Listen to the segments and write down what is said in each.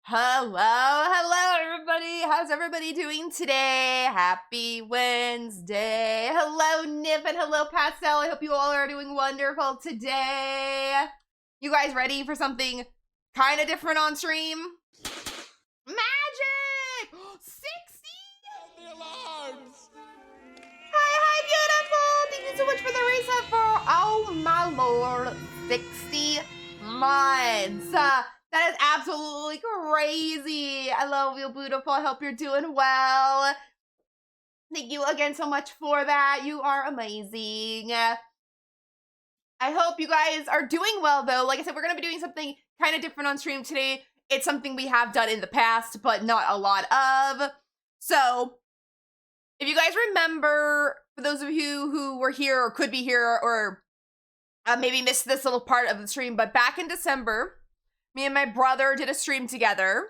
Hello, everybody. How's everybody doing today? Happy Wednesday. Hello, Nip, and hello, Pastel. I hope you all are doing wonderful today. You guys ready for something kind of different on stream? Magic! 60? The alarms! Hi, beautiful. Thank you so much for the reset for, oh my lord, 60 months. That is absolutely crazy. I love you, beautiful. I hope you're doing well. Thank you again so much for that. You are amazing. I hope you guys are doing well, though. Like I said, we're going to be doing something kind of different on stream today. It's something we have done in the past, but not a lot of. So, if you guys remember, for those of you who were here or could be here or maybe missed this little part of the stream, but back in December, me and my brother did a stream together.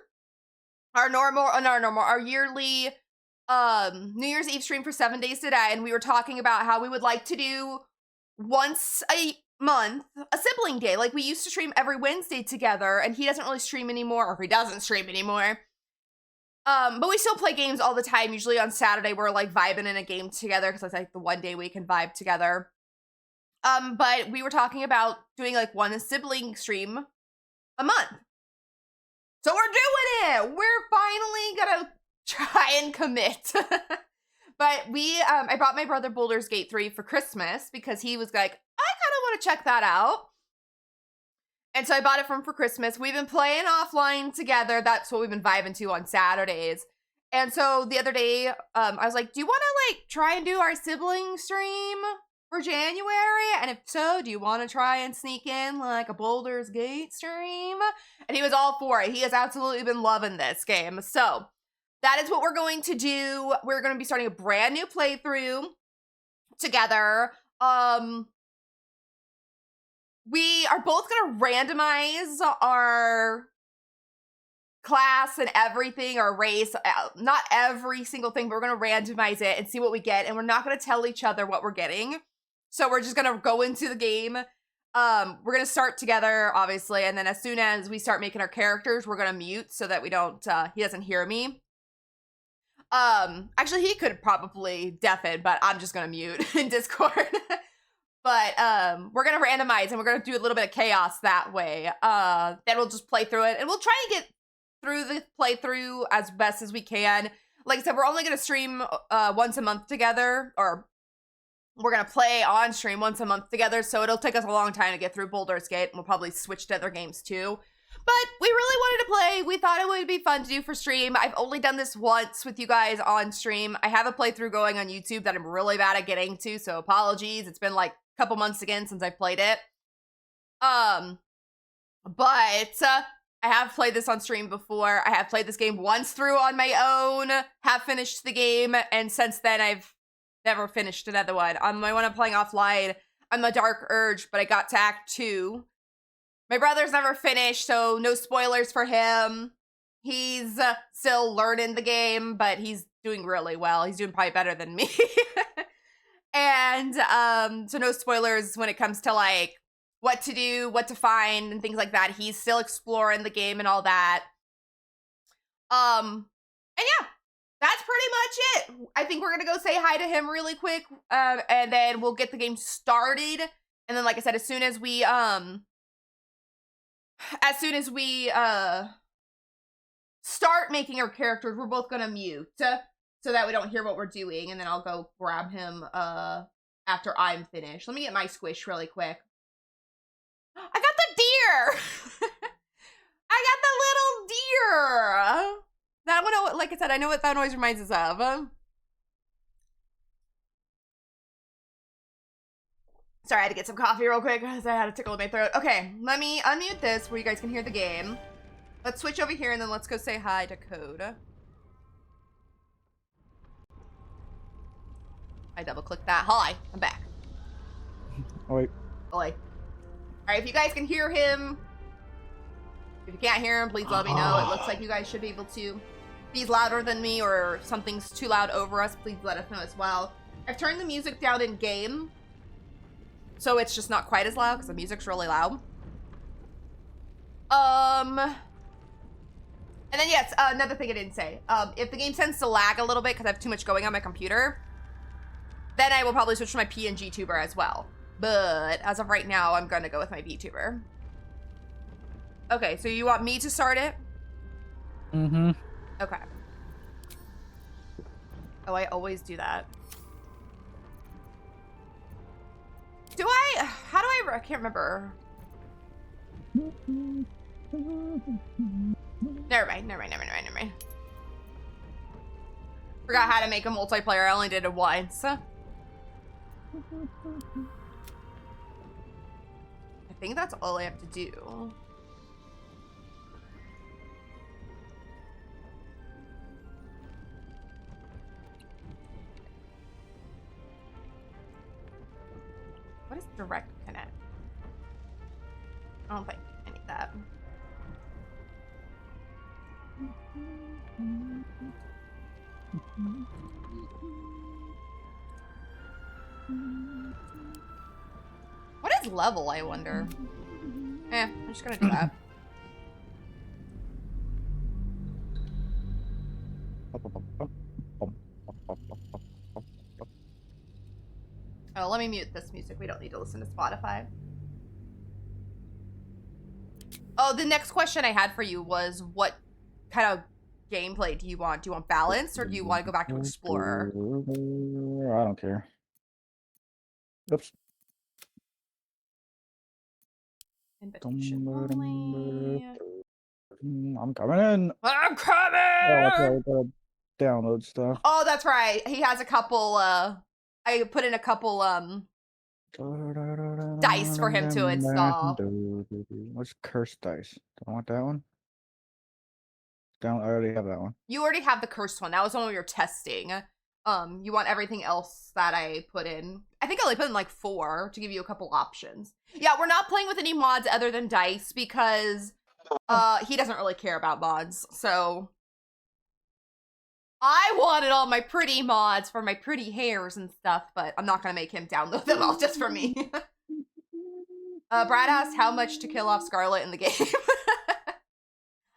Our yearly New Year's Eve stream for 7 days today, and we were talking about how we would like to do once a month a sibling day. Like we used to stream every Wednesday together, and he doesn't really stream anymore, or he doesn't stream anymore. But we still play games all the time. Usually on Saturday, we're like vibing in a game together because it's like the one day we can vibe together. But we were talking about doing like one sibling stream a month. So we're doing it. We're finally gonna try and commit. But I bought my brother Baldur's Gate 3 for Christmas because he was like, I kind of want to check that out. And so I bought it for him for Christmas. We've been playing offline together. That's what we've been vibing to on Saturdays. And so the other day, I was like, do you want to like try and do our sibling stream for January? And if so, do you want to try and sneak in like a Baldur's Gate stream? And he was all for it. He has absolutely been loving this game. So that is what we're going to do. We're going to be starting a brand new playthrough together. We are both going to randomize our class and everything, our race, not every single thing, but we're going to randomize it and see what we get. And we're not going to tell each other what we're getting. So we're just going to go into the game. We're going to start together, obviously. And then as soon as we start making our characters, we're going to mute so that we don't, he doesn't hear me. Actually, he could probably deafen, but I'm just going to mute in Discord. But we're going to randomize and we're going to do a little bit of chaos that way. Then we'll just play through it. And we'll try and get through the playthrough as best as we can. Like I said, we're only going to stream once a month together, or we're going to play on stream once a month together, so it'll take us a long time to get through Baldur's Gate, and we'll probably switch to other games too. But we really wanted to play. We thought it would be fun to do for stream. I've only done this once with you guys on stream. I have a playthrough going on YouTube that I'm really bad at getting to, so apologies. It's been like a couple months again since I played it. But I have played this on stream before. I have played this game once through on my own, have finished the game, and since then I've never finished another one. On my one I'm playing offline, I'm the Dark Urge, but I got to Act 2. My brother's never finished, so no spoilers for him. He's still learning the game, but he's doing really well. He's doing probably better than me. And so no spoilers when it comes to like what to do, what to find, and things like that. He's still exploring the game and all that. And yeah, that's pretty much it. I think we're gonna go say hi to him really quick, and then we'll get the game started. And then, like I said, as soon as we start making our characters, we're both gonna mute so that we don't hear what we're doing. And then I'll go grab him after I'm finished. Let me get my squish really quick. I got the deer. I got the little deer. That one, like I said, I know what that noise reminds us of. Sorry, I had to get some coffee real quick because I had a tickle in my throat. Okay, let me unmute this where you guys can hear the game. Let's switch over here and then let's go say hi to Code. I double clicked that. Hi, I'm back. Oi. Oi. Alright, if you guys can hear him, if you can't hear him, please let me know. It looks like you guys should be able to. If he's louder than me or something's too loud over us, please let us know as well. I've turned the music down in game, so it's just not quite as loud because the music's really loud. And then yes, another thing I didn't say. If the game tends to lag a little bit because I have too much going on my computer, then I will probably switch to my PNG tuber as well. But as of right now, I'm gonna go with my VTuber. Okay, so you want me to start it? Mm-hmm. Okay. Oh, I always do that. Do I? How do I can't remember. Never mind. Forgot how to make a multiplayer. I only did it once. I think that's all I have to do. What is direct connect? I don't think I need that. What is level, I wonder? I'm just gonna do that. Oh, let me mute this music. We don't need to listen to Spotify. Oh, the next question I had for you was what kind of gameplay do you want? Do you want balance or do you want to go back to Explorer? I don't care. Oops. Invitation only. I'm coming in. I'm coming! Oh, I gotta download stuff. Oh, that's right. He has a couple, I put in a couple, dice for him to install. What's cursed dice? Do I want that one? I already have that one. You already have the cursed one. That was one we were testing. You want everything else that I put in. I think I only put in like 4 to give you a couple options. Yeah, we're not playing with any mods other than dice because he doesn't really care about mods. So I wanted all my pretty mods for my pretty hairs and stuff, but I'm not gonna make him download them all just for me. Brad asked how much to kill off Scarlet in the game.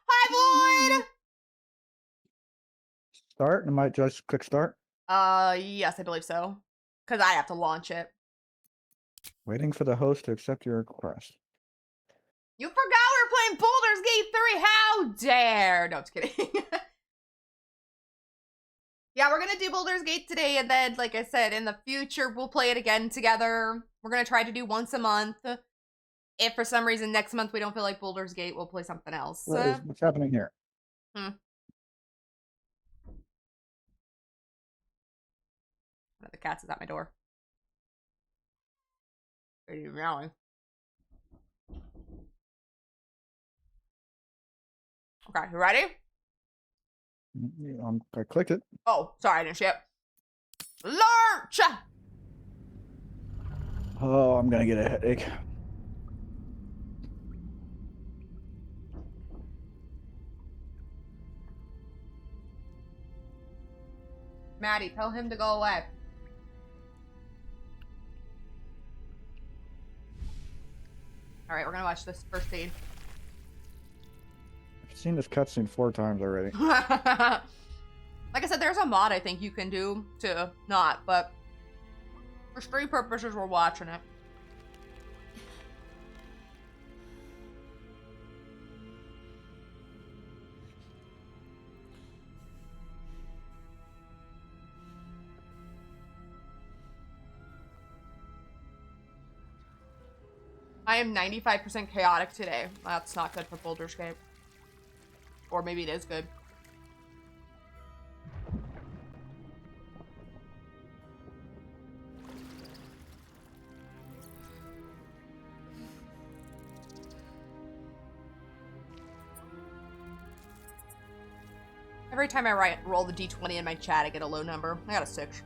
Hi, Lloyd! Start? I might just click start. Yes, I believe so. Because I have to launch it. Waiting for the host to accept your request. You forgot we were playing Baldur's Gate 3! How dare! No, just kidding. Yeah, we're gonna do Baldur's Gate today, and then, like I said, in the future, we'll play it again together. We're gonna try to do once a month. If for some reason next month we don't feel like Baldur's Gate, we'll play something else. What's happening here? One of the cats is at my door. Are you meowing? Okay, you ready? I clicked it. Oh, sorry, I didn't ship. Launch! Oh, I'm gonna get a headache. Maddie, tell him to go away. Alright, we're gonna watch this first scene. I've seen this cutscene 4 times already. Like I said, there's a mod I think you can do to not, but for stream purposes, we're watching it. I am 95% chaotic today. That's not good for Baldur's Gate. Or maybe it is good. Every time I roll the d20 in my chat, I get a low number. I got a 6.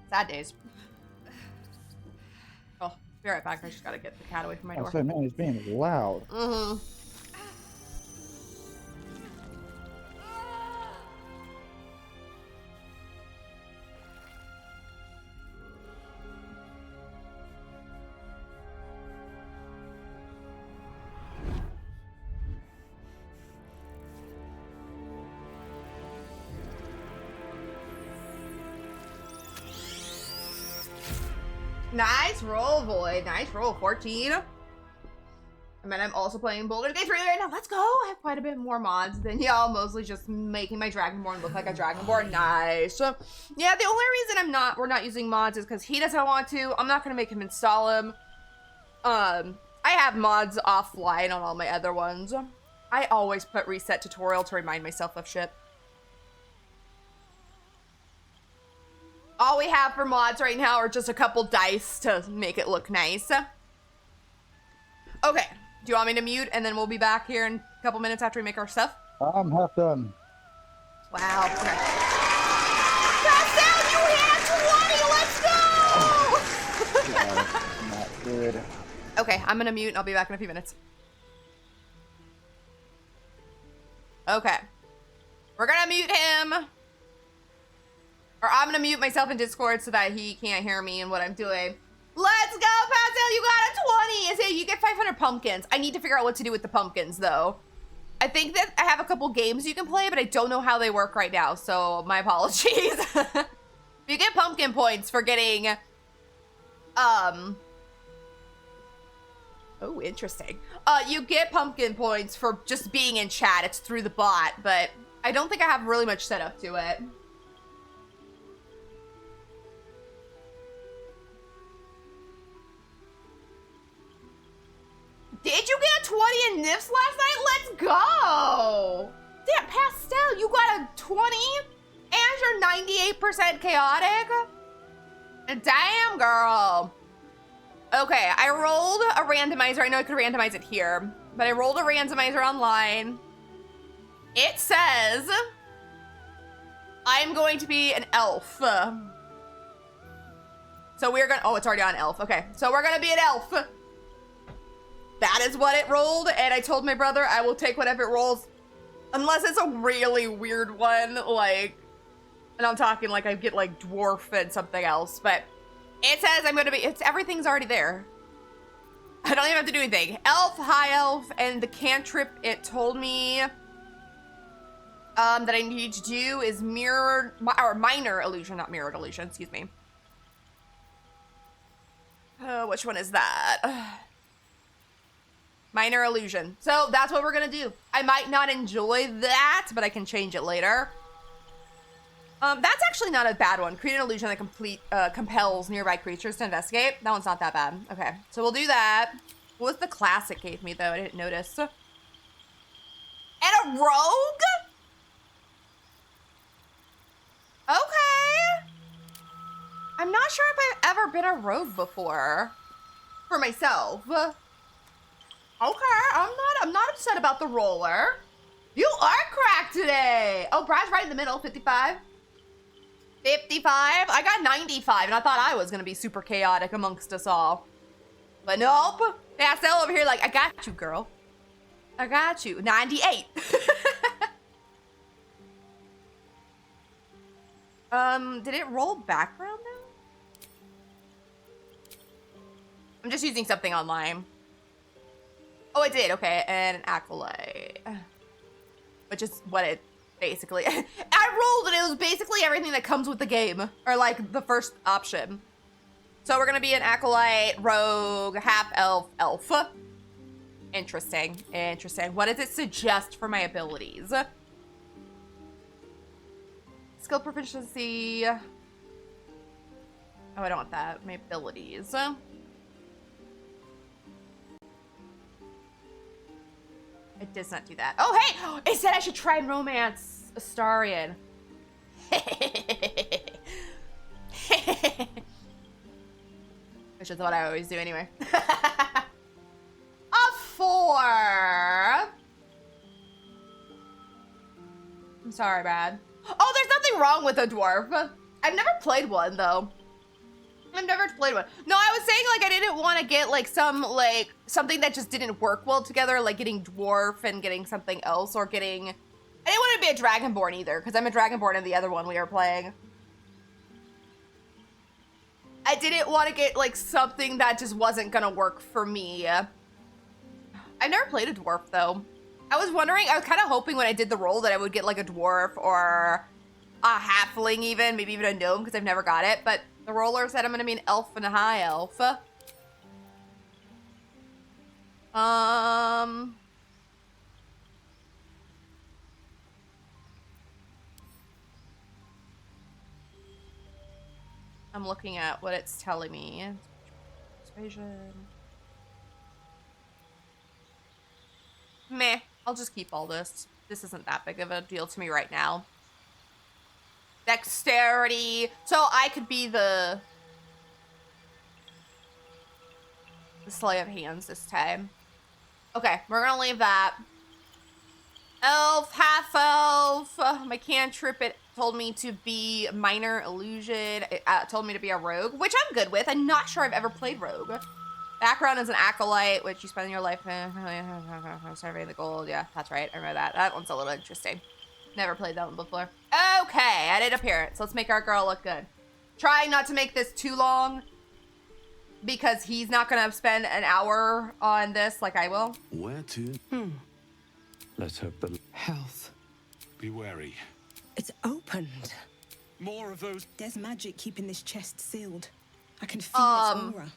Sad days. Oh, be right back. I just gotta get the cat away from my door. I said, man, he's being loud. Mm-hmm. Nice roll, Void. Nice roll. 14. And then I'm also playing Baldur 3 right now. Let's go. I have quite a bit more mods than y'all. Mostly just making my Dragonborn look like a Dragonborn. Nice. Yeah, the only reason we're not using mods is because he doesn't want to. I'm not going to make him install them. I have mods offline on all my other ones. I always put reset tutorial to remind myself of shit. All we have for mods right now are just a couple dice to make it look nice. Okay. Do you want me to mute and then we'll be back here in a couple minutes after we make our stuff? I'm half done. Wow. Okay. Pascal, you had 20! Let's go! Not good. Okay, I'm gonna mute and I'll be back in a few minutes. Okay. We're gonna mute him. Or I'm gonna mute myself in Discord so that he can't hear me and what I'm doing. Let's go, Pascal! You got a 20! So you get 500 pumpkins. I need to figure out what to do with the pumpkins, though. I think that I have a couple games you can play, but I don't know how they work right now, so my apologies. You get pumpkin points for getting, oh, interesting. You get pumpkin points for just being in chat. It's through the bot, but I don't think I have really much set up to it. Did you get a 20 in NIFs last night? Let's go! Damn, Pastel, you got a 20? And you're 98% chaotic? Damn, girl. Okay, I rolled a randomizer. I know I could randomize it here, but I rolled a randomizer online. It says I'm going to be an elf. So we're gonna, oh, it's already on elf. Okay, so we're gonna be an elf. That is what it rolled, and I told my brother I will take whatever it rolls, unless it's a really weird one, like, and I'm talking like I get like dwarf and something else, but it says I'm gonna be, everything's already there. I don't even have to do anything. Elf, high elf, and the cantrip it told me that I need to do is mirrored, or minor illusion, not mirrored illusion, excuse me. Which one is that? Minor illusion. So that's what we're gonna do. I might not enjoy that, but I can change it later. That's actually not a bad one. Create an illusion that compels nearby creatures to investigate. That one's not that bad. Okay, so we'll do that. What was the class it gave me though? I didn't notice. And a rogue? Okay. I'm not sure if I've ever been a rogue before. For myself. Okay, I'm not upset about the roller. You are cracked today. Oh, Brad's right in the middle, 55. 55? I got 95, and I thought I was gonna be super chaotic amongst us all. But nope. Pastel over here like, I got you, girl. I got you. 98. Did it roll background now? I'm just using something online. Oh, it did. Okay, and an acolyte, which is what it basically. I rolled and it was basically everything that comes with the game, or like the first option. So we're gonna be an acolyte, rogue, half elf, elf. Interesting. Interesting. What does it suggest for my abilities? Skill proficiency. Oh, I don't want that. My abilities. It does not do that. Oh, hey! It said I should try and romance Astarion. Which is what I always do anyway. A 4. I'm sorry, Brad. Oh, there's nothing wrong with a dwarf. I've never played one, though. I've never played one. No, I was saying, like, I didn't want to get, like, something that just didn't work well together, like getting dwarf and getting something else, or getting... I didn't want to be a Dragonborn either, because I'm a Dragonborn in the other one we were playing. I didn't want to get, like, something that just wasn't gonna work for me. I've never played a dwarf, though. I was wondering, I was kind of hoping when I did the roll that I would get, like, a dwarf, or a halfling even, maybe even a gnome, because I've never got it, but The roller said I'm gonna be an elf and a high elf. I'm looking at what it's telling me. Persuasion. Meh. I'll just keep all this. This isn't that big of a deal to me right now. Dexterity. So I could be the sleight of hands this time. Okay, we're gonna leave that. Elf, half elf. My cantrip, it told me to be minor illusion. It told me to be a rogue, which I'm good with. I'm not sure I've ever played rogue. Background is an acolyte, which you spend your life surveying the gold. Yeah, that's right. I remember that. That one's a little interesting. Never played that one before. Okay, added appearance. Let's make our girl look good. Try not to make this too long, because he's not gonna spend an hour on this like I will. Where to? Let's hope the Health. Be wary. It's opened. More of those. There's magic keeping this chest sealed. I can feel its aura.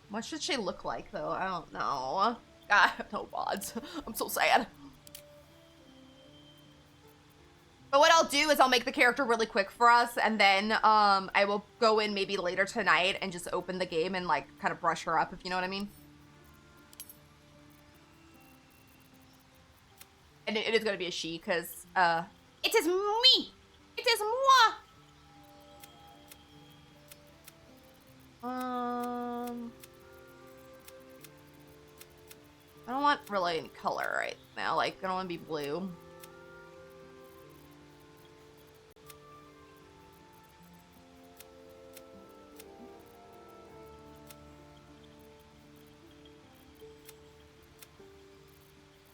What should she look like, though? I don't know. God, no mods. I'm so sad. But what I'll do is I'll make the character really quick for us, and then I will go in maybe later tonight and just open the game and, like, kind of brush her up, if you know what I mean. And it is going to be a she, because, it is me! It is moi! I don't want really any color right now. Like, I don't want to be blue.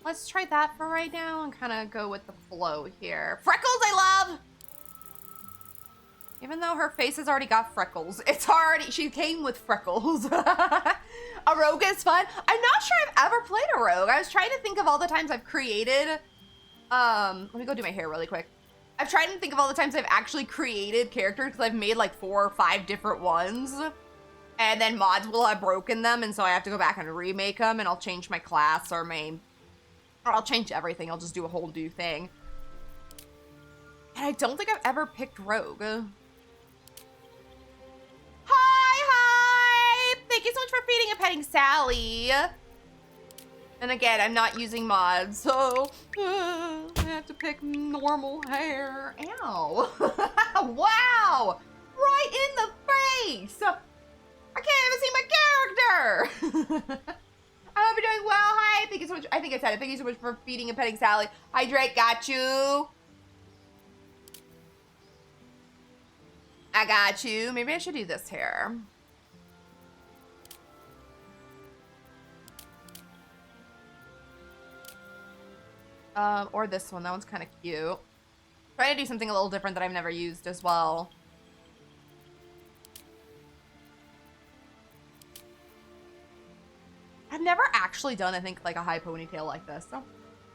Let's try that for right now and kind of go with the flow here. Freckles, I love! Even though her face has already got freckles, it's already, she came with freckles. A rogue is fun. I'm not sure I've ever played a rogue. I was trying to think of all the times I've created, let me go do my hair really quick. I've tried to think of all the times I've actually created characters, because I've made like 4 or 5 different ones. And then mods will have broken them, and so I have to go back and remake them, and I'll change my class or I'll change everything. I'll just do a whole new thing. And I don't think I've ever picked rogue. Hi! Thank you so much for feeding and petting Sally. And again, I'm not using mods, so I have to pick normal hair. Ow. Wow! Right in the face! I can't even see my character! I hope you're doing well. Hi, thank you so much. I think I said it. Thank you so much for feeding and petting Sally. Hydrate, got you. I got you. Maybe I should do this hair. Or this one. That one's kind of cute. Try to do something a little different that I've never used as well. I've never actually done, I think, like a high ponytail like this. So.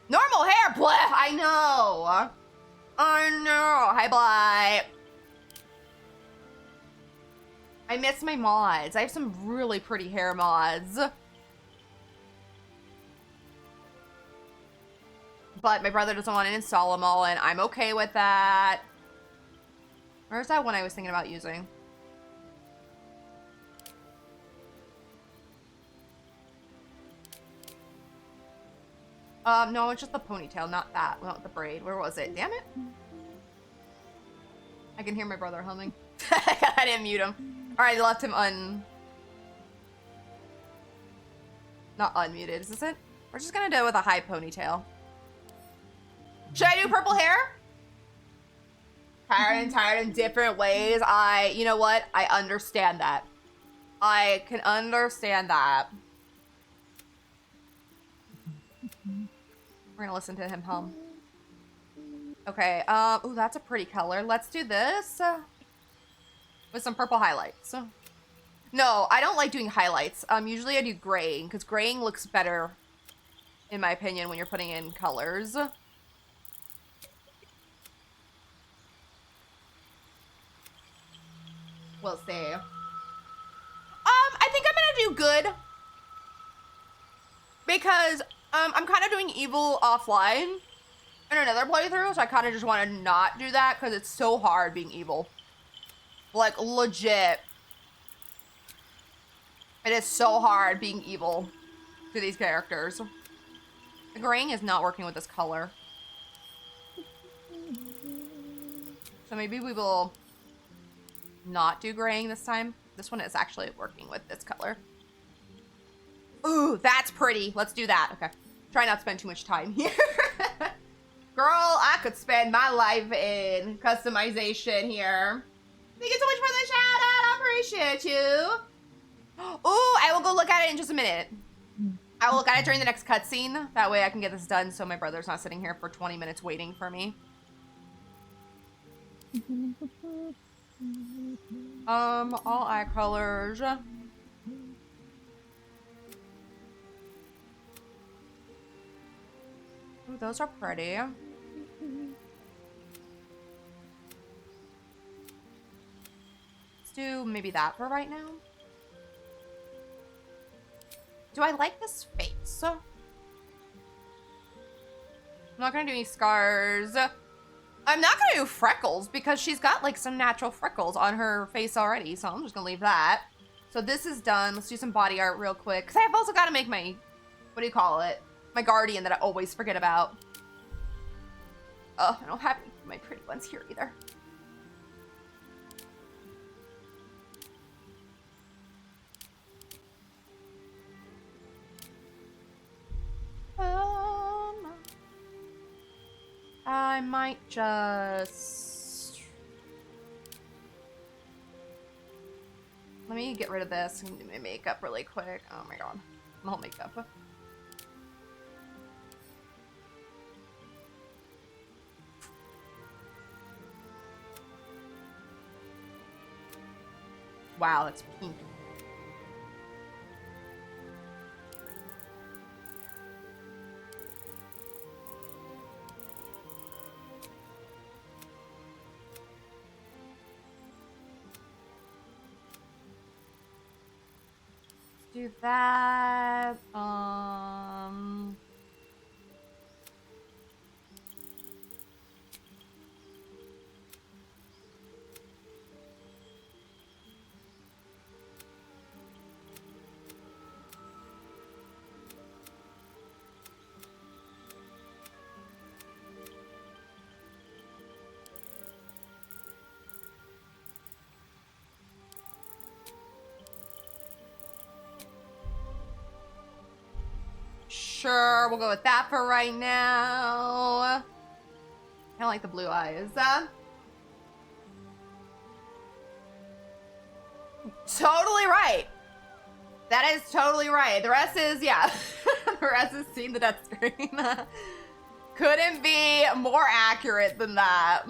Normal hair, bleh! I know. Hi, Bly. I miss my mods. I have some really pretty hair mods. But my brother doesn't want to install them all, and I'm okay with that. Where's that one I was thinking about using? No, it's just the ponytail, not that. Well, the braid. Where was it? Damn it. I can hear my brother humming. I didn't mute him. Alright, I left him not unmuted. Is this it? We're just gonna do it with a high ponytail. Should I do purple hair? Tired in different ways. You know what? I understand that. I can understand that. We're gonna listen to him hum. Okay, ooh, that's a pretty color. Let's do this with some purple highlights. No, I don't like doing highlights. Usually I do graying, because graying looks better, in my opinion, when you're putting in colors. We'll see. I think I'm gonna do good. Because, I'm kind of doing evil offline in another playthrough, so I kind of just want to not do that because it's so hard being evil. Like, legit. It is so hard being evil to these characters. The graying is not working with this color. So maybe we will not do graying this time. This one is actually working with this color. Ooh, that's pretty. Let's do that. Okay. Try not to spend too much time here. Girl, I could spend my life in customization here. Thank you so much for the shout out. I appreciate you. Ooh, I will go look at it in just a minute. I will look at it during the next cutscene. That way I can get this done so my brother's not sitting here for 20 minutes waiting for me. All eye colors. Ooh, those are pretty. Let's do maybe that for right now. Do I like this face? I'm not gonna do any scars. I'm not gonna do freckles because she's got like some natural freckles on her face already, so I'm just gonna leave that. So this is done. Let's do some body art real quick. Because I've also got to make my, what do you call it? My guardian that I always forget about. Oh, I don't have any of my pretty ones here either. I might just... Let me get rid of this and do my makeup really quick. Oh my god. My whole makeup. Wow, that's pink. Do that. Sure, we'll go with that for right now. I like the blue eyes. Totally right. That is totally right. The rest is, yeah. The rest is seeing the death screen. Couldn't be more accurate than that.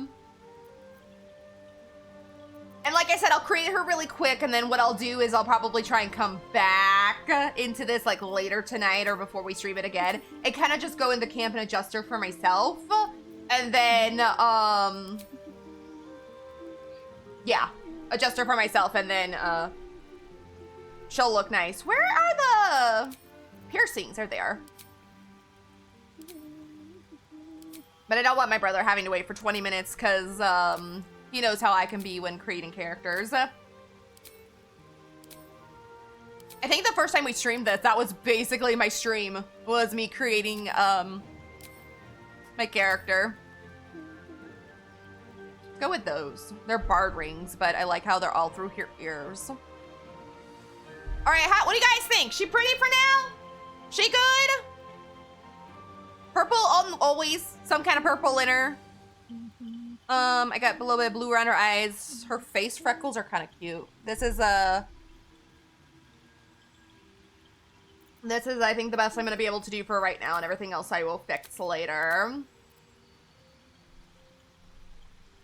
And like I said, I'll create her really quick, and then what I'll do is I'll probably try and come back into this like later tonight or before we stream it again, and kind of just go into camp and adjust her for myself. And then, yeah, adjust her for myself, and then, she'll look nice. Where are the piercings? There they are. But I don't want my brother having to wait for 20 minutes, because, he knows how I can be when creating characters. I think the first time we streamed this, that was basically my stream, was me creating, my character. Let's go with those. They're barred rings, but I like how they're all through her ears. All right, what do you guys think? She pretty for now? She good? Purple, always some kind of purple in her. I got a little bit of blue around her eyes. Her face freckles are kind of cute. This is, I think, the best I'm going to be able to do for right now, and everything else I will fix later.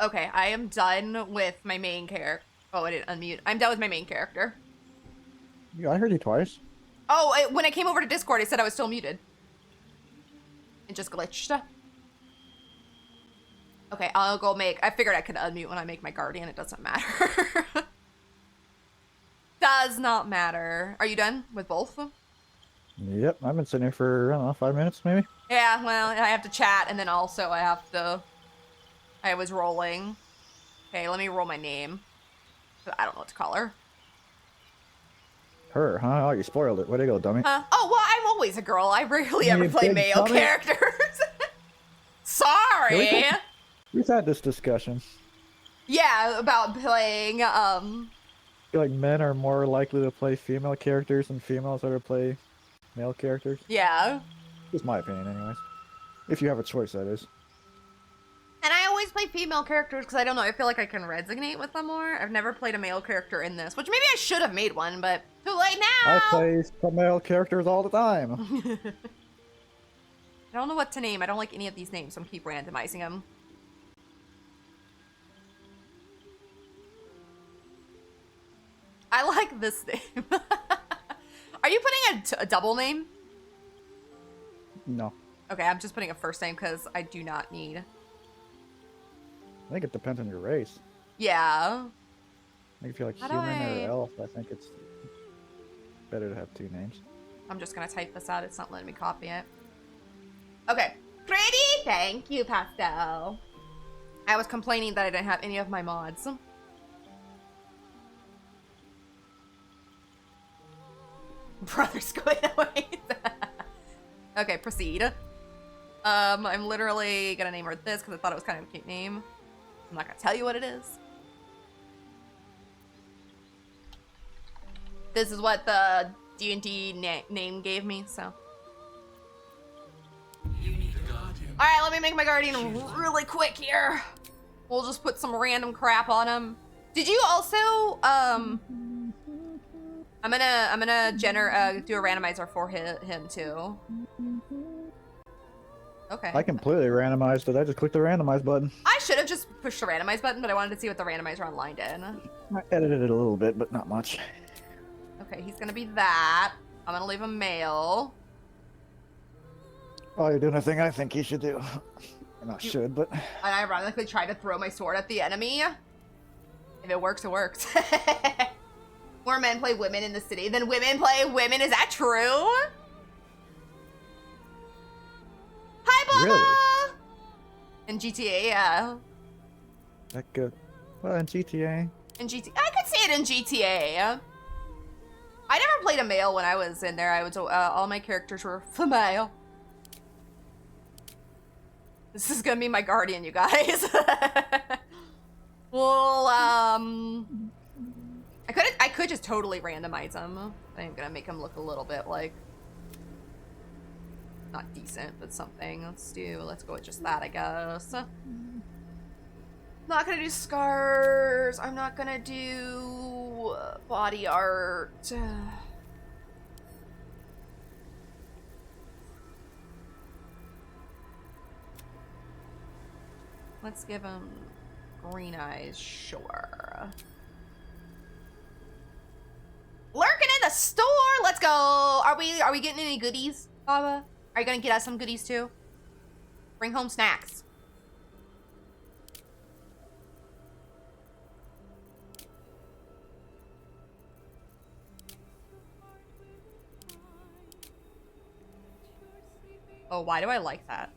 Okay, I am done with my main character. Oh, I didn't unmute. I'm done with my main character. Yeah, I heard you twice. Oh, when I came over to Discord, it said I was still muted. It just glitched. Okay, I'll go make... I figured I could unmute when I make my guardian. It doesn't matter. does not matter. Are you done with both? Yep, I've been sitting here for, I don't know, 5 minutes maybe? Yeah, well, I have to chat, and then also I was rolling. Okay, let me roll my name. I don't know what to call her. Her, huh? Oh, you spoiled it. Way to go, dummy. Huh? Oh, well, I'm always a girl. I rarely ever You play big male dummy. characters. Sorry. We've had this discussion. Yeah, about playing, I feel like men are more likely to play female characters than females are to play male characters. yeah. Just my opinion, anyways. If you have a choice, that is. And I always play female characters because I don't know, I feel like I can resonate with them more. I've never played a male character in this, which maybe I should have made one, but too late now! I play some male characters all the time. I don't know what to name. I don't like any of these names, so I'm keep randomizing them. I like this name. Are you putting a double name? No. Okay, I'm just putting a first name because I do not need... I think it depends on your race. Yeah. I think if you're like How do human I- or elf, I think it's better to have 2 names. I'm just gonna type this out. It's not letting me copy it. Okay. Pretty! Thank you, Pastel. I was complaining that I didn't have any of my mods. Brothers going away. Okay, proceed. I'm literally gonna name her this because I thought it was kind of a cute name. I'm not gonna tell you what it is. This is what the D&D name gave me, so. Alright, let me make my guardian really quick here. We'll just put some random crap on him. Did you also, I'm gonna do a randomizer for him too. Okay. I completely randomized it. I just clicked the randomize button. I should have just pushed the randomize button, but I wanted to see what the randomizer online did. I edited it a little bit, but not much. Okay, he's gonna be that. I'm gonna leave him male. Oh, you're doing a thing I think you should do. I'm not should, but... And I ironically tried to throw my sword at the enemy. If it works, it works. More men play women in the city than women play women. Is that true? Hi, Bubba! Really? In GTA, yeah. That good. Well, in GTA... In GTA, I could see it in GTA. I never played a male when I was in there. I was all my characters were female. This is gonna be my guardian, you guys. Well, I could just totally randomize him. I'm gonna make him look a little bit like not decent, but something. Let's go with just that, I guess. Not gonna do scars. I'm not gonna do body art. Let's give him green eyes, sure. Lurking in the store. Let's go. Are we getting any goodies, Baba? Are you gonna get us some goodies too? Bring home snacks. Oh, why do I like that?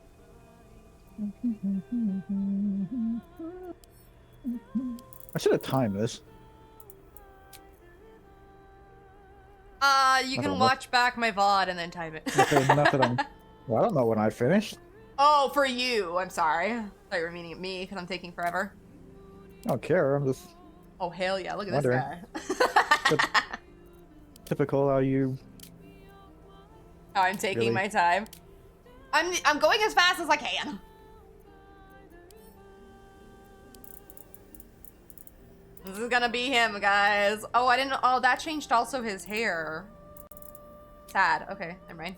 I should have timed this. You I can don't know. watch back my VOD and then type it. Okay, not that I'm... Well, I don't know when I finished. Oh, for you. I'm sorry. I thought you were meaning at me because I'm taking forever. I don't care, I'm just... Oh, hell yeah. Look at Wondering. this guy. Typical how you... Oh, I'm taking Really? my time. I'm going as fast as I can. This is gonna be him, guys. Oh, I didn't. Oh, that changed also his hair. Sad. Okay, never mind.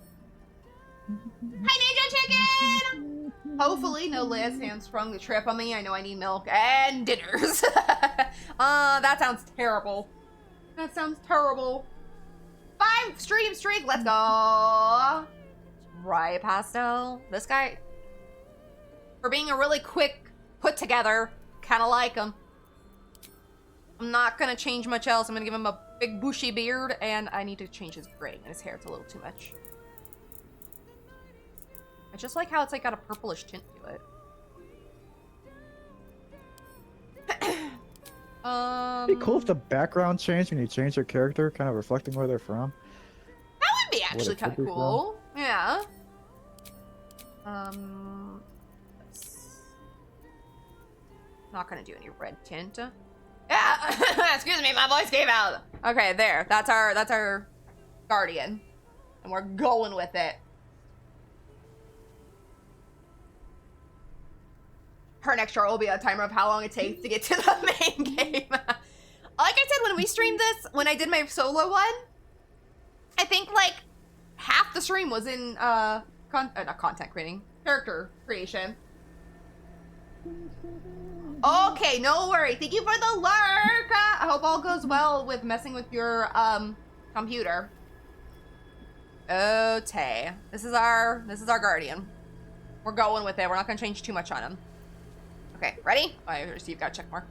Hi, Ninja Chicken! Hopefully, no last hand sprung the trip on me. I know I need milk and dinners. That sounds terrible. That sounds terrible. 5 stream streak. Let's go. Right, Pastel. This guy, for being a really quick put together, kind of like him. I'm not gonna change much else. I'm gonna give him a big bushy beard, and I need to change his gray and his hair. It's a little too much. I just like how it's like got a purplish tint to it. It'd be cool if the background changed when you change their character, kind of reflecting where they're from. That would be actually it kind of could be cool. Yeah. Not gonna do any red tint. Yeah. Excuse me, my voice came out. Okay, there. That's our guardian, and we're going with it. Her next chart will be a timer of how long it takes to get to the main game. Like I said, when we streamed this, when I did my solo one, I think like half the stream was in not content creating, character creation. Okay, no worry. Thank you for the lurk. I hope all goes well with messing with your computer. Okay, this is our guardian. We're going with it. We're not gonna change too much on him. Okay, ready? Oh, I received got a check mark.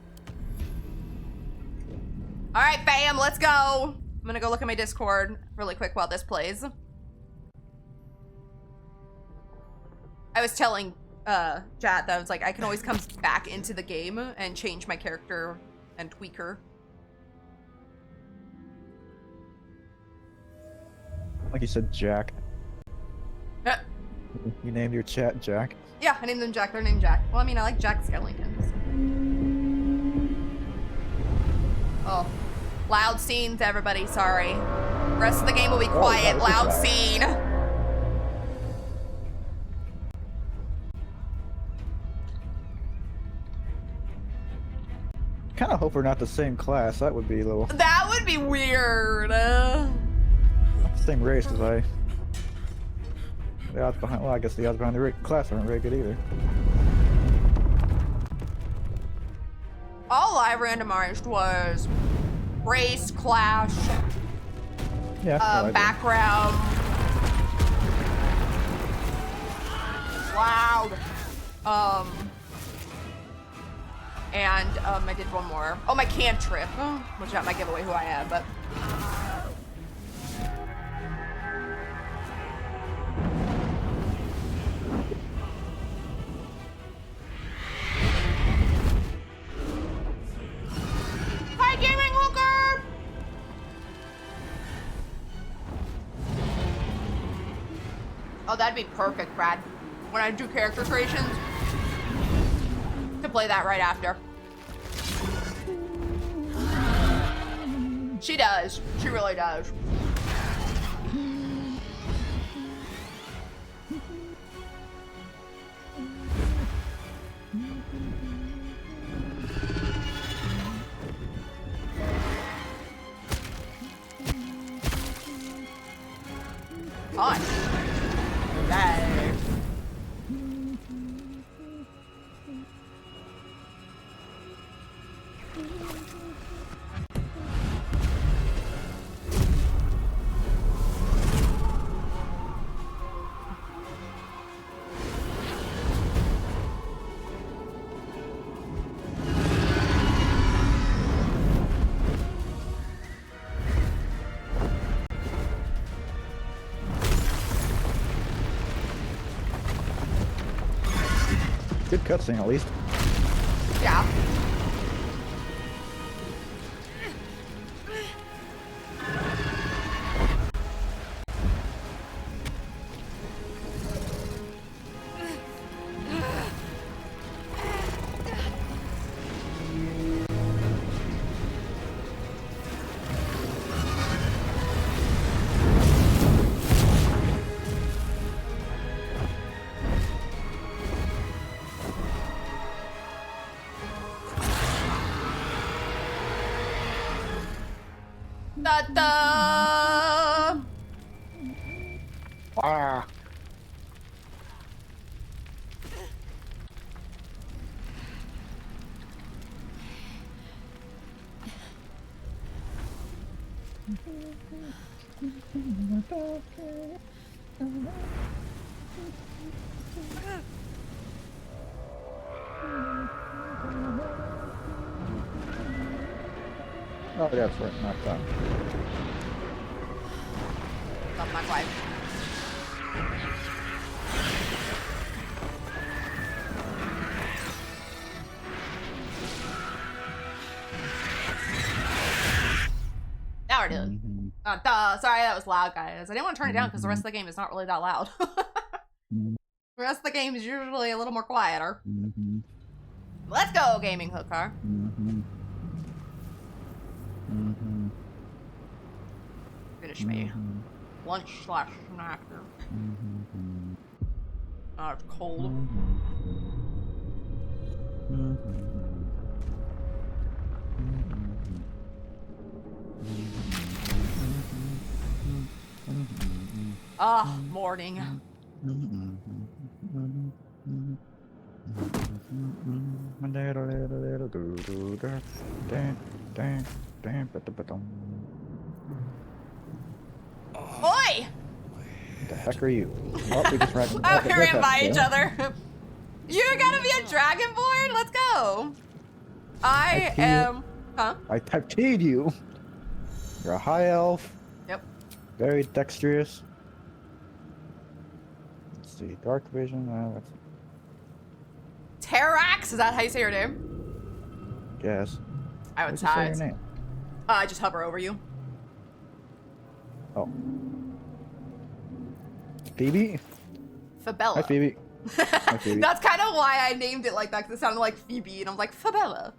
All right, fam, let's go. I'm gonna go look at my Discord really quick while this plays. I was telling chat that I was like, I can always come back into the game and change my character and tweak her. Like you said, Jack. You named your chat Jack. Yeah, I named them Jack. They're named Jack. Well, I mean, I like Jack Skellingtons. Oh, loud scenes, everybody. Sorry. Rest of the game will be quiet. Loud scene. Kind of hope we're not the same class. That would be a little. That would be weird. Same race as I. The odds behind. Well, I guess the odds behind the class aren't very good either. All I randomized was race, clash, Yeah. no, I did. background, loud, and I did one more. Oh, my cantrip, which that might give away who I am, but. Hi, gaming hooker! Oh, that'd be perfect, Brad. When I do character creations, to play that right after. She does. She really does. Fun. Nice. Good cutscene at least. Yeah. Da-da! Ah. Oh, that's right. Not done. Not my wife. Now we're doing. Sorry, that was loud, guys. I didn't want to turn it down because the rest of the game is not really that loud. The rest of the game is usually a little more quieter. Let's go, gaming hooker. Finish me. Lunch/snack. Oh, it's cold. Ah, morning. Oi! What the heck are you? Oh, we just ran. Oh, we ran by each other. You're gonna be a dragonborn? Let's go. I am. Huh? I typed you. You're a high elf. Yep. Very dexterous. Let's see. Dark vision. That's Terrax? Is that how you say your name? yes. I would What'd you say your say. name? I just hover over you. Oh. Phoebe? Fabella. Hi, Phoebe. Hi, Phoebe. That's kind of why I named it like that, because it sounded like Phoebe, and I was like, Fabella.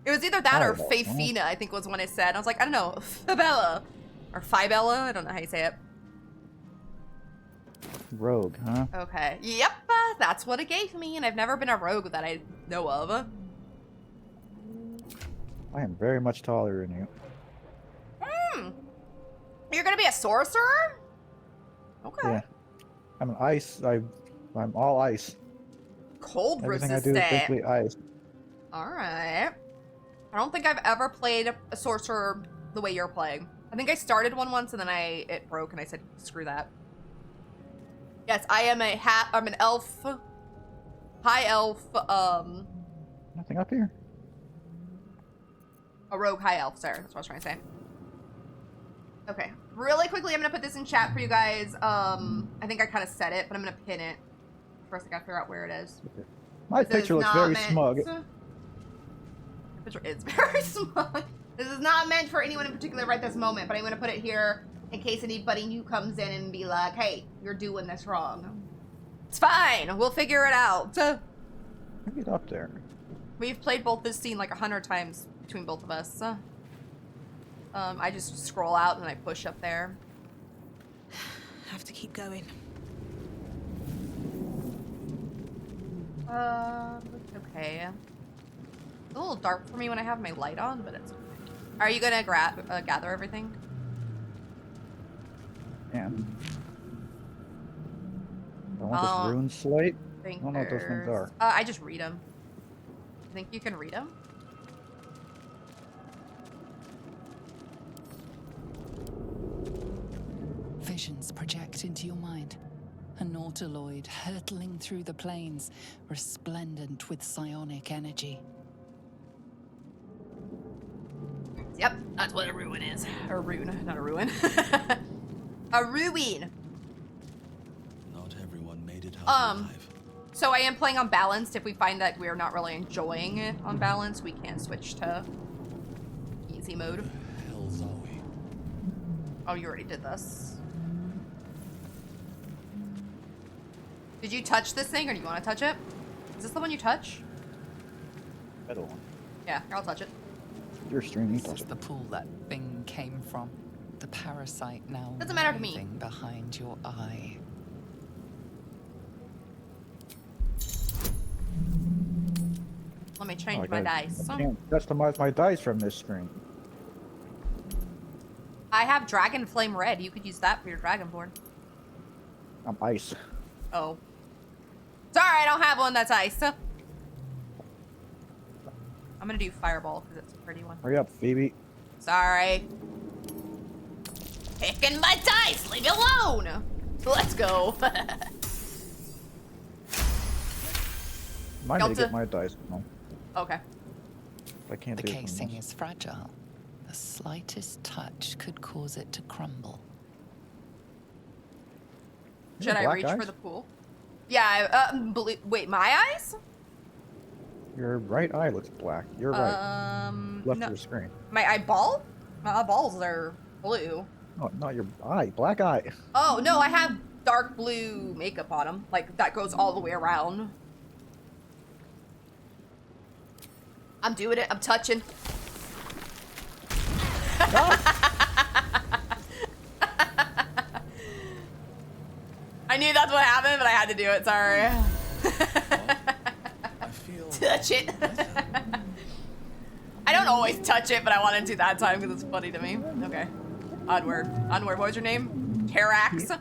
It was either that or Oh, Fafina, I think was when it said. I was like, I don't know, Fabella. Or Fibella, I don't know how you say it. Rogue, huh? Okay, yep, that's what it gave me, and I've never been a rogue that I know of. I am very much taller than you. You're gonna be a sorcerer? Okay. Yeah. I'm an ice. I'm all ice. Cold Everything I resistant. do is basically ice. Alright. I don't think I've ever played a sorcerer the way you're playing. I think I started one once and then it broke and I said, screw that. Yes, I am I'm an elf. High elf, Nothing up here. a rogue high elf, sorry, that's what I was trying to say. Okay, really quickly, I'm gonna put this in chat for you guys. I think I kind of said it, but I'm gonna pin it. First, I gotta figure out where it is. My This is picture looks not very meant- smug. The picture is very smug. This is not meant for anyone in particular right this moment, but I'm gonna put it here in case anybody new comes in and be like, hey, you're doing this wrong. It's fine, we'll figure it out. Get up there. We've played both this scene like 100 times between both of us. I just scroll out and I push up there. Have to keep going. It's okay. It's a little dark for me when I have my light on, but it's okay. Are you gonna gather everything? Yeah. I want this rune slate. I Think don't know what those things there's- are. I just read them. I think you can read them. Visions project into your mind. A nautiloid hurtling through the plains, resplendent with psionic energy. Yep, that's what a ruin is. A rune, not a ruin. A ruin. Not everyone made it out alive. So I am playing on balanced. If we find that we're not really enjoying it on balance, we can switch to easy mode. Hells are we? Oh, you already did this. Did you touch this thing, or do you want to touch it? Is this the one you touch? Middle one. Yeah, here, I'll touch it. Your stream, you This touch is it. the pool that thing came from. The parasite now Doesn't matter to me. writhing behind your eye. Let me change Oh, my I dice. can't customize my dice from this screen. I have Dragon Flame Red. You could use that for your Dragonborn. I'm ice. Oh. Sorry, I don't have one that's ice. I'm gonna do Fireball because it's a pretty one. Hurry up, Phoebe. Sorry. Picking my dice! Leave me alone! Let's go. Remind me to Delta. get my dice. No, Okay. I can't The do it from casing this. is fragile, The slightest touch could cause it to crumble. Should I Black reach eyes? for the pool? Yeah, blue. Wait, my eyes? Your right eye looks black. You're right. Left No. of the screen. My eyeball? My eyeballs are blue. No, not your eye. Black eye. Oh, no, I have dark blue makeup on them. Like, that goes all the way around. I'm doing it. I'm touching. I knew that's what happened, but I had to do it. Sorry. I feel Touch it. I don't always touch it, but I wanted to that time because it's funny to me. Okay. Onward. Onward. What was your name? Terax.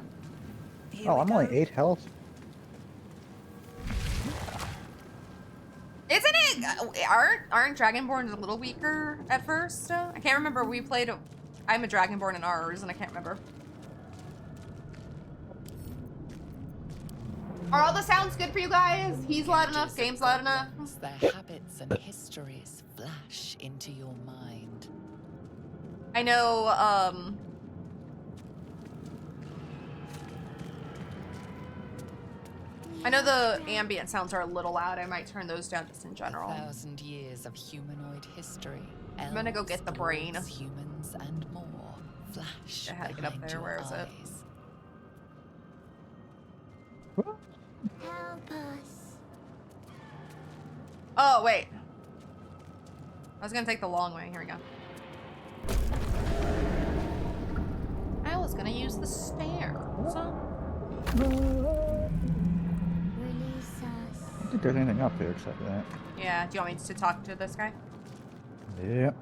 Oh, I'm only 8 health. Isn't it? Aren't Dragonborns a little weaker at first? I can't remember. We played. I'm a Dragonborn in ours, and I can't remember. Are all the sounds good for you guys? He's loud enough. Game's loud enough. Their habits and histories flash into your mind. I know. I know the ambient sounds are a little loud. I might turn those down just in general. 1,000 years of humanoid history. I'm gonna go get the brain. Elves, humans, and more flash I had to get up behind there. your Where is it? eyes. Help us. Oh, wait. I was gonna take the long way. Here we go. I was gonna use the stairs. Release us. I don't think there's anything up here except that. Yeah, do you want me to talk to this guy? Yep.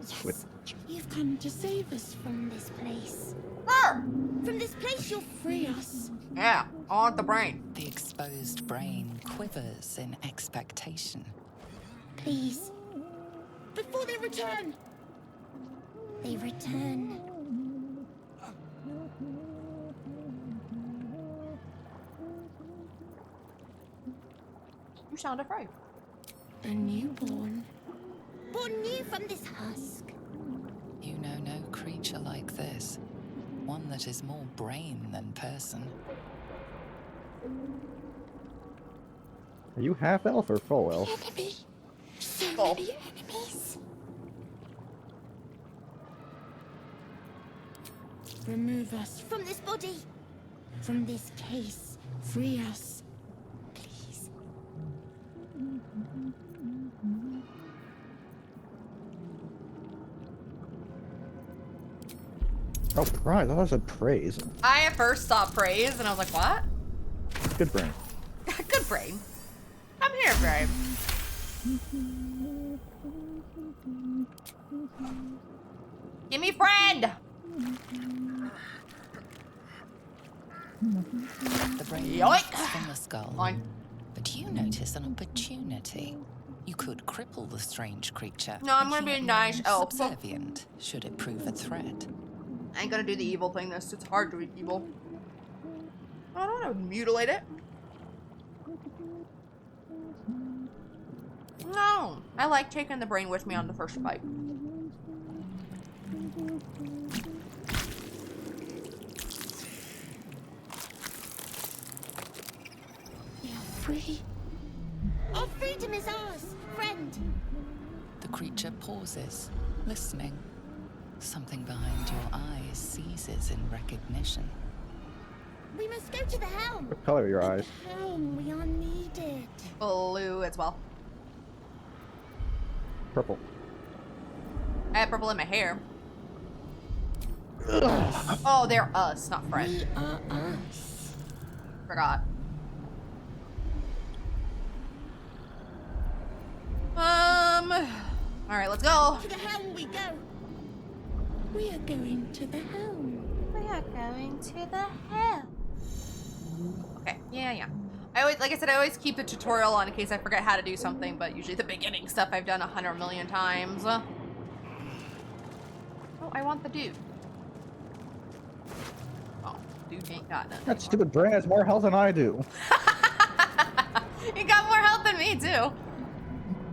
Switch. You've come to save us from this place. Arr! From this place, you'll free us. Yeah, I want the brain. The exposed brain quivers in expectation. Please. Before they return. They return. You sound afraid. A newborn. Born new from this husk. You know no creature like this. One that is more brain than person. Are you half elf or full elf? Enemy. So Full. many enemies. Remove us from this body. From this case. Free us. Please. Oh, praise. That was a praise. I at first saw praise and I was like, what? Good brain. Good brain. I'm here, brain. Give me friend. The brain Yoink! lifts from the skull. Fine. But you notice an opportunity. You could cripple the strange creature. No, I'm gonna be a nice elf. Subservient, should it prove a threat. I ain't gonna do the evil thing. This it's hard to be evil. I don't want to mutilate it. No, I like taking the brain with me on the first fight. We are free. Our freedom is ours, friend. The creature pauses, listening. Something behind your eyes seizes in recognition. We must go to the helm. What color are your eyes? Helm, we are needed. Blue as well. Purple. I have purple in my hair. Oh, they're us, not friend. We are us. Forgot. All right, let's go. To the helm we go. We are going to the helm. We are going to the helm. Okay, yeah. I always, like I said, I always keep the tutorial on in case I forget how to do something, but usually the beginning stuff I've done 100 million times. Oh, I want the dude. Oh, dude ain't got nothing. That stupid brain has more health than I do. He got more health than me, too.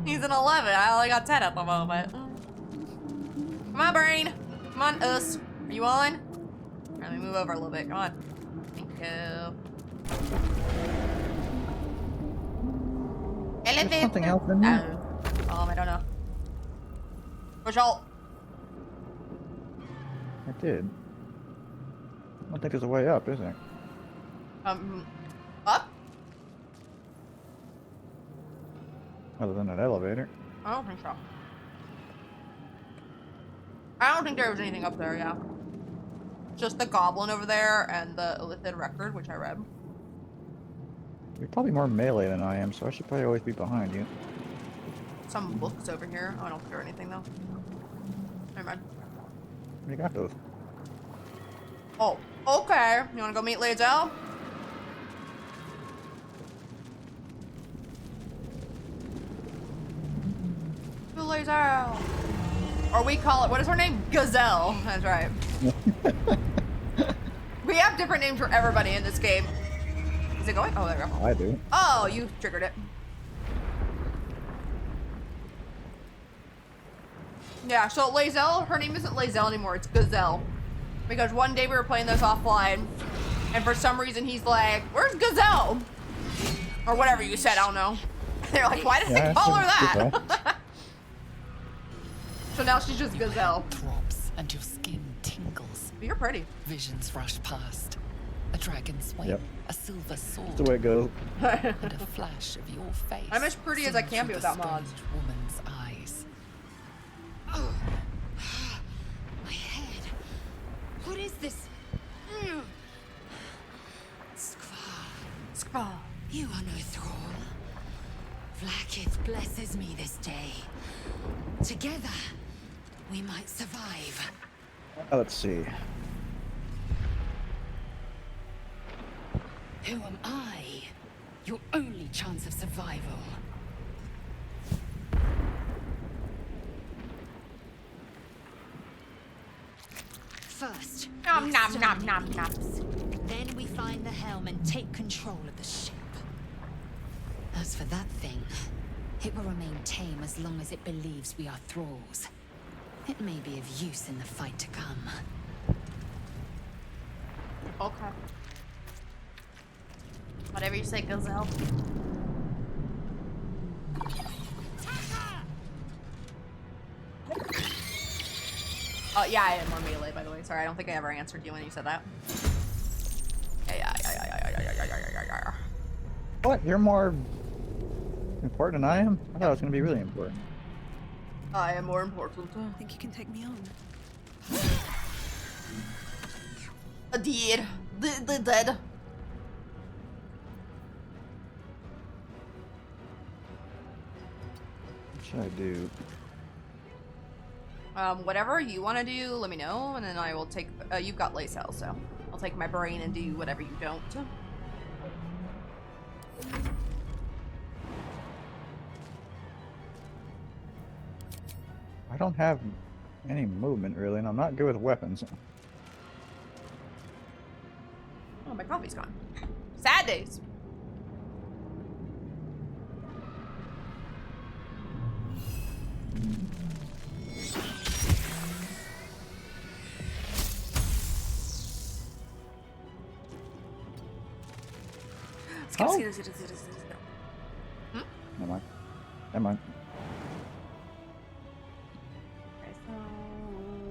He's an 11. I only got 10 at the moment. Come on, brain. Come on, us. Are you on? Let me move over a little bit. Come on. Thank you. There's something else in there. I don't know. Push alt. I did. I don't think there's a way up, is there? Up? Other than that elevator. I don't think so. I don't think there was anything up there, yeah. Just the goblin over there and the Illithid record, which I read. You're probably more melee than I am, so I should probably always be behind you. Some books over here. Oh, I don't hear anything though. Never mind. You got those. Oh, okay. You wanna go meet Lae'zel? To Lae'zel. Or we call it, what is her name? Gazelle. That's right. We have different names for everybody in this game. Is it going? Oh, there we go. I do. Oh, you triggered it. Yeah, so Lae'zel, her name isn't Lae'zel anymore, it's Gazelle. Because one day we were playing this offline, and for some reason he's like, where's Gazelle? Or whatever you said, I don't know. They're like, why did they call her that? So now she's just Gazelle. Drops and your skin tingles. But you're pretty. Visions rush past. A dragon's wing, Yep. a silver sword, That's the way it goes. and a flash of your face. I'm as pretty as I seen can be through the without mods. strange woman's eyes. My head. What is this? Skvar. You are no thrall. Vlaakith blesses me this day. Together, we might survive. Let's see. Who am I? Your only chance of survival. First, Nom, we nom, exterminate nom, the nom, imps. Then we find the helm and take control of the ship. As for that thing, it will remain tame as long as it believes we are thralls. It may be of use in the fight to come. Okay. Whatever you say, Gazelle. Oh, yeah, I am more melee, by the way. Sorry, I don't think I ever answered you when you said that. Yeah. What? You're more important than I am? I thought it was going to be really important. I am more important. Think you can take me on? Dead. The dead. What should I do? Whatever you want to do, let me know, and then I will take. You've got Lae'zel, so I'll take my brain and do whatever you don't. I don't have any movement really, and I'm not good with weapons. Oh, my coffee's gone. Sad days. Oh. Let's go. Never mind. Never mind. Okay, so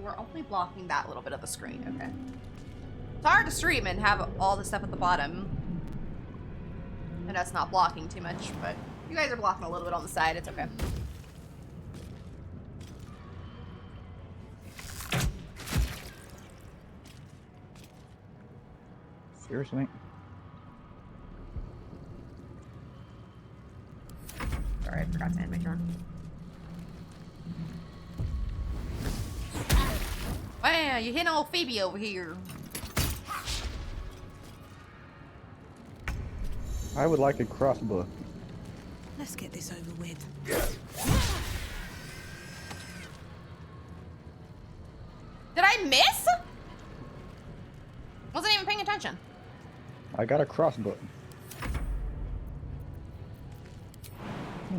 we're only blocking that little bit of the screen, okay. It's hard to stream and have all the stuff at the bottom. And that's not blocking too much, but you guys are blocking a little bit on the side, it's okay. Seriously? Sorry, I forgot to end my turn. Wow, you hitting old Phoebe over here. I would like a crossbow. Let's get this over with. miss? Wasn't even paying attention. I got a cross button.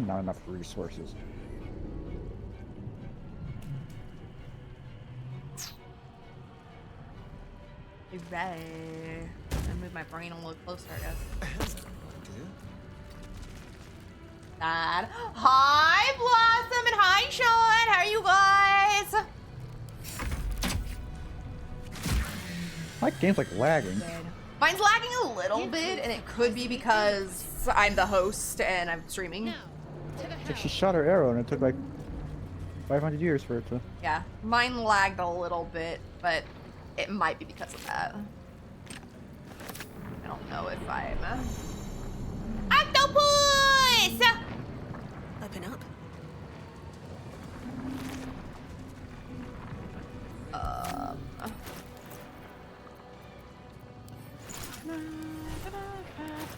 Not enough resources. Right. I move my brain a little closer, I guess. Dad. Hi, Blossom, and hi, Sean. How are you guys? My game's like lagging. Mine's lagging a little bit, and it could be because I'm the host and I'm streaming. So she shot her arrow and it took like 500 years for it to. Yeah, mine lagged a little bit, but it might be because of that. I don't know if I'm... Octopus! Open up.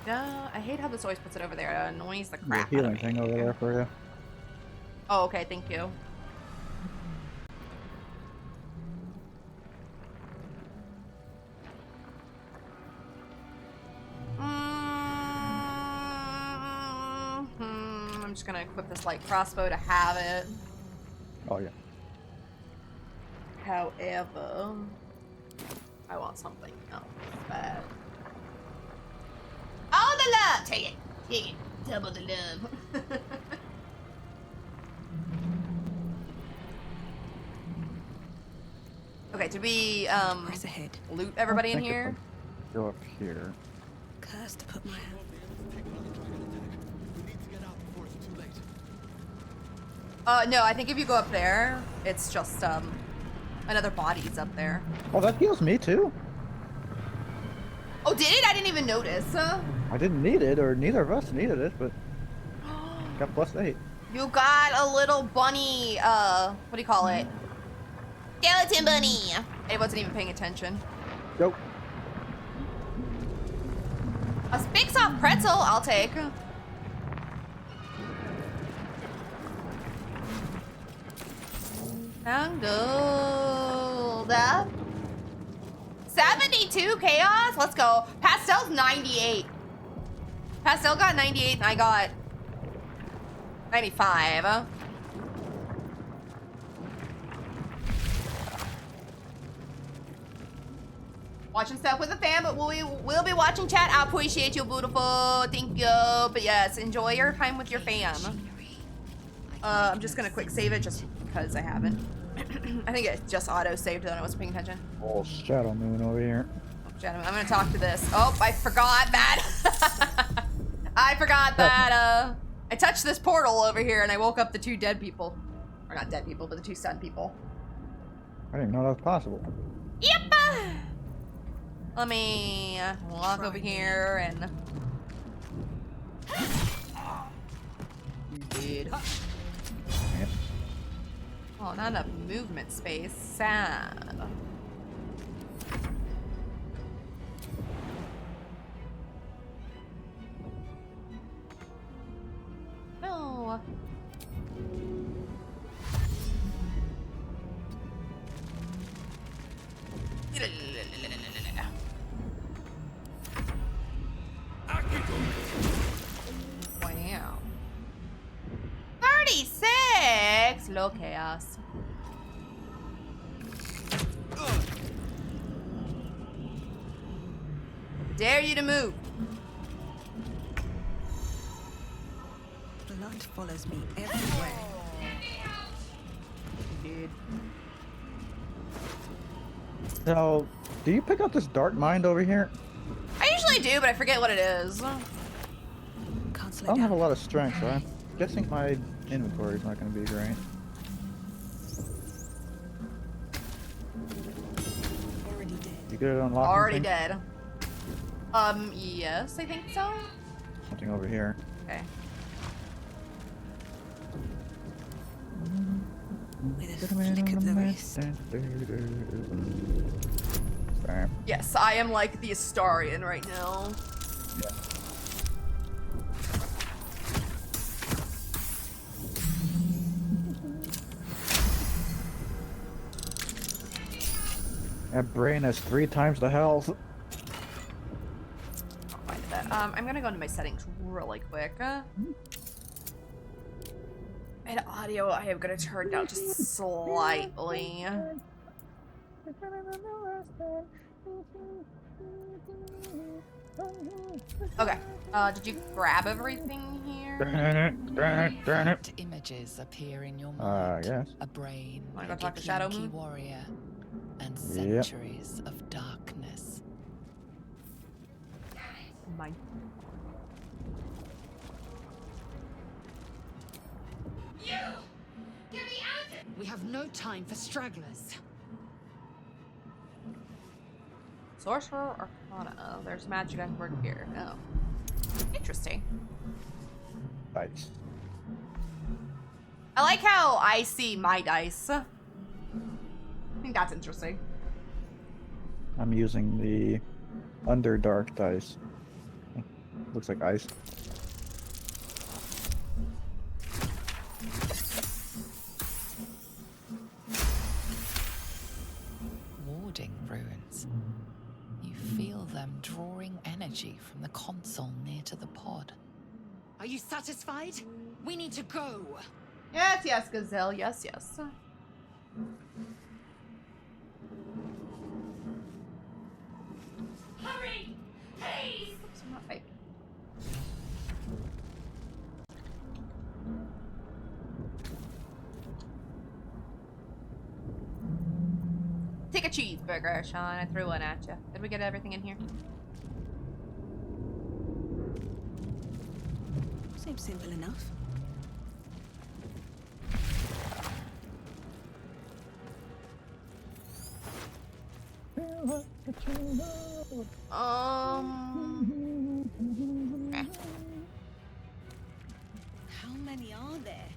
I hate how this always puts it over there. It annoys the The crap out of healing me. thing over there for you. Oh, okay, thank you. I'm just gonna equip this light crossbow to have it. Oh yeah. However, I want something else. Bad. All the love! Take it. Take it. Double the love. Okay, did we Press ahead. loot everybody in I think if here? I go up here. Curse to put my hand. We need to get out before it's too late. No, I think if you go up there, it's just another body's up there. Oh, that heals me too. Oh, did it? I didn't even notice. I didn't need it, or neither of us needed it, but got +8. You got a little bunny, what do you call it? Skeleton bunny! I wasn't even paying attention. Nope. A big soft pretzel, I'll take. Gold. 72 chaos? Let's go. Pastel's 98. Pastel got 98 and I got 95. Watching stuff with a fan, but we'll be watching chat. I appreciate you, beautiful. Thank you. But yes, enjoy your time with your fam. I'm just gonna quick save it just because I haven't. I think it just auto saved that I wasn't paying attention. Oh, Shadow Moon over here. Gentlemen, I'm gonna talk to this. Oh, I forgot that. I forgot that. I touched this portal over here and I woke up the 2 dead people. Or not dead people, but the 2 stunned people. I didn't even know that was possible. Yep. Let me walk over here and. Dude. Yep. Oh, not enough movement space. Sad. No. Wow. 36! Low chaos. Dare you to move. Blood follows me everywhere. Dude. So, do you pick up this dark mind over here? I usually do, but I forget what it is. Can't I slow don't have a down. lot of strength, so I'm guessing my inventory is not going to be great. Already dead. You good at unlocking Already things? dead. Yes, I think so. Something over here. Okay. With a flick of the wrist. Bam. Yes, I am like the Astarian right now. Yeah. That brain has 3 times the health. I'll find that. I'm gonna go into my settings really quick. And audio, I am gonna turn down just slightly. Okay. Did you grab everything here? Images appear in your mind. Yes. A brain, Wanna go a talk to Shadow Githyanki Moon? warrior, and Yep. centuries of darkness. My. We have no time for stragglers. Sorcerer Arcana. Oh, there's magic I can work here. Oh. Interesting. Nice. I like how I see my dice. I think that's interesting. I'm using the Underdark dice. Looks like ice. Warding runes. You feel them drawing energy from the console near to the pod. Are you satisfied? We need to go. Yes, yes, Gazelle. Yes, yes. Hurry! Please! Oops, I'm not fake. Take a cheeseburger, Sean. I threw one at you. Did we get everything in here? Seems simple enough. Okay. How many are there?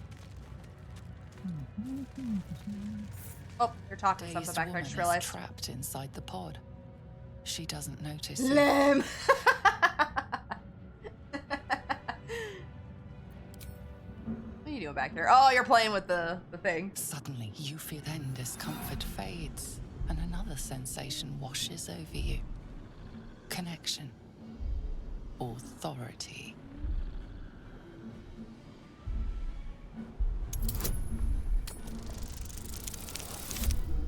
Oh, you're talking something Dazed back there. I woman just is realized. trapped inside the pod. She doesn't notice you. Lim. What are you doing back there? Oh, you're playing with the thing. Suddenly, you feel then discomfort fades, and another sensation washes over you. Connection. Authority.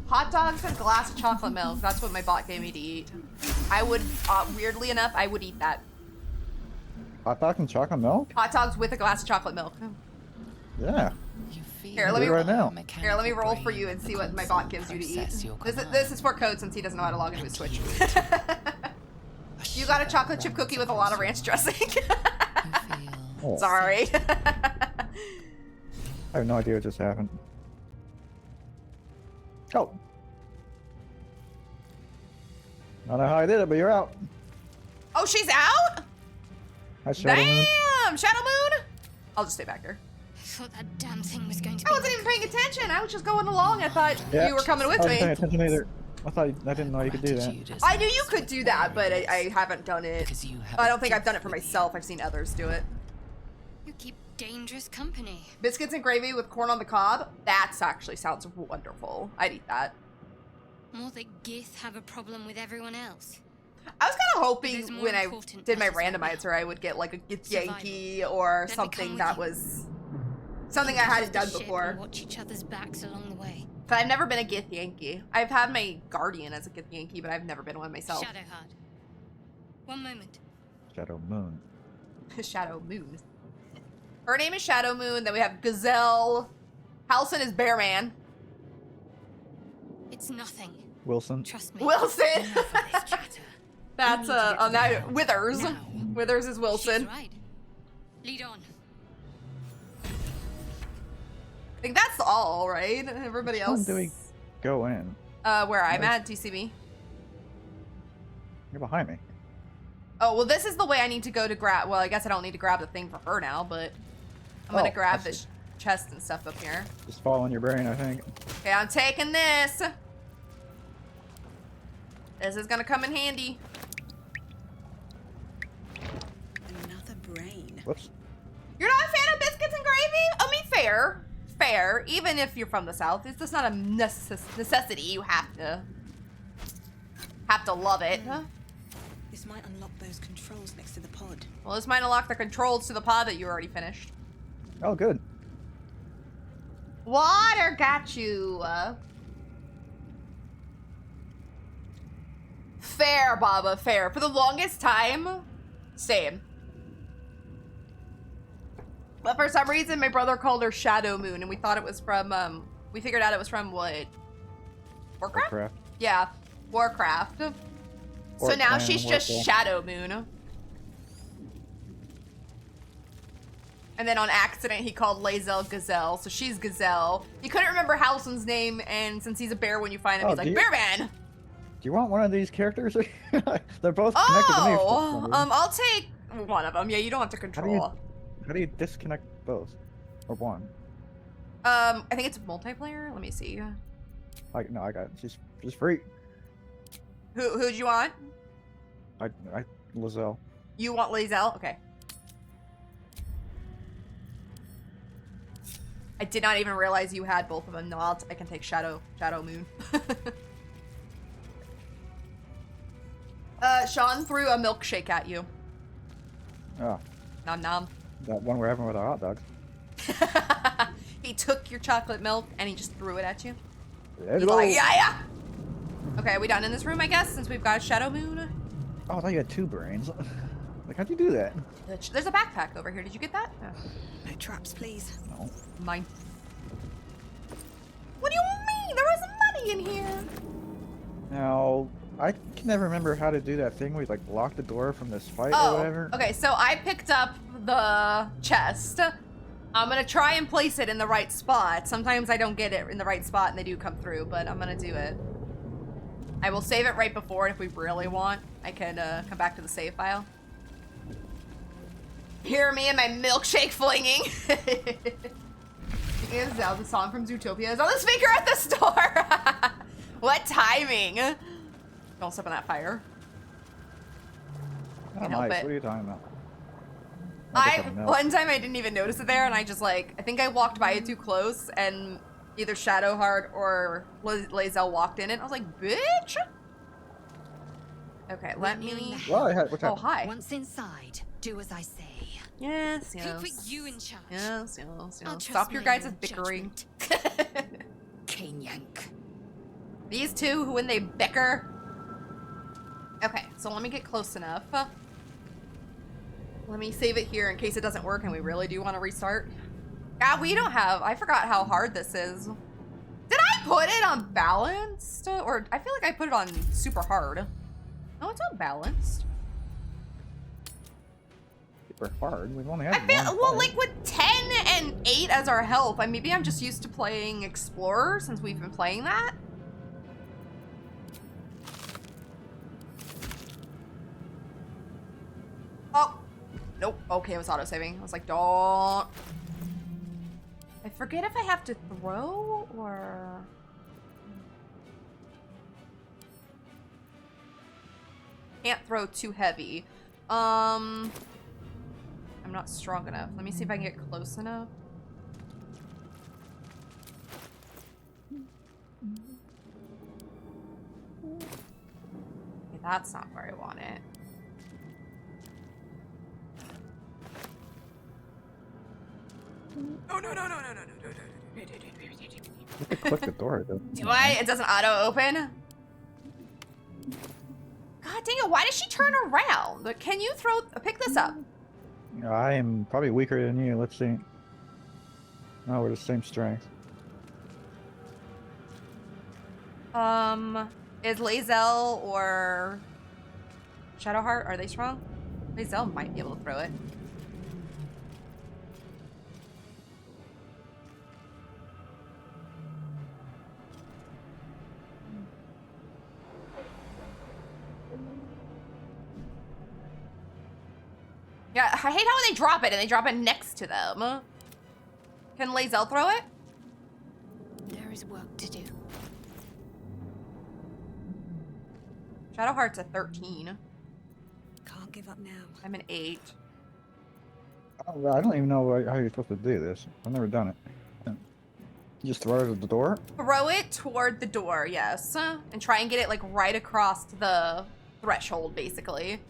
Hot dogs and a glass of chocolate milk. That's what my bot gave me to eat. I would, weirdly enough, I would eat that. Hot dog and chocolate milk? Hot dogs with a glass of chocolate milk. Yeah. You feel Here, let me- Do it right now. Here, let me roll for you and see what my bot gives you to eat. This is for code since he doesn't know how to log into his Twitch. You got a chocolate chip cookie with a lot of ranch dressing. Oh. Sorry. I have no idea what just happened. Oh. I don't know how I did it, but you're out. Oh, she's out? Hi, Shadow Moon. Damn! Shadow Moon? I'll just stay back here. I thought that damn thing was going to be. I wasn't even paying attention. I was just going along. I thought Yeah. you were coming I with wasn't paying me. attention either. I didn't know you could do that. I knew you could do that, but I haven't done it. Because you have I a don't think I've done it gift for with you. myself. I've seen others do it. You keep dangerous company. Biscuits and gravy with corn on the cob. That actually sounds wonderful. I'd eat that. More that Gith have a problem with everyone else. I was kind of There's hoping more when I important did my matters right randomizer, I would get like a Yankee or Let me come something with that you. was something I We'll hadn't get done off the ship before. and watch each other's backs along the way. But I've never been a Gith Yankee. I've had my Guardian as a Gith Yankee, but I've never been one myself. Shadowheart. One moment. Shadow Moon. Shadow Moon. Her name is Shadow Moon. Then we have Gazelle. Halson is Bearman. It's nothing. Wilson. Trust me. Wilson. Enough of this chatter. That's We need to get to the now helm. Withers. Now. Withers is Wilson. She's right. Lead on. I think that's all, right? Everybody Which one else. do we go in? Where I'm Nice. at, do you see me? You're behind me. Oh, well, this is the way I need to go to grab. Well, I guess I don't need to grab the thing for her now, but I'm gonna Oh, grab I this see. chest and stuff up here. Just fall in your brain, I think. Okay, I'm taking this. This is gonna come in handy. Another brain. Whoops. You're not a fan of biscuits and gravy? I mean, fair. Fair. Even if you're from the South, it's just not a necessity. You have to have to love it. This might unlock those controls next to the pod. Well, this might unlock the controls to the pod that you already finished. Oh, good. Water got you. Fair, Baba, fair. For the longest time, same. But for some reason, my brother called her Shadow Moon, and we thought it was from, we figured out it was from what? Warcraft? Yeah, Warcraft. So now she's just Shadow Moon. And then on accident, he called Lae'zel Gazelle, so she's Gazelle. He couldn't remember Halsin's name, and since he's a bear, when you find him, he's like, Bearman! Do you want one of these characters? They're both connected to me. I'll take one of them. Yeah, you don't have to control. How do you disconnect both? Or one? I think it's multiplayer. Let me see. No, I got it. She's free. Who'd you want? Lae'zel. You want Lae'zel? Okay. I did not even realize you had both of them. No, I can take Shadow Moon. Sean threw a milkshake at you. Oh. Nom nom. That one we're having with our hot dogs. He took your chocolate milk and he just threw it at you. Let's He's go. like, yeah. Okay, are we done in this room, I guess, since we've got a Shadow Moon? Oh, I thought you had 2 brains. Like, how'd you do that? There's a backpack over here. Did you get that? Oh. No traps, please. No. Mine. What do you mean? There was money in here. Now, I can never remember how to do that thing where you, like, lock the door from this fight or whatever. Okay, so I picked up the chest. I'm gonna try and place it in the right spot. Sometimes I don't get it in the right spot and they do come through, but I'm gonna do it. I will save it right before, and if we really want, I can come back to the save file. Hear me and my milkshake flinging. Is the song from Zootopia is on the speaker at the store. What timing? Don't step on that fire. Oh, Can't help nice. it. What are you talking about? One time I didn't even notice it there, and I just I think I walked by it too close, and either Shadowheart or Lae'zel walked in it. I was like, bitch. Okay, let me. Well, what's Oh, that? hi. Once inside, do as I say. Yes, Who yes. put you in charge? Yes, yes, I'll yes. trust Stop your my guys' own bickering. Cane yank. These two, when they bicker. Okay, so let me get close enough. Let me save it here in case it doesn't work and we really do want to restart. God, we don't have. I forgot how hard this is. Did I put it on balanced? Or I feel like I put it on super hard. No, it's on balanced. Super hard. We've only had I feel, one well, fight. like with 10 and 8 as our health, maybe I'm just used to playing Explorer since we've been playing that. Oh, nope. Okay, it was auto-saving. I was like, don't. I forget if I have to throw or... Can't throw too heavy. I'm not strong enough. Let me see if I can get close enough. Okay, that's not where I want it. No, no, no, no, no, no, no, no, no. You have to click the door. Do I? It doesn't auto-open? God dang it, why does she turn around? Can you pick this up? I am probably weaker than you. Let's see. Oh, we're the same strength. Is Lae'zel or Shadowheart, are they strong? Lae'zel might be able to throw it. Yeah, I hate how they drop it and they drop it next to them. Can Lae'zel throw it? There is work to do. Shadowheart's a 13. Can't give up now. I'm an 8. Oh, I don't even know how you're supposed to do this. I've never done it. Just throw it at the door? Throw it toward the door, yes. And try and get it like right across the threshold, basically.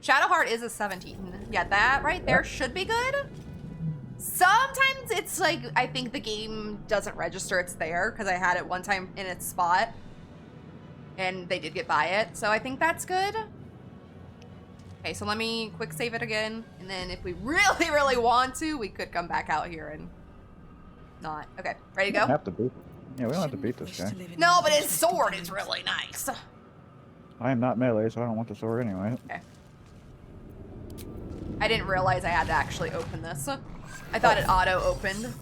Shadowheart is a 17. Yeah, that right there should be good. Sometimes it's like, I think the game doesn't register it's there because I had it one time in its spot. And they did get by it, so I think that's good. Okay, so let me quick save it again. And then if we really, really want to, we could come back out here and not. Okay, ready to We don't go? have to beat. Yeah, we don't have to beat this guy. No, but his sword is really nice. I am not melee, so I don't want the sword anyway. Okay. I didn't realize I had to actually open this. I thought it auto-opened.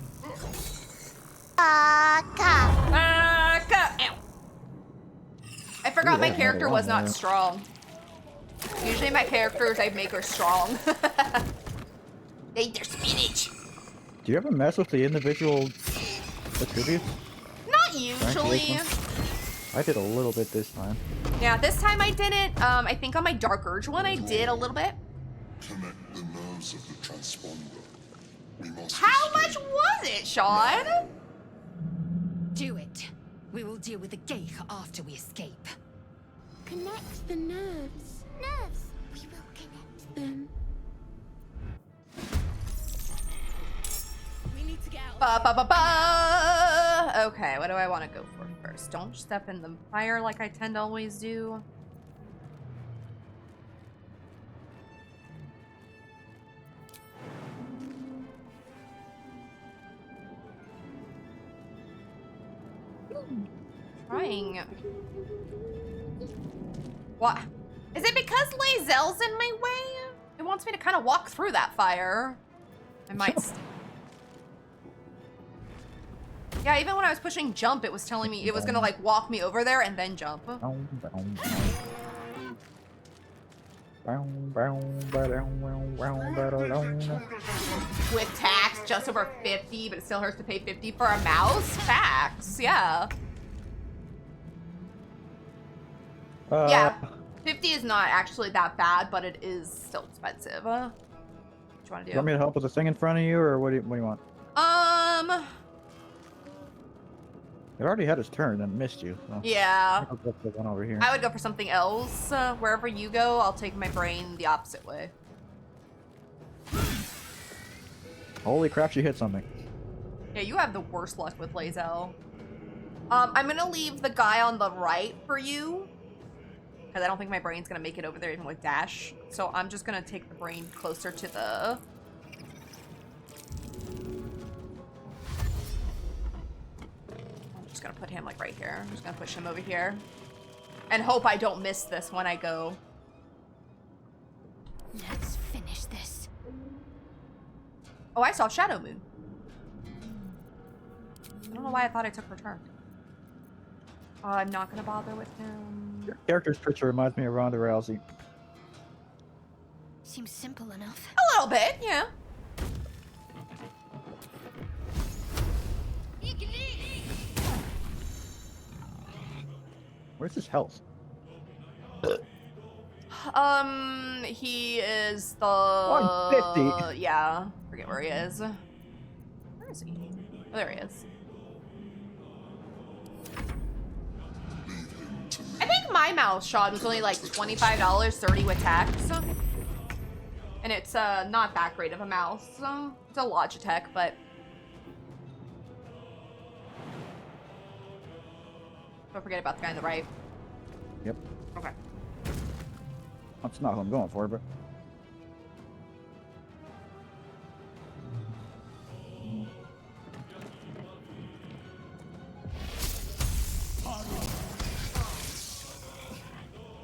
Ow. I forgot my character was not strong. Usually my characters I make are strong. They eat their spinach. Do you ever mess with the individual attributes? Not usually. I did a little bit this time. Yeah, this time I didn't. I think on my Dark Urge one I did a little bit. Connect the nerves of the transponder. We must How escape. much was it, Sean? Do it. We will deal with the Geich after we escape. Connect the nerves. Nerves. We will connect them. We need to get out. Ba ba ba ba. Okay, what do I want to go for first? Don't step in the fire like I tend to always do. Trying. What? Is it because Lae'zel's in my way? It wants me to kind of walk through that fire. I might. Yeah, even when I was pushing jump, it was telling me it was gonna like walk me over there and then jump. With tax, just over 50, but it still hurts to pay 50 for a mouse? Tax, yeah. Yeah, 50 is not actually that bad, but it is still expensive. What do you want to do? You want me to help with the thing in front of you, or what do you want? It already had his turn and missed you. So. Yeah. I'll go for the one over here. I would go for something else. Wherever you go, I'll take my brain the opposite way. Holy crap, she hit something. Yeah, you have the worst luck with Lae'zel. I'm gonna leave the guy on the right for you. Because I don't think my brain's gonna make it over there even with dash. So I'm just gonna take the brain closer to the... I'm just gonna put him like right here. I'm just gonna push him over here. And hope I don't miss this when I go. Let's finish this. Oh, I saw Shadow Moon. I don't know why I thought I took return. I'm not gonna bother with him. Your character's picture reminds me of Ronda Rousey. Seems simple enough. A little bit, yeah. Where's his health? He is the... 150. Yeah, forget where he is. Where is he? Oh, there he is. I think my mouse shot was only like $25, 30 with tax. And it's not that great of a mouse. It's a Logitech, but... Don't forget about the guy on the right. Yep. Okay. That's not what I'm going for, but...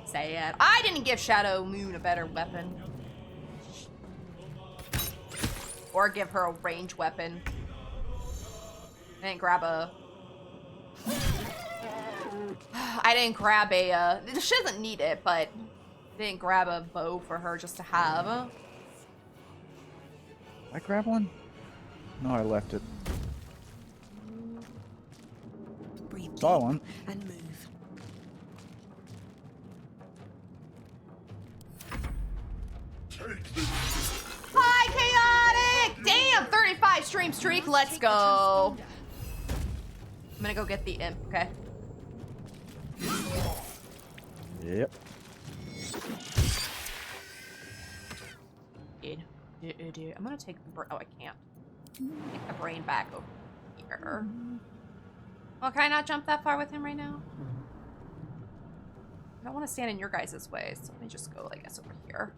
Say it. I didn't give Shadow Moon a better weapon. Or give her a range weapon. I didn't grab a... I didn't grab a... She doesn't need it, but... I didn't grab a bow for her just to have. I grab one? No, I left it. Breathe Saw deep one. and move. Take this. Hi, Chaotic! Damn, 35 stream streak. Let's go. I'm gonna go get the imp. Okay. Yep. Dude. I'm gonna take the oh, I can't. Take the brain back over here. Well, can I not jump that far with him right now? I don't want to stand in your guys' way, so let me just go, I guess, over here.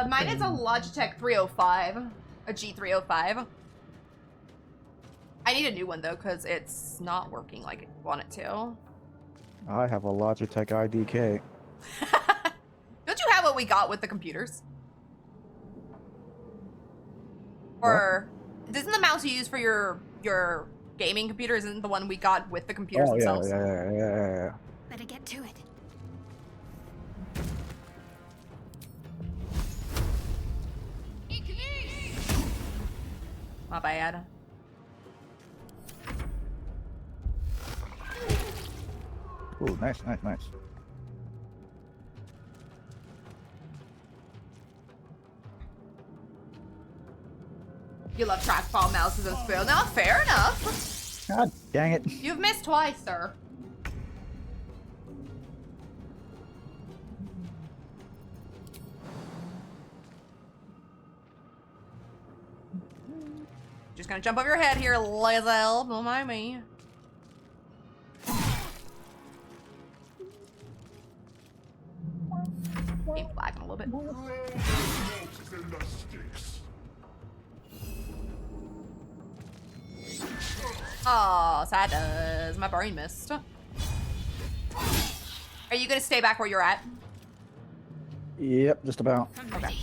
Mine is a Logitech 305. A G305. I need a new one, though, because it's not working like I want it to. I have a Logitech IDK. Don't you have what we got with the computers? Or isn't the mouse you use for your gaming computer isn't the one we got with the computers themselves? Yeah. Better get to it. My bad. Ooh, nice. You love trackball mouses and spoon. No, fair enough. God dang it. You've missed twice, sir. Just gonna jump over your head here, Lizelle. Don't mind me. Game flagging a little bit. Oh, sad does. My brain missed. Are you gonna stay back where you're at? Yep, just about. Okay.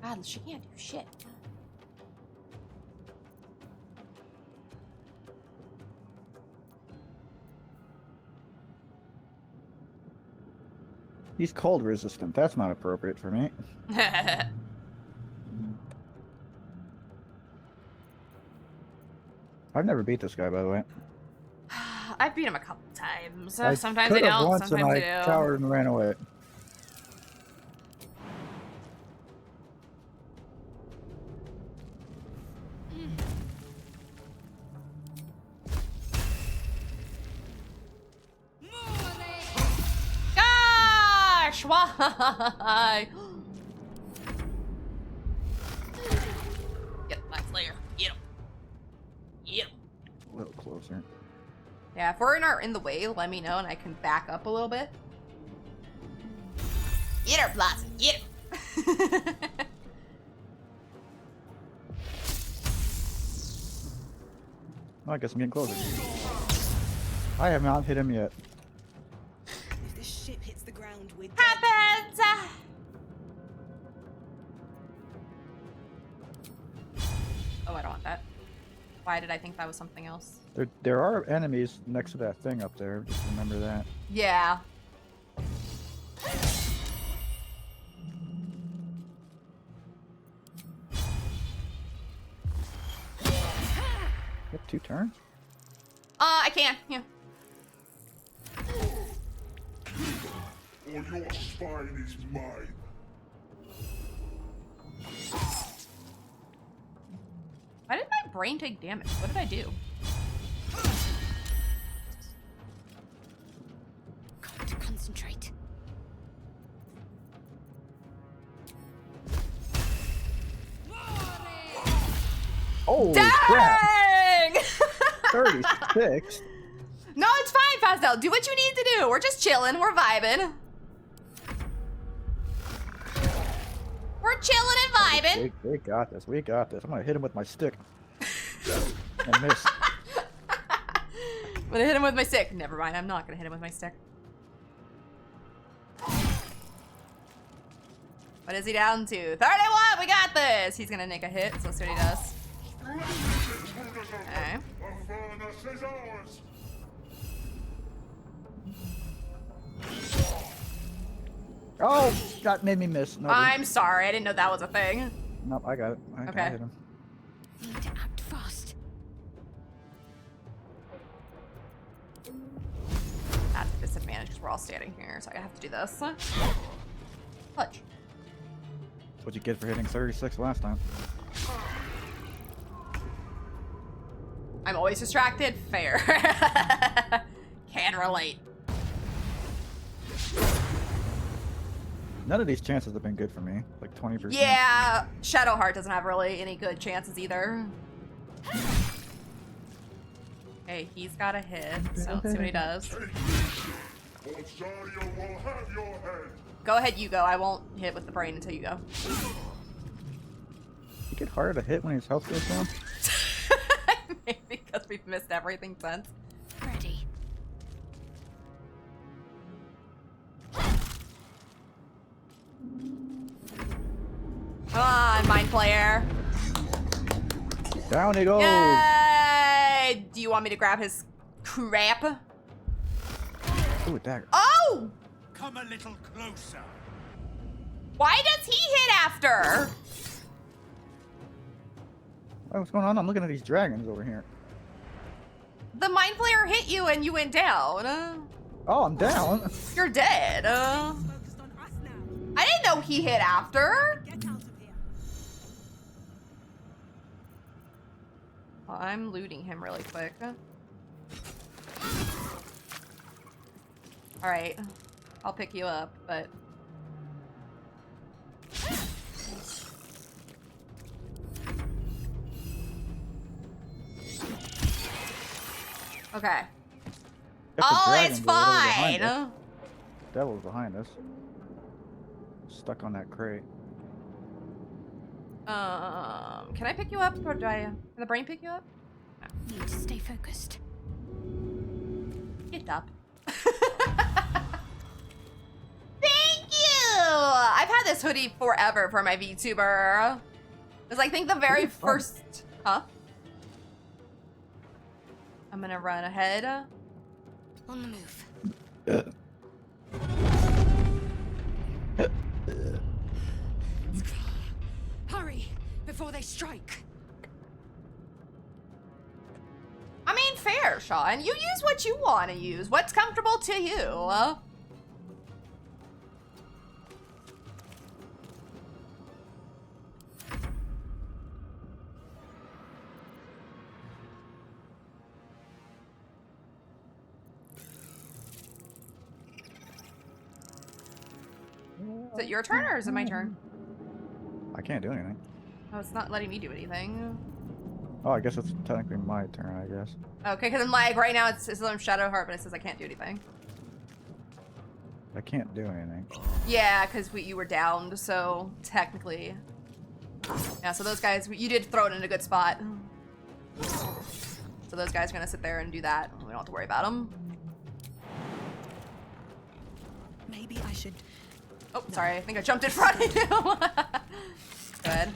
God, she can't do shit. He's cold resistant. That's not appropriate for me. I've never beat this guy, by the way. I've beat him a couple times. I Sometimes I could have don't, once sometimes and I I do. cowered and ran away. Gosh, why? Get my Slayer. Get him. Get him. A little closer. Yeah, if we're in the way, let me know and I can back up a little bit. Get her, Blossom. Get her. Well, I guess I'm getting closer. I have not hit him yet. If this ship hits the ground, we're dead. Happens. Oh, I don't want that. Why did I think that was something else? There are enemies next to that thing up there. Just remember that. Yeah. Get 2 turns? I can. Yeah. Or your spine is mine. Why did my brain take damage? What did I do? Got to concentrate. Oh, crap! Dang! 36? No, it's fine, Pastel. Do what you need to do. We're just chilling. We're vibing. We're chilling and vibing. We got this. We got this. I'm gonna hit him with my stick. And miss. I'm gonna hit him with my stick. Never mind. I'm not gonna hit him with my stick. What is he down to? 31. We got this. He's gonna make a hit. So let's see what he does. Okay. Oh, that made me miss. No, I'm sorry. I didn't know that was a thing. nope, I got it. I Okay. hit him. Need to act fast. That's we're all standing here, so I have to do this. Punch. That's what you get for hitting 36 last time. I'm always distracted. Fair. Can relate. None of these chances have been good for me. Like 20%. Yeah, Shadowheart doesn't have really any good chances either. Okay, he's got a hit, so let's see what he does. Go ahead, you go. I won't hit with the brain until you go. You get harder to hit when his health goes down? Maybe because we've missed everything since. Ready. Come on, Mind Player. Down he goes! Yay! Do you want me to grab his crap? Ooh, a dagger. Oh! Come a little closer. Why does he hit after? Oh, what's going on? I'm looking at these dragons over here. The Mind Player hit you and you went down. Oh, I'm down. You're dead. Focused on us now. I didn't know he hit after. Get out of here. Well, I'm looting him really quick. Alright. I'll pick you up, but... Okay. Oh, it's fine! Devil's behind us. Stuck on that crate. Can I pick you up, or can the brain pick you up? Need to stay focused. Get up. Thank you! I've had this hoodie forever for my VTuber. It was, I think, the very first... Huh? I'm gonna run ahead. On the move. Hurry before they strike. I mean, fair, Sean. You use what you want to use. What's comfortable to you? Is it your turn or is it my turn? I can't do anything. Oh, it's not letting me do anything. Oh, I guess it's technically my turn, I guess. Okay, because I'm like, right now it says I'm Shadowheart, but it says I can't do anything. I can't do anything. Yeah, because you were downed, so technically. Yeah, so those guys, you did throw it in a good spot. So those guys are going to sit there and do that. We don't have to worry about them. Maybe I should. Oh, sorry. I think I jumped in front of you. Good.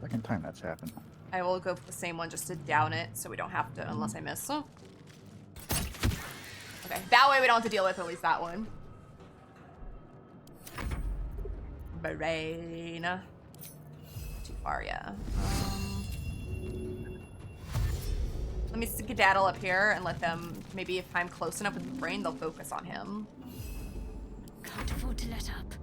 Second time that's happened. I will go for the same one just to down it so we don't have to, unless I miss. Okay, that way we don't have to deal with at least that one. Brain. Too far, yeah. Let me skedaddle up here and let them, maybe if I'm close enough with the brain, they'll focus on him. Can't afford to let up.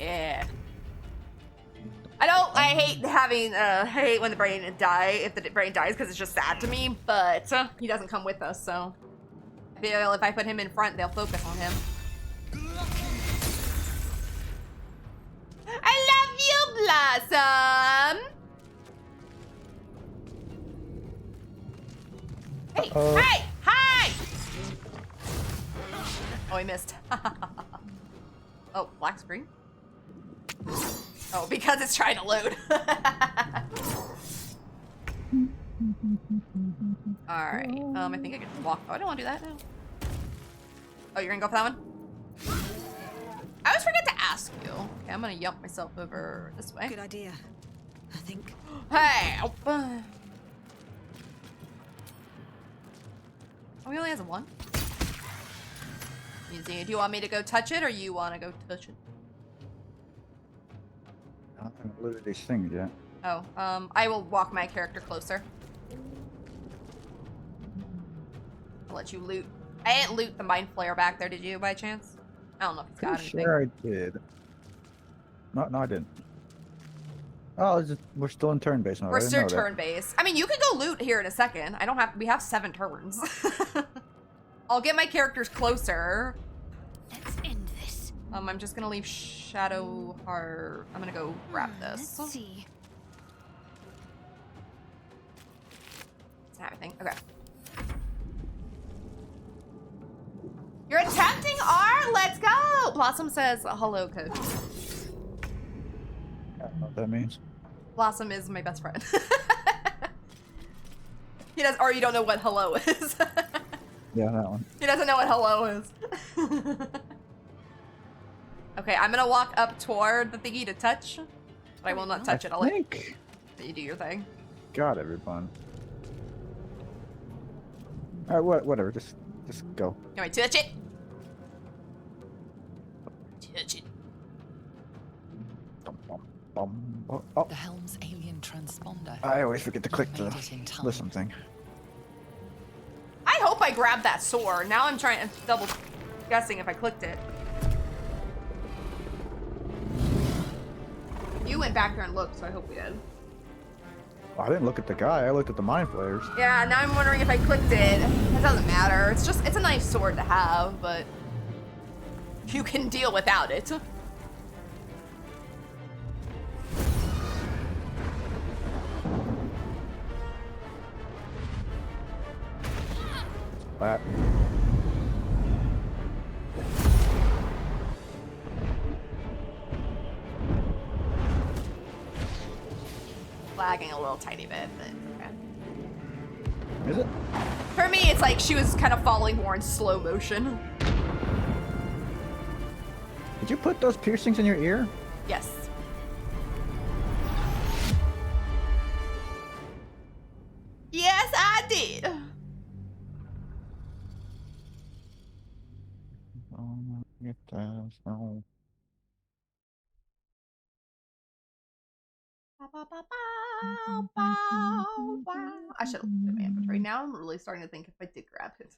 Yeah. I hate having, I hate when the brain if the brain dies, because it's just sad to me, but he doesn't come with us, so. I feel if I put him in front, they'll focus on him. I love you, Blossom! Hey, hey, hi! Oh, he missed. Oh, black screen? Oh, because it's trying to load. Alright, I think I can walk. Oh, I don't want to do that now. Oh, you're gonna go for that one? I always forget to ask you. Okay, I'm gonna yump myself over this way. Good idea, I think. Hey! Oh, he only has a 1. Easy. Do you want me to go touch it, or you want to go touch it? I haven't looted these things yet. Oh, I will walk my character closer. I'll let you loot. I didn't loot the mind flare back there, did you, by chance? I don't know if he's got Pretty anything. sure I did. No, I didn't. Oh, we're still in turn base mode. We're I didn't still know that. turn base. I mean, you could go loot here in a second. I don't have. We have 7 turns. I'll get my characters closer. Let's end this. I'm just gonna leave Shadow Heart. I'm gonna go grab this. Let's see. Doesn't have anything. Okay. You're attempting R? Let's go! Blossom says hello, coach. I don't know what that means. Blossom is my best friend. He does, or you don't know what hello is. Yeah, that one. He doesn't know what hello is. Okay, I'm gonna walk up toward the thingy to touch, but I will not touch it. I'll let you do your thing. Got everyone. Alright, whatever. Just go. Can I touch it? Touch it. Oh, The helm's alien transponder. I always forget to click You the made it in time. listen thing. I hope I grabbed that sword. Now I'm trying to double guessing if I clicked it. You went back there and looked, so I hope we did. Well, I didn't look at the guy. I looked at the mind flares. Yeah, now I'm wondering if I clicked it. It doesn't matter. It's a nice sword to have, but you can deal without it. That. Lagging a little tiny bit, but okay. Is it? For me, it's like she was kind of falling more in slow motion. Did you put those piercings in your ear? Yes. Yes, I did. Get that. Oh. I should have looked at my inventory. Now I'm really starting to think if I did grab it.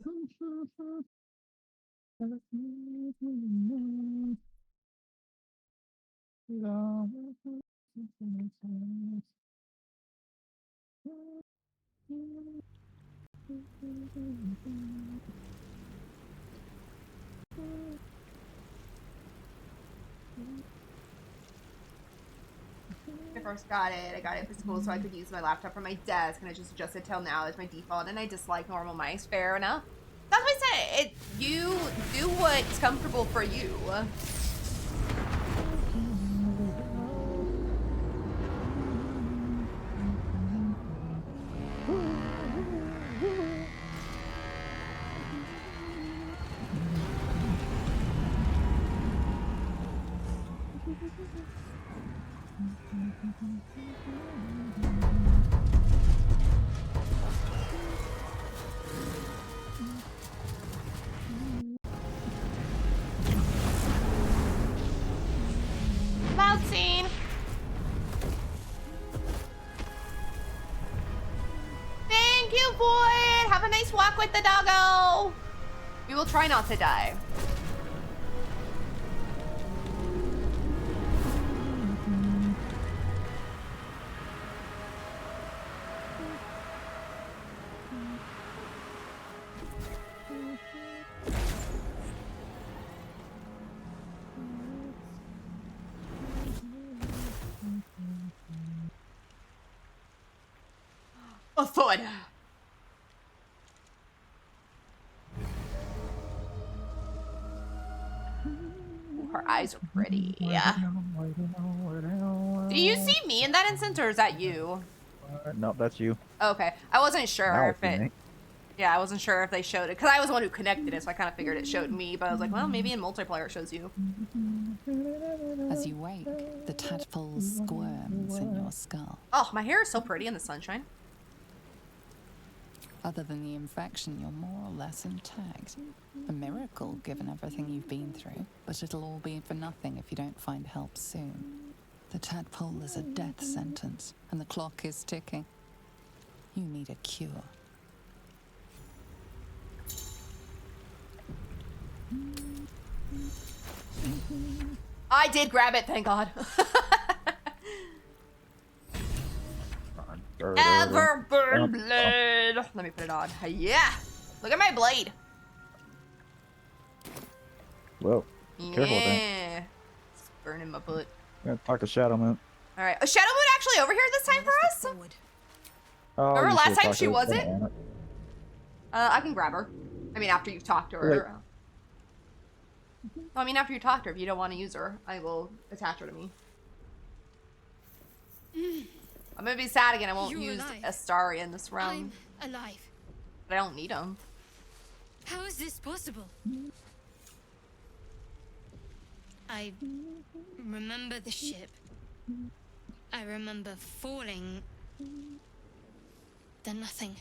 I first got it. I got it for school so I could use my laptop from my desk, and I just adjusted till now as my default, and I dislike normal mice. Fair enough. That's what I said. You do what's comfortable for you. Loud scene. Thank you, Boyd. Have a nice walk with the doggo. We will try not to die. A thud. Ooh, her eyes are pretty. Yeah. Do you see me in that instance, or is that you? No, that's you. Okay, I wasn't sure Now if it's it. me. Yeah, I wasn't sure if they showed it because I was the one who connected it, so I kind of figured it showed me. But I was like, well, maybe in multiplayer it shows you. As you wake, the tadpole squirms in your skull. Oh, my hair is so pretty in the sunshine. Other than the infection, you're more or less intact. A miracle, given everything you've been through. But it'll all be for nothing if you don't find help soon. The tadpole is a death sentence, and the clock is ticking. You need a cure. I did grab it, thank God. Ever burn blade. Let me put it on. Yeah. Look at my blade. Whoa. Careful with that. Yeah. It's burning my butt. I'm gonna talk to Shadow Moon. All right. Is Shadow Moon actually over here this time for us? Oh, Remember you last should time talk she to wasn't? Anna. I can grab her. I mean, after you've talked to her. I mean, after you talk to her, if you don't want to use her, I will attach her to me. I'm gonna be sad again. I won't You're use alive. Astarion this round. I'm alive. But I don't need him. How is this possible? I remember the ship. I remember falling. Then nothing.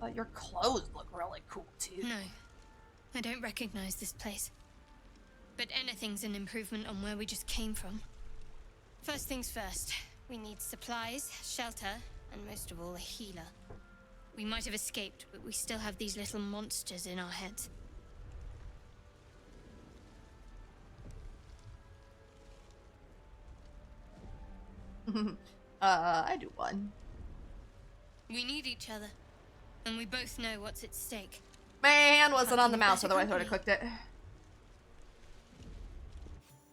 But your clothes look really cool too. No, I don't recognize this place. But anything's an improvement on where we just came from. First things first, we need supplies, shelter, and most of all, a healer. We might have escaped, but we still have these little monsters in our heads. I do one. We need each other, and we both know what's at stake. My hand wasn't How on can the you mouse, better otherwise I would have company? clicked it.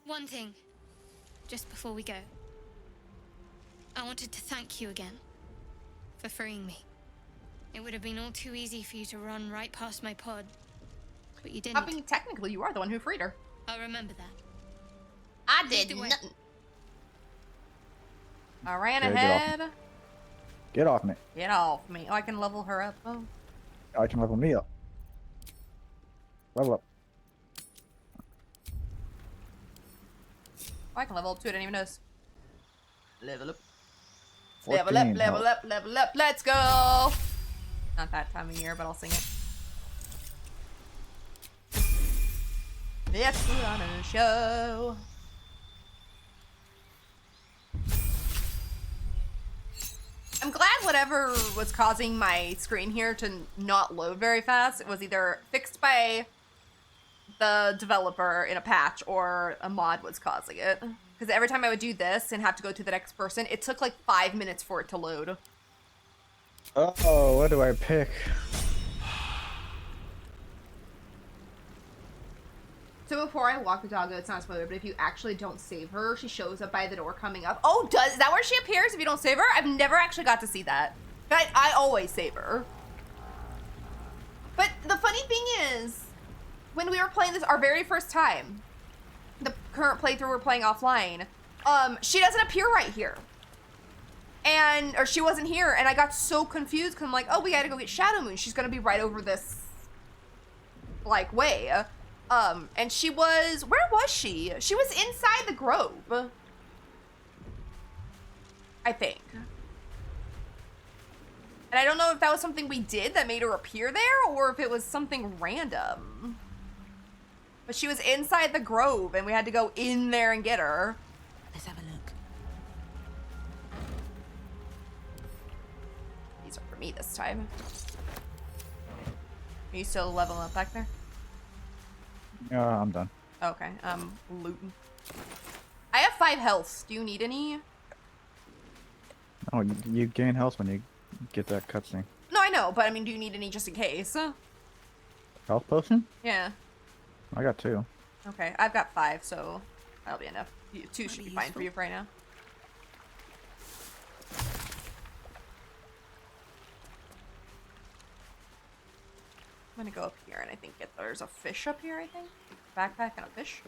One thing, just before we go. I wanted to thank you again for freeing me. It would have been all too easy for you to run right past my pod, but you didn't. I mean, technically, you are the one who freed her. I'll remember that. I did Either way. nothing. I ran Okay, ahead. Get off me. Get off me. Oh, I can level her up. Oh. I can level me up. Level up. Oh, I can level up too. I didn't even notice. Level up. 14 Level up, level health. up, level up. Let's go. Not that time of year, but I'll sing it. Let's put on a show. I'm glad whatever was causing my screen here to not load very fast, it was either fixed by the developer in a patch or a mod was causing it. Because every time I would do this and have to go to the next person, it took like 5 minutes for it to load. Oh, what do I pick? So before I walk the dog, it's not a spoiler, but if you actually don't save her, she shows up by the door coming up. Oh, is that where she appears if you don't save her? I've never actually got to see that. But I always save her. But the funny thing is, when we were playing this, our very first time, the current playthrough we're playing offline, she doesn't appear right here. Or she wasn't here, and I got so confused because I'm like, oh, we gotta go get Shadow Moon. She's gonna be right over this, like, way. And she was, where was she? She was inside the grove. I think. And I don't know if that was something we did that made her appear there, or if it was something random. But she was inside the grove, and we had to go in there and get her. Let's have a look. These are for me this time. Are you still leveling up back there? I'm done. Okay, looting. I have 5 health. Do you need any? Oh, you gain health when you get that cutscene. No, I know, but I mean, do you need any just in case? Health potion? Yeah. I got 2. Okay, I've got 5, so that'll be enough. 2 should be be fine for you for right now. I'm gonna go up here and I think there's a fish up here, I think. Backpack and a fish.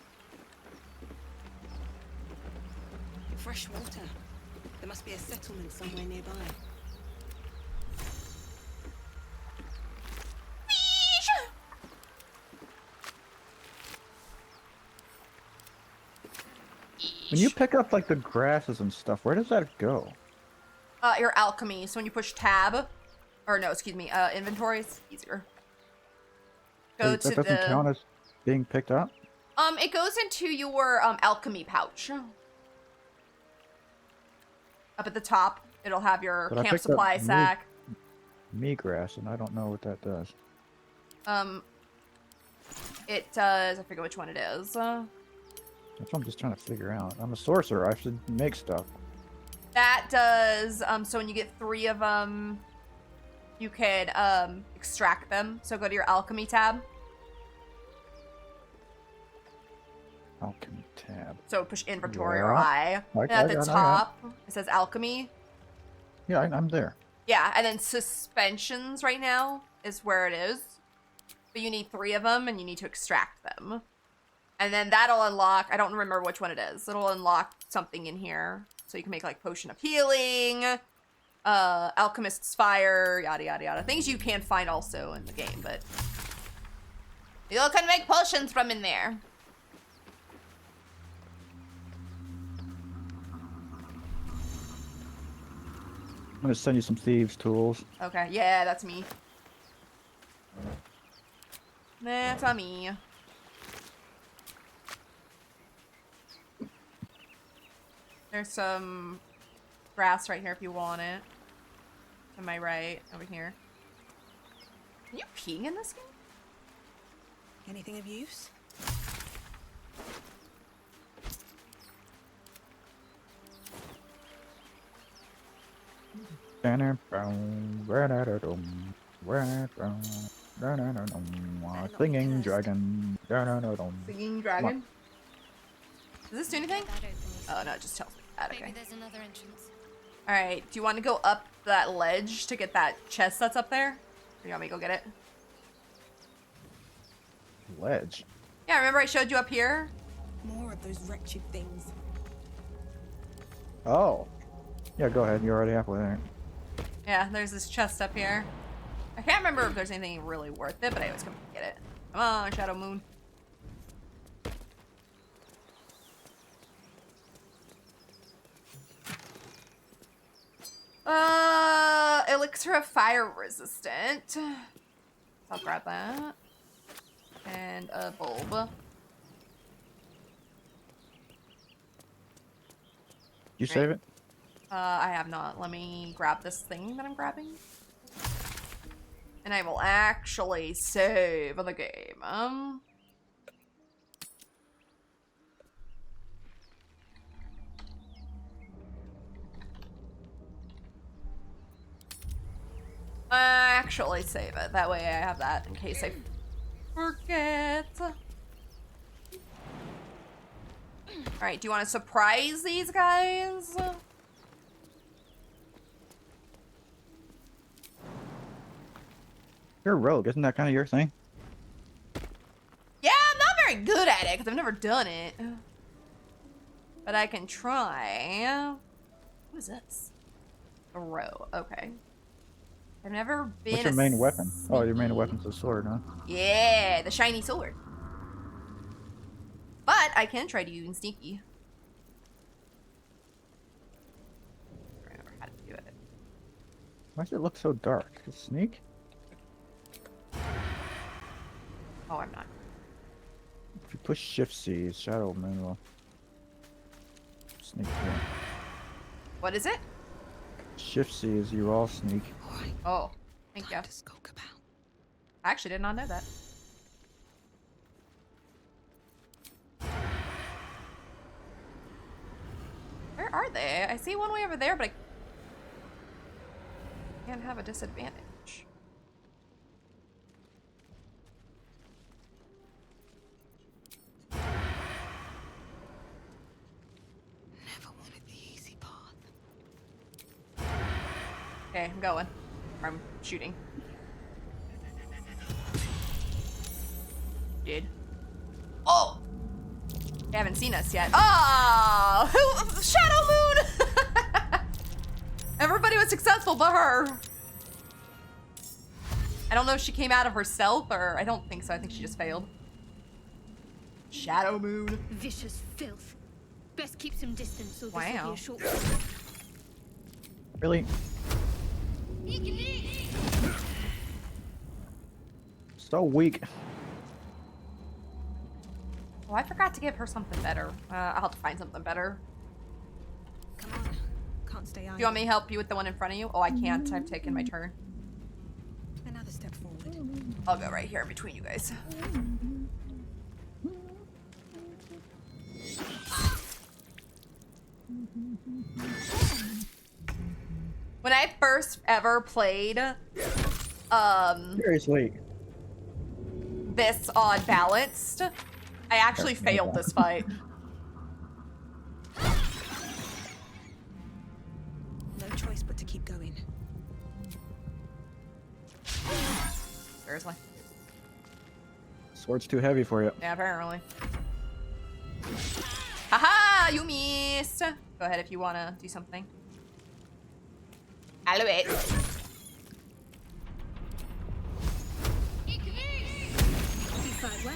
Fresh water. There must be a settlement somewhere nearby. Fish! When you pick up like the grasses and stuff, where does that go? Your alchemy. So when you push tab, or no, excuse me, inventory is easier. Go That to doesn't the. count as being picked up? It goes into your alchemy pouch. Up at the top, it'll have your But I camp picked up supply sack. Me grass, and I don't know what that does. It does. I forget which one it is. That's what I'm just trying to figure out. I'm a sorcerer. I should make stuff. That does. So when you get 3 of them, you can extract them. So go to your alchemy tab. Alchemy tab. So push inventory Yeah. or I. And at the top, it says alchemy. Yeah, I'm there. Yeah, and then suspensions right now is where it is. But you need 3 of them, and you need to extract them. And then that'll unlock, I don't remember which one it is. It'll unlock something in here. So you can make like potion of healing, alchemist's fire, yada yada yada. Things you can find also in the game, but you can make potions from in there. I'm gonna send you some thieves' tools. Okay, yeah, that's me. That's on me. There's some grass right here if you want it. To my right, over here. Are you peeing in this game? Anything of use? Singing dragon. Singing dragon? Does this do anything? That opens. Oh no, it just tells me that. Maybe Okay. there's another entrance. Alright, do you want to go up that ledge to get that chest that's up there? Or do you want me to go get it? Ledge. Yeah, remember I showed you up here? More of those wretched things. Oh. Yeah, go ahead. You're already halfway there. Yeah, there's this chest up here. I can't remember if there's anything really worth it, but I always come get it. Come on, Shadow Moon. Elixir of fire resistant. I'll grab that. And a bulb. You save it? I have not. Let me grab this thing that I'm grabbing. And I will actually save the game. Actually save it. That way I have that in case I forget. Alright, do you want to surprise these guys? You're a rogue. Isn't that kind of your thing? Yeah, I'm not very good at it because I've never done it. But I can try. What is this? A row. Okay. I've never been. What's your main weapon? Oh, your main weapon's a sword, huh? Yeah, the shiny sword. But I can try to use sneaky. I don't remember how to do it. Why does it look so dark? Sneak? Oh, I'm not. If you push Shift C, Shadow Moon will sneak through. What is it? Shift C is you all sneak. Oh, thank you. I actually did not know that. Where are they? I see one way over there, but I can't have a disadvantage. Never wanted the easy path. Okay, I'm going. Or I'm shooting. Did. Oh! They haven't seen us yet. Oh! Who? Shadow Moon! Everybody was successful but her. I don't know if she came out of herself or I don't think so. I think she just failed. Shadow Moon. Vicious filth. Best keep some distance, or this will be Wow. a short. Really? So weak. Oh, I forgot to give her something better. I'll have to find something better. Come on. Can't stay idle. Do you want me to help you with the one in front of you? Oh, I can't. I've taken my turn. Another step forward. I'll go right here in between you guys. When I first ever played Seriously. this on Balanced, I actually failed this fight. No choice but to keep going. Seriously. Sword's too heavy for you. Yeah, apparently. Haha, you missed. Go ahead if you want to do something. I'll do it. You fight well.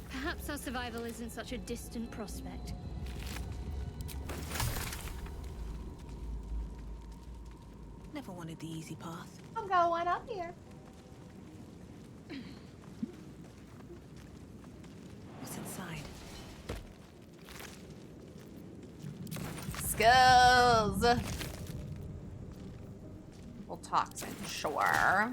Perhaps our survival isn't such a distant prospect. Never wanted the easy path. I'm going up here. What's inside? Skulls. Well, toxin, sure.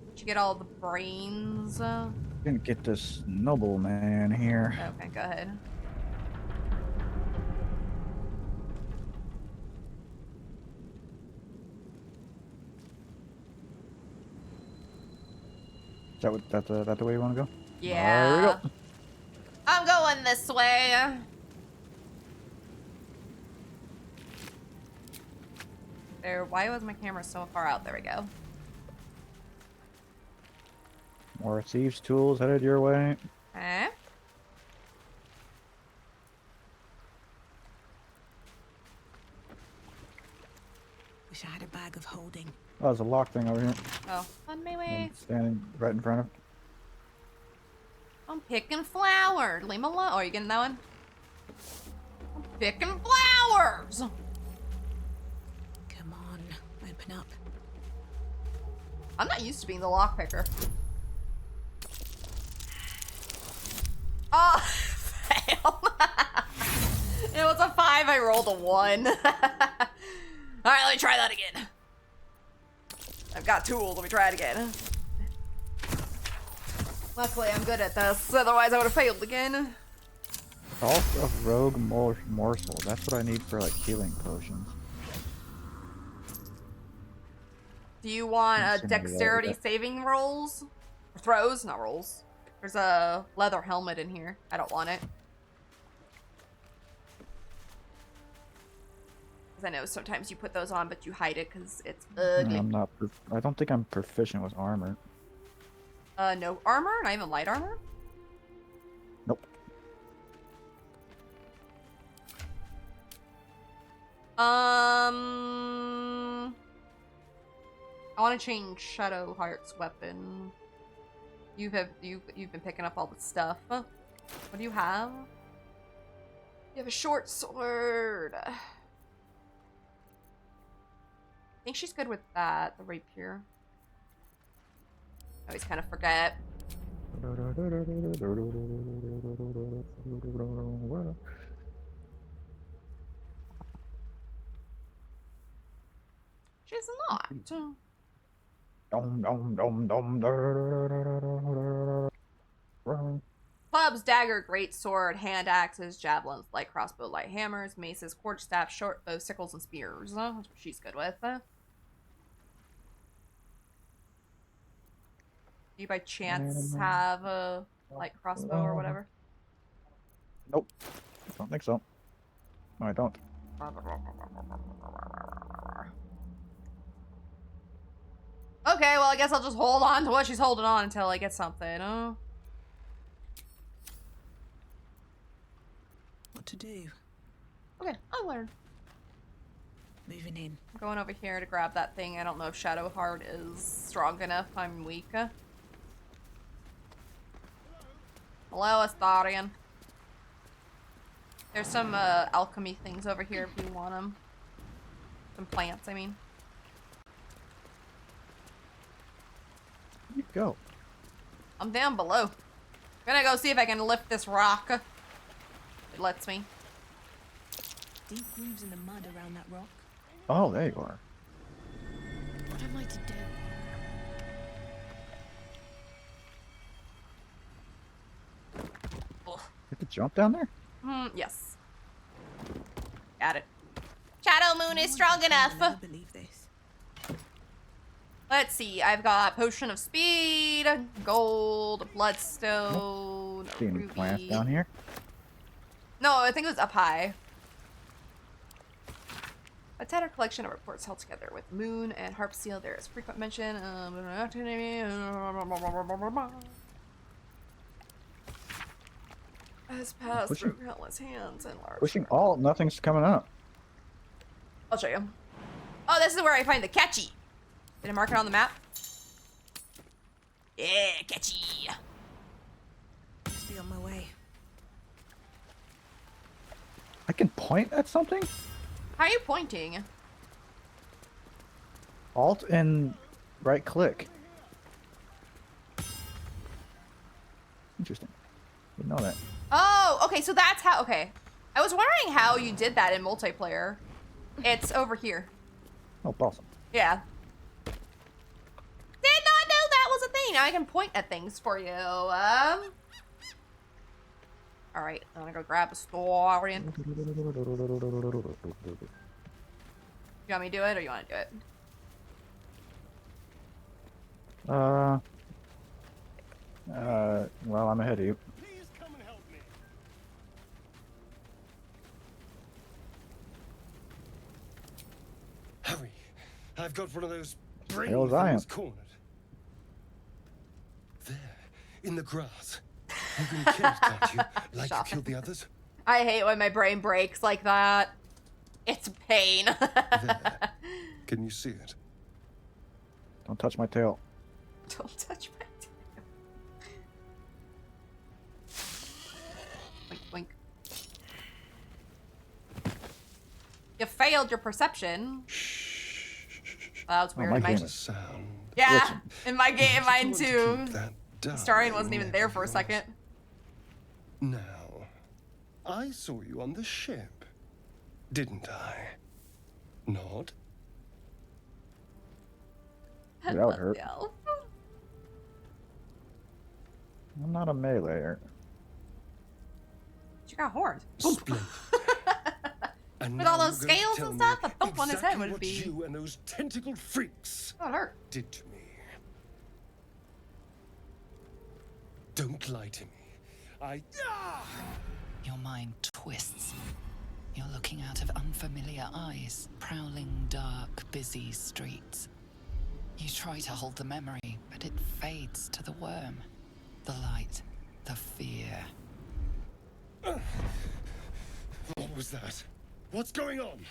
Did you get all the brains? Didn't get this nobleman here. Okay, go ahead. Is that the way you want to go? Yeah. There we go. I'm going this way. There. Why was my camera so far out? There we go. More thieves' tools headed your way. Okay. Wish I had a bag of holding. Oh, there's a lock thing over here. Oh, on my way. I'm standing right in front of. I'm picking flowers. Leave me alone. Oh, are you getting that one? I'm picking flowers. Come on, open up. I'm not used to being the lockpicker. Oh, fail. It was a 5. I rolled a 1. All right, let me try that again. I've got tools. Let me try it again. Luckily, I'm good at this. Otherwise, I would have failed again. Salt of rogue morsel. That's what I need for like healing potions. Do you want Let's a see, maybe dexterity that- saving rolls? Or throws? Not rolls. There's a leather helmet in here. I don't want it. Because I know sometimes you put those on, but you hide it because it's ugly. I'm not. I don't think I'm proficient with armor. No armor? Not even light armor? Nope. I want to change Shadowheart's weapon. You've been picking up all the stuff. What do you have? You have a short sword. I think she's good with that, the rapier. I always kind of forget. She's not. Clubs, dagger, great sword, hand axes, javelins, light crossbow, light hammers, maces, quarterstaff, short bow, sickles, and spears. That's what she's good with. Do you by chance have a light crossbow or whatever? Nope. Don't think so. No, I don't. Okay, well, I guess I'll just hold on to what she's holding on until I get something. What to do? Okay, I'll learn. Moving in. I'm going over here to grab that thing. I don't know if Shadowheart is strong enough. I'm weak. Hello, Astarion. There's some alchemy things over here if you want them. Some plants, I mean. Where'd you go? I'm down below. Gonna go see if I can lift this rock. It lets me. Deep grooves in the mud around that rock. Oh, there you are. What am I to do? You could jump down there? Yes. Got it. Shadow Moon is strong enough. I never believe this. Let's see. I've got Potion of Speed, Gold, Bloodstone, See any Ruby. plants down here? No, I think it was up high. A tattered collection of reports held together with Moon and Harp Seal. There is frequent mention of has passed through countless hands and large. Pushing alt, nothing's coming up. I'll show you. Oh, this is where I find the catchy. Did I mark it on the map? Yeah, catchy. Must be on my way. I can point at something? How are you pointing? Alt and right click. Interesting. Didn't know that. Oh, okay, so that's how, okay. I was wondering how you did that in multiplayer. It's over here. Oh, awesome. Yeah. Did not know that was a thing. Now I can point at things for you. Alright, I'm gonna go grab a Storian. You want me to do it or you want to do it? Well, I'm ahead of you. Please come and help me. Hurry! I've got one of those brain Hell's I things am. cornered. There, in the grass. You can kill it, can't you? Like you killed the others? I hate when my brain breaks like that. It's a pain. There. Can you see it? Don't touch my tail. Don't touch my tail. Wink, wink. You failed your perception. Well, that was weird. my in my game There's a is- sound. yeah, in my game, mine Want to too. keep that down, Starian wasn't even there for a yours. second. Now, I saw you on the ship, didn't I? Not? I That would love hurt. the elf. I'm not a meleeer. You got horns. Splendid. And With all now those you're going to scales tell and me stuff, a thump on his head exactly would what be. you and those tentacled freaks That would hurt. did to me. Don't lie to me. Your mind twists. You're looking out of unfamiliar eyes, prowling dark, busy streets. You try to hold the memory, but it fades to the worm. The light, the fear. What was that? What's going on?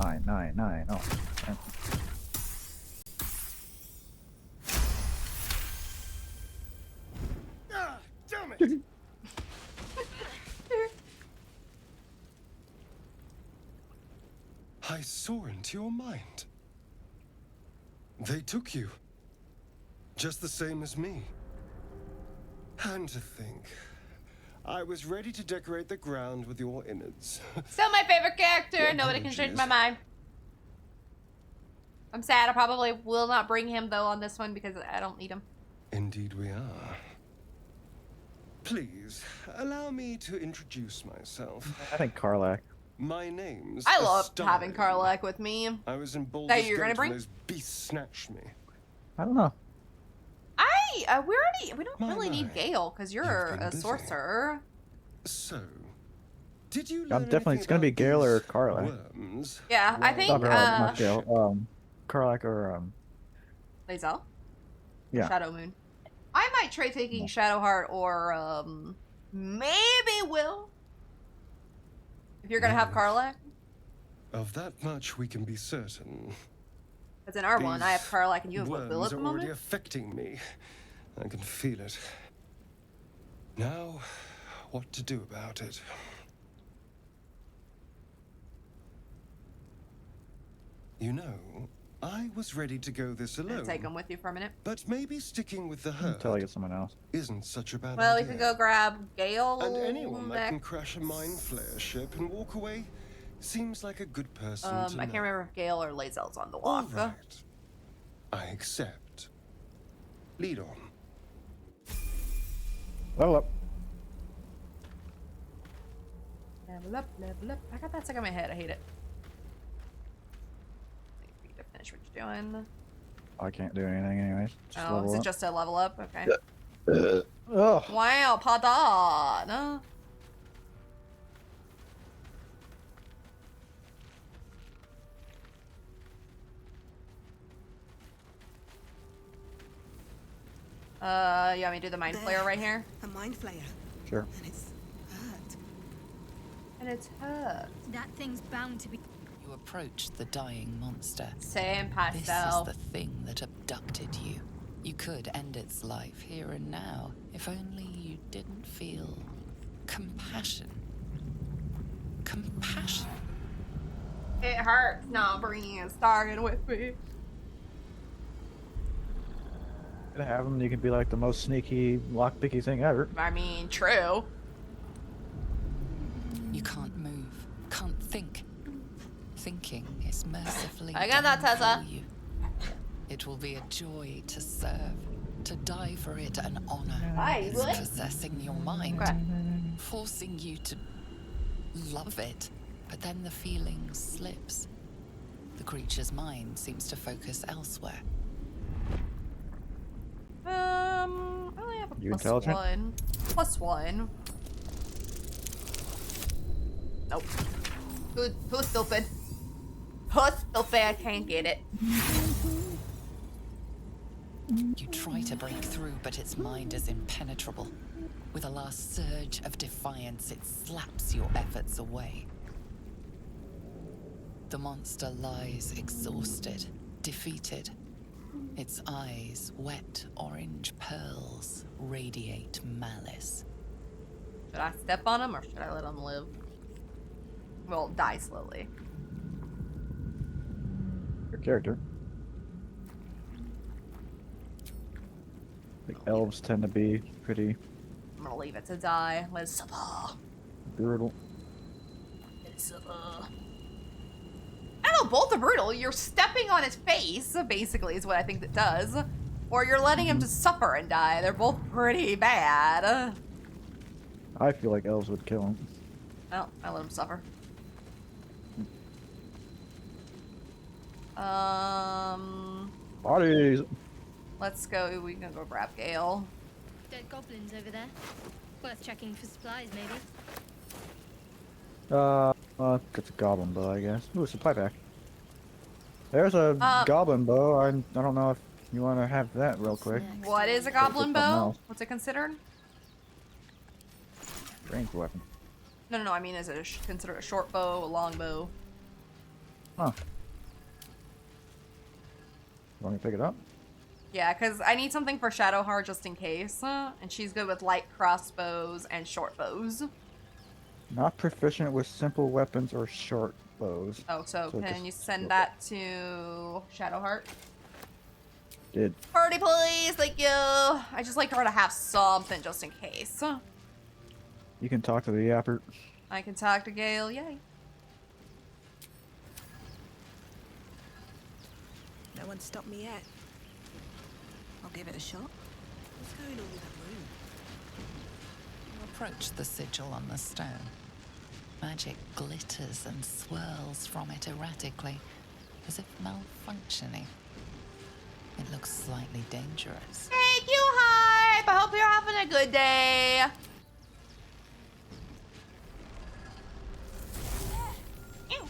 Nine. Oh. Ah, damn it! I saw into your mind. They took you. Just the same as me. And to think, I was ready to decorate the ground with your innards. Still my favorite character. Yeah, Nobody can change apologies. my mind. I'm sad. I probably will not bring him though on this one because I don't need him. Indeed we are. Please, allow me to introduce myself. I think Karlak. My name's I love Astarion. having Karlak with me. I was in Baldur's you're gonna Gate when bring? those beasts snatched me. I don't know. We don't My, really need my. Gale because you're You've been a busy. sorcerer. So, did you I'm learn definitely- anything it's gonna be about Gale or these Karlak. worms? Yeah, I think Not Karlak, not Gale. Karlak or Lae'zel? yeah. Shadow Moon. I might try taking Shadowheart or maybe Will. If you're gonna have Well, Karlak. Of that much we can be certain. Because in our one, I have Karlach and you have Will Worms at the are already moment. affecting me. I can feel it. Now, what to do about it? You know, I was ready to go this alone. Take them with you for a minute. But maybe sticking with the herd Until I get someone else. isn't such a bad Well, idea. we could go grab Gale. And anyone that can crash a mind flare ship and walk away seems like a good person to I know. can't remember if Gale or Lae'zel's on the All walk. right. I accept. Lead on. Level up. Level up, level up. I got that stuck in my head. I hate it. Wait for you to finish what you're doing. I can't do anything anyways. Just Oh, level is it up. just a level up? Okay. Ugh. Wow, pardon. You want me to do the mind flayer right here? A mind flayer. Sure. And it's hurt. And it's hurt. That thing's bound to be. You approach the dying monster. Same This is pastel. the thing that abducted you. You could end its life here and now, if only you didn't feel compassion. Compassion. It hurts not bringing starting with me. Gonna have them. You can be like the most sneaky, lockpicky thing ever. I mean, true. You can't move, can't think. Thinking is mercifully I got that, done Tessa. for you. It will be a joy to serve, to die for it an honor. Hi, It's what? possessing your mind, Okay. forcing you to love it. But then the feeling slips. The creature's mind seems to focus elsewhere. I only have a You plus intelligent? one. Plus one. Nope. Who's stupid? Who's stupid? I can't get it. You try to break through, but its mind is impenetrable. With a last surge of defiance, it slaps your efforts away. The monster lies exhausted, defeated. Its eyes, wet orange pearls, radiate malice. Should I step on him or should I let him live? Well, die slowly. Your character. Like elves tend to be pretty I'm gonna leave it to die. Let's suffer. brutal. Let's suffer. I don't know, both are brutal. You're stepping on his face, basically, is what I think that does. Or you're letting him just suffer and die. They're both pretty bad. I feel like elves would kill him. Well, I let him suffer. Bodies. Let's go. We can go grab Gale. Dead goblins over there. Worth checking for supplies, maybe. It's a goblin bow, I guess. Ooh, supply pack. There's a goblin bow. I don't know if you want to have that real quick. What is a goblin bow? What's it considered? Ranged weapon. No. I mean, is it considered a short bow, a long bow? Huh. Want me to pick it up? Yeah, because I need something for Shadowheart just in case. And she's good with light crossbows and short bows. Not proficient with simple weapons or short bows. Oh, so can just you send look that to Shadowheart? Did. Party, please. Thank you. I just like her to have something just in case. You can talk to the yapper. I can talk to Gale. Yay. No one stopped me yet. I'll give it a shot. What's going on with that room? You approach the sigil on the stone. Magic glitters and swirls from it erratically, as if malfunctioning. It looks slightly dangerous. Thank you, Hype. I hope you're having a good day. Ew.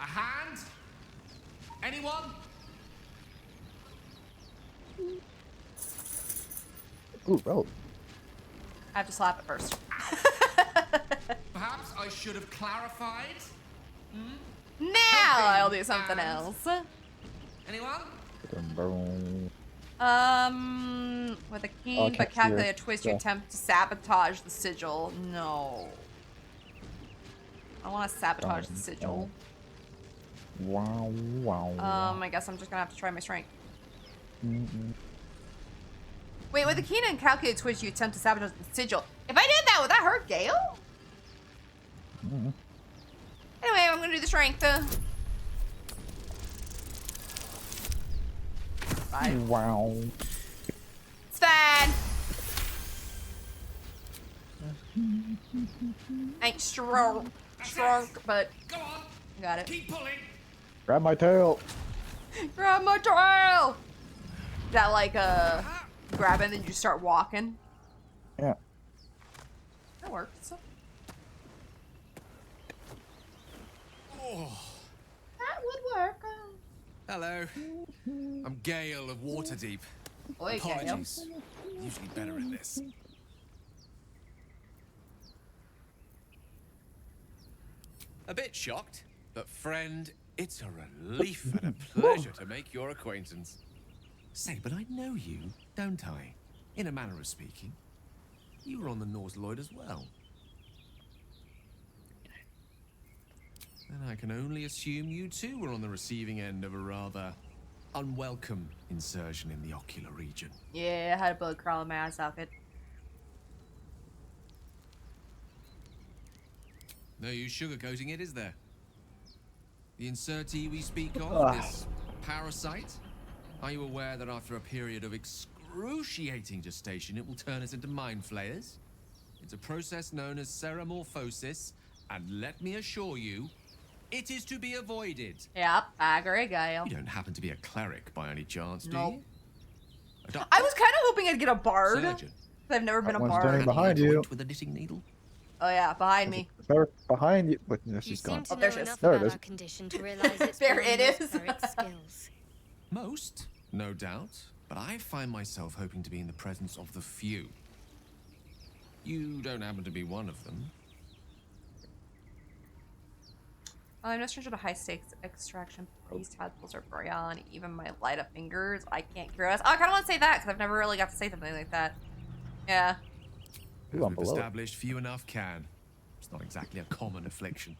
A hand? Anyone? Ooh, rope. I have to slap it first. Perhaps I should have clarified. Now I'll do something else. Anyone? With a keen but calculated twist, you attempt to sabotage the sigil. No. I want to sabotage the sigil. Wow, wow. I guess I'm just gonna have to try my strength. Wait, with a keen and calculated twist, you attempt to sabotage the sigil. If I did that, would that hurt Gale? Anyway, I'm gonna do the strength. Fine. Wow. It's fine. Ain't strong, but Go on. got it. Keep pulling. Grab my tail. Grab my tail. Is that like grab it and then you start walking? Yeah. That works. Oh. That would work. Hello. I'm Gale of Waterdeep. Oi, Gale. Apologies. Usually better at this. A bit shocked, but friend, it's a relief and a pleasure to make your acquaintance. Say, but I know you, don't I? In a manner of speaking. You were on the Norse Lloyd as well. And I can only assume you too were on the receiving end of a rather unwelcome insertion in the ocular region. Yeah, I had a bug crawl in my eye socket. No use sugarcoating it, is there? The insertee we speak of, this parasite, are you aware that after a period of excruciating gestation, it will turn us into mind flayers? It's a process known as ceramorphosis, and let me assure you, it is to be avoided. Yep, I agree, Gale. You don't happen to be a cleric by any chance, do Nope. you? A doctor? I was kind of hoping I'd get a bard. Surgeon? I've never been a one's bard. standing behind you. With a knitting needle? Oh yeah, behind me. Sir, behind you. But no, You she's seem gone. to Oh, know there she is. enough There it about is. our condition to realize it's There beyond it most is. cleric skills. Most, no doubt, but I find myself hoping to be in the presence of the few. You don't happen to be one of them. I'm no stranger to high stakes extraction. These tadpoles are Borean. Even my light up fingers, I can't cure us. Oh, I kind of want to say that because I've never really got to say something like that. Yeah. Who's on We've below it? established few enough can. It's not exactly a common affliction.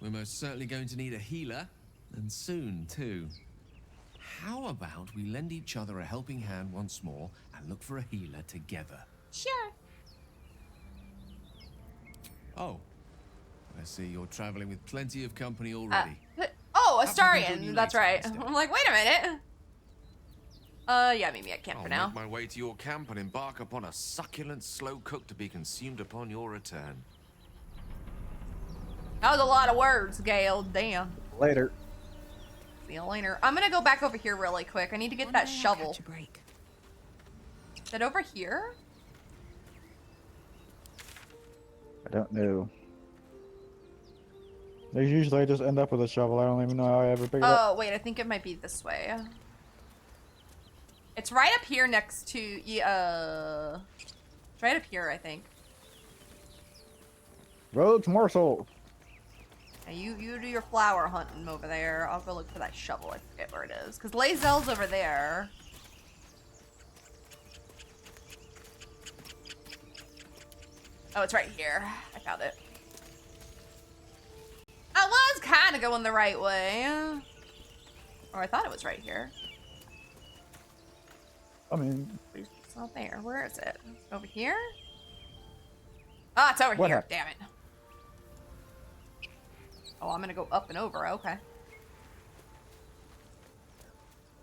We're most certainly going to need a healer, and soon too. How about we lend each other a helping hand once more and look for a healer together? Sure. Oh, I see you're traveling with plenty of company already. Oh, Perhaps I can join Astarian. you That's later right. instead. I'm like, wait a minute. Yeah, maybe I can't I'll for now. make my way to your camp and embark upon a succulent slow cook to be consumed upon your return. That was a lot of words, Gale. Damn. Later. See you later. I'm gonna go back over here really quick. I need to get that shovel. Is that over here? I don't know. They usually just end up with a shovel. I don't even know how I ever pick it up. Oh, wait. I think it might be this way. It's right up here next to... It's right up here, I think. Rogue's morsel. Now you do your flower hunting over there. I'll go look for that shovel. I forget where it is. Because Lae'zel's over there. Oh, it's right here. I found it. I was kind of going the right way. Or I thought it was right here. I mean... It's not there. Where is it? Over here? Ah, it's over What here. happened? Damn it. Oh, I'm gonna go up and over. Okay.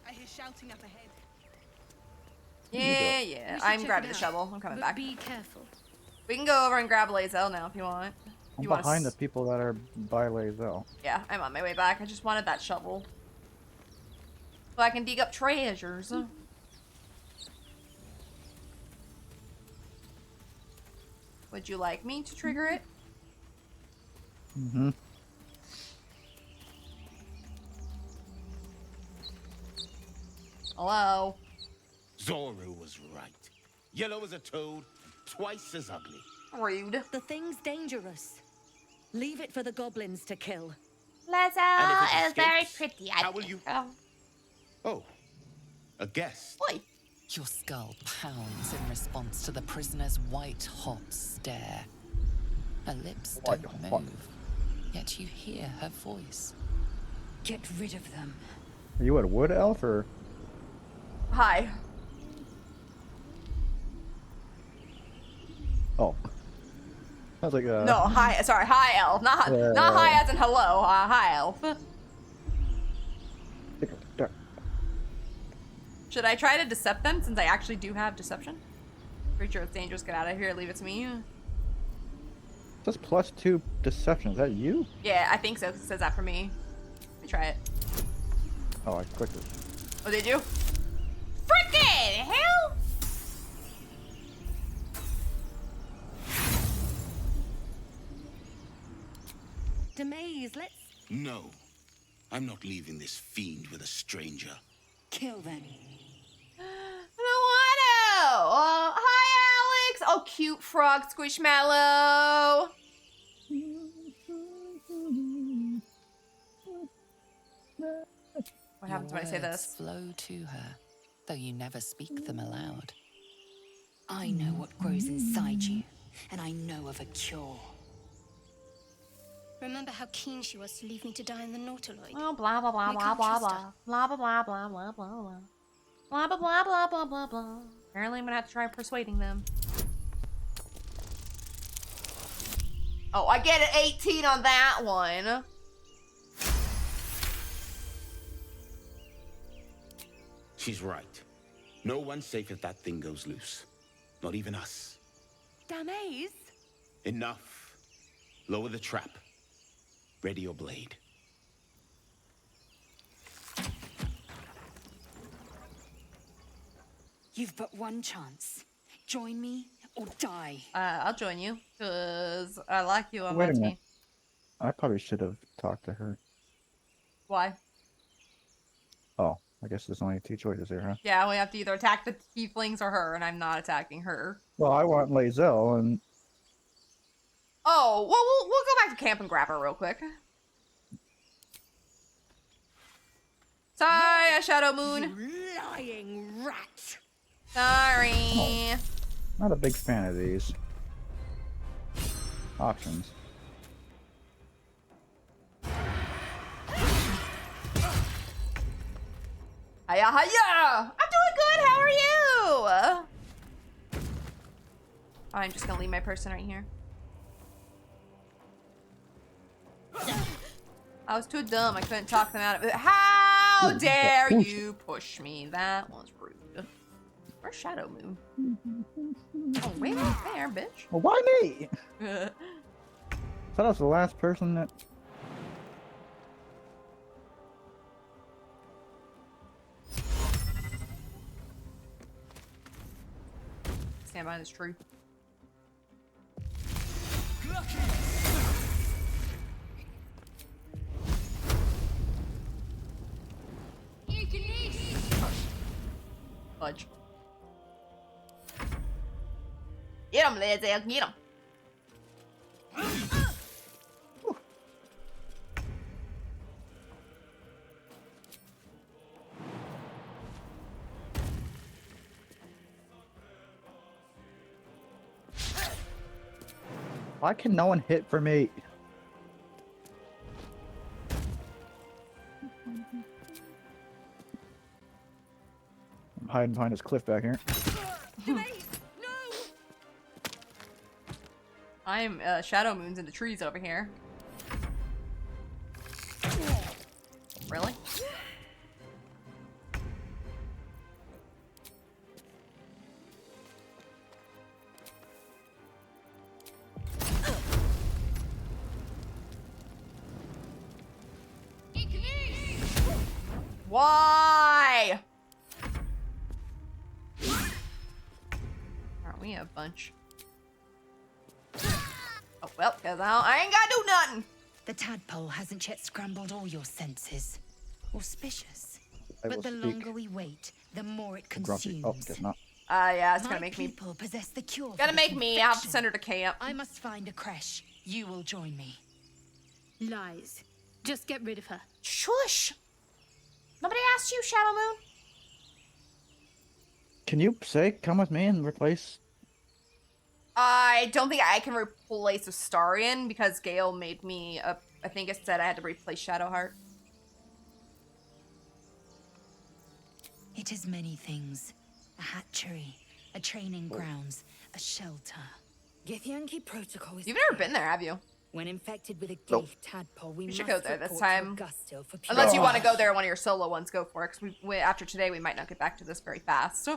I hear shouting up ahead. Yeah, We yeah. should I'm check grabbing it the out, shovel. I'm coming but back. be careful. We can go over and grab Lae'zel now if you want. I'm You wanna behind the s- people that are by Lae'zel. Yeah, I'm on my way back. I just wanted that shovel. So I can dig up treasures. Would you like me to trigger it? Mm-hmm. Hello? Zoru was right. Yellow as a toad, twice as ugly. Rude. The thing's dangerous. Leave it for the goblins to kill. Lizzo And if it is very escapes, pretty. how will you- Oh, a guest. Oi. Your skull pounds in response to the prisoner's white-hot stare. Her lips don't move, yet you hear her voice. Get rid of them. Are you a wood elf or? Hi. Oh. I was like, No, hi. Sorry, hi, elf. Not hi as in hello. Hi, elf. Should I try to decept them since I actually do have deception? Pretty sure it's dangerous. Get out of here. Leave it to me. That's +2 deception. Is that you? Yeah, I think so. 'Cause it says that for me. Let me try it. Oh, I clicked it. Oh, did you? Frickin' hell! Demaze, let's No, I'm not leaving this fiend with a stranger. kill them. I don't want to. Hi, Alex. Oh, cute frog squishmallow. What happens when I say Your words this? flow to her, though you never speak them aloud. I know what grows inside you, and I know of a cure. Remember how keen she was to leave me to die in the Nautiloid? Oh, blah, blah, blah, We blah, can't blah, trust blah. her. Blah, blah, blah, blah, blah, blah, blah. Blah, blah, blah, blah, blah, blah, blah. Apparently, I'm gonna have to try persuading them. Oh, I get an 18 on that one. She's right. No one's safe if that thing goes loose. Not even us. Damaze? Enough. Lower the trap. Ready your blade. You've but one chance. Join me or die. I'll join you, because I like you on Wait my a minute. team. I probably should have talked to her. Why? Oh, I guess there's only 2 choices here, huh? Yeah, we have to either attack the tieflings or her, and I'm not attacking her. Well, I want Lae'zel, and Oh, well, we'll go back to camp and grab her real quick. Sorry, Shadow Moon. You lying rat! Sorry. not a big fan of these options. Hiya, hiya! I'm doing good. How are you? I'm just gonna leave my person right here. I was too dumb. I couldn't talk them out of it. How dare you push me? That was rude. Where's Shadow Moon? Oh, way back there, bitch. Well, why me? I thought I was the last person that. Stand behind this tree. Fudge. Get him, Lizzie. Get him. Why can no one hit for me? I'm hiding behind this cliff back here. I'm Shadow Moon's in the trees over here. Really? Why? Aren't we a bunch? Oh, well, because I ain't gotta do nothing. The tadpole hasn't yet scrambled all your senses. Auspicious. I But will the speak. longer we wait, the more it Grumpy. consumes. Oh, guess not. Yeah, it's My gonna make me. people possess the cure. Gonna for make this me. I have to infection. send her to camp. I must find a creche. You will join me. Lies. Just get rid of her. Shush! Nobody asked you, Shadow Moon. Can you say, come with me and replace? I don't think I can replace Astarion because Gale made me a. I think it said I had to replace Shadowheart. It is many things. A hatchery, a training grounds, a shelter. Githyanki protocol is You've never been there, have you? when infected with a Nope. Gith tadpole, we You should must go there this report to time. Augustil for Unless you pure- want to go there one of your solo ones, go for it. Because after today, we might not get back to this very fast.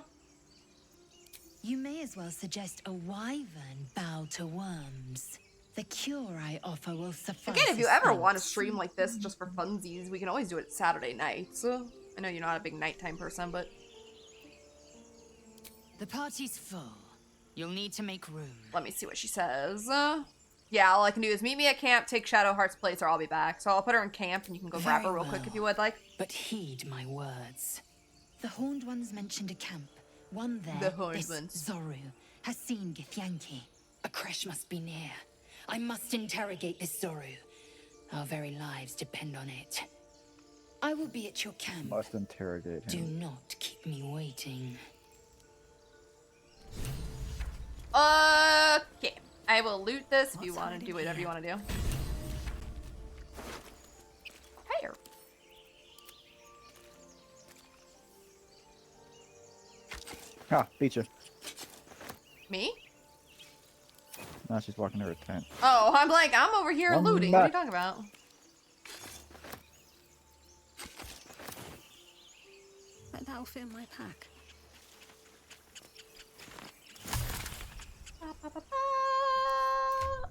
You may as well suggest a wyvern bow to worms. The cure I offer will suffice. Again, if you as ever thanks. want to stream like this just for funsies, we can always do it Saturday nights. I know you're not a big nighttime person, but The party's full. You'll need to make room. let me see what she says. Yeah, all I can do is meet me at camp, take Shadowheart's place, or I'll be back. So I'll put her in camp, and you can go grab her Very real quick well. if you would like. But heed my words. The Horned Ones mentioned a camp. One there, The Horned this Ones. Zoru, has seen Githyanki. A crash must be near. I must interrogate this Zoru. Our very lives depend on it. I will be at your camp. Must interrogate Do him. not keep me waiting. Okay. I will loot this if you want to do whatever you want to do. Here. Ha, beat you. Me? Now she's walking to her tent. Oh, I'm like, I'm over here I'm looting. What are you back. talking about? But that'll fit in my pack.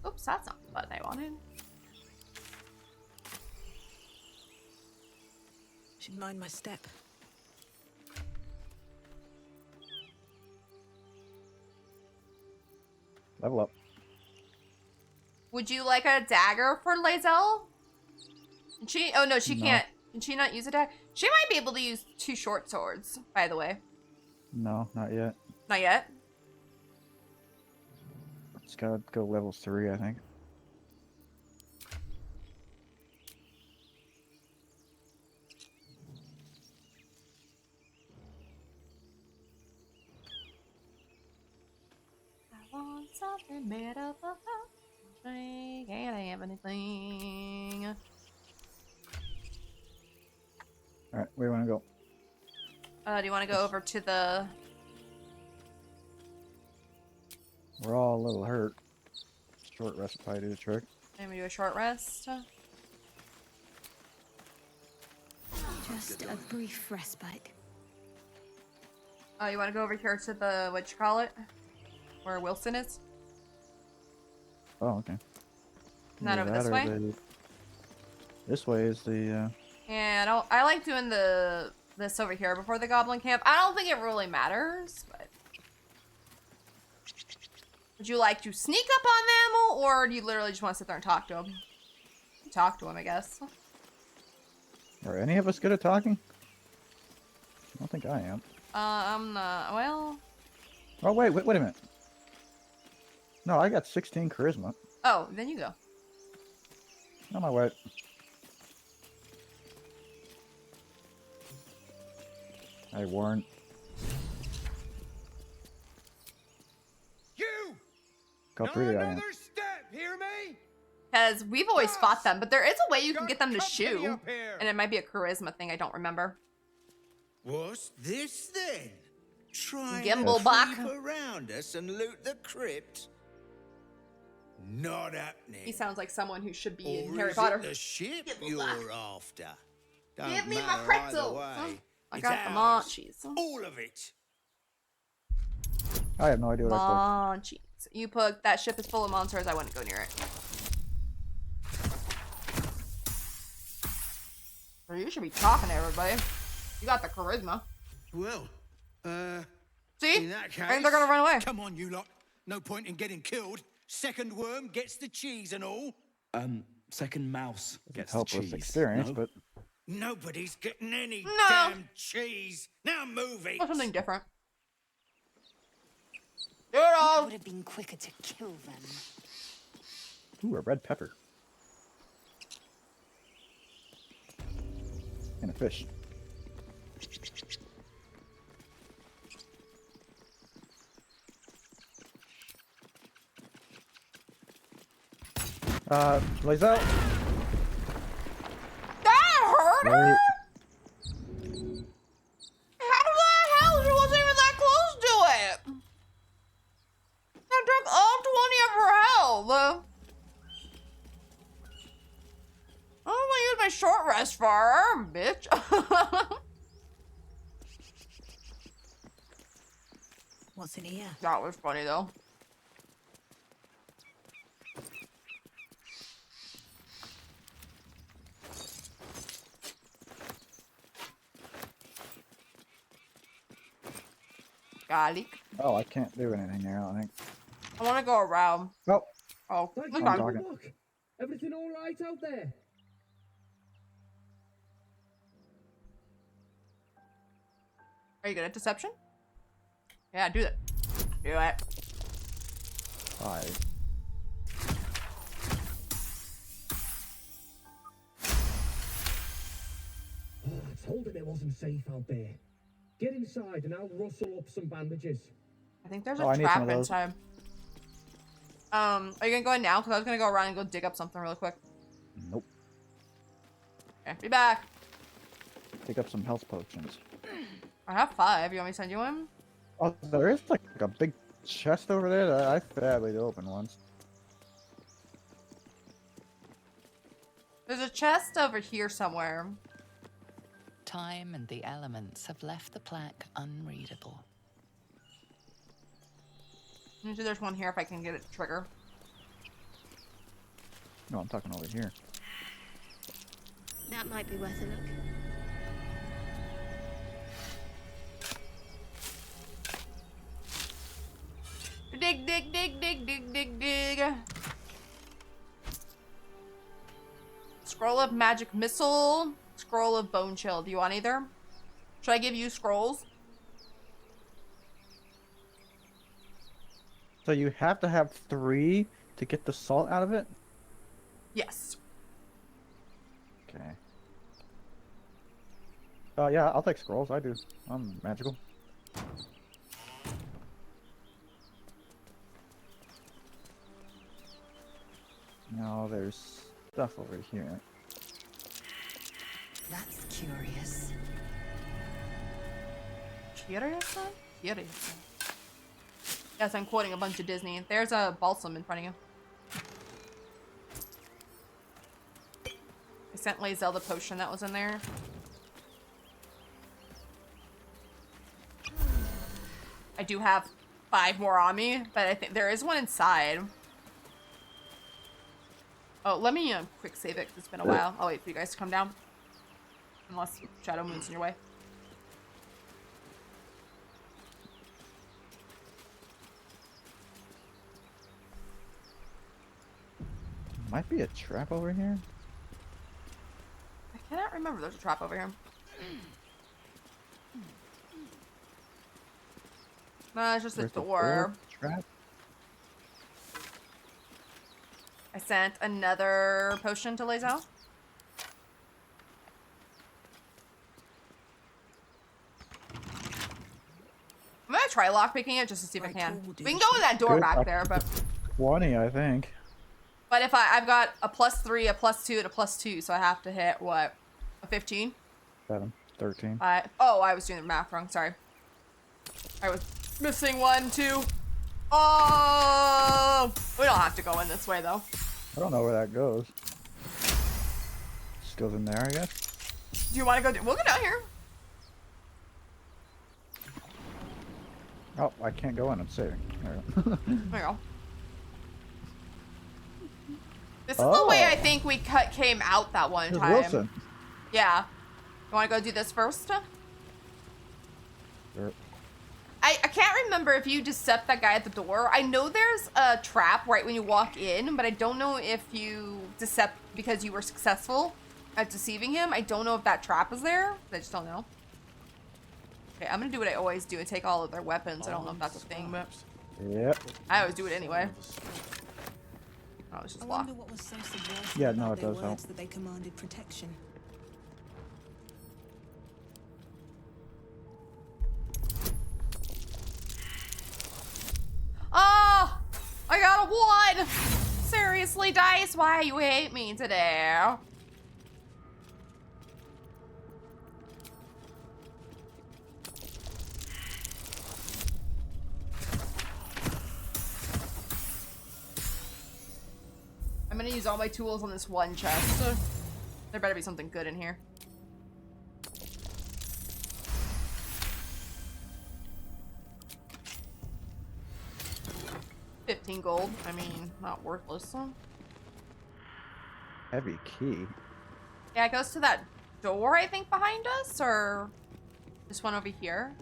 Oops, that's not the button I wanted. Should mind my step. Level up. Would you like a dagger for Lae'zel? She? Oh no, she No. can't. Can she not use a dagger? She might be able to use 2 short swords. By the way, No, not yet. not yet. It's gotta go level 3, I think. I want something better for her. Can't have anything. Alright, where do you wanna go? Do you want to go over to the? We're all a little hurt. Short rest will probably do the trick. Maybe do a short rest. Just a brief respite. Oh, you want to go over here to the what you call it, where Wilson is? Oh, okay. Not Either over this that or way? This way is the, Yeah, I like doing this over here before the goblin camp. I don't think it really matters, but would you like to sneak up on them, or do you literally just want to sit there and talk to them? Talk to them, I guess. Are any of us good at talking? I don't think I am. I'm not. Well. Oh, wait a minute. No, I got 16 charisma. Oh, then you go. On my way. Hey, Warren. You! How pretty I am. Another step, hear me? Because we've always fought them, but there is a way you can Got get them to company shoo. up here. And it might be a charisma thing, I don't remember. What's this then? Trying Gimbal to back. creep around us and loot the crypt? Not happening. He sounds like someone who should be in Or Harry is Potter. it the ship Gimbal you're back. after? Don't Give me my matter pretzel. either way. Huh? I It's got the ours. munchies. All of it. I have no idea what I Munchies. You put that ship is full of monsters, I wouldn't go near it. Well, you should be talking to everybody. You got the charisma. Well, See? in that case, I think they're gonna run away. Come on, you lot. No point in getting killed. Second worm gets the cheese and all. Second mouse gets the helpless cheese. experience, no? but Nobody's getting any No. damn cheese. Now move it. Or something different. Do it all. It would have been quicker to kill them. ooh, a red pepper. Fish. Lays out. That hurt her? Wait. How the hell? She wasn't even that close to it. That took all 20 of her health. I'm gonna use my short rest for her, bitch. What's in here? That was funny though. Garlic. Oh, I can't do anything here, I don't think. I want to go around. Oh. Oh, Thank look you. on. talking. Look, everything all right out there? Are you good at deception? Yeah, do that. Do it. 5. Oh, I told him it wasn't safe out there. Get inside and I'll rustle up some bandages. I think there's Oh, a I need some trap of those. inside. Are you gonna go in now? Because I was gonna go around and go dig up something really quick. Nope. Okay, be back. Pick up some health potions. I have 5. You want me to send you one? Oh, there is like a big chest over there that I failed to open once. There's a chest over here somewhere. Time and the elements have left the plaque unreadable. Usually there's one here if I can get it to trigger. No, I'm talking over here. That might be worth a look. Dig, dig, dig, dig, dig, dig, dig. Scroll of magic missile. Scroll of bone chill. Do you want either? Should I give you scrolls? So you have to have 3 to get the salt out of it? Yes. Okay. Yeah, I'll take scrolls. I do. I'm magical. No, there's stuff over here. That's curious. Curious? Curious. Yes, I'm quoting a bunch of Disney. There's a balsam in front of you. I sent Lae'zel the potion that was in there. I do have 5 more on me, but I think there is one inside. Oh, let me quick save it 'cause it's been a while. I'll wait for you guys to come down. Unless Shadow Moon's in your way. Might be a trap over here. I cannot remember there's a trap over here. No, it's just a Where's the door. trap? I sent another potion to Lae'zel. I'm gonna try lockpicking it just to see if I can. We can go in that door Good. back there, but 20, I think. if I've got a +3, a +2, and a +2, so I have to hit what? A 15? 7, 13. Oh, I was doing the math wrong. Sorry. I was missing 1, 2. Oh, we don't have to go in this way though. I don't know where that goes. Just goes in there, I guess. Do you want to go? We'll go down here. Oh, I can't go in. I'm saving. There we go. There you go. This is the way I think we came out that one Here's time. Wilson. Yeah. You want to go do this first? Sure. I can't remember if you decept that guy at the door. I know there's a trap right when you walk in, but I don't know if you decept because you were successful at deceiving him. I don't know if that trap is there. I just don't know. Okay, I'm gonna do what I always do and take all of their weapons. I don't know if that's a thing, but Yep. I always do it anyway. Oh, it's just I locked. wonder what was so subversive Yeah, no, about it their does help. words that they commanded protection. Seriously, Dice? Why you hate me today? I'm gonna use all my tools on this one chest. There better be something good in here. $15 gold. I mean, not worthless. Heavy key. Yeah, it goes to that door, I think, behind us, or this one over here.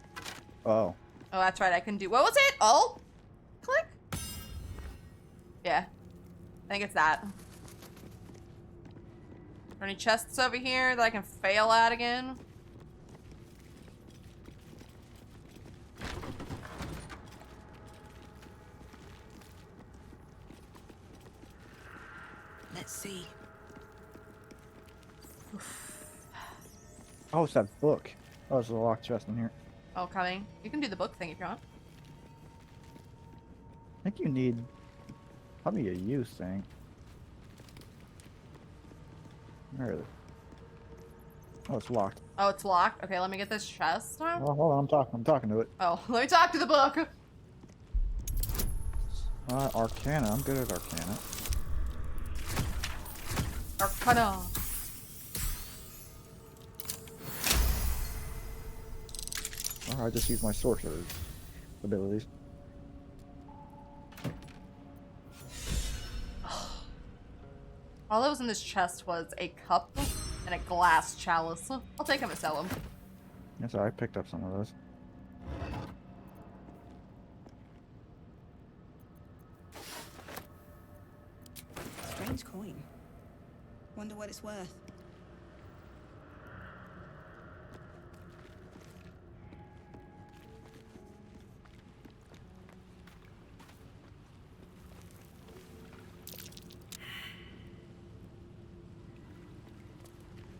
Oh. Oh, that's right. I can do. What was it? Alt? Click? Yeah. I think it's that. Are there any chests over here that I can fail at again? Let's see. Oh, it's that book. Oh, there's a locked chest in here. Oh, coming. You can do the book thing if you want. I think you need probably a use thing. Where is it? Oh, it's locked. Oh, it's locked. Okay, let me get this chest now. Oh, hold on, I'm talking to it. Oh, let me talk to the book. Arcana. I'm good at Arcana. Arcana. Or I just use my sorcerer's abilities. All that was in this chest was a cup and a glass chalice. I'll take them and sell them. Yes, I picked up some of those. Strange coin. Wonder what it's worth.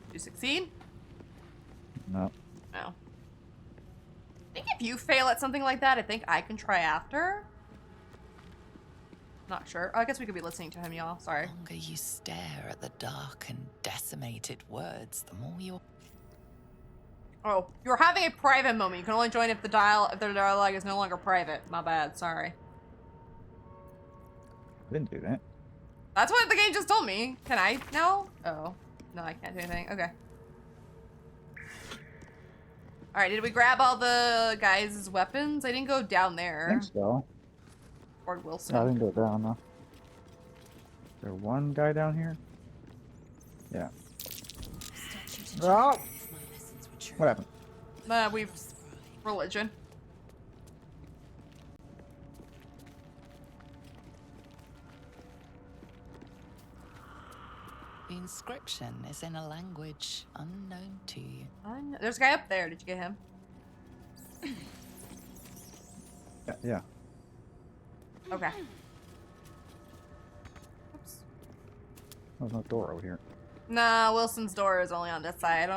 Did you succeed? No. No. I think if you fail at something like that, I think I can try after. Not sure. Oh, I guess we could be listening to him, y'all. Sorry. The longer you stare at the dark and decimated words, the more you're... Oh, you're having a private moment. You can only join if the dialogue is no longer private. My bad. Sorry. I didn't do that. That's what the game just told me. Can I? No? Oh. No, I can't do anything. Okay. Alright, did we grab all the guys' weapons? I didn't go down there. I think so. Ford Wilson. No, I didn't go down, though. Is there one guy down here? Yeah. Oh! What happened? We've... religion. The inscription is in a language unknown to you. There's a guy up there. Did you get him? Yeah. Okay. Oops. There's no door over here. Nah, Wilson's door is only on this side.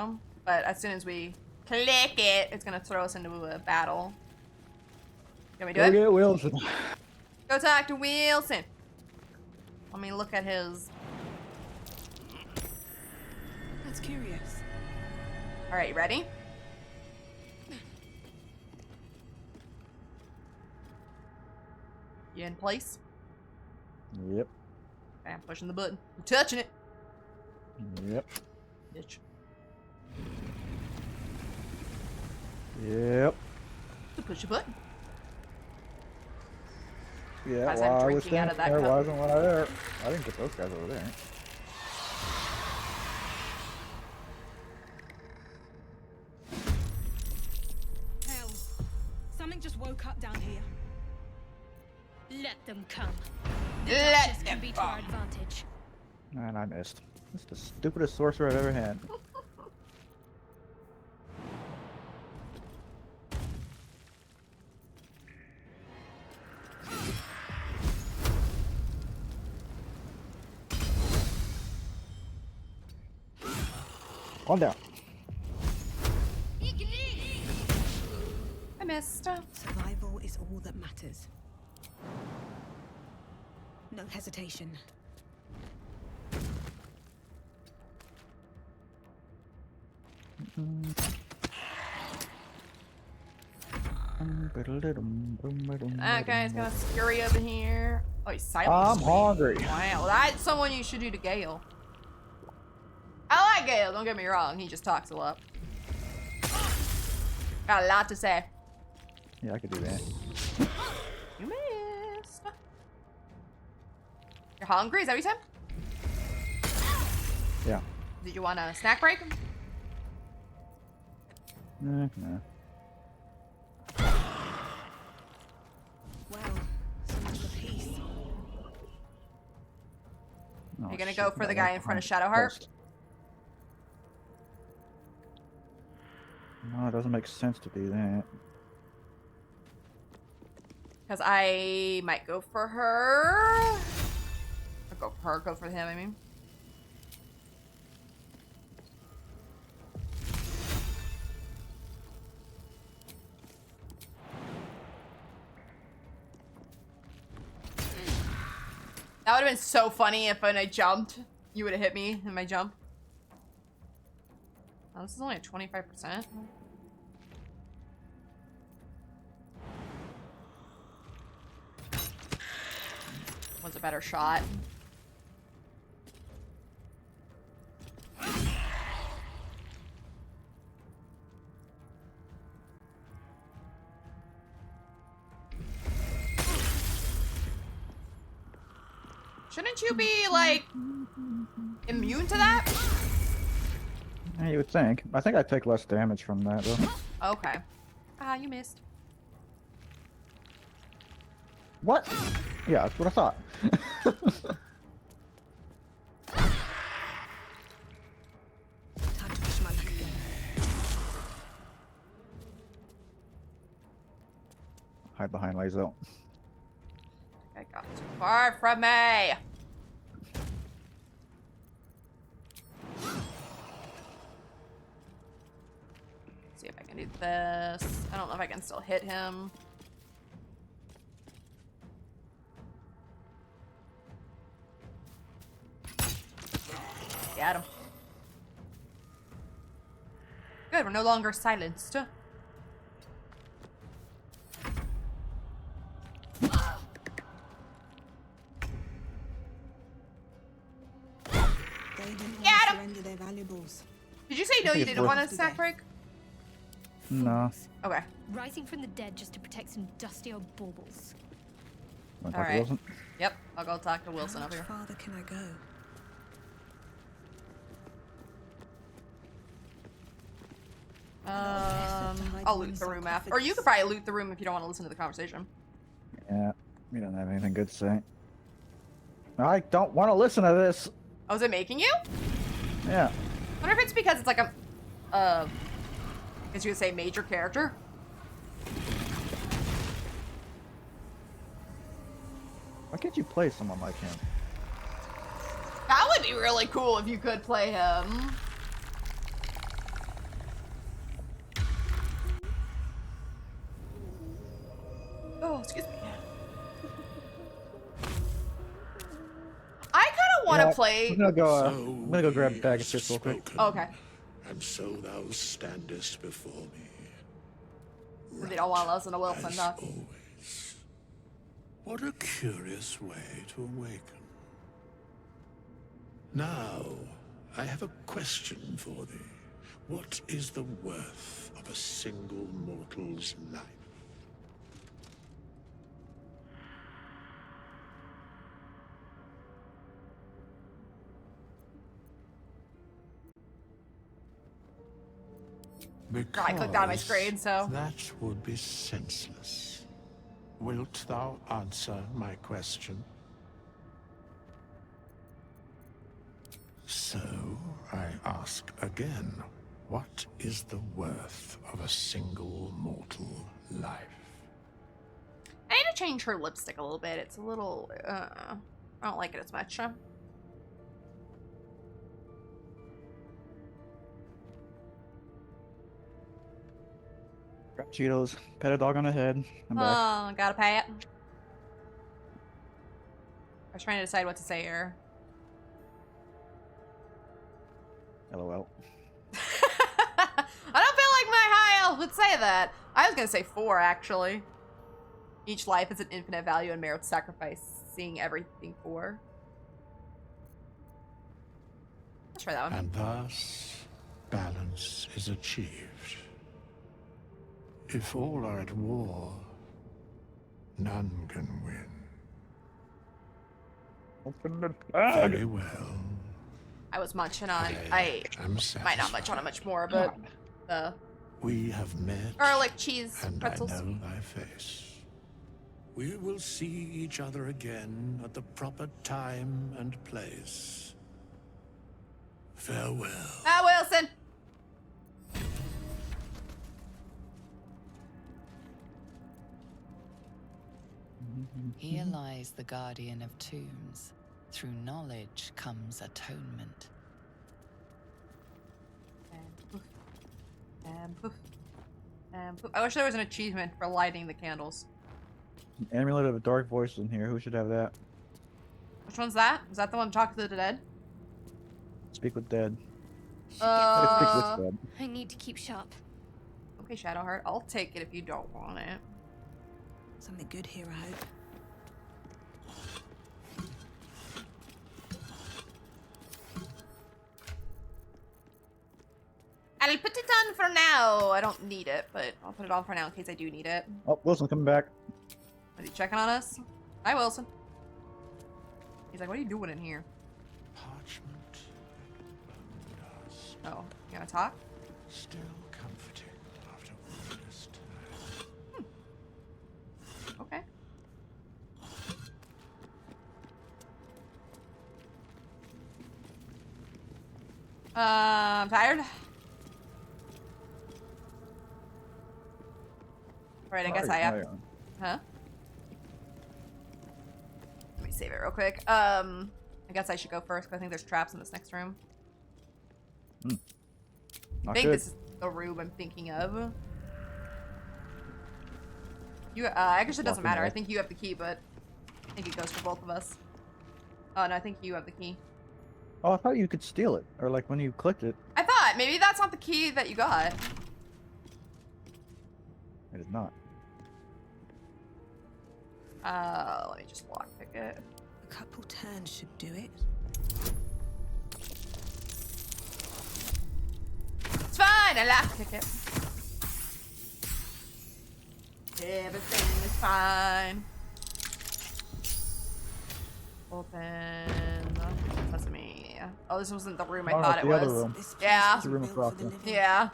But as soon as we click it, it's gonna throw us into a battle. Can we do it? Go get Wilson. Go talk to Wilson. Let me look at his... That's curious. Alright, you ready? You in place? Yep. Okay, I'm pushing the button. I'm touching it. Yep. Bitch. Yep. To push a button. Yeah, As well, I'm I was drinking out of thinking that there cup. wasn't one out there. I didn't get those guys over there. Hell, something just woke up down here. Let them come. The Let Duchess can be to our advantage. And I missed. This is the stupidest sorcerer I've ever had. Calm down. I missed. Survival is all that matters. No hesitation. That guy's gonna scurry over here. Oh, he's silent. I'm hungry. Wow, that's someone you should do to Gale. I like Gale, don't get me wrong. He just talks a lot. Got a lot to say. Yeah, I could do that. You missed. You're hungry? Is that what you said? Yeah. Did you want a snack break? No. Wow, so much for peace. Are you gonna go for the guy in front of Shadowheart? No, it doesn't make sense to do that. Because I might go for her. Or go for her, go for him, I mean. That would have been so funny if when I jumped, you would have hit me in my jump. Oh, this is only at 25%. Was a better shot. Shouldn't you be, like, immune to that? Yeah, you would think. I think I take less damage from that, though. Okay. Ah, you missed. What? Yeah, that's what I thought. Time to push my luck again. Hide behind Lazo. I got too far from me. See if I can do this. I don't know if I can still hit him. Got him. Good, we're no longer silenced. They didn't want to surrender their valuables. Did you say no, you didn't want a snack break? No. Okay. Rising from the dead just to protect some dusty old baubles. Wanna All talk to right. Wilson? Yep, I'll go talk to Wilson up here. How much farther can I go? I'll loot the room after. Or you could probably loot the room if you don't want to listen to the conversation. Yeah, we don't have anything good to say. I don't want to listen to this. Oh, is it making you? Yeah. I wonder if it's because it's like a, I guess you would say major character. Why can't you play someone like him? That would be really cool if you could play him. Oh, excuse me. I kind of want to play. I'm gonna go grab a bag of chips real quick. Okay. And so thou standest before me. They don't want to listen to Wilson, though. Always. What a curious way to awaken. Now, I have a question for thee. What is the worth of a single mortal's life? Oh, I clicked on my screen, so. That would be senseless. Wilt thou answer my question? So, I ask again, what is the worth of a single mortal life? I need to change her lipstick a little bit. It's a little, I don't like it as much. Grab Cheetos, pet a dog on the head. I'm back. Oh, gotta pay it. I was trying to decide what to say here. LOL. would say that. I was gonna say 4, actually. Each life is an infinite value and merits sacrificing everything for. Let's try that one. And thus, balance is achieved. If all are at war, none can win. Open the bag. Very well. I was munching on. I might not munch on it much more, but the We have met. garlic cheese and pretzels. I know thy face. We will see each other again at the proper time and place. Farewell. Ah, Wilson. Here lies the guardian of tombs. Through knowledge comes atonement. And poof. And poof. And poof. I wish there was an achievement for lighting the candles. Amulet of a dark voice in here. Who should have that? Which one's that? Is that the one talking to the dead? Speak with dead. Speak Uh, with dead. I need to keep sharp. Okay, Shadowheart. I'll take it if you don't want it. Something good here, I hope. I'll put it on for now. I don't need it, but I'll put it on for now in case I do need it. Oh, Wilson coming back. Is he checking on us? Hi, Wilson. He's like, what are you doing in here? Parchment and dust. Oh, you gonna talk? Still comforting after all this time. Okay. I'm tired. Alright, I guess I have. Huh? Let me save it real quick. I guess I should go first because I think there's traps in this next room. I think this is the room I'm thinking of. You, I guess it doesn't matter. I think you have the key, but I think it goes for both of us. Oh, no, I think you have the key. Oh, I thought you could steal it. Or like when you clicked it. I thought maybe that's not the key that you got. It is not. Let me just lockpick it. A couple turns should do it. It's fine, I lockpick it. Everything is fine. Open. Sesame. Oh, this wasn't the room I thought it was. Room. Yeah. It's the room across the Yeah.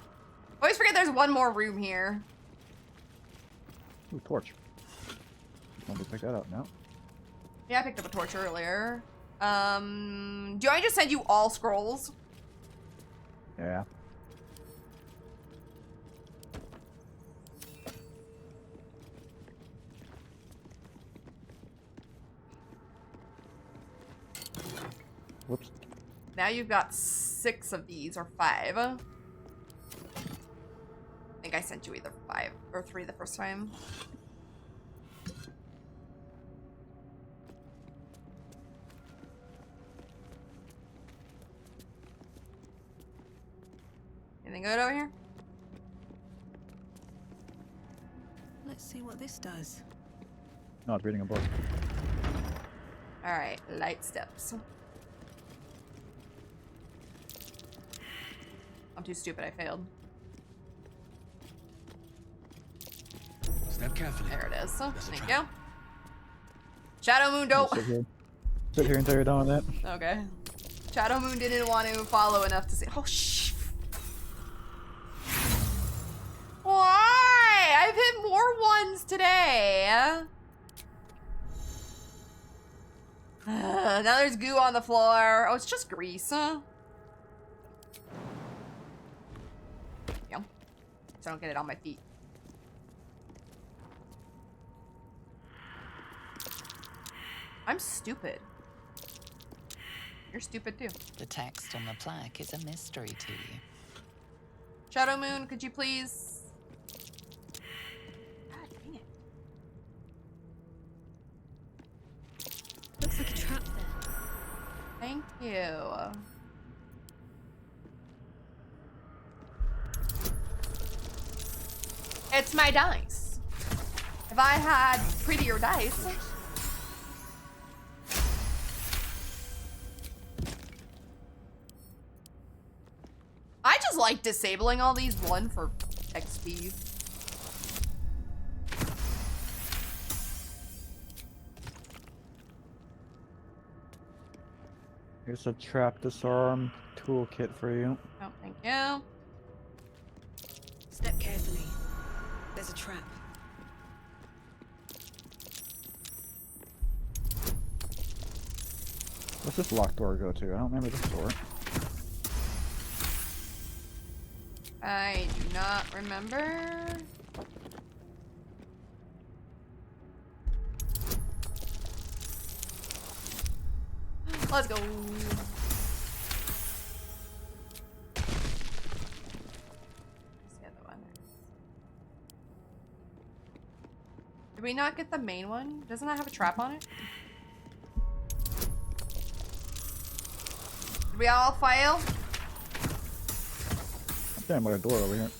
Always forget there's one more room here. Ooh, torch. Want to pick that up now? Yeah, I picked up a torch earlier. Do I just send you all scrolls? Yeah. Whoops. Now you've got 6 of these, or 5. I think I sent you either 5 or 3 the first time. Anything good over here? Let's see what this does. No, it's reading a book. Alright, light steps. I'm too stupid, I failed. Step carefully. There it is. Thank you. Shadow Moon, don't. Sit here until you're done with that. Okay. Shadow Moon didn't want to follow enough to say. Oh, shh. Why? I've hit more ones today. Now there's goo on the floor. Oh, it's just grease. Yeah. So I don't get it on my feet. I'm stupid. You're stupid too. The text on the plaque is a mystery to you. Shadow Moon, could you please? God dang it. Looks like a trap there. Thank you. It's my dice. If I had prettier dice. I just like disabling all these, one for XP. Here's a trap disarm toolkit for you. Oh, thank you. Step carefully. There's a trap. What's this locked door go to? I don't remember this door. I do not remember. Let's go. Did we not get the main one? Doesn't that have a trap on it? Did we all fail? Damn, what a door over here.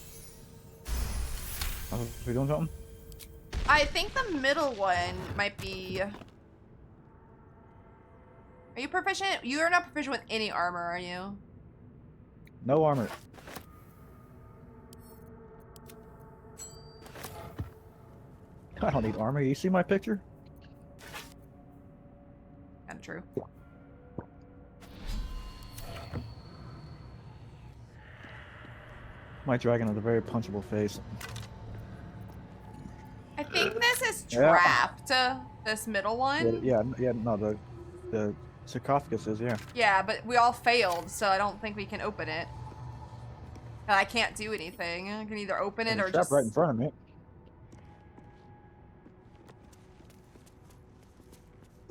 Are we doing something? I think the middle one might be... Are you proficient? You are not proficient with any armor, are you? No armor. I don't need armor. You see my picture? Kind of true. My dragon has a very punchable face. I think this is Yeah. trapped. This middle one. Yeah, no, the sarcophagus is, yeah. Yeah, but we all failed, so I don't think we can open it. And I can't do anything. I can either open it There's or a trap just... right in front of me.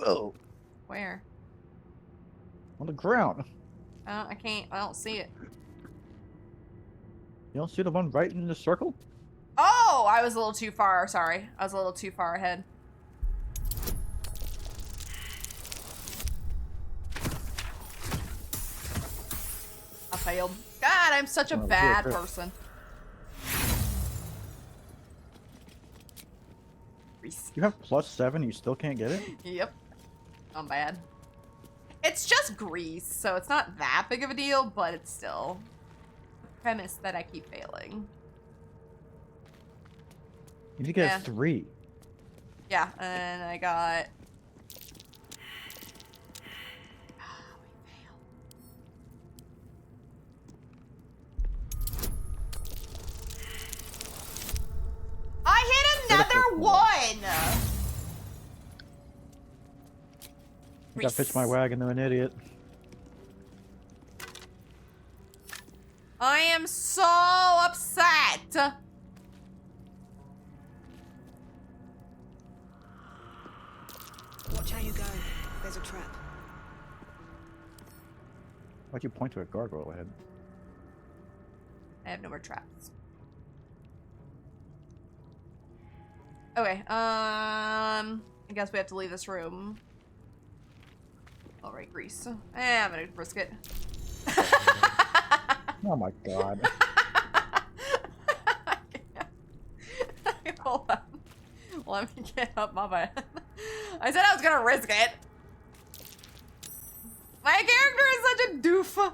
Oh. Where? On the ground. I can't. I don't see it. You don't see the one right in the circle? Oh, I was a little too far. Sorry. I was a little too far ahead. I failed. God, I'm such a bad person. You have +7, you still can't get it? Yep. I'm bad. It's just grease, so it's not that big of a deal, but it's still the premise that I keep failing. You need to get 3. Yeah, and I got... I hit another one! I gotta pitch my wagon to an idiot. I am so upset! Watch how you go. There's a trap. Why'd you point to a gargoyle ahead? I have no more traps. Okay, I guess we have to leave this room. Alright, grease. I'm gonna risk it. Oh my god. Hold on. Let me get up my bed. I said I was gonna risk it. My character is such a doof.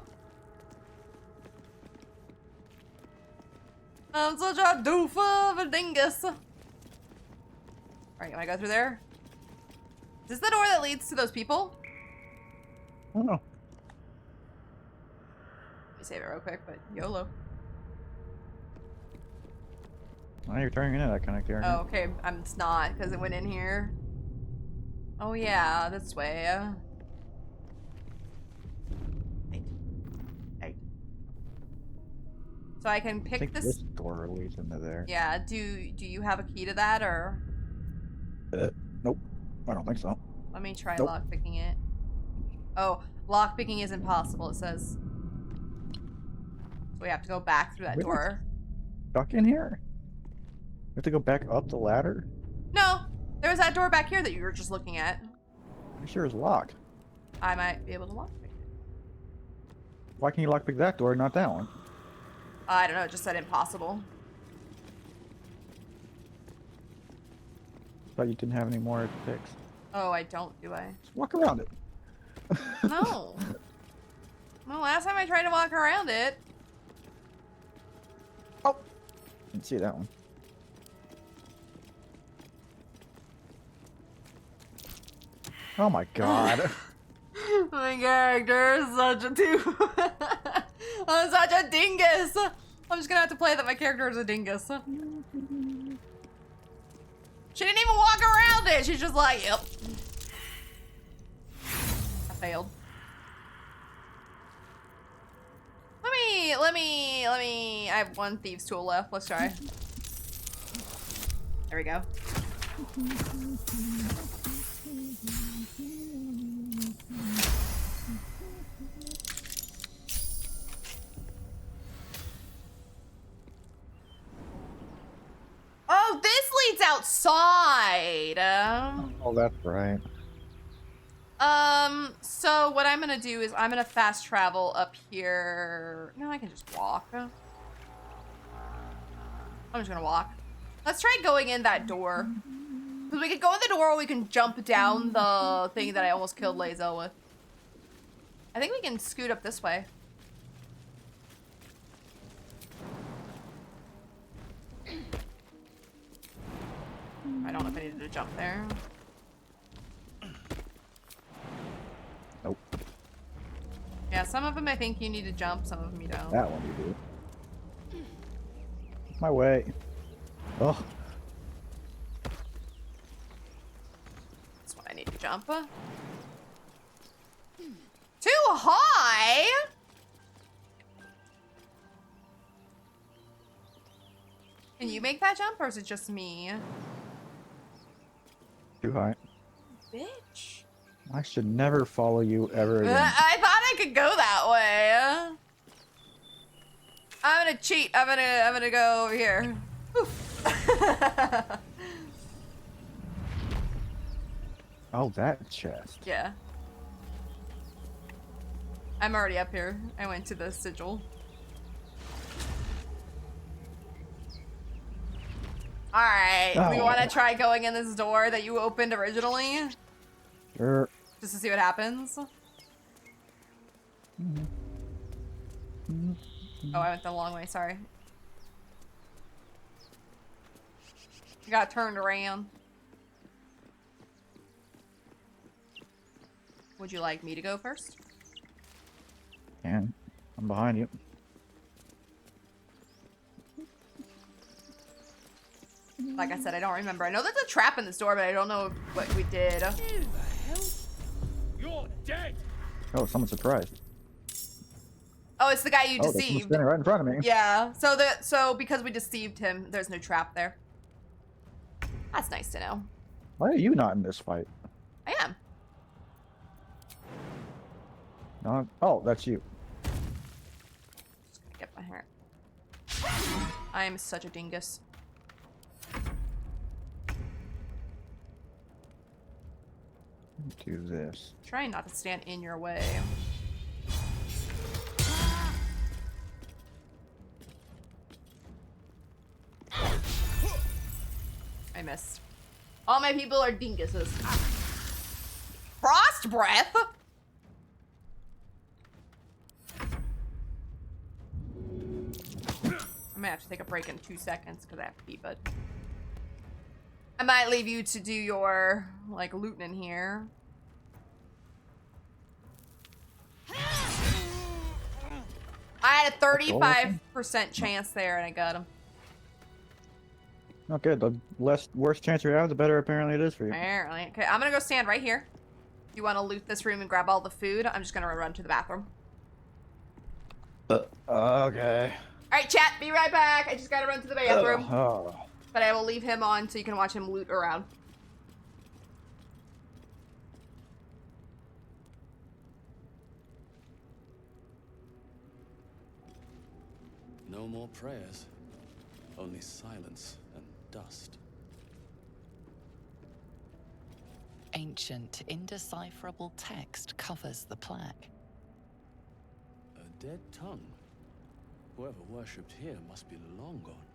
I'm such a doof of a dingus. Alright, can I go through there? Is this the door that leads to those people? I don't know. Let me save it real quick, but YOLO. Now you're turning into that kind of character. Oh, okay. It's not, because it went in here. Oh, yeah, this way. Right. So I can I pick think this. this door leads into there. Yeah, do you have a key to that, or? Nope. I don't think so. Let me try Nope. lockpicking it. Oh, lockpicking is impossible, it says. So we have to go back through that We door. Stuck in here? We have to go back up the ladder? No, there's that door back here that you were just looking at. I'm sure it's locked. I might be able to lockpick it. Why can you lockpick that door, not that one? I don't know, it just said impossible. thought you didn't have any more picks. Oh, I don't, do I? Just walk around it. No. Well, last time I tried to walk around it. Oh! Didn't see that one. Oh my god. My character is such a I'm such a dingus. I'm just gonna have to play that my character is a dingus. She didn't even walk around it. She's just like, yep. I failed. Let me. I have one thieves tool left. Let's try. There we go. Oh, this leads outside. Oh, that's right. So what I'm gonna do is I'm gonna fast travel up here. No, I can just walk. I'm just gonna walk. Let's try going in that door. Because we could go in the door or we can jump down the thing that I almost killed Lazo with. I think we can scoot up this way. I don't know if I needed to jump there. Nope. Yeah, some of them I think you need to jump, some of them you don't. That one you do. My way. Oh. That's what I need to jump. Too high? Can you make that jump or is it just me? Too high. Bitch. I should never follow you ever again. I thought I could go that way. I'm gonna cheat. I'm gonna go over here. Oh, that chest. Yeah. I'm already up here. I went to the sigil. Alright, we Oh. want to try going in this door that you opened originally? Sure. Just to see what happens? Oh, I went the long way, sorry. You got turned around. Would you like me to go first? And I'm behind you. Like I said, I don't remember. I know there's a trap in this door, but I don't know what we did. You're dead. Oh, someone's surprised. Oh, it's the guy you Oh, there's someone deceived. standing right in front of me. Yeah. So because we deceived him, there's no trap there. That's nice to know. Why are you not in this fight? I am. No. Oh, that's you. Just gonna get my hair. I am such a dingus. Do this. Trying not to stand in your way. I missed. All my people are dinguses. Frost breath? I might have to take a break in 2 seconds because I have to pee, but I might leave you to do your, like, looting in here. I had a 35% chance there and I got him. Okay, the worse chance you have, the better apparently it is for you. Apparently. Okay, I'm gonna go stand right here. You want to loot this room and grab all the food? I'm just gonna run to the bathroom. Okay. Alright, chat, be right back. I just gotta run to the bathroom. Oh. But I will leave him on so you can watch him loot around. No more prayers, only silence and dust. Ancient, indecipherable text covers the plaque. A dead tongue. Whoever worshipped here must be long gone.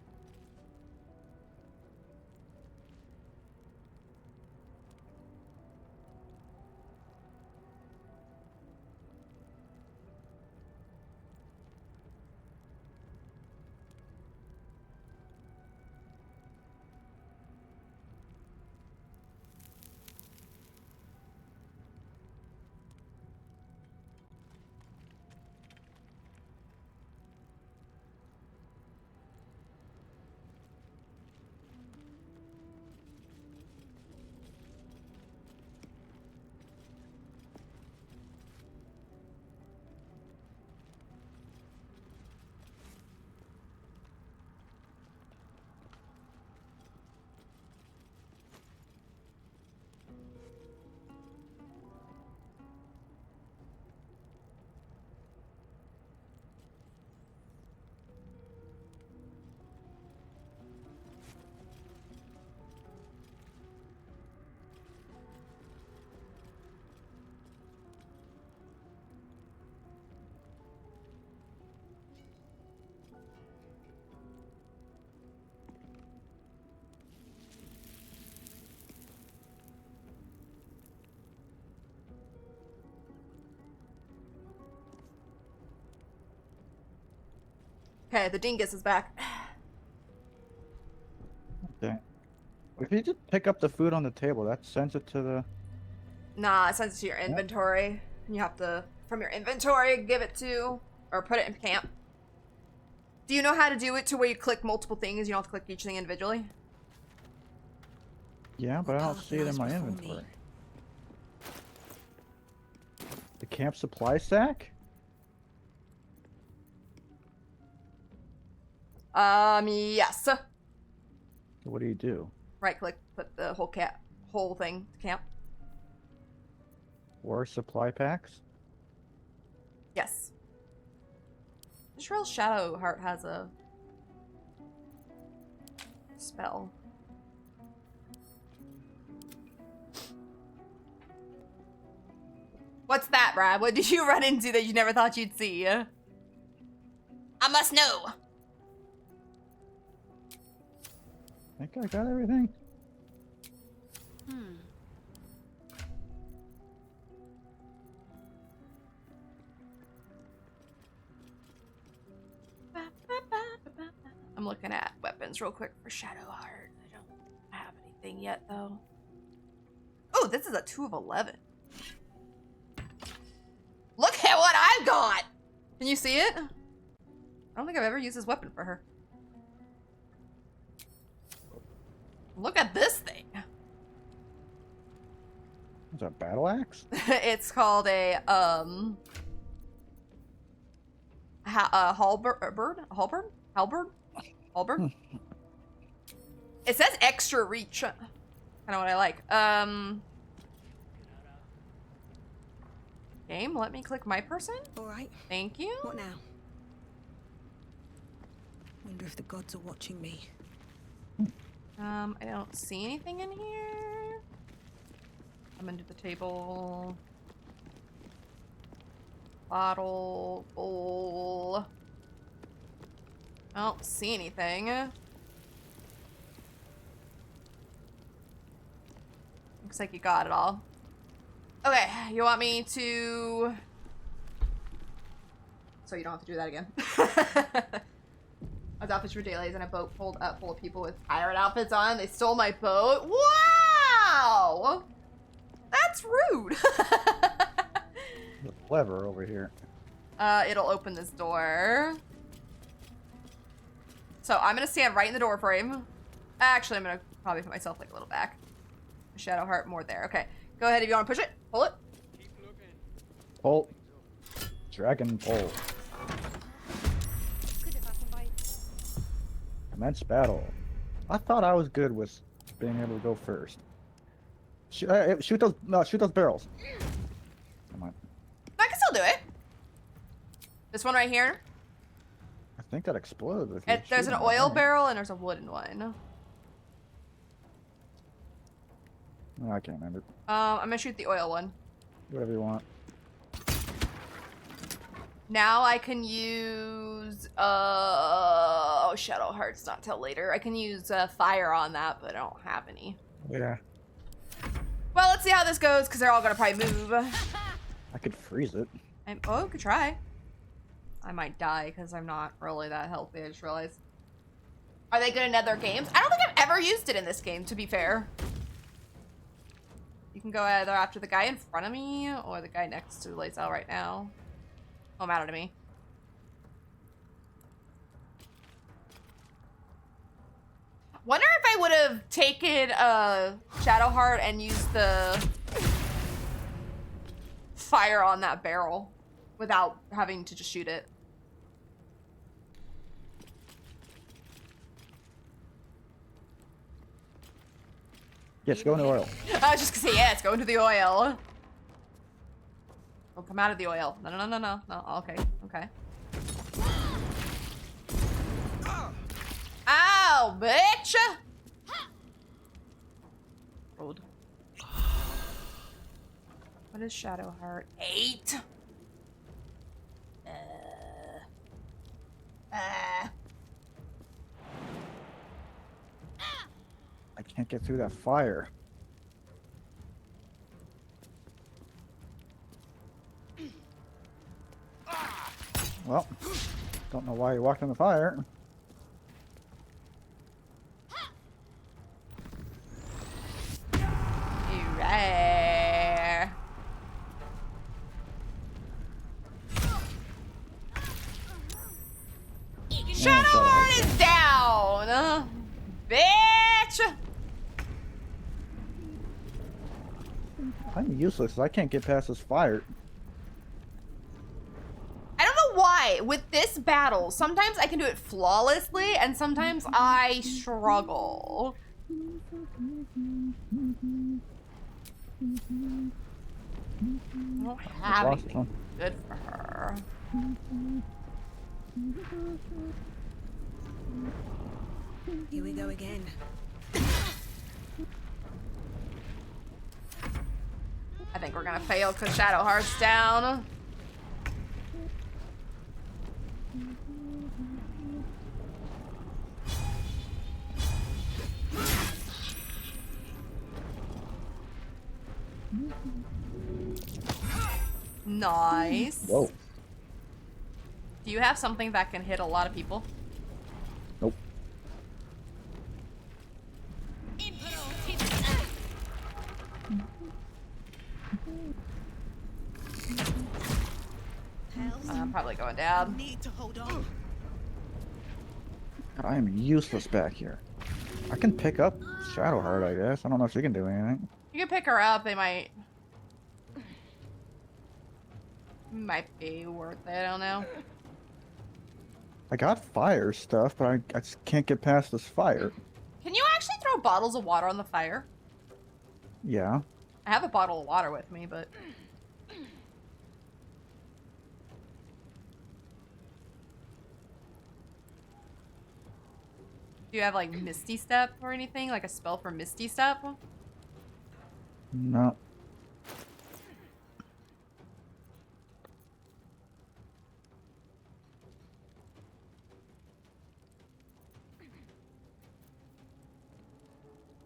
Okay, the dingus is back. Okay. If you just pick up the food on the table, that sends it to the... Nah, it sends it to your inventory. You have to, from your inventory, give it to, or put it in camp. Do you know how to do it to where you click multiple things? You don't have to click each thing individually? Yeah, but I don't see it in my inventory. The camp supply sack? Yes. What do you do? Right click, put the whole thing to camp. Or supply packs? Yes. Israel Shadowheart has a spell. What's that, Brad? What did you run into that you never thought you'd see? I must know. I think I got everything. I'm looking at weapons real quick for Shadowheart. I don't have anything yet, though. Oh, this is a 2 of 11. Look at what I've got! Can you see it? I don't think I've ever used this weapon for her. Look at this thing. Is that a battle axe? It's called a halberd. It says extra reach. Kind of what I like. Game, let me click my person. All right. Thank you. What now? Wonder if the gods are watching me. I don't see anything in here. I'm into the table. Bottle, bowl. I don't see anything. Looks like you got it all. Okay, you want me to... So you don't have to do that again. I was out fishing for daylights and a boat pulled up full of people with pirate outfits on. They stole my boat. Wow! That's rude. The lever over here. It'll open this door. So I'm gonna stand right in the door frame. Actually, I'm gonna probably put myself like a little back. Shadowheart more there. Okay, go ahead if you want to push it. Pull it. Pull. Dragon pull. Commence battle. I thought I was good with being able to go first. Shoot those! No, shoot those barrels. Come on. I can still do it. This one right here. I think that exploded with you. There's an oil barrel and there's a wooden one. Oh, I can't remember. I'm gonna shoot the oil one. Whatever you want. Now I can use oh, Shadowheart's not till later. I can use fire on that, but I don't have any. Yeah. Well, let's see how this goes because they're all gonna probably move. I could freeze it. Oh, could try. I might die because I'm not really that healthy. I just realized. Are they good in other games? I don't think I've ever used it in this game, to be fair. You can go either after the guy in front of me or the guy next to Lae'zel right now. Don't matter to me. Wonder if I would have taken Shadowheart and used the fire on that barrel without having to just shoot it. Yes, go in the oil. I was just gonna say, yeah, it's going to the oil. Don't come out of the oil. No, no, no, no, no. No, okay, okay. Ow, bitch! Rolled. What is Shadowheart? 8. I can't get through that fire. Well, Don't know why you walked in the fire. Right. Shadowheart is down! Bitch! I'm useless. I can't get past this fire. I don't know why. With this battle, sometimes I can do it flawlessly, and sometimes I struggle. I don't have anything good for her. Here we go again. I think we're gonna fail because Shadowheart's down. Nice. Whoa. Do you have something that can hit a lot of people? Nope. I'm probably going down. Need to hold on. I am useless back here. I can pick up Shadowheart, I guess. I don't know if she can do anything. You can pick her up. They might be worth it. I don't know. I got fire stuff, but I just can't get past this fire. Can you actually throw bottles of water on the fire? Yeah. I have a bottle of water with me, but... Do you have, like, Misty Step or anything? Like a spell for Misty Step? No.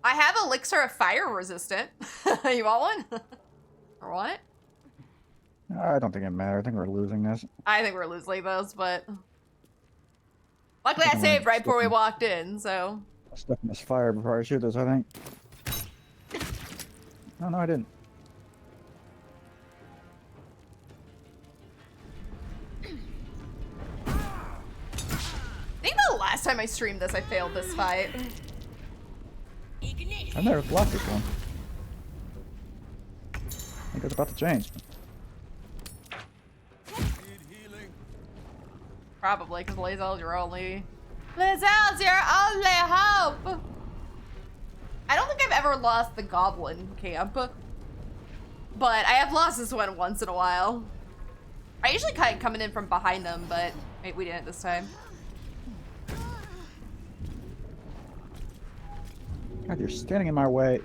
I have Elixir of Fire Resistant. You want one? Or what? I don't think it matters. I think we're losing this. I think we're losing those, but... Luckily I saved right before we walked in, so... I stuck in this fire before I shoot this, I think. Oh, no, I didn't. I think the last time I streamed this, I failed this fight. I've never lost this one. I think it's about to change. Probably, because Lae'zel's your only... Lae'zel's your only hope! I don't think I've ever lost the Goblin camp. But I have lost this one once in a while. I usually kind of coming in from behind them, but wait, we didn't this time. God, you're standing in my way.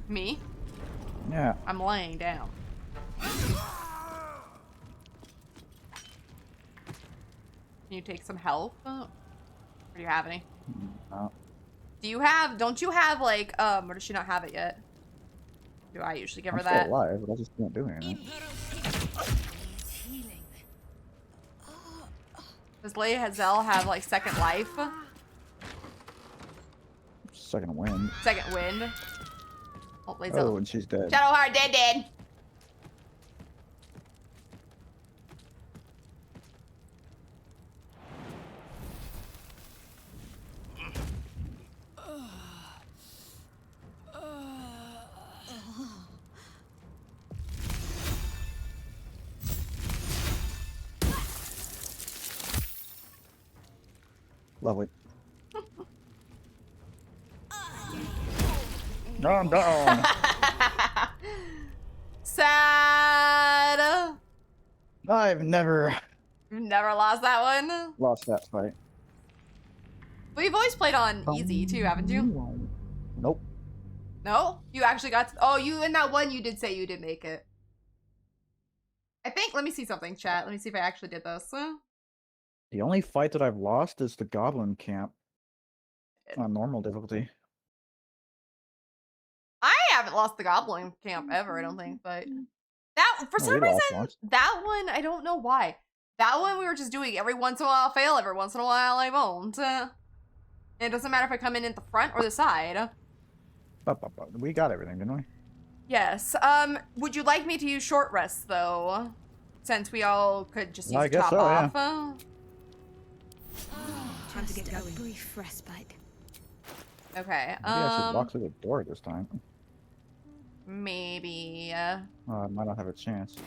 Me? Yeah. I'm laying down. Can you take some health? Or do you have any? No. Don't you have like, or does she not have it yet? Do I usually give her I'm that? still alive, but I just can't do anything. Does Lae'zel have like second life? Second wind. Second wind? Oh, Lae'zel. Oh, and she's dead. Shadowheart dead. Lovely. No, I'm down. Sad. I've never You've never lost that one? lost that fight. But you've always played on easy too, haven't you? Nope. No? You actually got to, oh, you in that one you did say you did make it. I think, let me see something, chat. Let me see if I actually did this. The only fight that I've lost is the Goblin Camp on normal difficulty. I haven't lost the Goblin Camp ever, I don't think, but that, for Oh, some we lost reason, once. that one, I don't know why. That one we were just doing every once in a while I'll fail, every once in a while I won't. It doesn't matter if I come in at the front or the side. We got everything, didn't we? Yes. Would you like me to use short rests though? Since we all could just use I a guess top so, off. yeah. Time to get Just a going. brief respite. Okay. Maybe I should walk through the door this time. Maybe. I might not have a chance.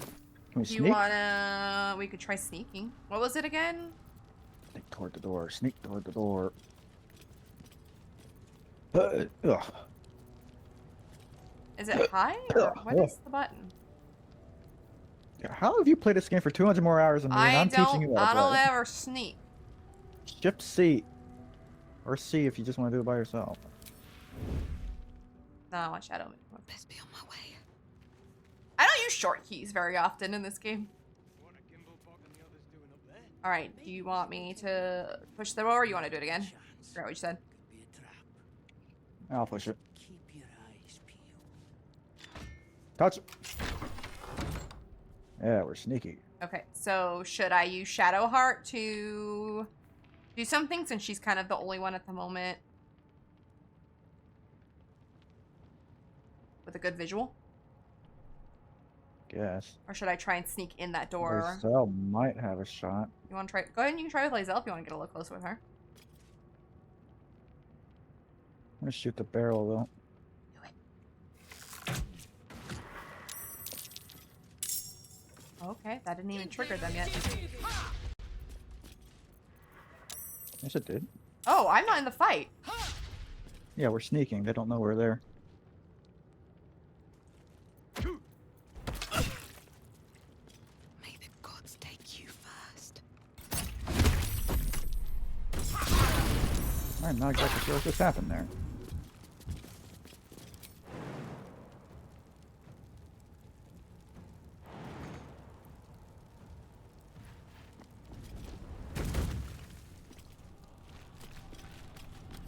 Can we Do sneak? you wanna? We could try sneaking. What was it again? Sneak toward the door. Sneak toward the door. Ugh. Is it high or what is the button? How have you played this game for 200 more hours than me? And I'm teaching you how I to don't play. ever sneak. Shift C. Or C if you just want to do it by yourself. No, I want Shadow. Best be on my way. I don't use short keys very often in this game. Alright, do you want me to push the door or you want to do it again? I forgot what you said. I'll push it. Touch. Yeah, we're sneaky. Okay, so should I use Shadowheart to do something since she's kind of the only one at the moment with a good visual? Guess. Or should I try and sneak in that door? Lizelle might have a shot. You want to try? Go ahead and you can try with Lizelle if you want to get a little closer with her. I'm gonna shoot the barrel though. Okay, that didn't even trigger them yet. Yes, it did. Oh, I'm not in the fight. Yeah, we're sneaking. They don't know we're there. May the gods take you first. I'm not exactly sure what just happened there.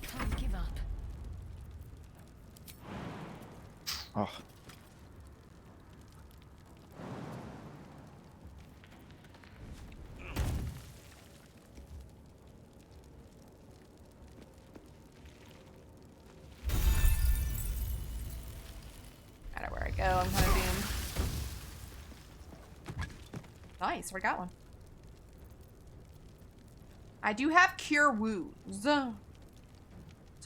Can't give up. Oh. No matter where I go, I'm kind of doomed. Nice, we got one. I do have Cure Wounds, so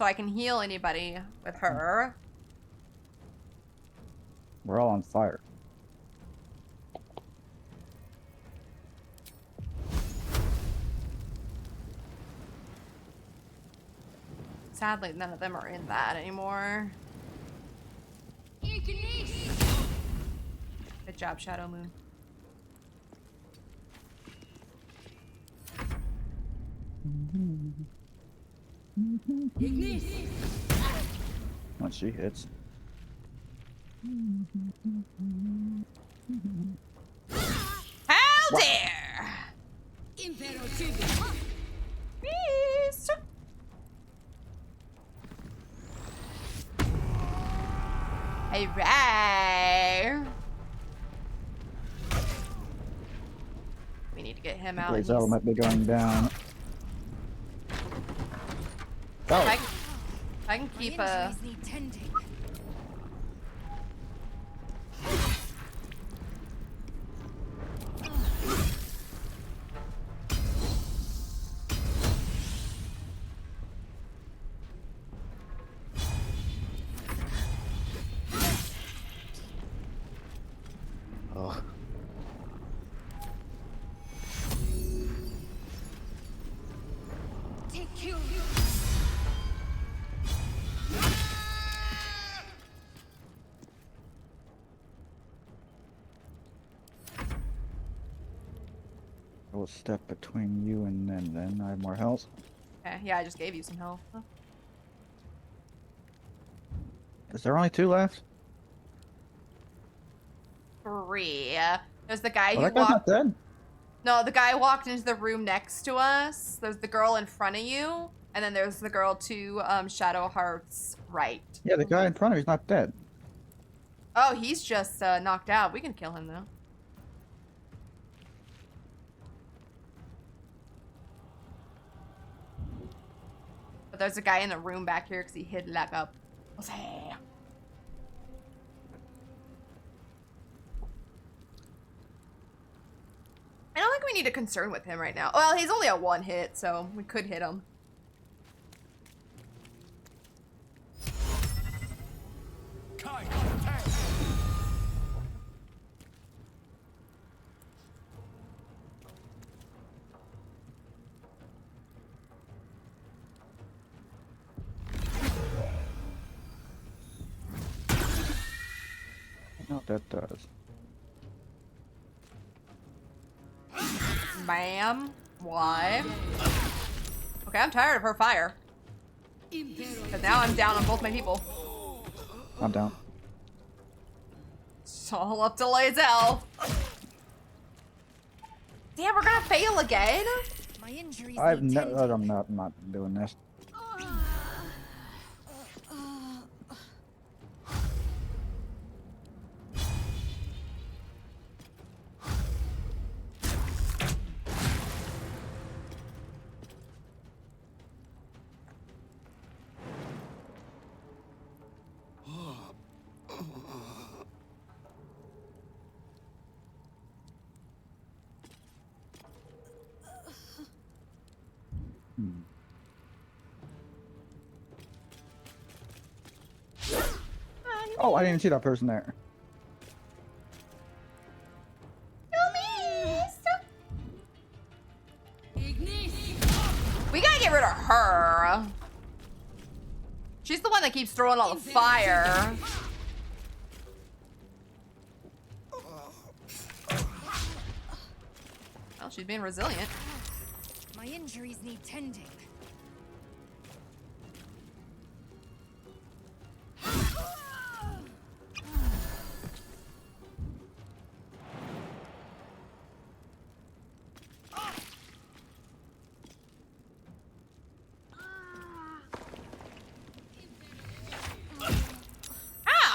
I can heal anybody with her. We're all on fire. Sadly, none of them are in that anymore. Good job, Shadow Moon. Once she hits. How dare! Peace! Alright. We need to get him out. Lizelle might be going down. I can keep a. Oh. Take you. I will step between you and them then. I have more health. Okay, yeah, I just gave you some health. Huh. Is there only 2 left? 3. There's the guy Oh, who that guy's not walked. dead? No, the guy walked into the room next to us. There's the girl in front of you, and then there's the girl to Shadowheart's right. Yeah, the guy in front of you's not dead. Oh, he's just knocked out. We can kill him though. there's a guy in the room back here because he hid like a pussy. I don't think we need a concern with him right now. Well, he's only a 1 hit, so we could hit him. I know what that does. Bam. Why? Okay, I'm tired of her fire. But now I'm down on both my people. I'm down. It's all up to Lae'zel. Damn, we're gonna fail again? My injuries I'm not doing this. Oh, I didn't even see that person there. We gotta get rid of her. She's the one that keeps throwing all the fire. Well, she's being resilient. My injuries need tending.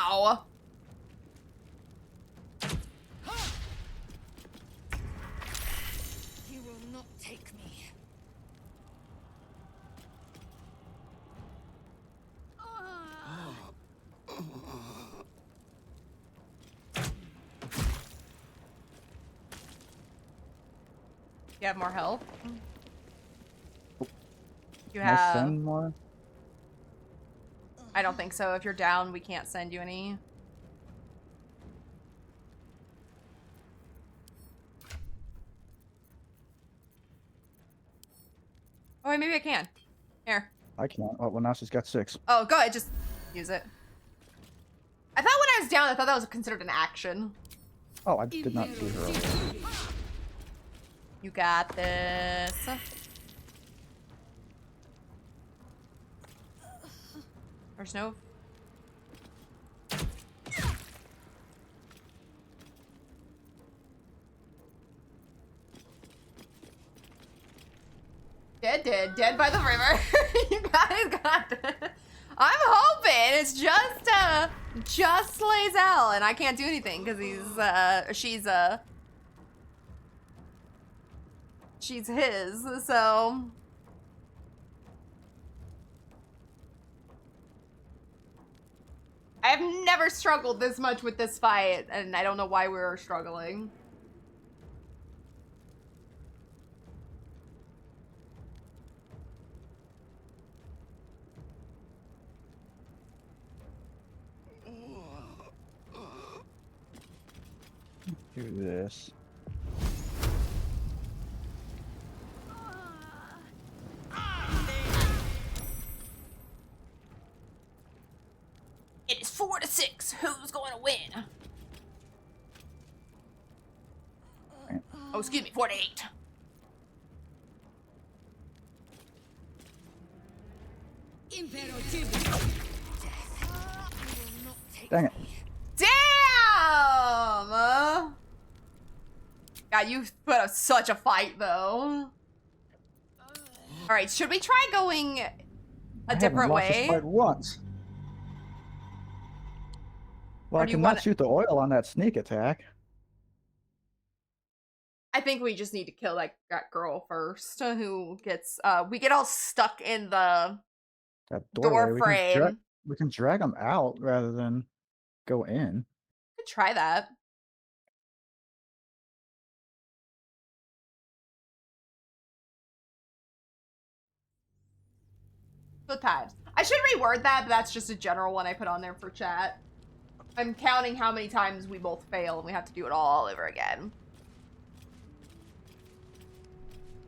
Ow! You will not take me. You have more health? You Can I have... send more? I don't think so. If you're down, we can't send you any. Oh, wait, maybe I can. Here. I can't. Oh, well, now she's got 6. Oh, go ahead. Just use it. I thought when I was down, I thought that was considered an action. Oh, I did not see her. You got this. There's no... Dead by the river. You guys got this. I'm hoping it's just Lae'zel, and I can't do anything because she's his, so. I've never struggled this much with this fight, and I don't know why we were struggling. Do this. It is 4-6. Who's going to win? Oh, excuse me, 4-8. Dang it. Damn! God, you put up such a fight, though. Alright, should we try going a different I haven't lost this way? fight once. Well, Or I do you cannot wanna- shoot the oil on that sneak attack. I think we just need to kill that girl first, who gets, we get all stuck in the That door doorway, frame. we can drag them out rather than go in. Could try that. Good times. I should reword that, but that's just a general one I put on there for chat. I'm counting how many times we both fail and we have to do it all over again.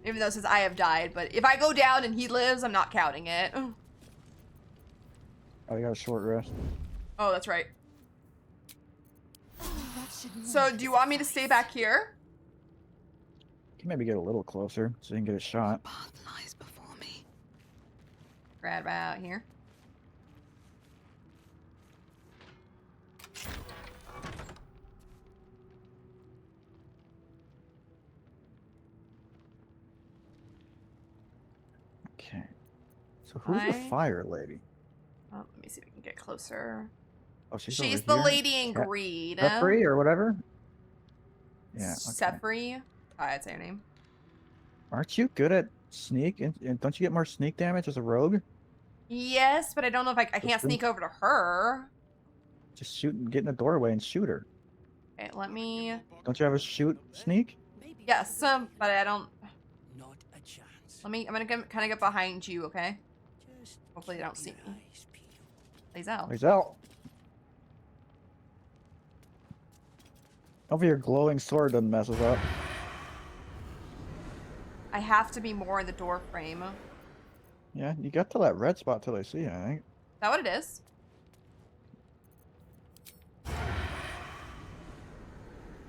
Even though it says I have died, but if I go down and he lives, I'm not counting it. Oh, you got a short rest. Oh, that's right. So, do you want me to stay back here? You can maybe get a little closer so you can get a shot. Right about here. Okay. So who's the fire lady? Oh, let me see if we can get closer. Oh, she's the over here? lady in green. Jeffrey or whatever? Yeah. Okay. Sefri. I'd say her name. Aren't you good at sneak? And don't you get more sneak damage as a rogue? Yes, but I don't know if I can't sneak over to her. Just shoot and get in the doorway and shoot her. Okay, let me. Don't you have a shoot sneak? Yes, but I don't. Not a chance. Let me. I'm gonna kind of get behind you, okay? Hopefully they don't see me. Lays out. Lays out. Hopefully your glowing sword doesn't mess us up. I have to be more in the door frame. Is Yeah, you got to that red spot till they see you, I think. that what it is?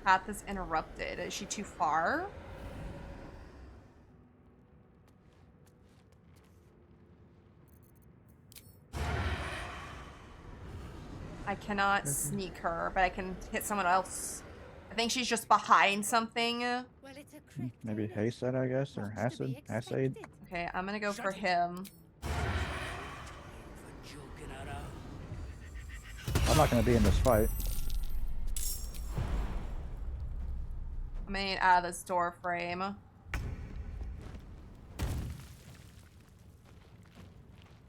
Path is interrupted. Is she too far? I cannot sneak her, but I can hit someone else. I think she's just behind something. Maybe Hased, I guess, or Hased. Okay, I'm gonna go for him. I'm not gonna be in this fight. I'm gonna get out of this door frame.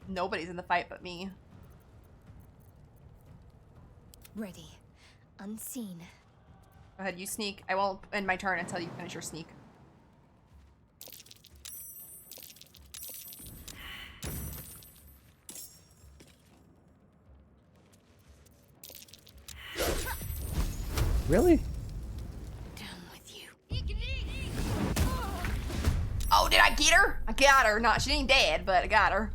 Nobody's in the fight but me. Ready. Unseen. Go ahead, you sneak. I won't end my turn until you finish your sneak. Really? Oh, did I get her? I got her. Not, she ain't dead, but I got her.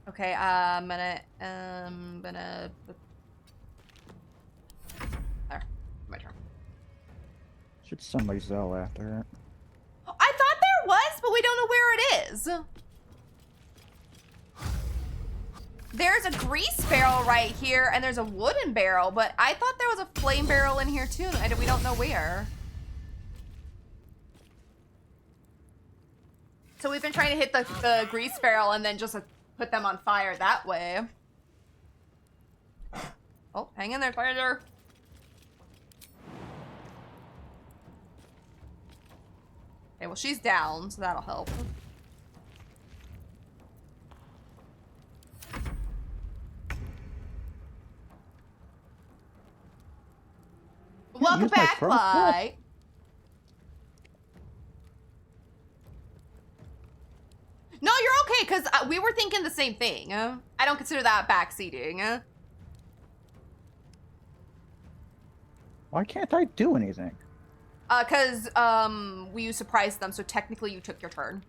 Okay, I'm gonna, there, my turn. Should send my Zell after it. I thought there was, but we don't know where it is. There's a grease barrel right here, and there's a wooden barrel, but I thought there was a flame barrel in here too, and we don't know where. So we've been trying to hit the grease barrel and then just put them on fire that way. Oh, hang in there, fire. Okay, well, she's down, so that'll help. Welcome back, Clyde. No, you're okay, because we were thinking the same thing. I don't consider that backseating. Why can't I do anything? Because we surprised them, so technically you took your turn.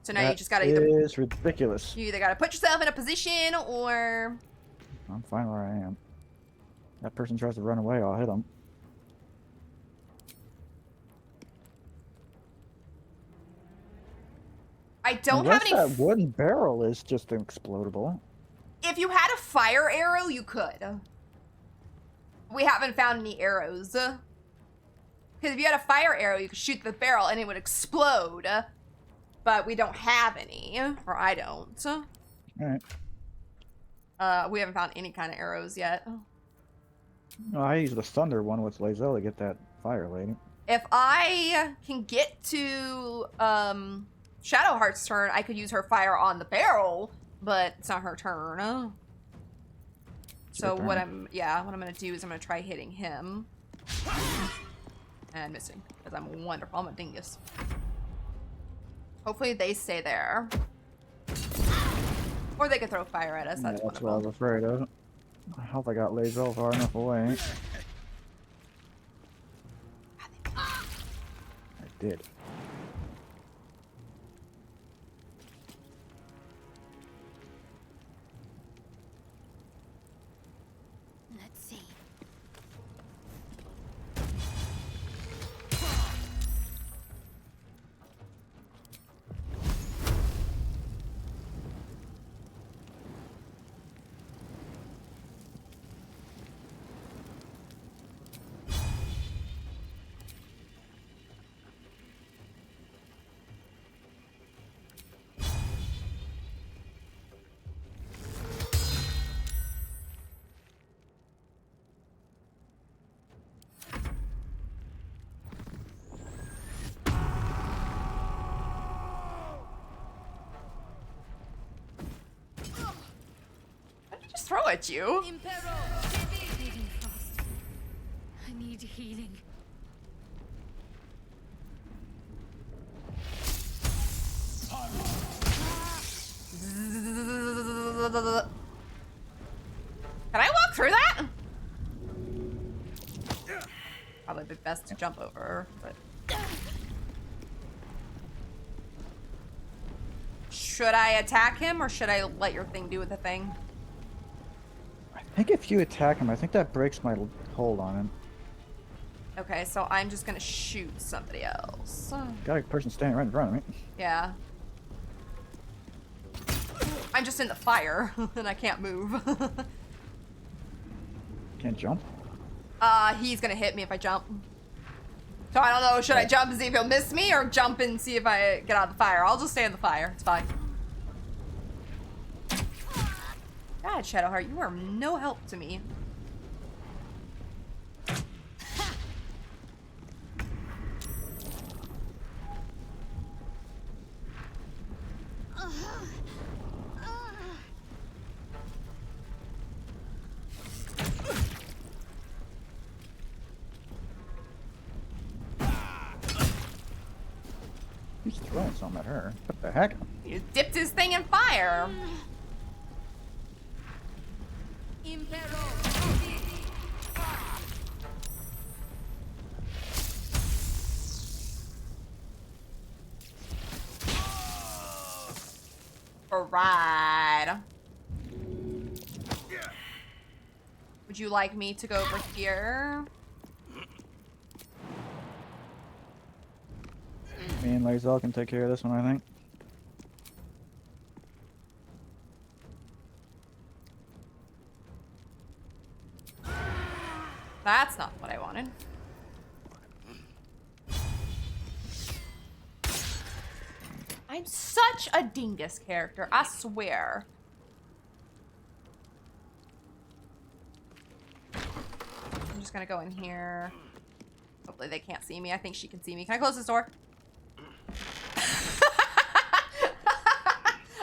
So now you just gotta either... That is ridiculous. You either gotta put yourself in a position, or... I'm fine where I am. That person tries to run away, I'll hit him. I don't have any... that wooden barrel is just explodable. If you had a fire arrow, you could. We haven't found any arrows. Because if you had a fire arrow, you could shoot the barrel and it would explode. But we don't have any. Or I don't. Alright. We haven't found any kind of arrows yet. Oh, I use the thunder one with Lae'zel to get that fire lady. If I can get to Shadowheart's turn, I could use her fire on the barrel, but it's not her turn. So what I'm gonna do is I'm gonna try hitting him. And missing, because I'm wonderful. I'm a dingus. Hopefully they stay there. Or they could throw fire at us. Yeah, That's what I was afraid of. I hope I got Lae'zel far enough away. I did. Let's see. just throw at you. Bleeding fast. I need healing. Can I walk through that? Probably be best to jump over, but... Should I attack him, or should I let your thing do the thing? I think if you attack him, I think that breaks my hold on him. Okay, so I'm just gonna shoot somebody else. Got a person standing right in front of me. Yeah. I'm just in the fire, and I can't move. Can't jump? He's gonna hit me if I jump. So I don't know, should I jump and see if he'll miss me, or jump and see if I get out of the fire? I'll just stay in the fire, it's fine. God, Shadowheart, you are no help to me. He's throwing something at her. What the heck? He dipped his thing in fire. Alright. Would you like me to go over here? Me and Lae'zel can take care of this one, I think. That's not what I wanted. I'm such a dingus character, I swear. I'm just gonna go in here. Hopefully they can't see me. I think she can see me. Can I close this door?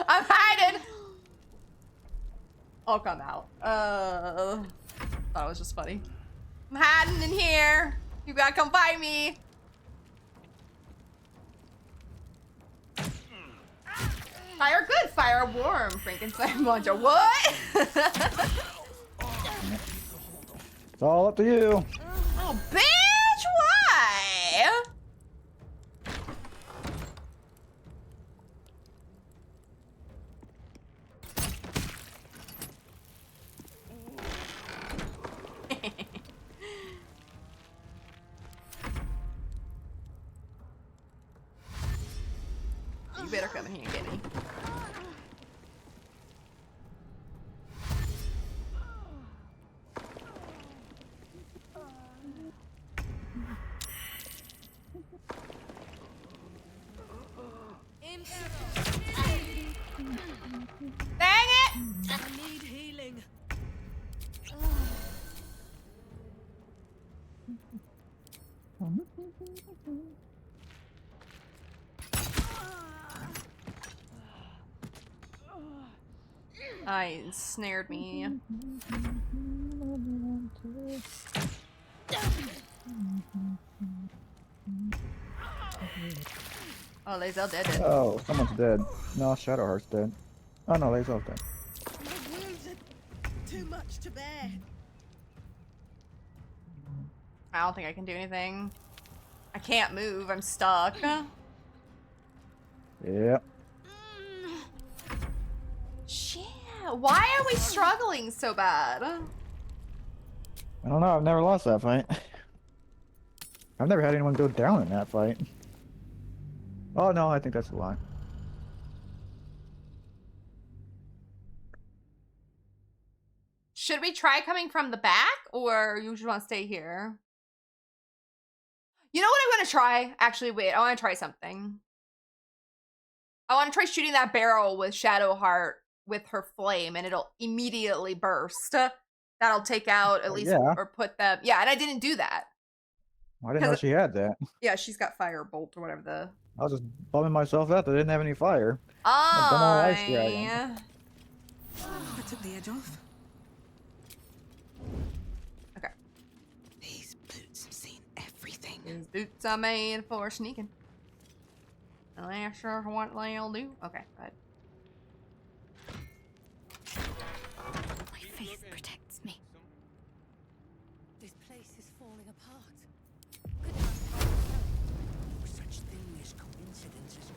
I'm hiding! I'll come out. Thought it was just funny. I'm hiding in here. You gotta come find me. Fire good, fire warm. Frankenstein monster. What? It's all up to you. Oh, bitch! Why? You better come in here and get me. Dang it! I need healing. Snared me. Oh, Lae'zel dead. Oh, someone's dead. No, Shadowheart's dead. Oh no, Lae'zel's dead. My wounds are too much to bear. I don't think I can do anything. I can't move. I'm stuck. Yep. Shit. Why are we struggling so bad? I don't know. I've never lost that fight. I've never had anyone go down in that fight. Oh no, I think that's a lie. Should we try coming from the back, or you just want to stay here? You know what I want to try? Actually, wait. I want to try something. I want to try shooting that barrel with Shadowheart with her flame, and it'll immediately burst. That'll take out at least, or put them. Yeah, and I didn't do that. I didn't know she had that. Yeah, she's got firebolt or whatever the. I was just bumming myself out that I didn't have any fire. I took the edge off. Okay. These boots have seen everything. These boots are made for sneaking. I'm not sure what they'll do. Okay, go ahead. My faith protects me. This place is falling apart. Such thing as coincidences.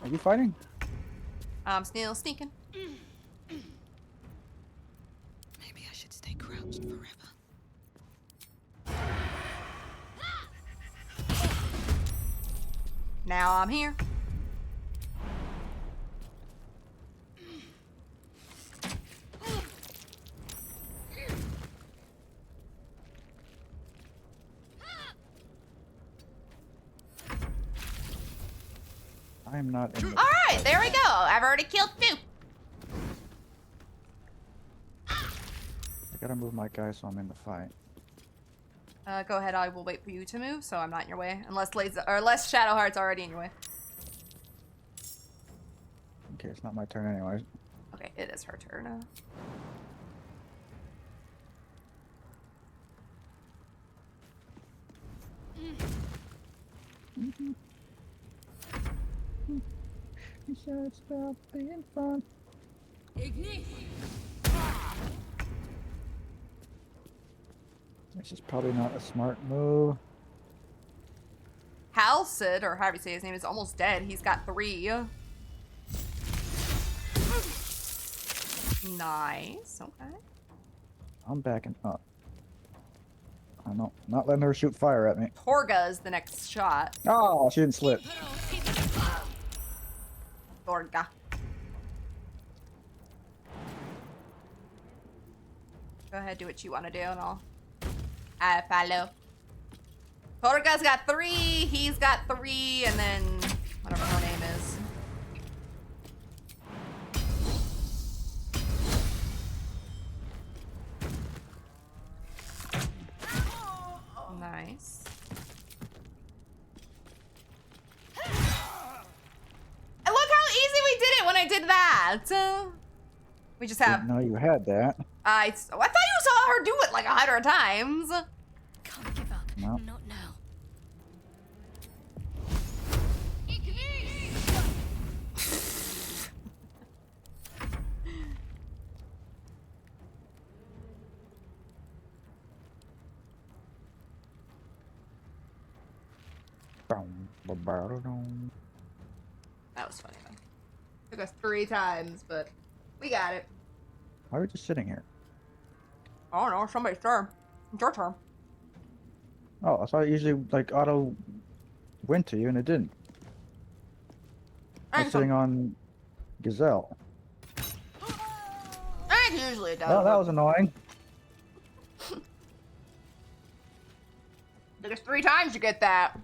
Are you fighting? I'm still sneaking. Maybe I should stay crouched forever. Now I'm here. I am not in the... All right, there we go. I've already killed 2. I gotta move my guy so I'm in the fight. Go ahead. I will wait for you to move, so I'm not in your way, unless Shadowheart's already in your way. Okay, it's not my turn anyways. Okay, it is her turn. You said stop being fun. This is probably not a smart move. Halcid, or however you say his name, is almost dead. He's got 3. Nice. Okay. I'm backing up. I'm not letting her shoot fire at me. Torga is the next shot. Oh, she didn't slip. Torga. Go ahead, do what you want to do, and I follow. Torga's got 3, he's got 3, and then whatever her name is. Nice. And look how easy we did it when I did that. We just have. Didn't know you had that. I thought you saw her do it like 100 times. Can't give up. No. Not now. That was funny though. Took us 3 times, but we got it. Why are we just sitting here? I don't know, somebody's turn. It's your turn. Oh, I thought it usually like auto went to you and it didn't. I was sitting on Gazelle. I think usually it does. Oh, that was annoying. Took us 3 times to get that.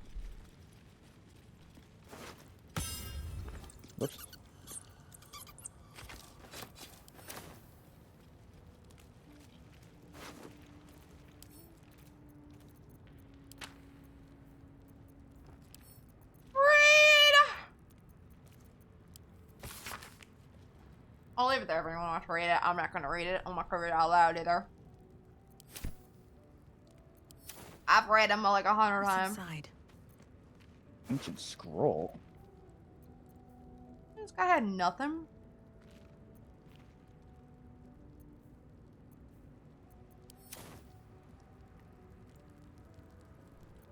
Whoops. I'll leave it there if anyone wants to read it. I'm not gonna read it. I'm not gonna read it out loud either. I've read them like 100 times. Inside? Ancient scroll. This guy had nothing.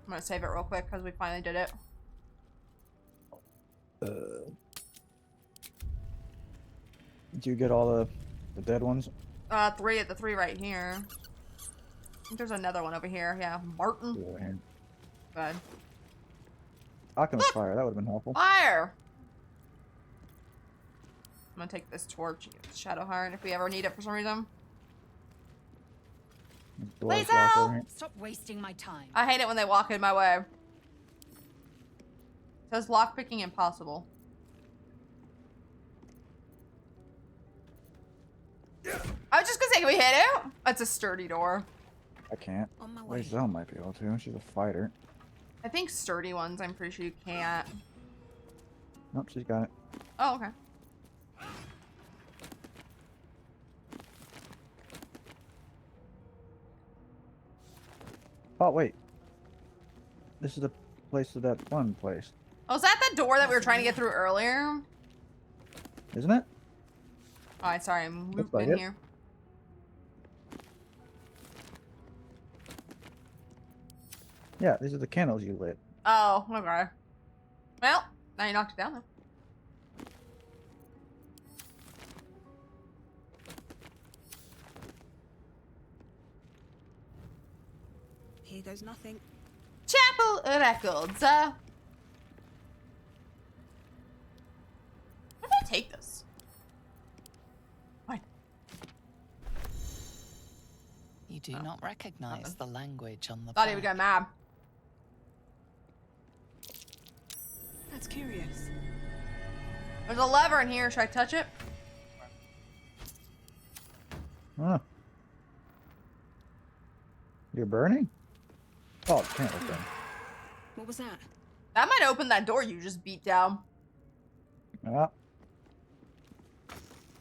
I'm gonna save it real quick because we finally did it. Did you get all the dead ones? 3 of the 3 right here. I think there's another one over here. Yeah, Martin. Good. Alchemist fire, that would have been helpful. Fire! I'm gonna take this torch and get the Shadowheart if we ever need it for some reason. Please help! Stop wasting my time. I hate it when they walk in my way. It says lockpicking impossible. I was just gonna say, can we hit it? That's a sturdy door. I can't. On my way. Zell might be able to. She's a fighter. I think sturdy ones, I'm pretty sure you can't. Nope, she's got it. Oh, okay. Oh, wait. This is the place of that fun place. Oh, is that the door that we were trying to get through earlier? Isn't it? Oh, sorry, I'm Looks moving like in it. here. Yeah, these are the candles you lit. Oh, okay. Well, now you knocked it down though. Here goes nothing. Chapel Records. Where did I take this? What? You do not recognize the language on the Thought he would get mad. That's curious. There's a lever in here. Should I touch it? Huh. You're burning? Oh, it can't open. What was that? That might open that door you just beat down. Yeah.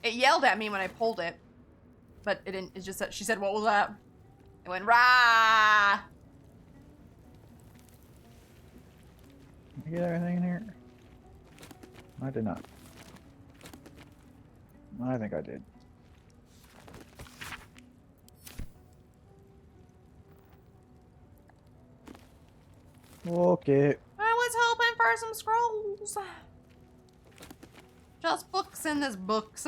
It yelled at me when I pulled it. But it didn't, it's just that she said, what was that? It went, rah! Did you get everything in here? I did not. I think I did. Okay. I was hoping for some scrolls. Just books in this books.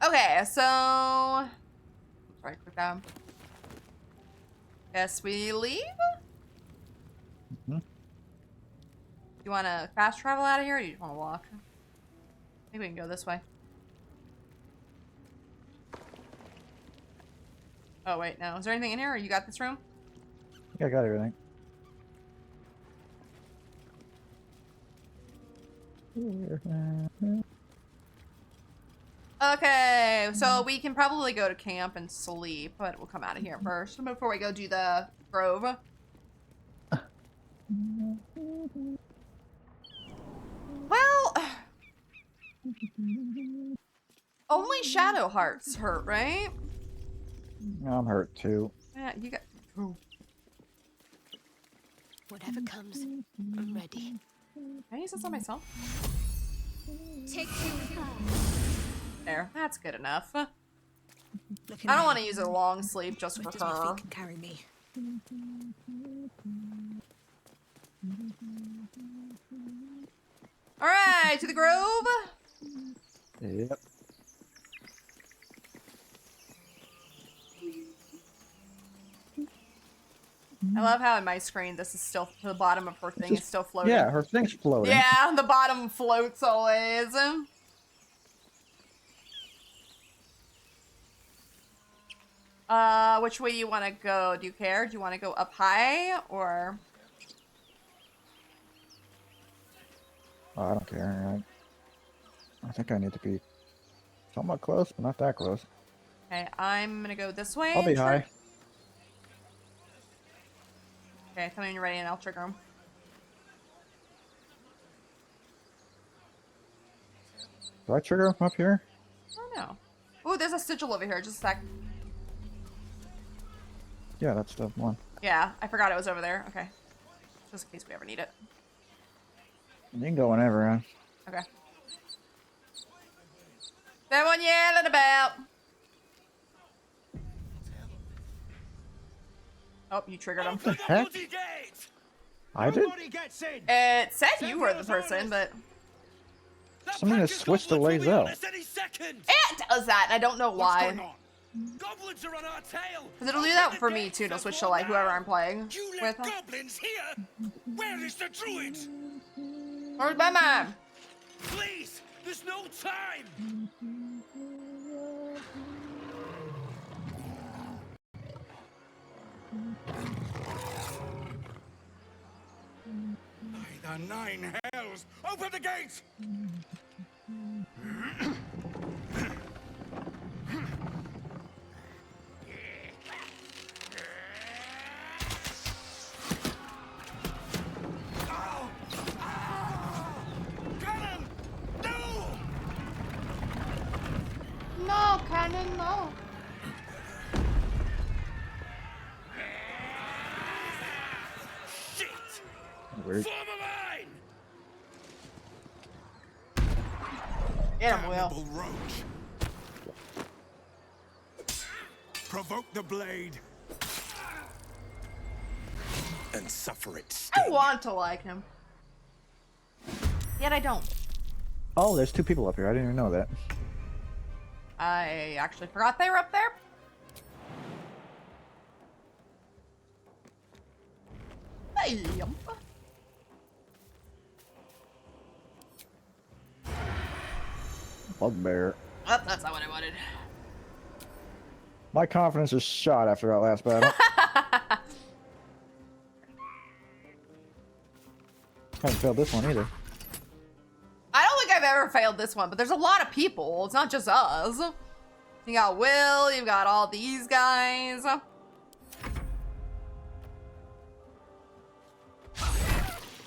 Okay, so... Sorry, click down. Guess we leave? Mm-hmm. You want to fast travel out of here, or do you just want to walk? I think we can go this way. Oh, wait, no. Is there anything in here, or you got this room? I think I got everything. Okay, so we can probably go to camp and sleep, but we'll come out of here first before we go do the grove. Well, only shadow hearts hurt, right? I'm hurt too. Yeah, you got. Ooh. Whatever comes, I'm ready. Can I use this on myself? Take two. There, that's good enough. Looking I don't ahead. want to use a long sleep just for Swift as my her. feet can carry me. All right, to the grove. Yep. I love how in my screen this is still the bottom of her thing is still floating. Yeah, her thing's floating. Yeah, the bottom floats always. Which way you want to go? Do you care? Do you want to go up high or? Oh, I don't care. I think I need to be somewhat close, but not that close. Okay, I'm gonna go this way. I'll be high. Okay, tell me when you're ready and I'll trigger him. Do I trigger him from up here? I don't know. Oh, there's a sigil over here. Just a sec. Yeah, that's the one. Yeah, I forgot it was over there. Okay. Just in case we ever need it. You can go whenever, huh? Okay. That one yelling about. Oh, you triggered him. What the heck? I did? It said you were the person, but... Something has switched to Lae'zel. It does that, and I don't know why. Goblins are on our tail. Because it'll do that for me, too. It'll switch to, like, whoever I'm playing You with. let goblins here? Where is the druid? Where's my mom? Please, there's no time. By the nine hells, open the gates! No, Cannon, no. Shit! Weird. Form a line! Get him, Will. Damnable roach. Provoke the blade. And suffer it. I want to like him. Yet I don't. Oh, there's two people up here. I didn't even know that. I actually forgot they were up there. Bam. Bugbear. Oh, that's not what I wanted. My confidence is shot after that last battle. Haven't failed this one either. I don't think I've ever failed this one, but there's a lot of people. It's not just us. You got Will, you've got all these guys. Oh,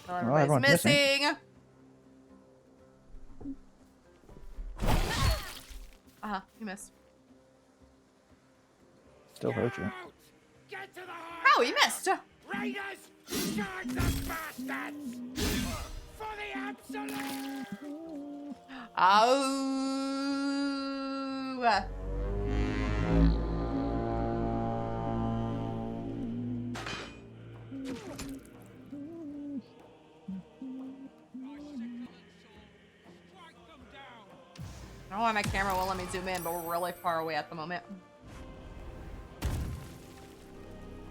everybody's everyone's missing. Uh-huh, you missed. Still hurt you. Oh, you missed. Raiders, charge the bastards! For the absolute! Oh. I don't know why my camera won't let me zoom in, but we're really far away at the moment.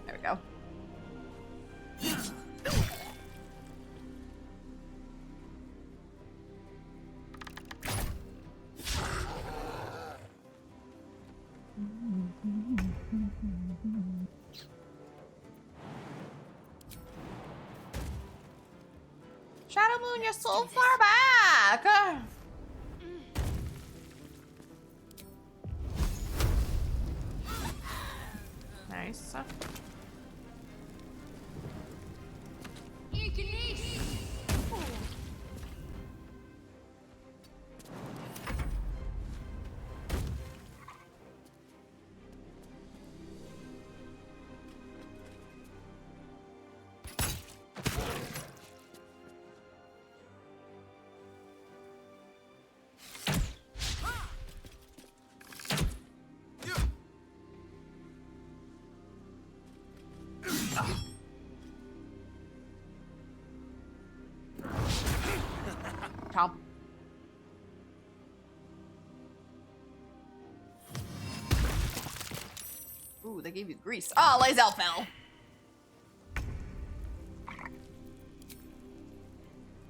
There we go. Shadow Moon, you're so far back! Nice. Chomp. Ooh, they gave you grease. Oh, Lae'zel fell.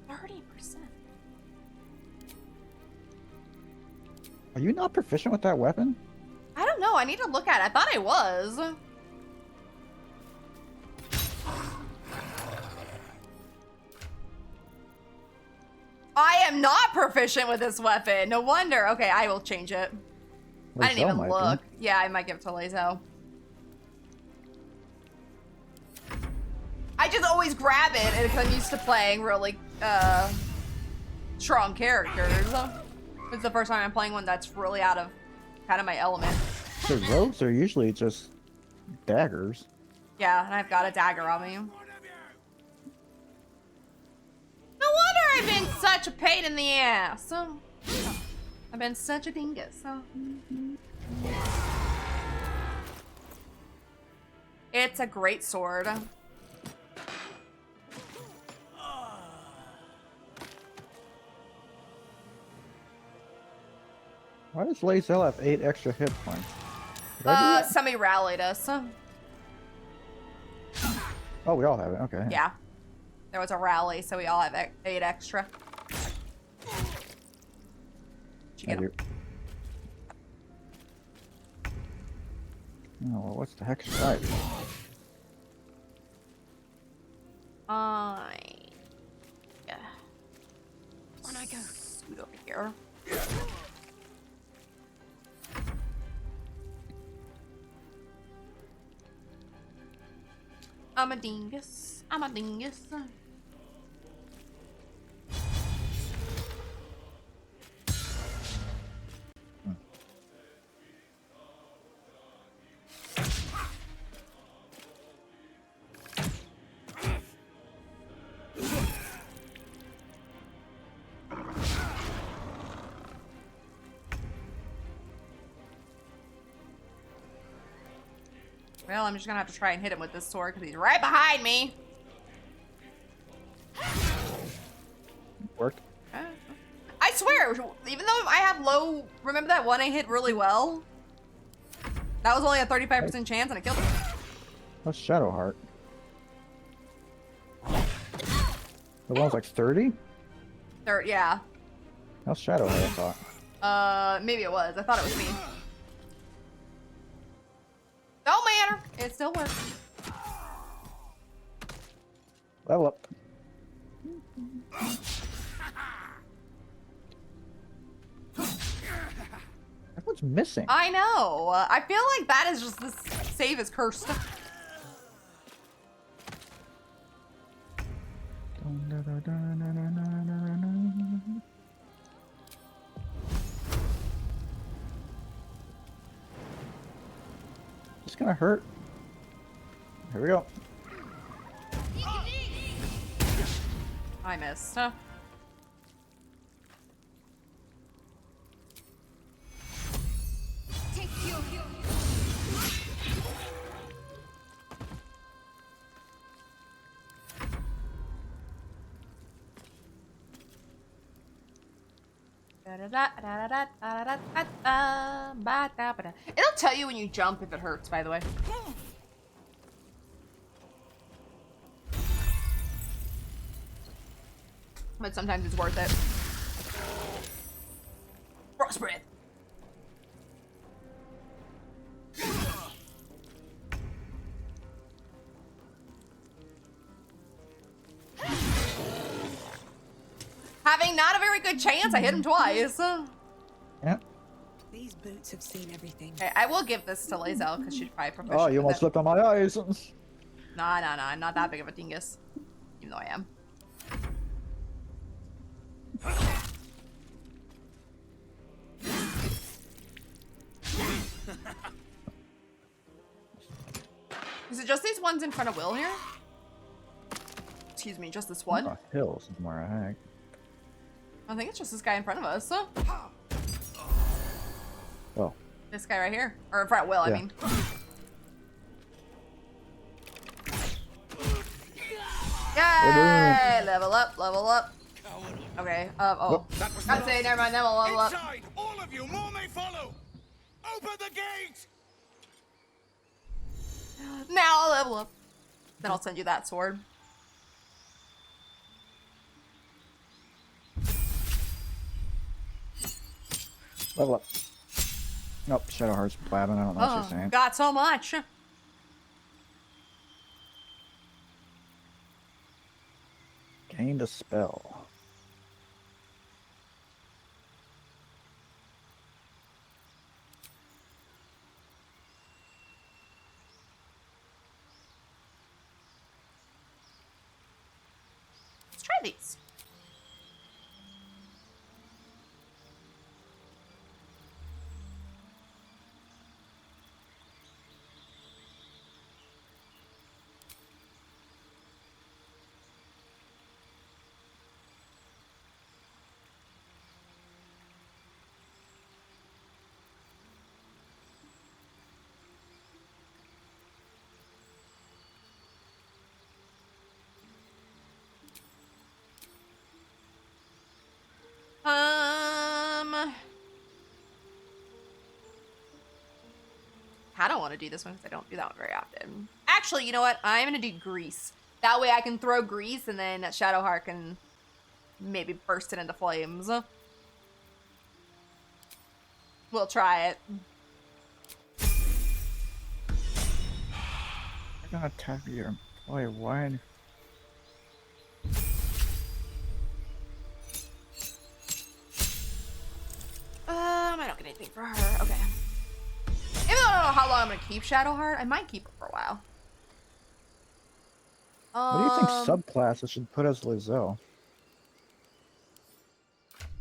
30%. Are you not proficient with that weapon? I don't know. I need to look at it. I thought I was. I am not proficient with this weapon. No wonder. Okay, I will change it. I didn't even look. Yeah, I might give it to Lae'zel. I just always grab it because I'm used to playing really strong characters. It's the first time I'm playing one that's really out of kind of my element. The rogues are usually just daggers. Yeah, and I've got a dagger on me. No wonder I've been such a pain in the ass. I've been such a dingus. It's a great sword. Why does Lae'zel have 8 extra hit points? Did I do that? Somebody rallied us. Oh, we all have it. Okay. Yeah. There was a rally, so we all have 8 extra. Did you get him? Oh, well, what's the heck should I do? Yeah. On I go. Scoot over here. I'm a dingus. I'm a dingus. Well, I'm just gonna have to try and hit him with this sword because he's right behind me. Worked. I swear, even though I have low, remember that one I hit really well? That was only a 35% chance and I killed him. What's Shadowheart? The one was like 30? Third, yeah. How's Shadowheart, I thought? Maybe it was. I thought it was me. Don't matter. It still works. Level up. Everyone's missing. I know. I feel like that is just this save is cursed. It's gonna hurt. Here we go. I missed. It'll tell you when you jump if it hurts, by the way. But sometimes it's worth it. Frost breath. Having not a very good chance, I hit him twice. Yeah. These boots have seen everything. Okay, I will give this to Lae'zel because she's probably proficient. Oh, you almost slipped on my eyes. Nah, I'm not that big of a dingus. Even though I am. Is it just these ones in front of Will here? Excuse me, just this one? Oh, hill somewhere, I think. I think it's just this guy in front of us. Oh. This guy right here. Or in front of Will, I Yeah. mean. Yay! Level up, level up. Okay, oh. I'm saying, never mind, then we'll level up. Inside, all of you, more may follow. Open the gate. Now I'll level up. Then I'll send you that sword. Level up. Nope, Shadowheart's blabbing. I don't know what she's saying. Got so much. Gained a spell. Let's try these. kind of want to do this one because I don't do that one very often. Actually, you know what? I'm going to do grease. That way I can throw grease and then Shadowheart can maybe burst it into flames. We'll try it. You're gonna attack your employee. Why? I don't get anything for her. Okay. Even though I don't know how long I'm gonna keep Shadowheart, I might keep her for a while. What do you think subclasses should put as Lizelle?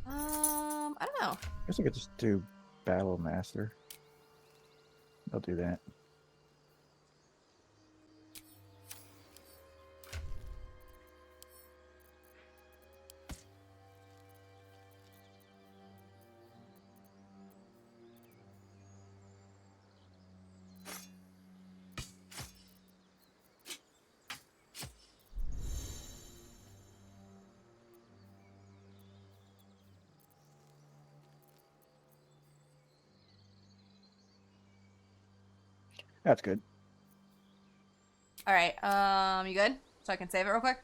I don't know. I guess I could just do Battle Master. I'll do that. That's good. All right. You good? So I can save it real quick.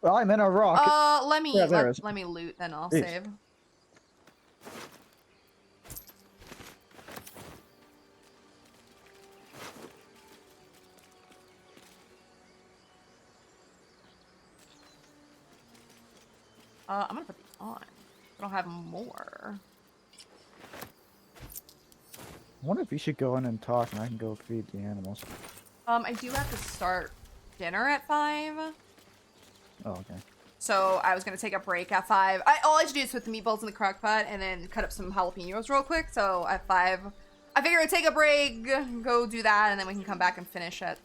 Well, I'm in a rock. Let me Yeah, let me loot, then I'll Jeez. save. I'm gonna put these on. I don't have more. I wonder if you should go in and talk, and I can go feed the animals. I do have to start dinner at 5. Oh, okay. So I was gonna take a break at 5. All I should do is put the meatballs in the crock pot and then cut up some jalapenos real quick. So at 5, I figure I'd take a break, go do that, and then we can come back and finish it.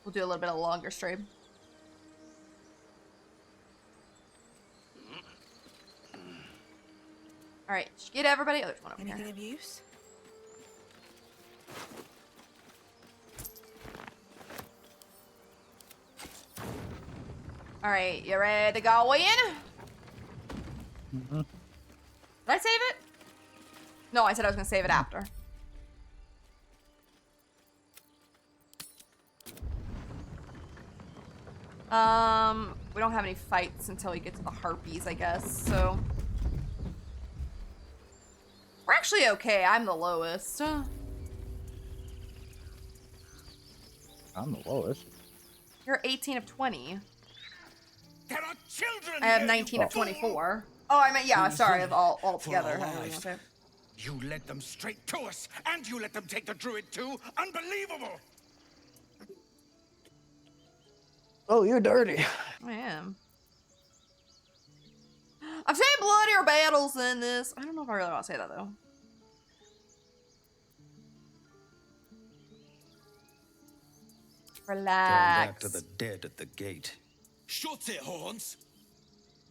We'll do a little bit of a longer stream. All right, get everybody. Oh, there's one over Anything here. of use? All right, you ready to go in? Mm-hmm. Did I save it? No, I said I was gonna save it after. We don't have any fights until we get to the harpies, I guess, so. We're actually okay. I'm the lowest. I'm the lowest. You're 18 of 20. There are children I have here, 19 you of 24. Oh, I meant, yeah, sorry, of all For our together. lives. You led them straight to us, and you let them take the druid too. Unbelievable! Oh, you're dirty. I am. I've seen bloodier battles than this. I don't know if I really want to say that, though. Relax. Going back to the dead at the gate. Shut it, Horns!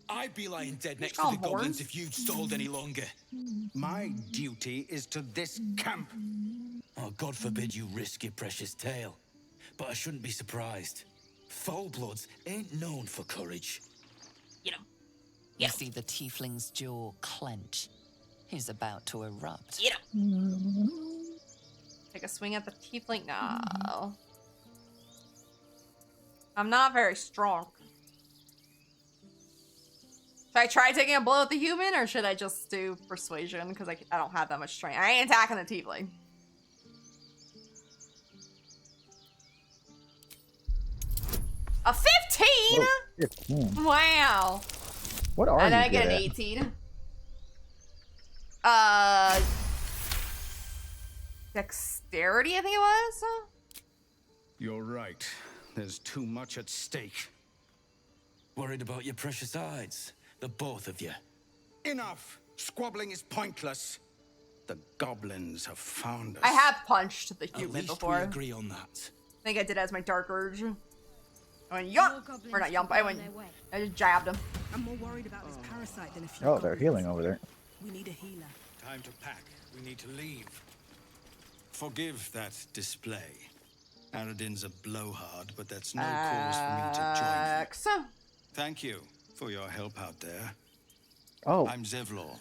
I'd be lying dead next call to the them goblins Horns? if you'd stalled any longer. My duty is to this camp. Oh, God forbid you risk your precious tail. But I shouldn't be surprised. Foulbloods ain't known for courage. You see the tiefling's jaw clench. He's about to erupt. Take a swing at the tiefling. No. I'm not very strong. Should I try taking a blow at the human, or should I just do persuasion? Because I don't have that much strength. I ain't attacking the tiefling. A 15? Oh, 15. Wow. What are And then you I get an good at? 18. Dexterity, I think it was. You're right. There's too much at stake. Worried about your precious hides, the both of you. Enough! Squabbling is pointless. The goblins have found us. I have punched the At human least before. we agree on that. I think I did as my dark urge. I went yump! Or not yump, I went. I just jabbed him. I'm more worried about this parasite than a few Oh, they're goblins. healing over there. We need a healer. Time to pack. We need to leave. Forgive that display. Aradin's a blowhard, but that's no cause for me to join you. Thank you for your help out there. Oh, I'm Zevlor.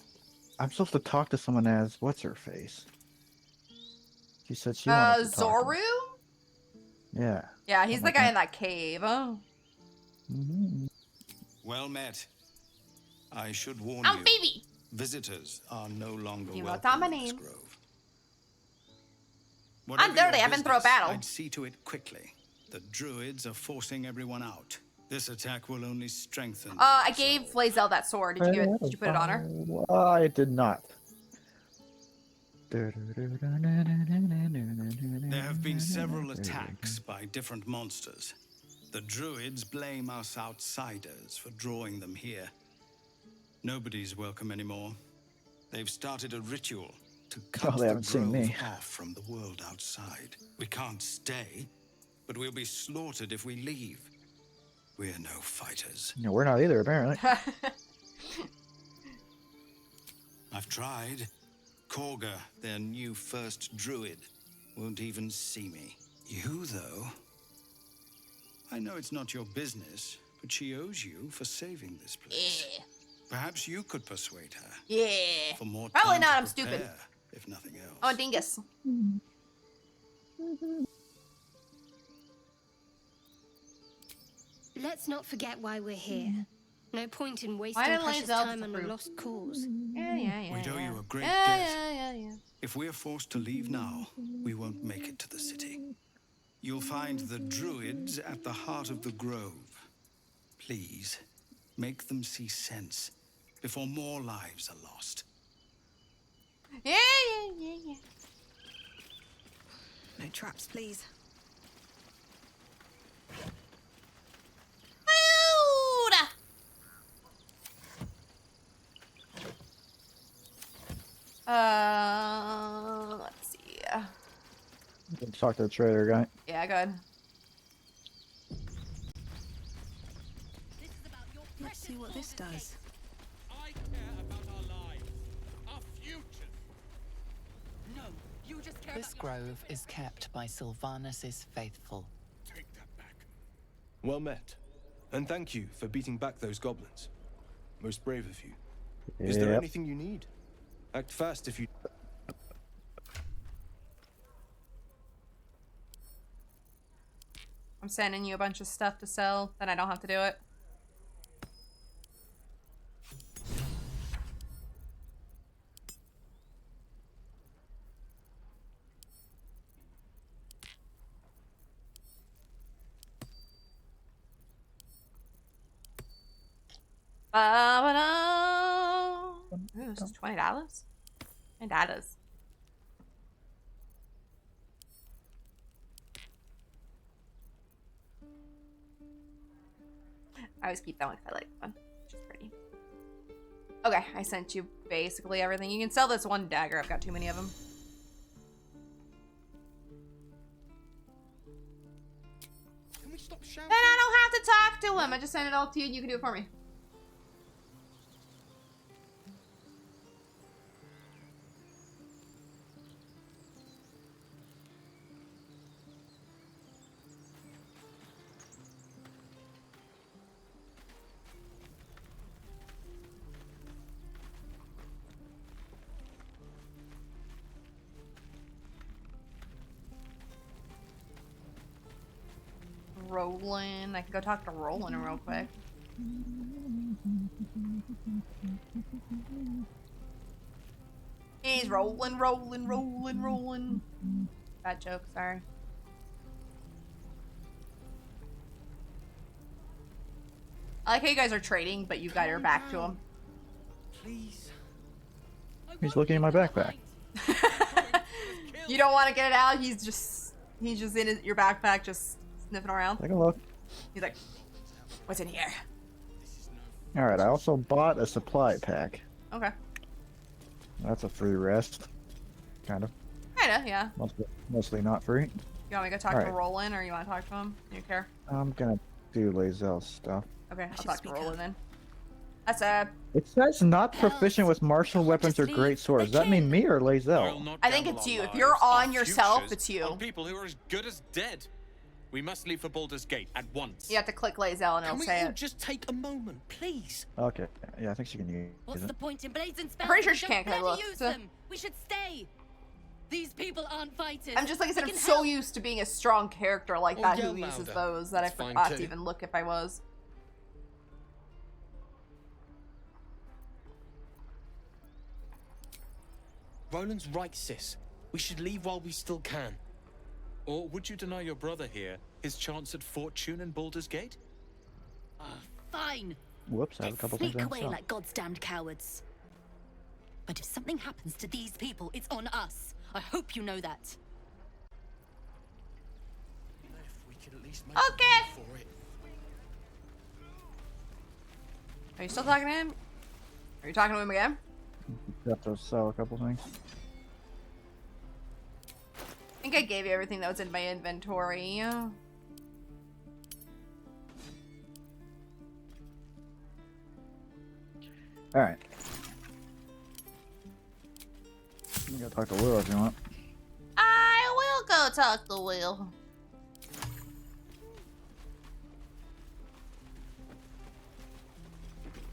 I'm supposed to talk to someone as what's her face. She said she wanted to talk. Zoru? Yeah. Yeah, he's the guy in that cave. Oh. Well met. I should warn I'm you. Phoebe. Visitors are no longer You wrote welcome down my in this name. grove. I'm Whatever dirty. your I've been through a business, battle. I'd see to it quickly. The druids are forcing everyone out. This attack will only strengthen. I gave Lae'zel that sword. Did you give it? Did you put it on her? I did not. There have been several attacks by different monsters. The druids blame us outsiders for drawing them here. Nobody's welcome anymore. They've started a ritual to cut they haven't the seen grove me. off from the world outside. We can't stay, but we'll be slaughtered if we leave. We're no fighters. No, we're not either, apparently. I've tried. Korga, their new first druid, won't even see me. You, though? I know it's not your business, but she owes you for saving this place. Yeah. Perhaps you could persuade her. Yeah. For more Probably time not. to I'm stupid. prepare, if nothing else. Oh, dingus. Let's not forget why we're here. No point in Why wasting did precious Lae'zel time on a disapprove? lost cause. Yeah. We'd owe you a great Yeah, debt. yeah. If we're forced to leave now, we won't make it to the city. You'll find the druids at the heart of the grove. Please, make them see sense before more lives are lost. Yeah. No traps, please. Let's see. Talk to the trader guy. Yeah, good. Let's see what this does. I care about our lives, our future. No, you just care. This grove is kept by Sylvanus's faithful. Take that back. Well met. And thank you for beating back those goblins. Most brave of you. Is there Yep. anything you need? Act fast if you... I'm sending you a bunch of stuff to sell, then I don't have to do it. Ooh, this is $20. $20. I always keep that one because I like that one. Which is pretty. Okay, I sent you basically everything. You can sell this one dagger. I've got too many of them. Can we stop shouting? Then I don't have to talk to him. I just sent it all to you and you can do it for me. Roland. I can go talk to Roland real quick. He's rolling. Bad joke, sorry. I like how you guys are trading, but you guys are back to him. Please. He's looking in my backpack. You don't want to get it out. He's just in your backpack, just sniffing around. Take a look. He's like, what's in here? Alright, I also bought a supply pack. Okay. That's a free rest. Kind of. Kinda, yeah. Mostly not free. You want me to go talk to Roland, or you want to talk to him? You care? I'm gonna do Lae'zel stuff. Okay, I'll talk to Roland then. That's It says not proficient with martial weapons or great swords. Does that mean me or Lae'zel? I think it's you. If you're on yourself, it's you. On people who are as good as dead. We must leave for Baldur's Gate at once. You have to click Lae'zel and it'll say Can we all it. just take a moment, please? Okay. Yeah, I think she can use What's it. the point in blazing spells? I'm pretty sure We she don't can't, 'cause I bloody looked. use them. We should stay. These people aren't fighters. I'm just, like I said, They I'm can so help. used to being a strong character like Or that yell who uses louder. those that I That's fine forgot too. to even look if I was. Roland's right, sis. We should leave while we still can. Or would you deny your brother here his chance at fortune in Baldur's Gate? Fine. Whoops, I have a couple things Sneak on away stock. like God's damned cowards. But if something happens to these people, it's on us. I hope you know that. Okay. Are you still talking to him? Are you talking to him again? You have to sell a couple things. I think I gave you everything that was in my inventory. Alright. You gotta talk to Will if you want. I will go talk to Will.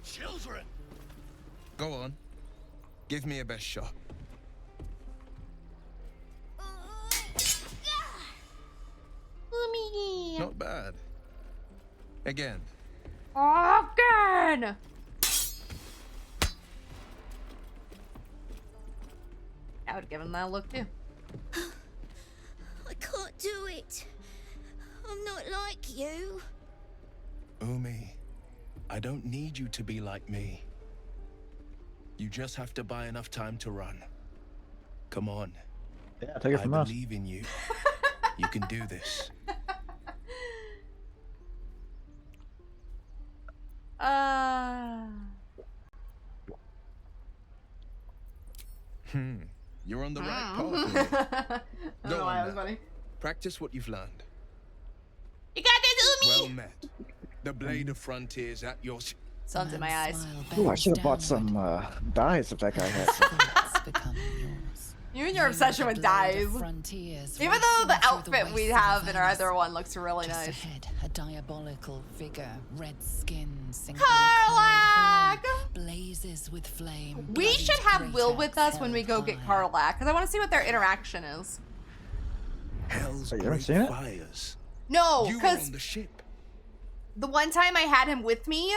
Children! Go on. Give me a best shot. Not bad. Again. Again! I would give him that look too. I can't do it. I'm not like you. Umi, I don't need you to be like me. You just have to buy enough time to run. Come on. Yeah, take it from I us. believe in you. You can do this. You're on the right path. Umi. I don't know why that was funny. Practice what you've learned. You got this, Umi! Well met. The blade of frontiers at your... Sun's in my eyes. Ooh, I should have bought some dyes if that guy had some. You and your obsession with dyes. Even though the outfit we have in our other one looks really Just nice. ahead, a diabolical figure, red skin, single Karlach! blazes with flame. We bloodied should have great Will with us axe when we held go get high. Karlach, because I want to see what their interaction is. Hell's you haven't great seen it? fires. No, You were because on the ship. the one time I had him with me,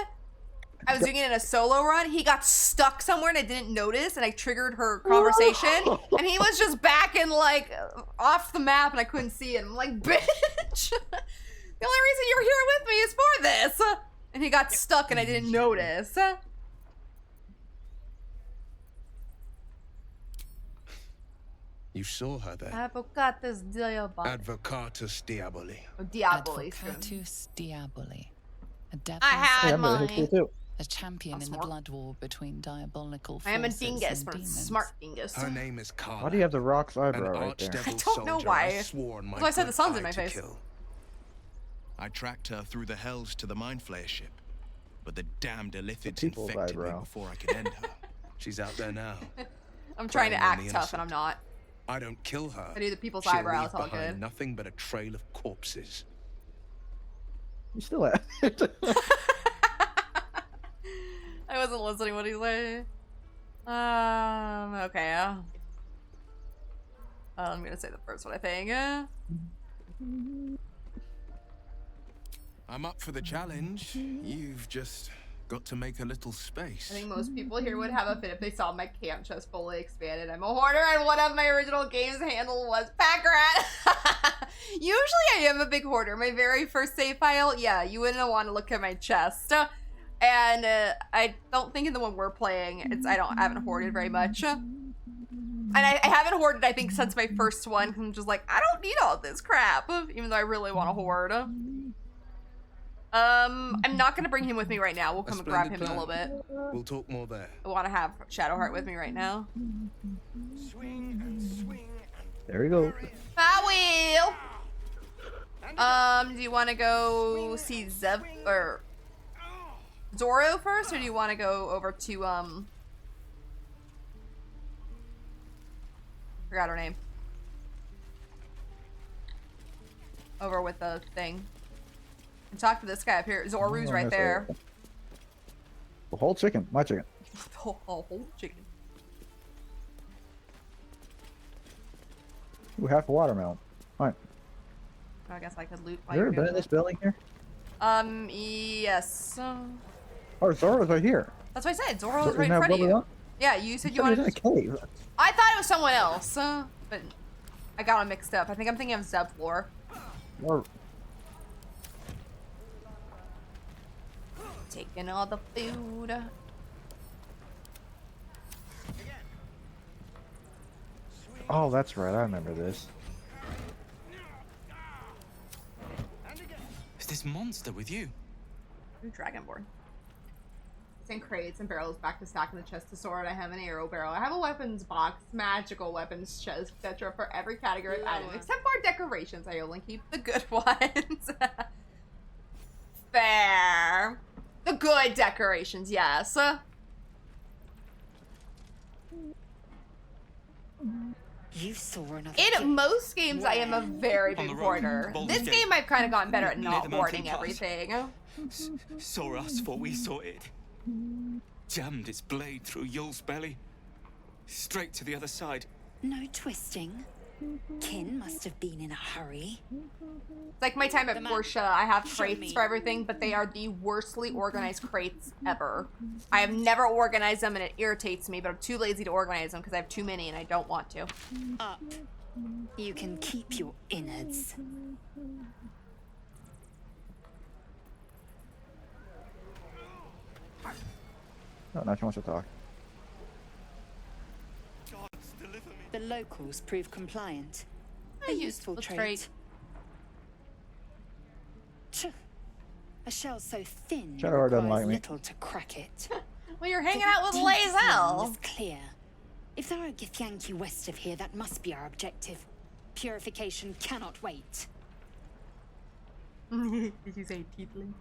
I was doing it in a solo run. He got stuck somewhere and I didn't notice, and I triggered her conversation, and he was just back in like off the map, and I couldn't see it. I'm like, bitch, the only reason you're here with me is for this. And he got stuck, and I didn't notice. You saw her there. Advocatus diaboli. Advocatus Diaboli. Diaboli. Advocatus Diaboli. A devil I had Yeah, I'm gonna hit you too. a champion in the smart. blood war between diabolical I am a forces dingus, and but a demons. smart dingus. Her name is Carla. Why do you have the rock's eyebrow An right there? archdevil I don't know soldier why. I swore on my That's why I said the good sun's in eye my to face. kill. I tracked her through the hells to the Mind Flayer ship, but the damned Illithids people's infected me eyebrow. before I could end her. She's out there now. I'm trying to Preying on act the tough, and I'm innocent. not. I don't kill her. I do the people's She'll eyebrows, leave all behind good. nothing but a trail of corpses. You still at it? I wasn't listening what he said. Okay. I'm gonna say the first one, I think. I'm up for the challenge. You've just got to make a little space. I think most people here would have a fit if they saw my camp chest fully expanded. I'm a hoarder, and one of my original games handle was pack rat. Usually I am a big hoarder. My very first save file, yeah, you wouldn't want to look at my chest. And I don't think in the one we're playing, I haven't hoarded very much. And I haven't hoarded, I think, since my first one. I'm just like, I don't need all this crap, even though I really want to hoard. I'm not gonna bring him with me right now. We'll come and grab him in a little bit. We'll talk more there. I want to have Shadowheart with me right now. There we go. I will. Do you want to go see Zev or Zoro first, or do you want to go over to forgot her name. Over with the thing. And talk to this guy up here. Zoru's right there. The whole chicken. My chicken. The whole chicken. Ooh, half a watermelon. Alright. I guess I could loot. Have you ever been in this building here? Yes. Oh, Zoro's right here. That's what I said. Zoro is Isn't right in that front of what we you. want? Yeah, you said you He's in wanted. a cave. I thought it was someone else, but I got them mixed up. I think I'm thinking of Zeb Floor. Or Taking all the food. oh, that's right. I remember this. Is this monster with you? Dragonborn. It's in crates and barrels back to stock in the chest to sword. I have an arrow barrel. I have a weapons box, magical weapons chest, etc. for every category of item, except for decorations. I only keep the good ones. Fair. The good decorations, yes. You saw another. In most games, I am a very big hoarder. This game, I've kind of gotten better at not hoarding everything. Saw us, for we saw it. Jammed its blade through Yul's belly. Straight to the other side. No twisting. Kin must have been in a hurry. It's like my time at Porsche. I have crates for everything, but they are the worstly organized crates ever. I have never organized them, and it irritates me, but I'm too lazy to organize them because I have too many, and I don't want to. Up. You can keep your innards. Oh, now she wants to talk. The locals prove compliant. A useful trait. A shell so thin Shadow doesn't like requires me. little to crack it. Well, you're hanging out with Lae'zel. Is clear. If there are Githyanki west of here, that must be our objective. Purification cannot wait. Did you say teethling?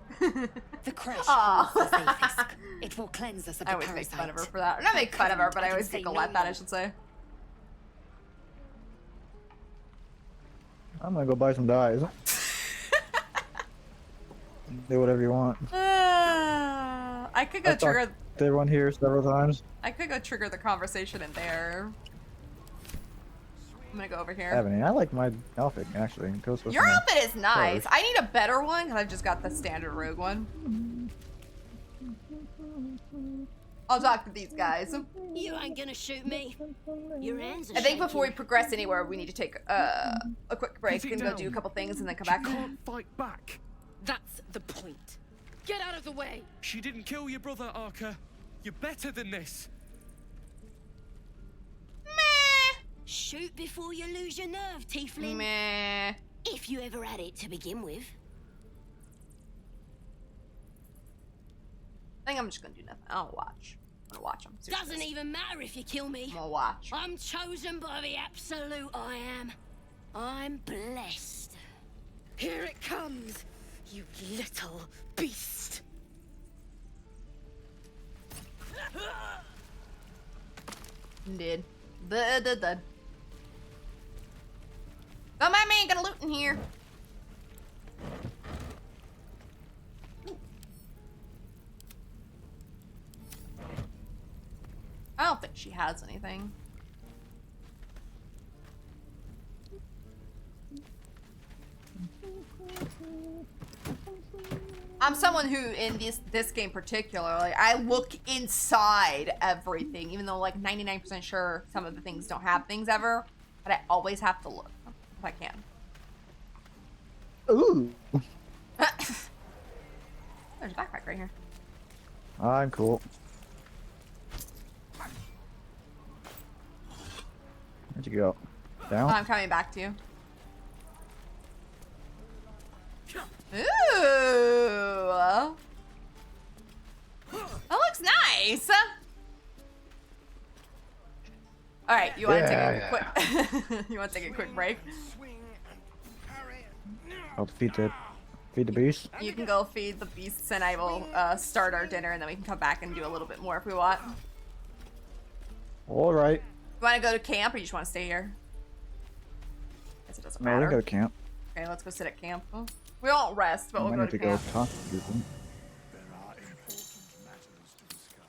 The crash Aw. holds the Zayfisk. It will cleanse us of I the always parasite. make fun of her for that. Not make fun of her, but I always giggle at that, I should say. I'm gonna go buy some dyes. Do whatever you want. I could go I've talked trigger. to everyone here several times. I could go trigger the conversation in there. I'm gonna go over here. Ebony, I like my outfit actually. It goes with Your my outfit is nice. clothes. I need a better one because I've just got the standard rogue one. I'll talk to these guys. You ain't gonna shoot me. Your hands are I think before we shaking. progress anywhere, we need to take a quick break Put it and go down. do a couple things and then come back. Can't fight back. That's the point. Get out of the way. She didn't kill your brother, Arca. You're better than this. Shoot before you lose your nerve, Tiefling. Meh. If you ever had it to begin with. I think I'm just gonna do nothing. I'll watch. I'm gonna watch them. Doesn't even matter if you kill me. I'm gonna watch. I'm chosen by the absolute I am. I'm blessed. Here it comes, you little beast. Did. Dud. Don't mind me, ain't gonna loot in here. I don't think she has anything. I'm someone who, in this game particularly, I look inside everything, even though like 99% sure some of the things don't have things ever, but I always have to look if I can. Ooh. There's a backpack right here. I'm cool. Where'd you go? Down? I'm coming back to you. Ooh. That looks nice. All right, you want to take a quick you want to take a quick break? I'll feed the beast. You can go feed the beasts and I will start our dinner and then we can come back and do a little bit more if we want. All right. You want to go to camp or you just want to stay here? Guess it doesn't No, we matter. can go to camp. Okay, let's go sit at camp. We won't rest, but I we'll might go need to to go camp. talk to people.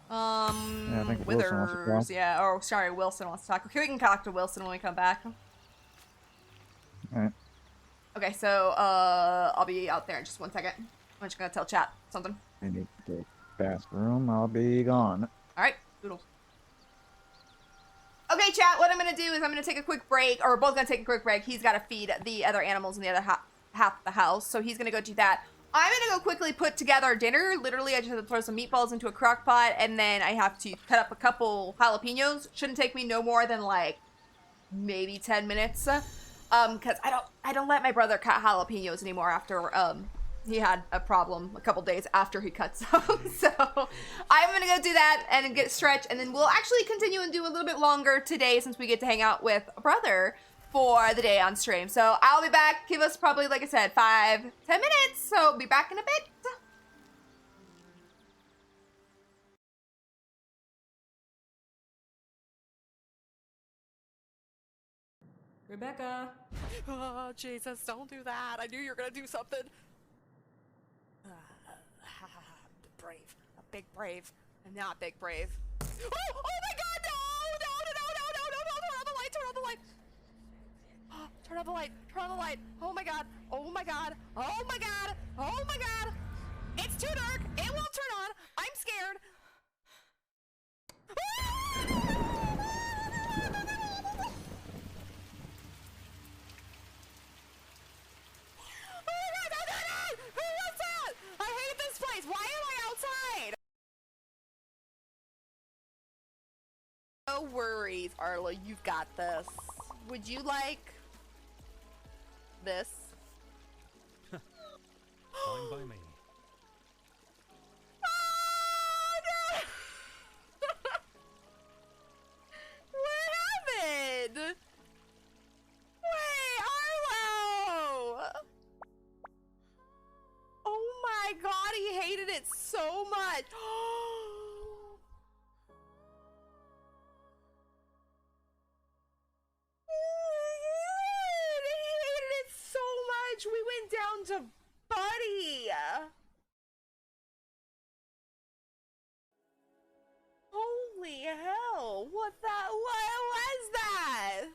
Yeah, I think Wilson wants to Withers, talk. yeah. Oh, sorry, Wilson wants to talk. Okay, we can talk to Wilson when we come back. Alright. Okay, so I'll be out there in just 1 second. I'm just gonna tell chat something. I need to go to the bathroom. I'll be gone. All right, doodles. Okay, chat, what I'm gonna do is I'm gonna take a quick break, or we're both gonna take a quick break. He's gotta feed the other animals in the other half of the house, so he's gonna go do that. I'm gonna go quickly put together dinner. Literally, I just have to throw some meatballs into a crock pot, and then I have to cut up a couple jalapenos. Shouldn't take me no more than like maybe 10 minutes. Because I don't let my brother cut jalapenos anymore after he had a problem a couple days after he cuts them. So I'm gonna go do that and get stretched, and then we'll actually continue and do a little bit longer today since we get to hang out with a brother for the day on stream. So I'll be back. Give us probably, like I said, 5-10 minutes. So be back in a bit. Rebecca. Oh, Jesus, don't do that. I knew you were going to do something. Brave. A big brave. I'm not big brave. Oh my God, no, turn on the light, turn on the light. Turn on the light, turn on the light. Oh my God, oh my God, oh my God, oh my God. It's too dark, it won't turn on. I'm scared. Who was that? I hate this place. Why am I outside? No worries, Arla. You've got this. Would you like this? Fine by me. Oh, no! What happened? Wait, Arlo! Oh my God, he hated it so much. He hated it so much. We went down to Buddy. Holy hell. What was that?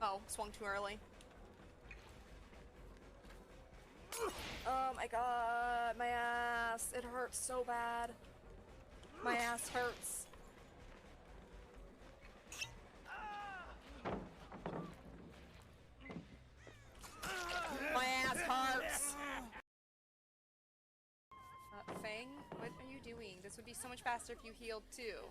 Oh, swung too early. Oh my God, my ass. It hurts so bad. My ass hurts. My ass hurts. Fang, what are you doing? This would be so much faster if you healed too.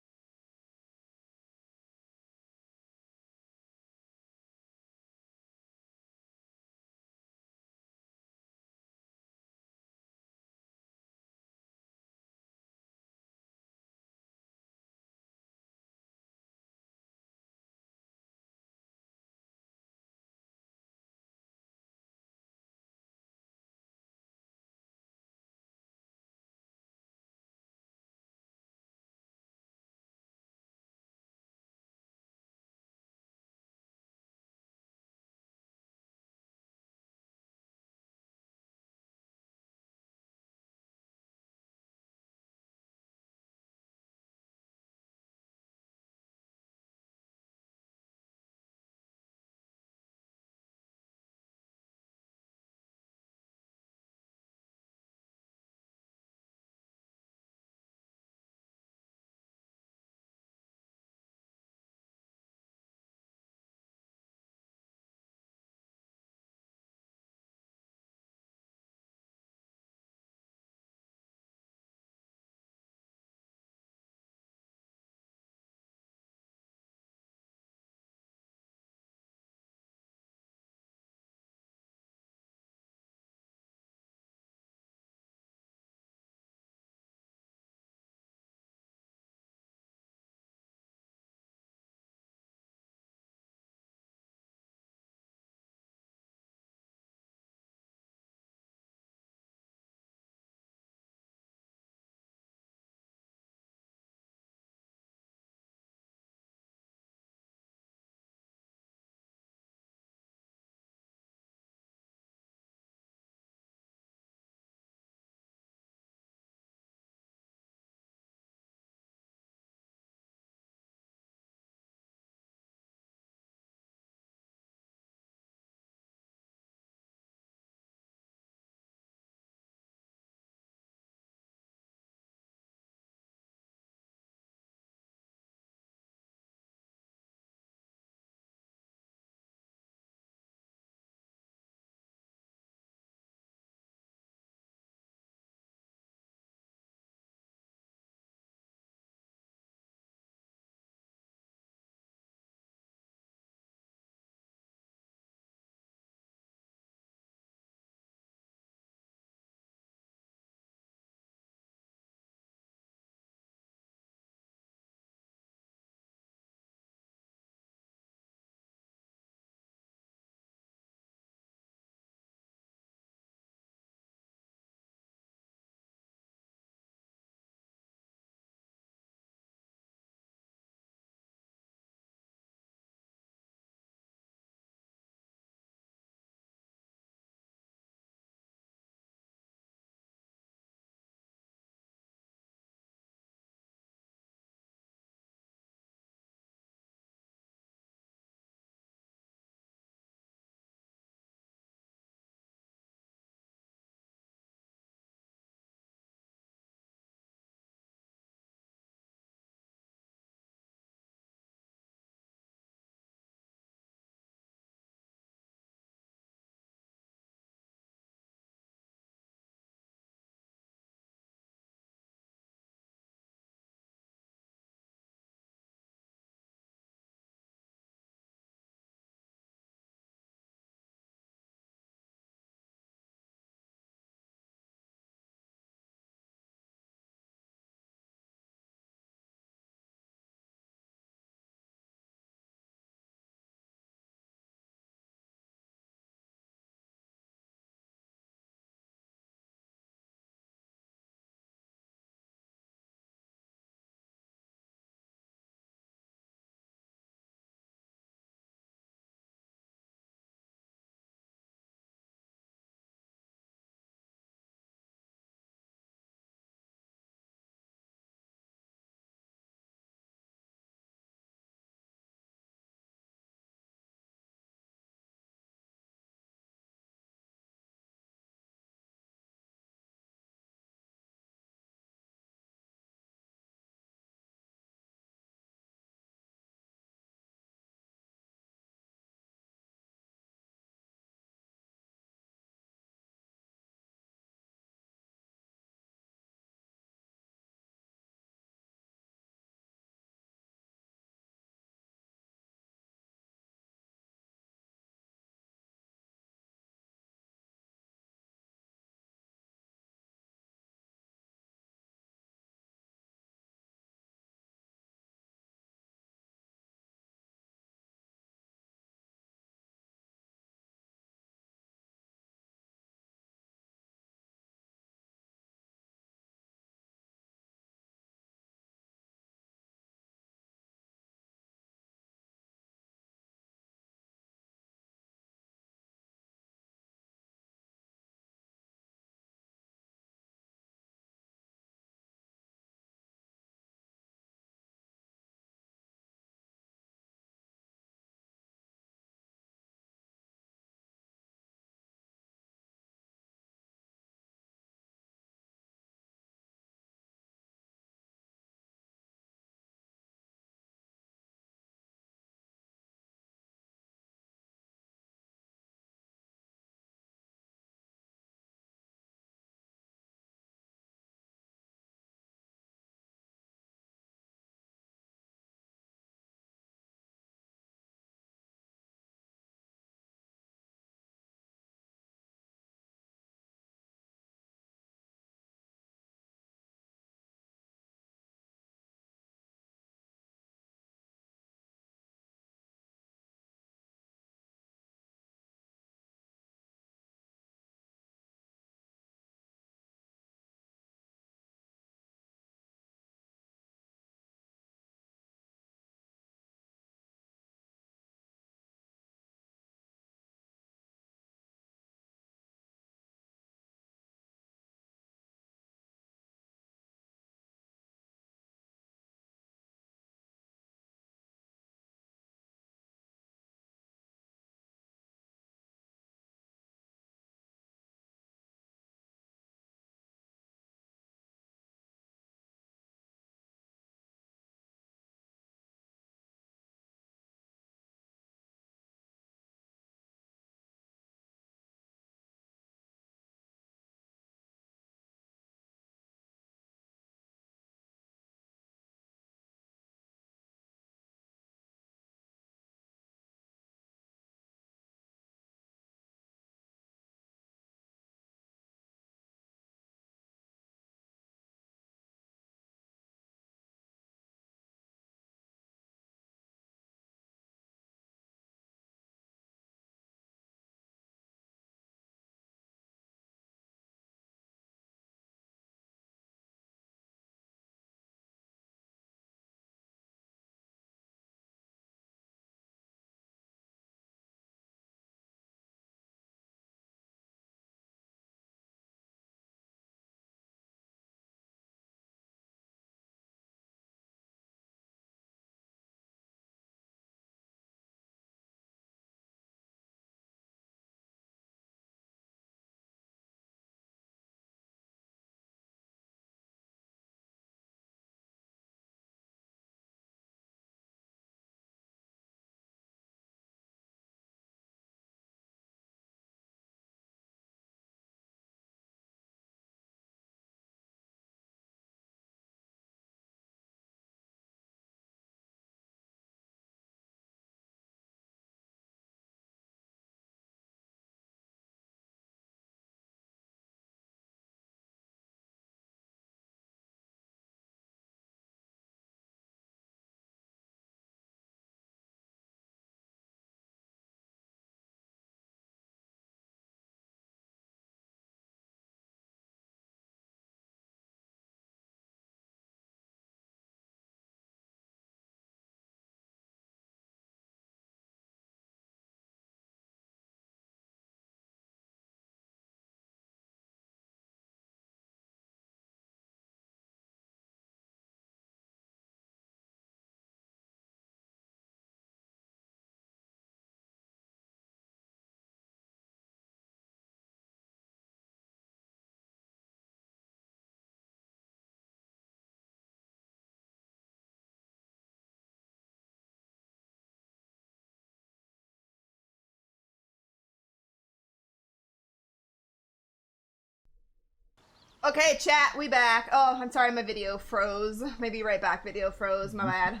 Okay, chat, we back. Oh, I'm sorry, my video froze. Maybe right back, video froze, my bad.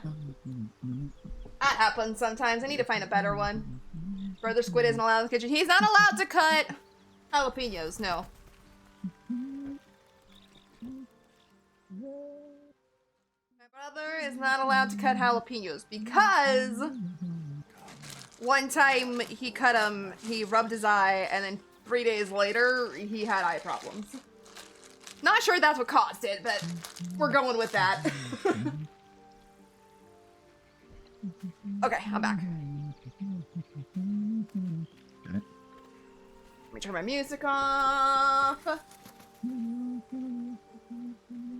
That happens sometimes. I need to find a better one. Brother Squid isn't allowed in the kitchen. He's not allowed to cut jalapenos, no. My brother is not allowed to cut jalapenos because one time he cut them, he rubbed his eye, and then 3 days later, he had eye problems. Not sure that's what caused it, but we're going with that. Okay, I'm back. Let me turn my music off.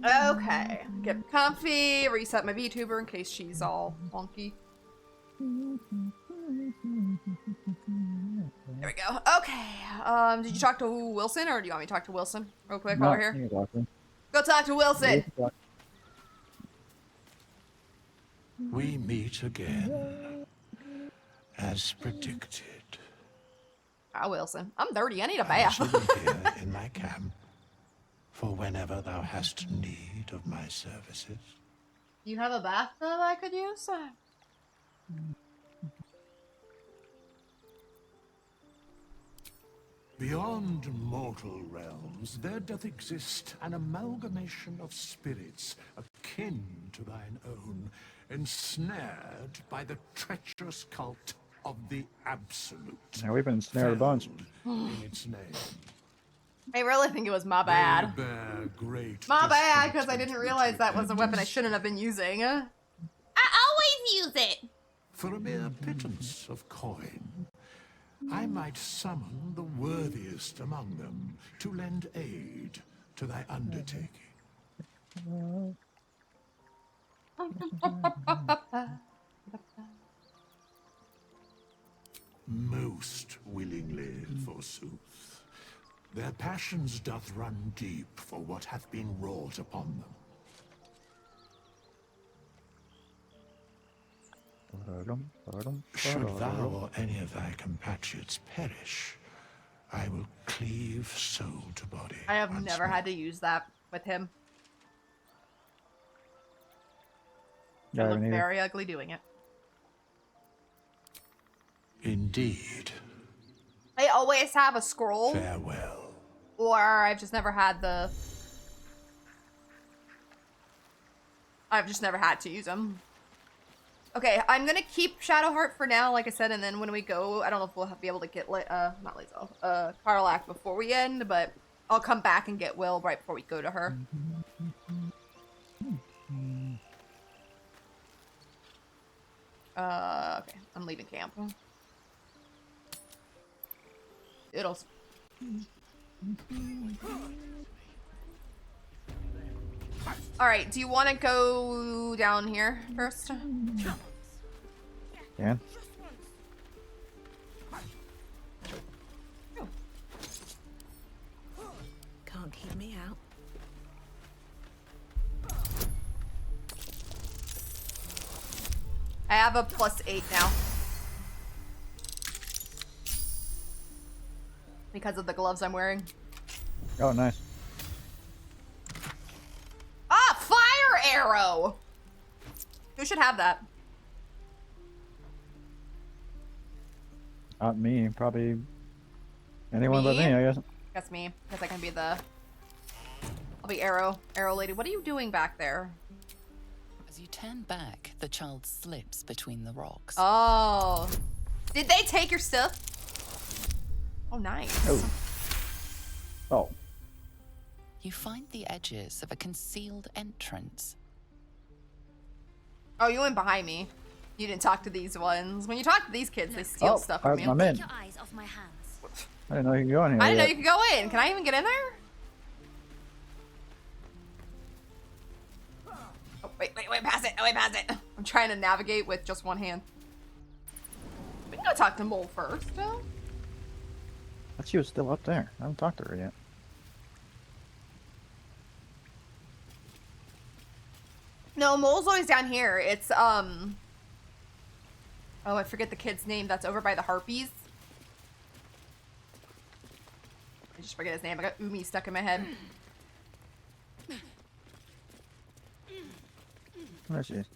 Okay, get comfy, reset my VTuber in case she's all wonky. There we go. Okay. Did you talk to Wilson, or do you want me to talk to Wilson real quick while we're here? You can talk to him. Go talk to Wilson. We meet again, as predicted. Ah, Wilson. I'm dirty. I need a I shall bath. be here in my camp for whenever thou hast need of my services. You have a bathtub I could use? Beyond mortal realms, there doth exist an amalgamation of spirits akin to thine own, ensnared by the treacherous cult of the Absolute. Yeah, we've been ensnared a bunch. In its name. I really think it was my bad. They bear great My bad, because I didn't realize that was a weapon I shouldn't have been using. I always use it! For a mere pittance of coin, I might summon the worthiest among them to lend aid to thy undertaking. Most willingly, forsooth. Their passions doth run deep for what hath been wrought upon them. Should thou or any of thy compatriots perish, I will cleave soul to body. I have never had to use that with him. I Yeah, look me neither. very ugly doing it. Indeed. I always have a scroll. Farewell. Or I've just never had the... I've just never had to use them. Okay, I'm gonna keep Shadowheart for now, like I said, and then when we go, I don't know if we'll be able to get, not Lae'zel, Karlach before we end, but I'll come back and get Will right before we go to her. Okay, I'm leaving camp. It'll... Alright, do you want to go down here first? Yeah. Can't keep me out. I have a +8 now. Because of the gloves I'm wearing. Oh, nice. Ah, fire arrow! Who should have that? Not me. Probably anyone but me, I guess. That's me, because I can be the... I'll be arrow lady. What are you doing back there? As you turn back, the child slips between the rocks. Oh. Did they take your stuff? Oh, nice. Oh. Oh. You find the edges of a concealed entrance. Oh, you went behind me. You didn't talk to these ones. When you talk to these kids, they steal stuff from you. I'm in. Your eyes off my hands. I didn't know you could go in here. I didn't know yet. you could go in. Can I even get in there? Oh, wait, pass it. Oh, wait, pass it. I'm trying to navigate with just one hand. We can go talk to Mole first, though. I thought she was still up there. I haven't talked to her yet. No, Mole's always down here. It's, oh, I forget the kid's name. That's over by the Harpies. I just forget his name. I got Umi stuck in my head. There she is.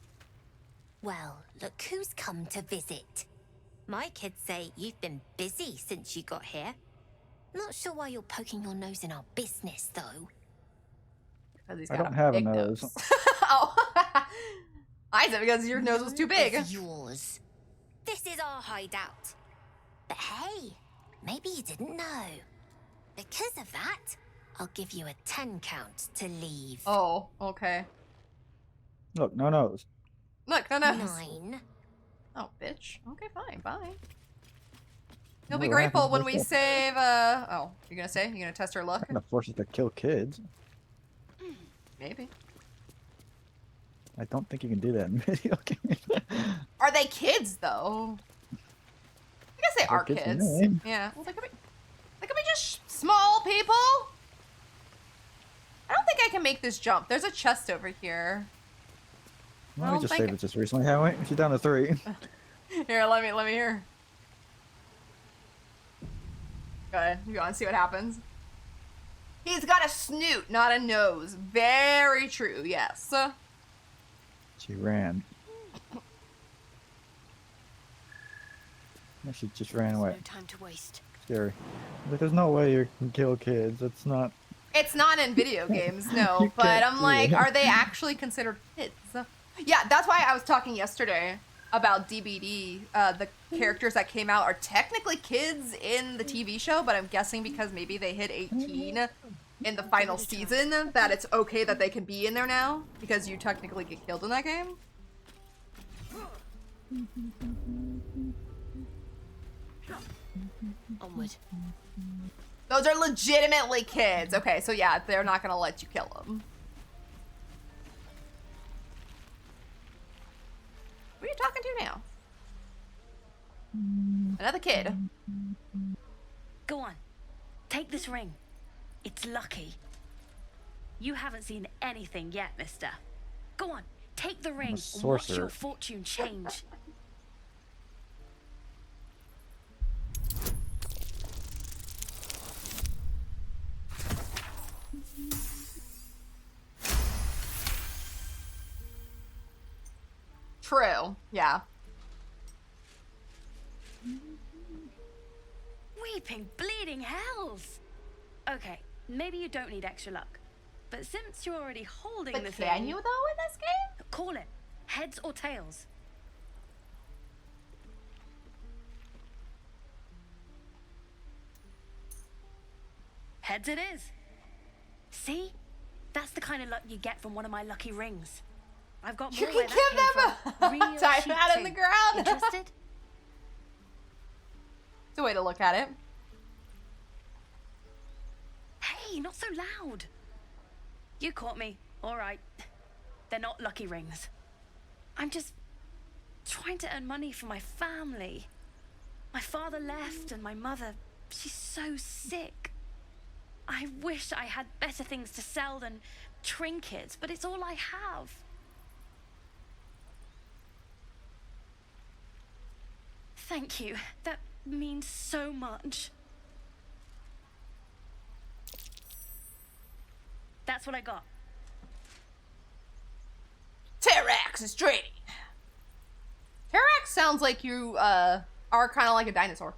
Well, look who's come to visit. My kids say you've been busy since you got here. Not sure why you're poking your nose in our business, though. I don't have a nose. Oh. I said because your nose was too big. It's yours. This is our hideout. But hey, maybe you didn't know. Because of that, I'll give you a 10 count to leave. Oh, okay. Look, no nose. Look, no nose. 9. Oh, bitch. Okay, fine. Bye. You'll be What grateful happens when if we I- save, oh, you're gonna say? You're gonna test her luck? I'm gonna force it to kill kids. Maybe. I don't think you can do that in video games. Are they kids, though? I guess they They're are kids kids. to me. Yeah. Well, they could be just small people. I don't think I can make this jump. There's a chest over here. Well, we just saved it just recently, haven't we? She's down to 3. Here, let me hear. Go ahead. You go and see what happens. He's got a snoot, not a nose. Very true, yes. She ran. No, she just ran away. No time to waste. Scary. But there's no way you can kill kids. It's not. It's not in video games, no. You But can't I'm do like, it. are they actually considered kids? Yeah, that's why I was talking yesterday about DBD. The characters that came out are technically kids in the TV show, but I'm guessing because maybe they hit 18 in the final season, that it's okay that they can be in there now, because you technically get killed in that game. Onward. Those are legitimately kids. Okay, so yeah, they're not gonna let you kill them. Who are you talking to now? Another kid. Go on. Take this ring. It's lucky. You haven't seen anything yet, mister. Go on. Take the ring and watch sorcerer. your fortune change. True. Yeah. Weeping, bleeding hells! Okay, maybe you don't need extra luck. But since you're already holding But the can thing... you, though, in this game? Call it. Heads or tails. Heads it is. See? That's the kind of luck you get from one of my lucky rings. I've got more You where can that give came them from. Real Type cheap that in too. the ground. Interested? It's a way to look at it. Hey, not so loud. You caught me. All right. They're not lucky rings. I'm just trying to earn money for my family. My father left and my mother, she's so sick. I wish I had better things to sell than trinkets, but it's all I have. Thank you. That means so much. That's what I got. Terrax is trading. Terrax sounds like you are kind of like a dinosaur.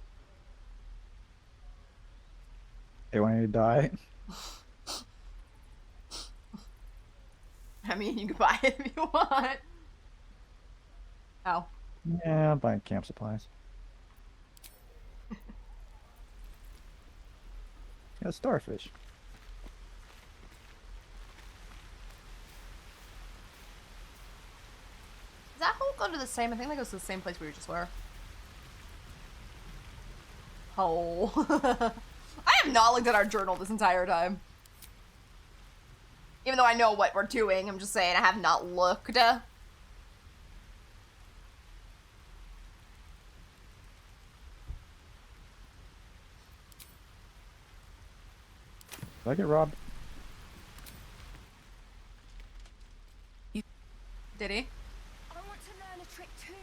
They want you to die. I mean, you can buy it if you want. Oh. Yeah, I'm buying camp supplies. Got a starfish. Does that hole go to the same? I think that goes to the same place we just were. Hole. I have not looked at our journal this entire time. Even though I know what we're doing, I'm just saying I have not looked. Did I get robbed? Did he? I want to learn a trick too.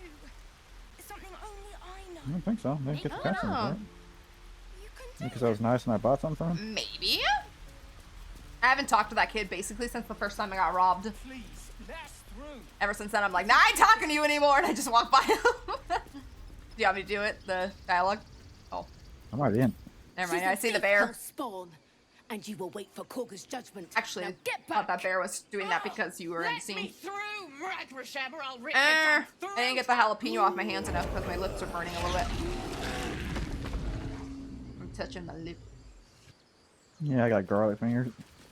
It's something only I know. I don't think so. Maybe get the I don't customer, know. right? Because I was nice and I bought something from him? Maybe? I haven't talked to that kid basically since the first time I got robbed. Please, last through. Ever since then, I'm like, nah, I ain't talking to you anymore, and I just walk by him. Do you want me to do it? The dialogue? Oh. I'm already in. Never mind, I see the bear. Spawn, and you will wait for Korga's judgment. Actually, I thought that bear was doing that because you were in the scene. I didn't get the jalapeno off my hands enough because my lips are burning a little bit. I'm touching my lip. Yeah, I got garlic fingers.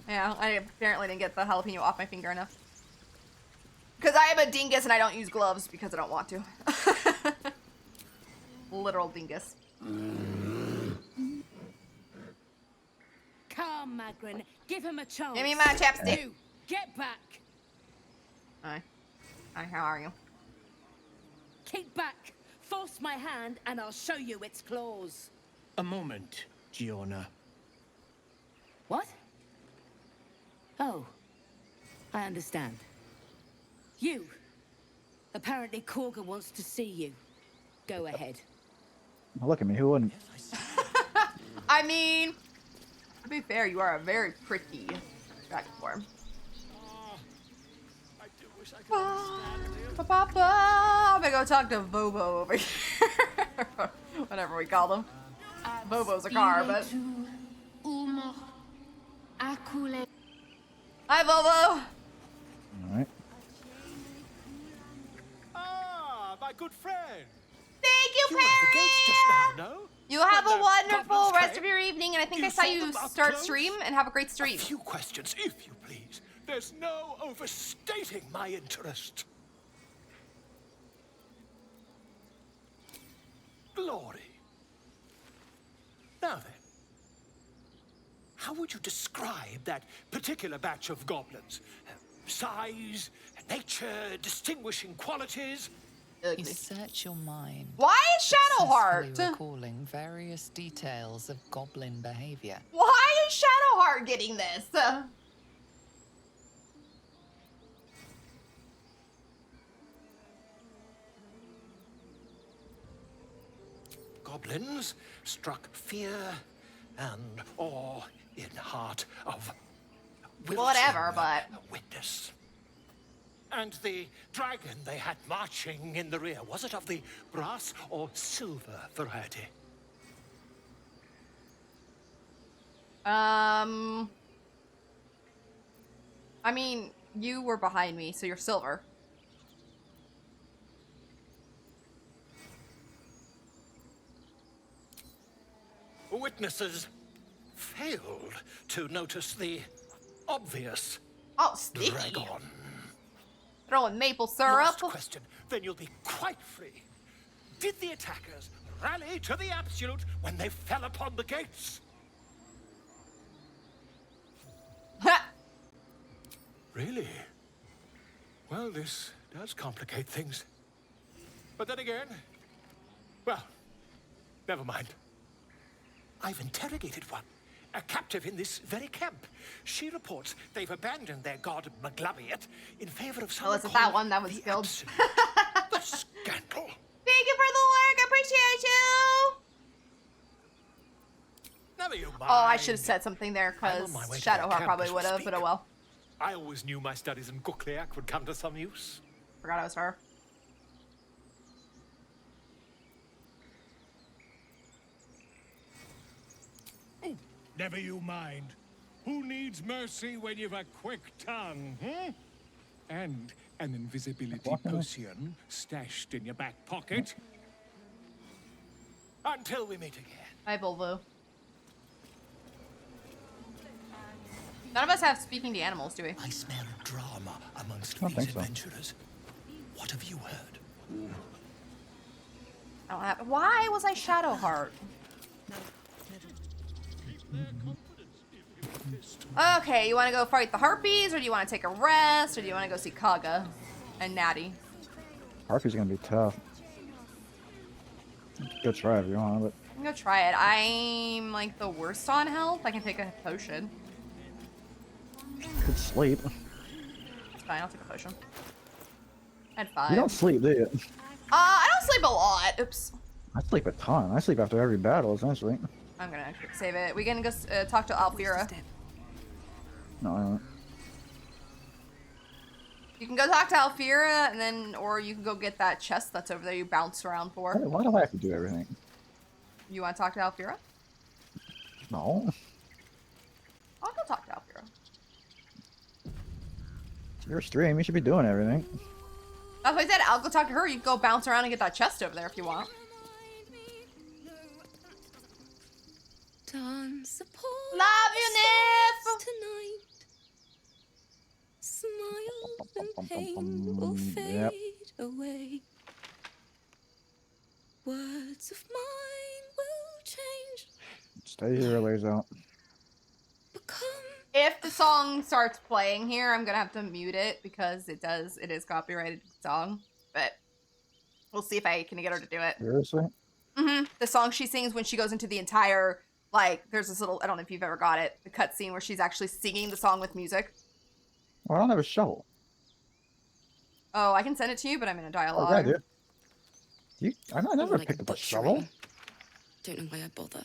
Yeah, I apparently didn't get the jalapeno off my finger enough. Because I am a dingus and I don't use gloves because I don't want to. Literal dingus. Come, Magrin, give him a chance. Give me my chapstick. You, get back. Hi. Hi, how are you? Kick back. Force my hand and I'll show you its claws. A moment, Giona. What? Oh, I understand. You. Apparently Korga wants to see you. Go ahead. Look at me, who wouldn't? I mean, to be fair, you are a very pretty dragon form. I'm gonna go talk to Vovo over here. Whatever we call them. Vovo's a car, but... Hi, Vovo! Alright. Ah, my good friend. Thank you, You were at the Perry! gates just now, no? You have a When the wonderful goblins rest came, of your evening, and I think I you saw saw you them up start close? stream and have a great stream. A few questions, if you please. There's no overstating my interest. Glory. Now then, how would you describe that particular batch of goblins? Size, nature, distinguishing qualities? You search your mind. Why is Shadowheart? successfully recalling various details of goblin behavior. Why is Shadowheart getting this? Goblins struck fear and awe in heart of Whatever, but... witness. And the dragon they had marching in the rear, was it of the brass or silver variety? I mean, you were behind me, so you're silver. Witnesses failed to notice the obvious Oh, sticky. dragon. Throwing maple syrup. Last question, then you'll be quite free. Did the attackers rally to the absolute when they fell upon the gates? Really? Well, this does complicate things. But then again, well, never mind. I've interrogated one, a captive in this very camp. She reports they've abandoned their god Maglabiet in favor of someone isn't that one that was killed? The scandal. Thank you for the work. I appreciate you. Never you mind. Oh, I should have said something there I'm because on my way to their Shadowheart camp probably as we would have, speak. but oh well. I always knew my studies in Gukliak would come to some use. Forgot I was her. Never you mind. Who needs mercy when you've a quick tongue, hmm? And an invisibility potion stashed in your back pocket. Until we meet again. Hi, Volvo. None of us have speaking to animals, do we? I smell drama amongst I don't these think so. adventurers. What have you heard? I don't have. Why was I Shadowheart? Okay, you want to go fight the harpies, or do you want to take a rest, or do you want to go see Kaga and Natty? Harpy's gonna be tough. Go try it if you want, but I'm gonna try it. I'm like the worst on health. I can take a potion. could sleep. It's fine. I'll take a potion. I had 5. You don't sleep, do you? I don't sleep a lot. Oops. I sleep a ton. I sleep after every battle, essentially. I'm gonna quick save it. We can go talk to Alfira. No, I don't. You can go talk to Alfira, and then, or you can go get that chest that's over there you bounced around for. Why do I have to do everything? You want to talk to Alfira? No. I'll go talk to Alfira. It's your stream. You should be doing everything. That's what I said. I'll go talk to her. You can go bounce around and get that chest over there if you want. Love you, Nif! Tonight. Smile and pain will fade away. Words of mine will change. Stay here, lays out. If the song starts playing here, I'm gonna have to mute it because it is copyrighted song. But we'll see if I can get her to do it. Seriously? Mm-hmm. The song she sings when she goes into the entire, like, there's this little, I don't know if you've ever got it, the cutscene where she's actually singing the song with music. Well, I don't have a shovel. Oh, I can send it to you, but I'm in a dialogue. Oh, yeah, dude. I never picked up a shovel. Don't know why I bother.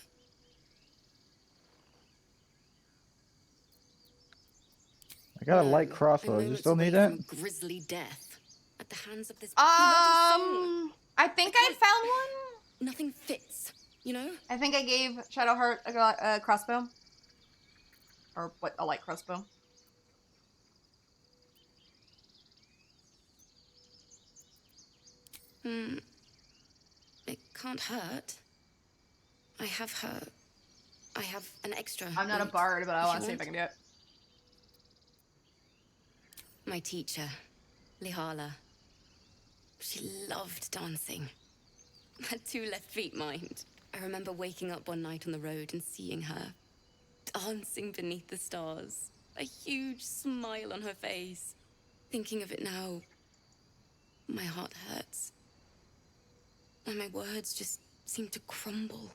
I got a light crossbow. You still need that? Grisly death at the hands of this I think I found one. Nothing fits, you know? I think I gave Shadowheart a crossbow. Or what, a light crossbow. It can't hurt. I have an extra. I'm not a bard, but I want to see if I can do it. My teacher, Lihala. She loved dancing. Had 2 left feet, mind. I remember waking up one night on the road and seeing her dancing beneath the stars. A huge smile on her face. Thinking of it now, my heart hurts. And my words just seem to crumble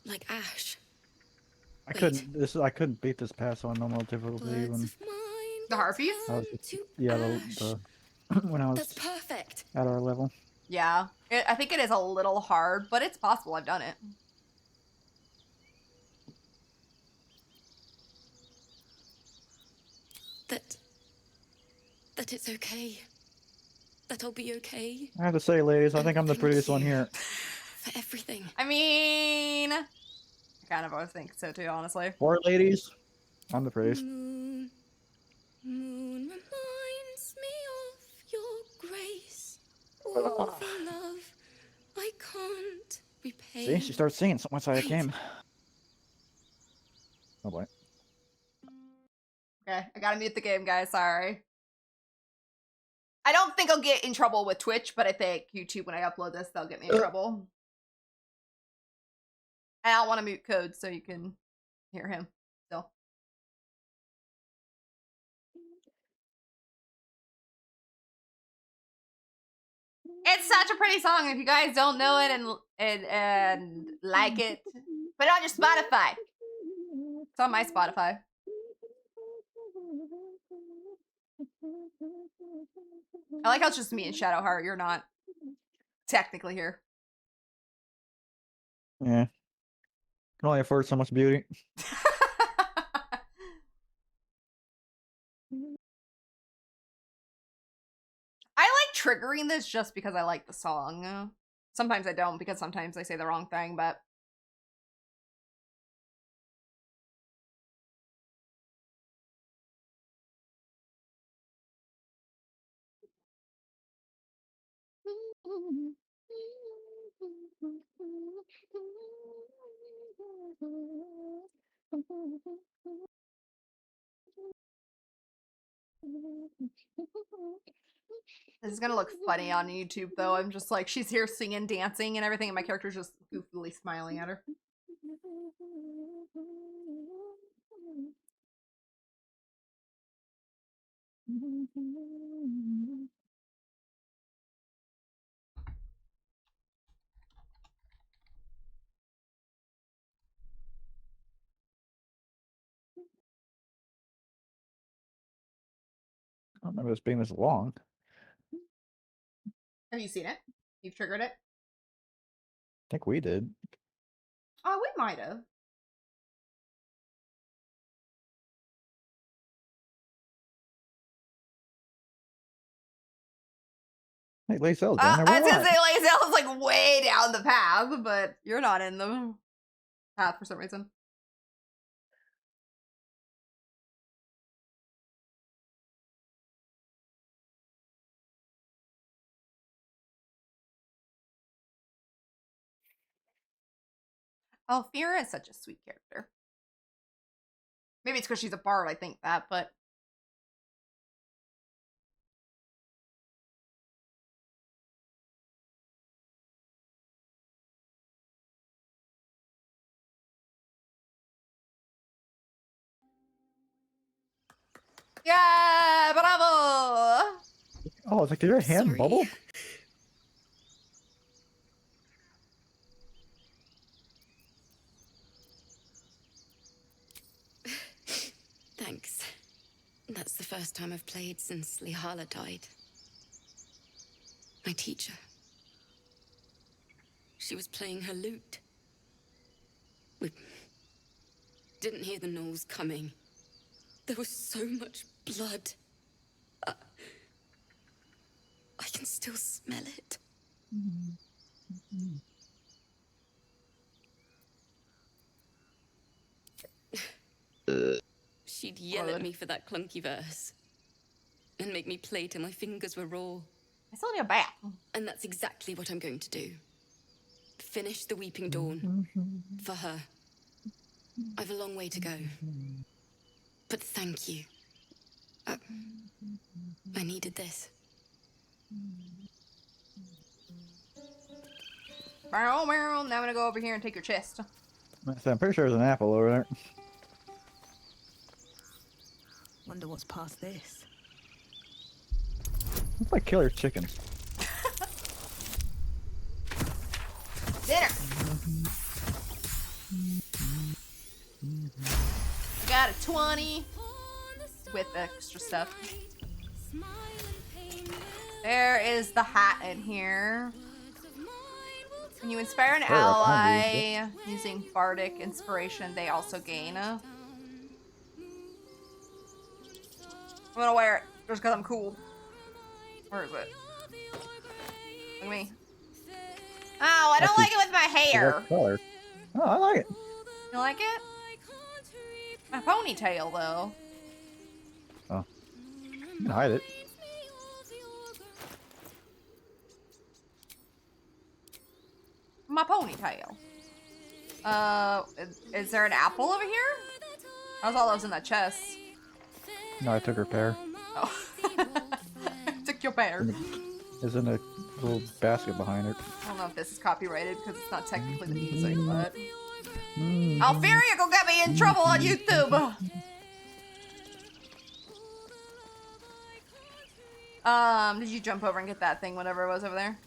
like ash. I couldn't beat this pass on normal difficulty even. The harpies? Yeah, the when I was That's perfect. at our level. Yeah, I think it is a little hard, but it's possible. I've done it. That it's okay. That I'll be okay. I have to say, ladies, I think I'm the prettiest one here. For everything. I mean, I kind of always think so too, honestly. 4 ladies, I'm the prettiest. Moon reminds me of your grace. All the love I can't repay. See, she starts singing once I came. Oh boy. Okay, I gotta mute the game, guys. Sorry. I don't think I'll get in trouble with Twitch, but I think YouTube, when I upload this, they'll get me in trouble. And I don't want to mute Code so you can hear him still. It's such a pretty song. If you guys don't know it and like it, put it on your Spotify. It's on my Spotify. I like how it's just me and Shadowheart. You're not technically here. Yeah. Can only afford so much beauty. I like triggering this just because I like the song. Sometimes I don't, because sometimes I say the wrong thing, but... This is gonna look funny on YouTube, though. I'm just like, she's here singing, dancing, and everything, and my character's just goofily smiling at her. I don't remember this being this long. Have you seen it? You've triggered it? I think we did. Oh, we might have. Hey, Lae'zel's down there. I was Why gonna not? say Lae'zel is like way down the path, but you're not in the path for some reason. Alfira is such a sweet character. Maybe it's because she's a bard, I think that, but yeah, bravo! Oh, it's like, did your hand bubble? Thanks. That's the first time I've played since Lihala died. My teacher. She was playing her lute. We didn't hear the gnolls coming. There was so much blood. I can still smell it. She'd yell at me for that clunky verse. And make me play till my fingers were raw. I still need a bath. And that's exactly what I'm going to do. Finish the Weeping Dawn. For her. I've a long way to go. But thank you. I needed this. Now I'm gonna go over here and take your chest. I'm pretty sure there's an apple over there. Wonder what's past this. Looks like killer chickens. Dinner. Got a 20 with extra stuff. There is the hat in here. When you inspire an ally using bardic inspiration, they also gain. I'm gonna wear it just because I'm cool. Where is it? Look at me. Oh, I don't like it with my hair. Color. Oh, I like it. You like it? My ponytail, though. Oh. You can hide it. My ponytail. Is there an apple over here? How's all those in that chest? No, I took her pear. Oh. Took your pear. It's in a little basket behind her. I don't know if this is copyrighted because it's not technically the music, but... Alfiria gonna get me in trouble on YouTube! Did you jump over and get that thing, whatever it was over there?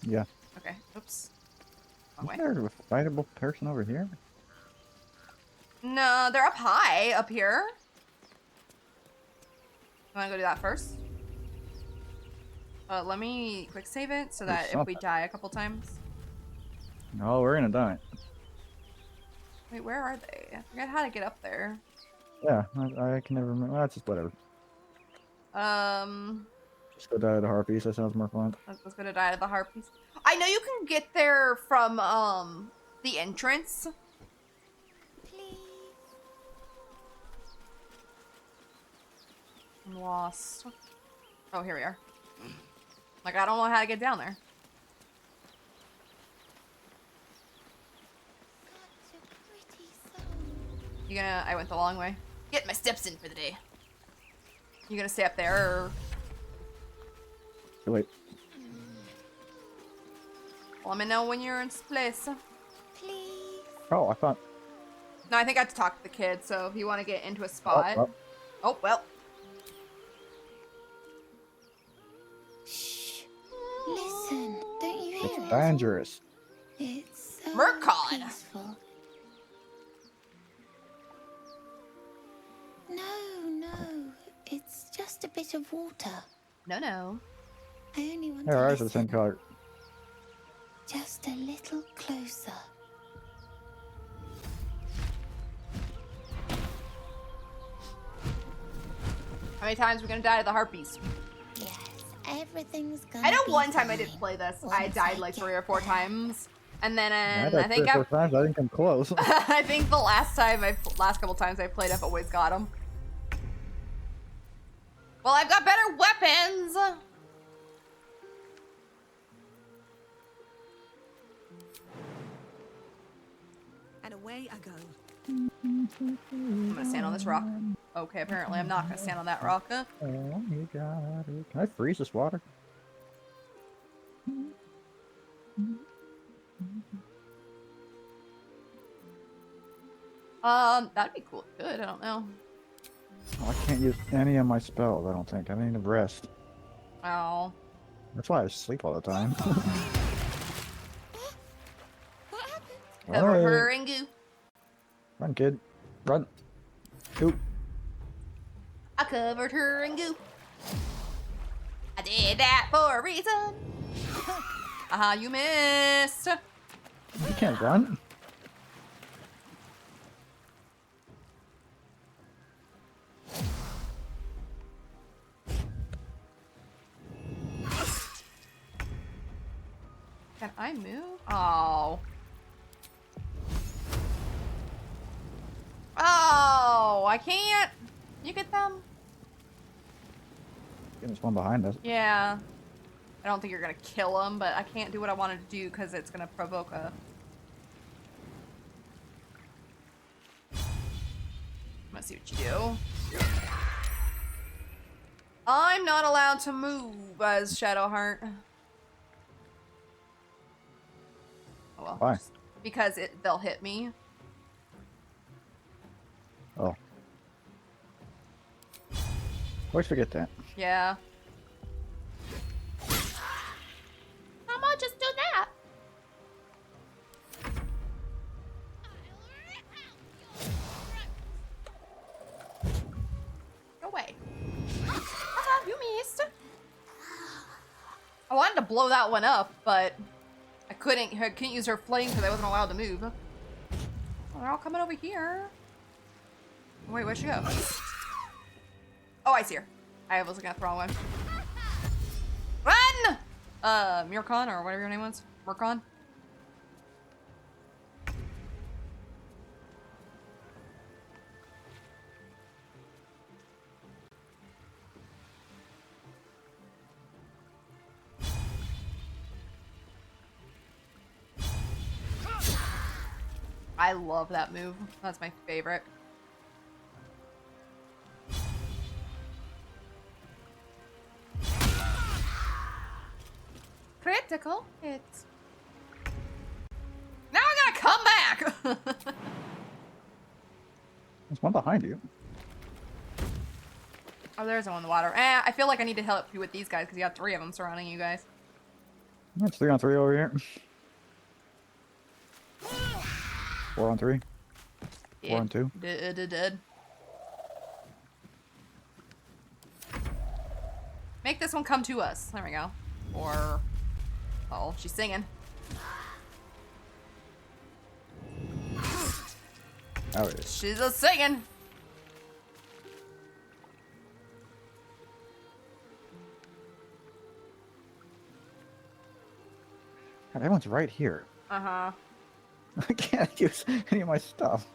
Yeah. Okay, oops. Is there a fightable person over here? No, they're up high, up here. You wanna go do that first? Let me quick save it so that if we die a couple times. No, we're gonna die. Wait, where are they? I forgot how to get up there. Yeah, I can never remember. That's just whatever. Just go die to the harpies. That sounds more fun. Let's go to die to the harpies. I know you can get there from the entrance. I'm lost. Oh, here we are. Like, I don't know how to get down there. You gonna... I went the long way. Get my steps in for the day. You gonna stay up there, or... Wait. Let me know when you're in place. Oh, I thought... No, I think I have to talk to the kid, so if you want to get into a spot... Oh, well. Listen, don't you hear It's dangerous. It's so Murkon. peaceful. No, it's just a bit of water. No. I only want Yeah, to ours are the listen same color. just a little closer. How many times are we gonna die to the harpies? Yes, everything's gonna I know be one time I fine. did play this. I Once died like 3 or 4 times. And then I I died think 3 or 4 times. I didn't come close. I think the last couple times I played, I've always got them. Well, I've got better weapons. And away I go. I'm gonna stand on this rock. Okay, apparently I'm not gonna stand on that rock. Oh, you got it. Can I freeze this water? That'd be cool. Good, I don't know. Oh, I can't use any of my spells, I don't think. I need to rest. Oh. That's why I sleep all the time. Cover Alright. her in goo. Run, kid. Run. Shoot. I covered her in goo. I did that for a reason. Aha, you missed. You can't run. Can I move? Oh. Oh, I can't. You get them? There's one behind us. Yeah. I don't think you're gonna kill him, but I can't do what I wanted to do because it's gonna provoke a... Let's see what you do. I'm not allowed to move as Shadowheart. Oh well. Why? Because they'll hit me. Oh. Always forget that. Yeah. How about just do that? Go away. You missed. I wanted to blow that one up, but I couldn't use her flame because I wasn't allowed to move. Oh, they're all coming over here. Wait, where'd she go? Oh, I see her. I was looking at the wrong one. Run! Murkon, or whatever your name was. Murkon? I love that move. That's my favorite. Critical hit. Now I gotta come back! There's one behind you. Oh, there's one in the water. I feel like I need to help you with these guys because you got 3 of them surrounding you guys. It's 3 on 3 over here. 4 on 3. 4 on 2. Did. Make this one come to us. There we go. Or... Oh, she's singing. Oh, it is. She's a singing. God, everyone's right here. Uh-huh. I can't use any of my stuff.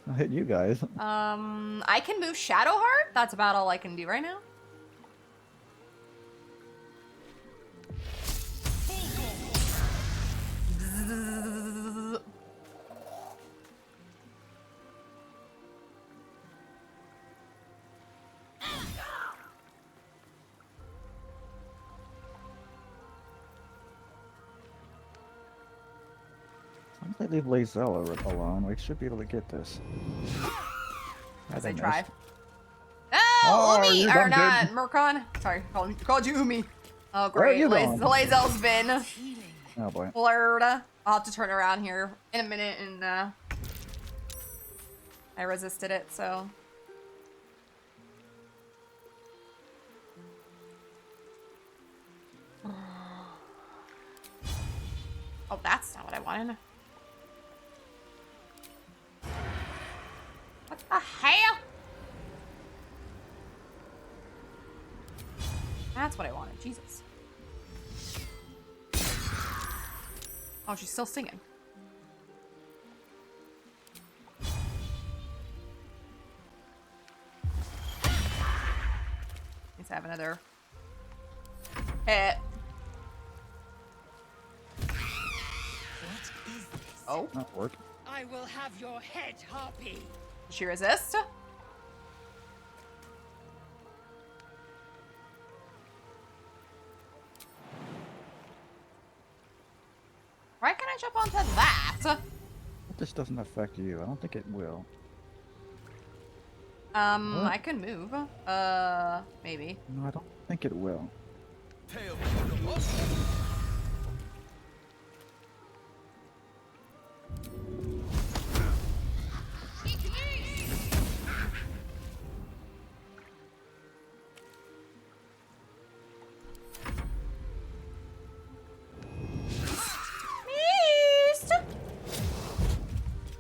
I'll hit you guys. I can move Shadowheart. That's about all I can do right now. Once I leave Lazella alone, we should be able to get this. As I I missed. try. Oh, Oh, Umi! you're Or done not, good. Murkon. Sorry, called you Umi. Oh, Where are great. you going? Lazel's been Oh boy. blurred. I'll have to turn around here in a minute, and I resisted it, so. Oh, that's not what I wanted. What the hell? That's what I wanted. Jesus. Oh, she's still singing. Let's have another hit. Oh. Not working. I will have your head, Harpy. Did she resist? Why can't I jump onto that? This doesn't affect you. I don't think it will. What? I can move. Maybe. No, I don't think it will.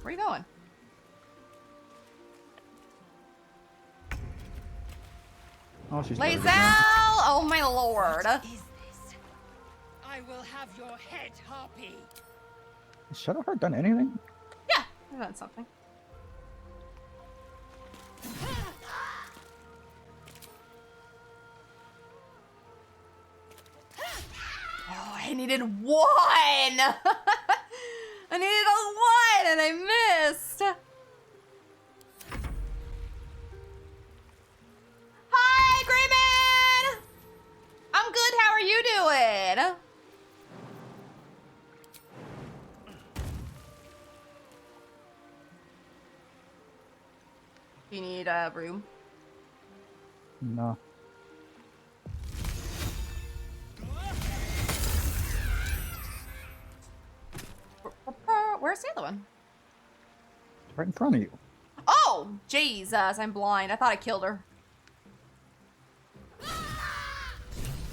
Where are you going? Oh, she's Lae'zel! Oh my lord. I will have your head, Harpy. Has Shadowheart done anything? Yeah, I've done something. Oh, I needed one! I needed a one and I missed! Hi, Grayman! I'm good, how are you doing? Do you need a room? No. Where's the other one? Right in front of you. Oh, Jesus, I'm blind. I thought I killed her.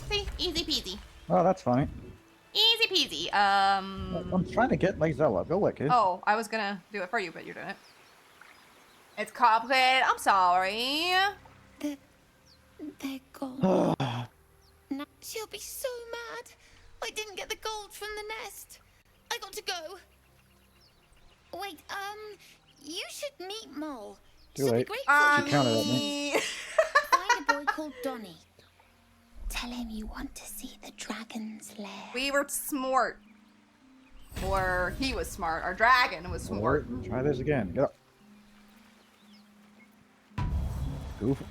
See, easy peasy. Oh, that's funny. Easy peasy. I'm trying to get Lae'zel up. Go lick it. Oh, I was gonna do it for you, but you're doing it. It's complicated. I'm sorry. They're gone. Now she'll be so mad. I didn't get the gold from the nest. I got to go. Wait, you should meet Mole. Too She'll be late. grateful. She counted at me. Find a boy called Donnie. Tell him you want to see the dragon's lair. We were smart. Or he was smart. Our dragon was smart. Alright, try this again. Get up. Goof.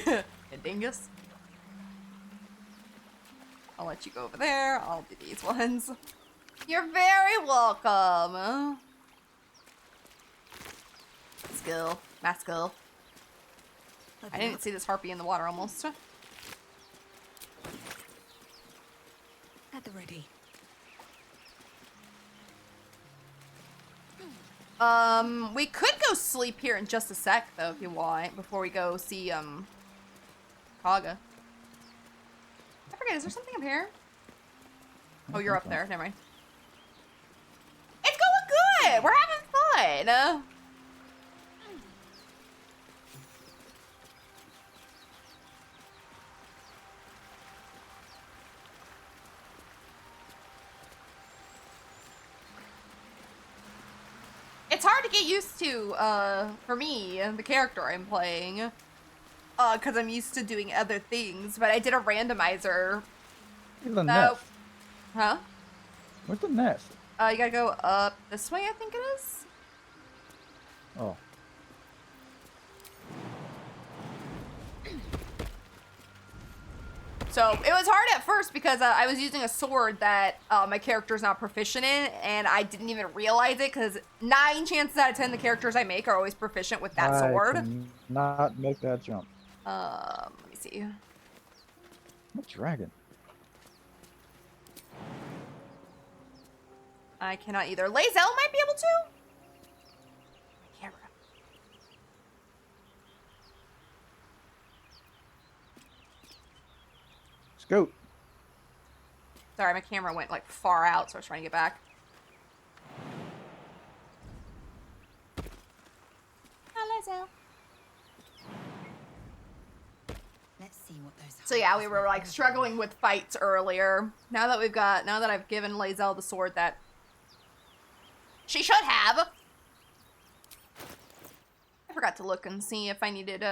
A dingus. I'll let you go over there. I'll do these ones. You're very welcome. Skill. Math skill. I didn't see this harpy in the water almost. At the ready. We could go sleep here in just a sec, though, if you want, before we go see, Kaga. I forget, is there something up here? Oh, you're up there. Never mind. It's going good! We're having fun! It's hard to get used to, for me, the character I'm playing. Because I'm used to doing other things, but I did a randomizer. Where's the nest? Huh? Where's the nest? You gotta go up this way, I think it is. Oh. So, it was hard at first because I was using a sword that my character's not proficient in, and I didn't even realize it because 9 chances out of 10 the characters I make are always proficient with that sword. I cannot make that jump. Let me see. What dragon? I cannot either. Lae'zel might be able to? Camera. Scoot. Sorry, my camera went like far out, so I was trying to get back. Hi, Lae'zel. Let's see So yeah, we were like struggling with fights earlier. Now that I've given Lae'zel the sword that she should have. I forgot to look and see if I needed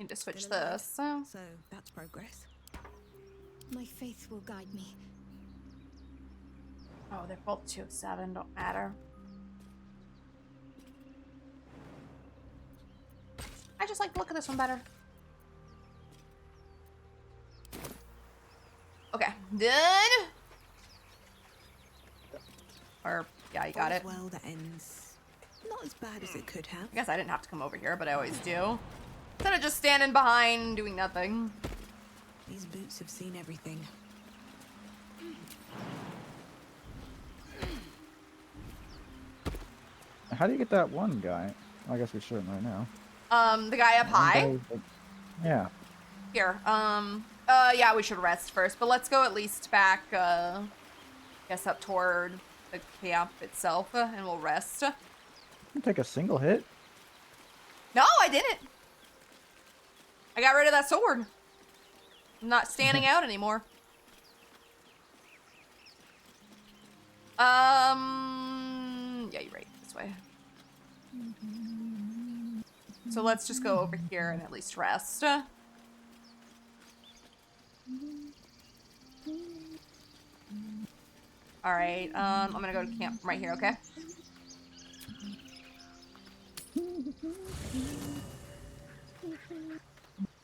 need to switch Still alive. this. So that's progress. My faith will guide me. Oh, they're both 2-7, don't matter. I just like the look of this one better. Okay, done. Or, yeah, you got it. Well, that ends not as bad as it could have. I guess I didn't have to come over here, but I always do. Instead of just standing behind doing nothing. These boots have seen everything. How do you get that one guy? I guess we shouldn't right now. The guy up high? Yeah. Here, yeah, we should rest first, but let's go at least back, guess up toward the camp itself, and we'll rest. You take a single hit? No, I didn't. I got rid of that sword. I'm not standing out anymore. Yeah, you're right. This way. So let's just go over here and at least rest. Alright, I'm gonna go to camp from right here, okay?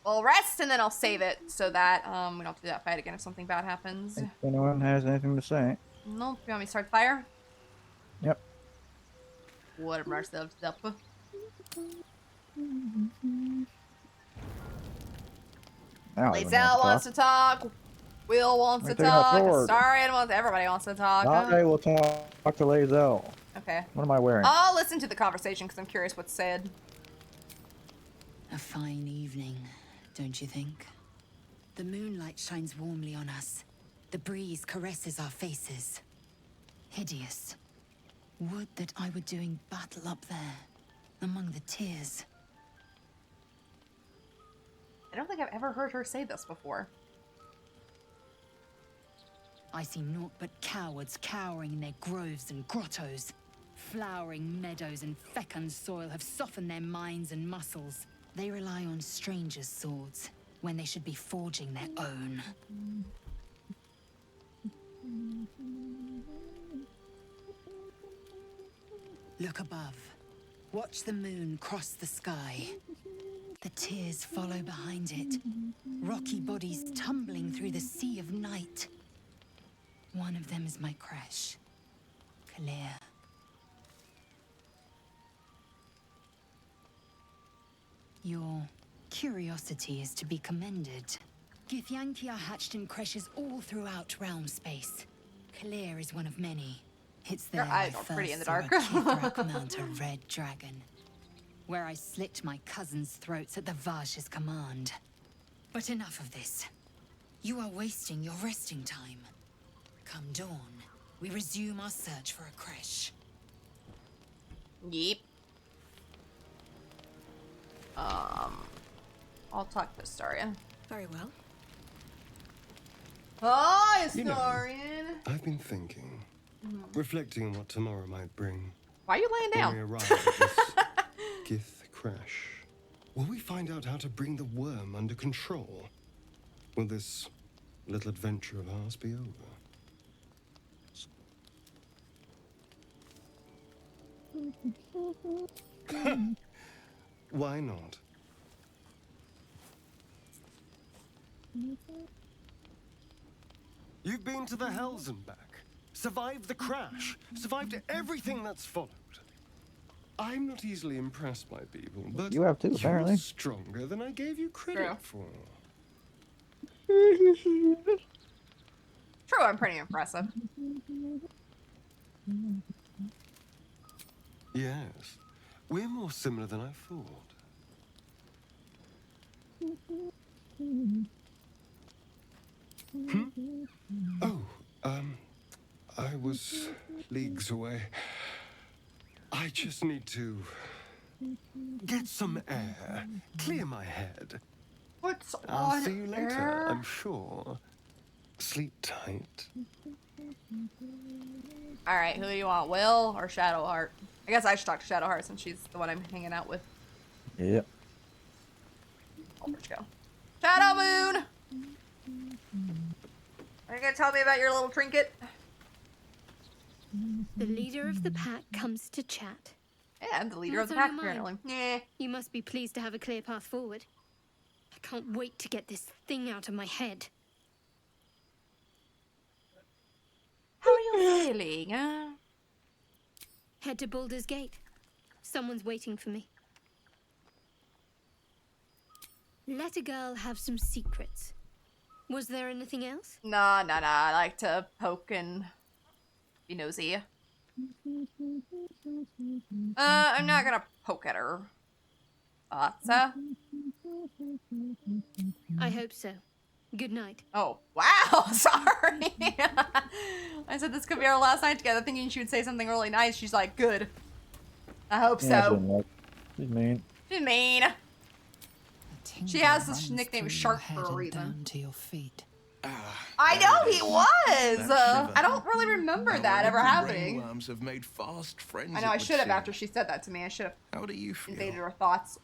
We'll rest and then I'll save it so that we don't have to do that fight again if something bad happens. If anyone has anything to say. Nope. You want me to start the fire? Yep. Whatever ourselves up. Lae'zel wants to talk. Will wants to talk. Astarion wants. Everybody wants to talk. I will talk to Lae'zel. Okay. What am I wearing? I'll listen to the conversation because I'm curious what's said. A fine evening, don't you think? The moonlight shines warmly on us. The breeze caresses our faces. Hideous. Would that I were doing battle up there, among the tears. I don't think I've ever heard her say this before. I see naught but cowards cowering in their groves and grottos. Flowering meadows and fecund soil have softened their minds and muscles. They rely on strangers' swords when they should be forging their own. Look above. Watch the moon cross the sky. The tears follow behind it. Rocky bodies tumbling through the sea of night. One of them is my crush, Kalir. Your curiosity is to be commended. Githyanki are hatched in creches all throughout realm space. Kalir is one of many. It's there Your eyes are pretty in the dark. mount a red dragon, where I slit my cousins' throats at the Vash's command. But enough of this. You are wasting your resting time. Come dawn, we resume our search for a creche. Yep. I'll talk to Astarion. Very well. Hi, You know, Astarion. I've been thinking, reflecting on what tomorrow might bring. Why are you laying down? When we arrive at this Gith crash, will we find out how to bring the worm under control? Will this little adventure of ours be over? Why not? You've been to the Hells and back, survived the crash, survived everything that's followed. I'm not easily impressed by people, but You have too, apparently. you're stronger than I gave you credit for. True, I'm pretty impressive. Yes, we're more similar than I thought. Oh, I was leagues away. I just need to get some air, clear my head. What's I'll on see you later, air? I'm sure. Sleep tight. All right, who do you want, Will or Shadowheart? I guess I should talk to Shadowheart since she's the one I'm hanging out with. Yep. Oh, where'd you go? Shadow Moon! Are you gonna tell me about your little trinket? The leader of the pack comes to chat. Yeah, I'm the leader of What's the on pack, your mind? apparently. Yeah. You must be pleased to have a clear path forward. I can't wait to get this thing out of my head. How are you feeling? Head to Baldur's Gate. Someone's waiting for me. Let a girl have some secrets. Was there anything else? Nah. I like to poke and be nosy. I'm not gonna poke at her. Thoughts? I hope so. Good night. Oh, wow, sorry. I said this could be our last night together, thinking she would say something really nice. She's like, good. I hope Yeah, so. she's mean. She's mean. She has this nickname Shark for a reason. Down to your feet. I know he was. That shiver. I don't really remember that ever happening. Ringworms have made fast friends. I know it I would should have seem. after she said that to me. I should have How do you feel? invaded her thoughts.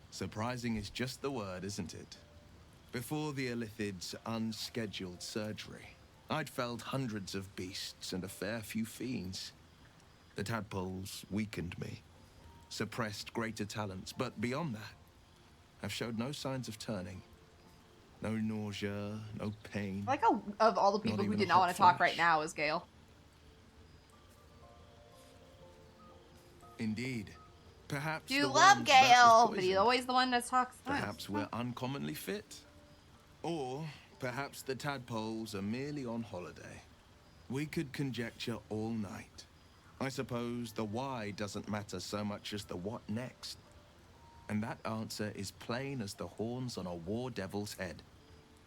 Surprising is just the word, isn't it? Before the Illithid's unscheduled surgery, I'd felled hundreds of beasts and a fair few fiends. The tadpoles weakened me, suppressed greater talents, but beyond that, I've showed no signs of turning. No nausea, no pain. I like how of all the people who even did a not hot want to talk flash. right now is Gale. Indeed. Perhaps You the love worm's vat was Gale, but he's poisoned. always the one that talks. Perhaps we're uncommonly fit. Or perhaps the tadpoles are merely on holiday. We could conjecture all night. I suppose the why doesn't matter so much as the what next. And that answer is plain as the horns on a war devil's head.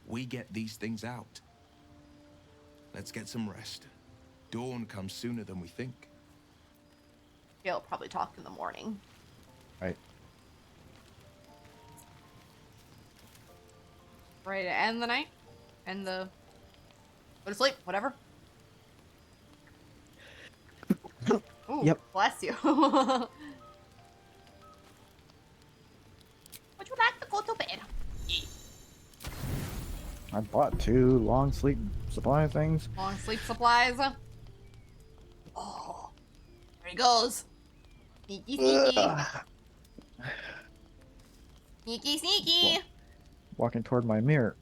We get these things out. Let's get some rest. Dawn comes sooner than we think. Gale will probably talk in the morning. Right. Ready to end the night? End the... Go to sleep, whatever. Ooh, Yep. Bless you. Would you like to go to bed? I bought 2 long sleep supply things. Long sleep supplies. Oh, there he goes. Sneaky, sneaky. Sneaky, sneaky. Walking toward my mirror.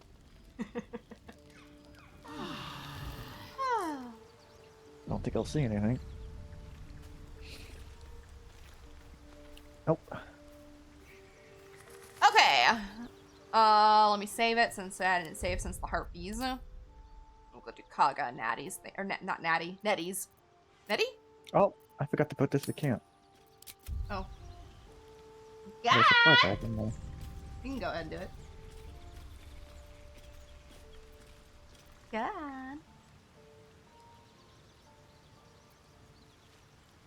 Don't think I'll see anything. Nope. Okay. Let me save it since I didn't save since the harpies. We'll go to Kaga Natty's thing, or not Natty, Nettie's. Nettie? Oh, I forgot to put this to camp. Oh. There's Yeah. a supply pack in there. You can go ahead and do it. God.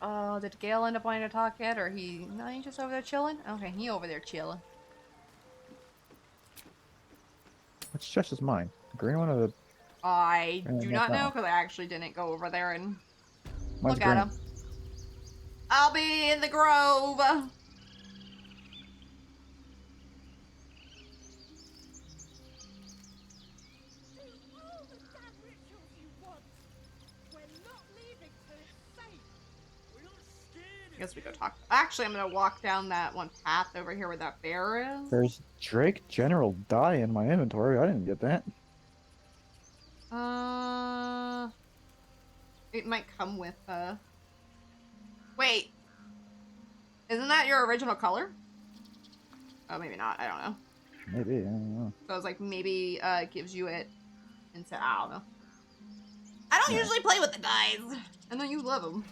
Oh, did Gale end up wanting to talk yet, or he? No, he's just over there chilling. Okay, he over there chilling. Which chest is mine? The green one or the... I Yeah, do that's not know that because I actually didn't go over there and Mine's look at green. him. I'll be in the grove. I guess we go talk. Actually, I'm gonna walk down that one path over here where that bear is. There's Drake General Die in my inventory. I didn't get that. It might come with Wait. Isn't that your original color? Oh, maybe not. I don't know. Maybe, I don't know. So I was like, maybe it gives you it instead. I don't know. I don't usually play with the guys. I know you love them.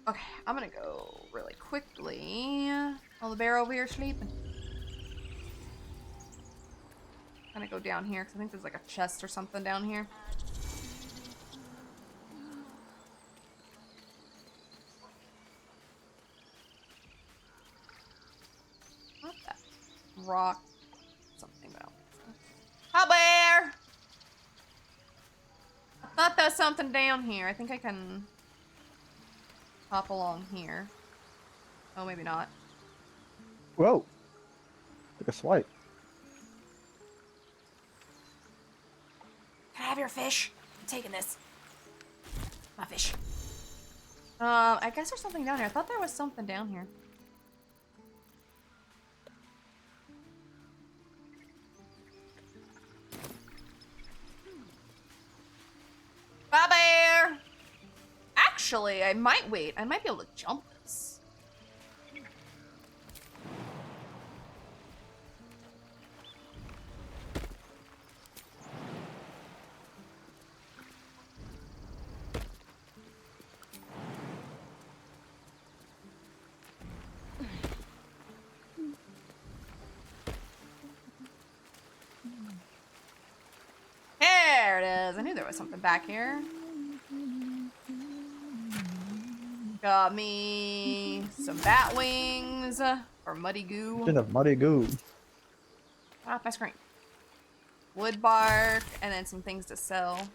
Okay, I'm gonna go really quickly. Oh, the bear over here sleeping. gonna go down here because I think there's like a chest or something down here. What that? Rock. Something else. Hi, bear! I thought there was something down here. I think I can hop along here. Oh, maybe not. Whoa. Took a swipe. Can I have your fish? I'm taking this. My fish. I guess there's something down here. I thought there was something down here. Bye, bear! Actually, I might wait. I might be able to jump this. There it is. I knew there was something back here. Got me some bat wings or muddy goo. Bit of muddy goo. Off my screen. Wood bark and then some things to sell.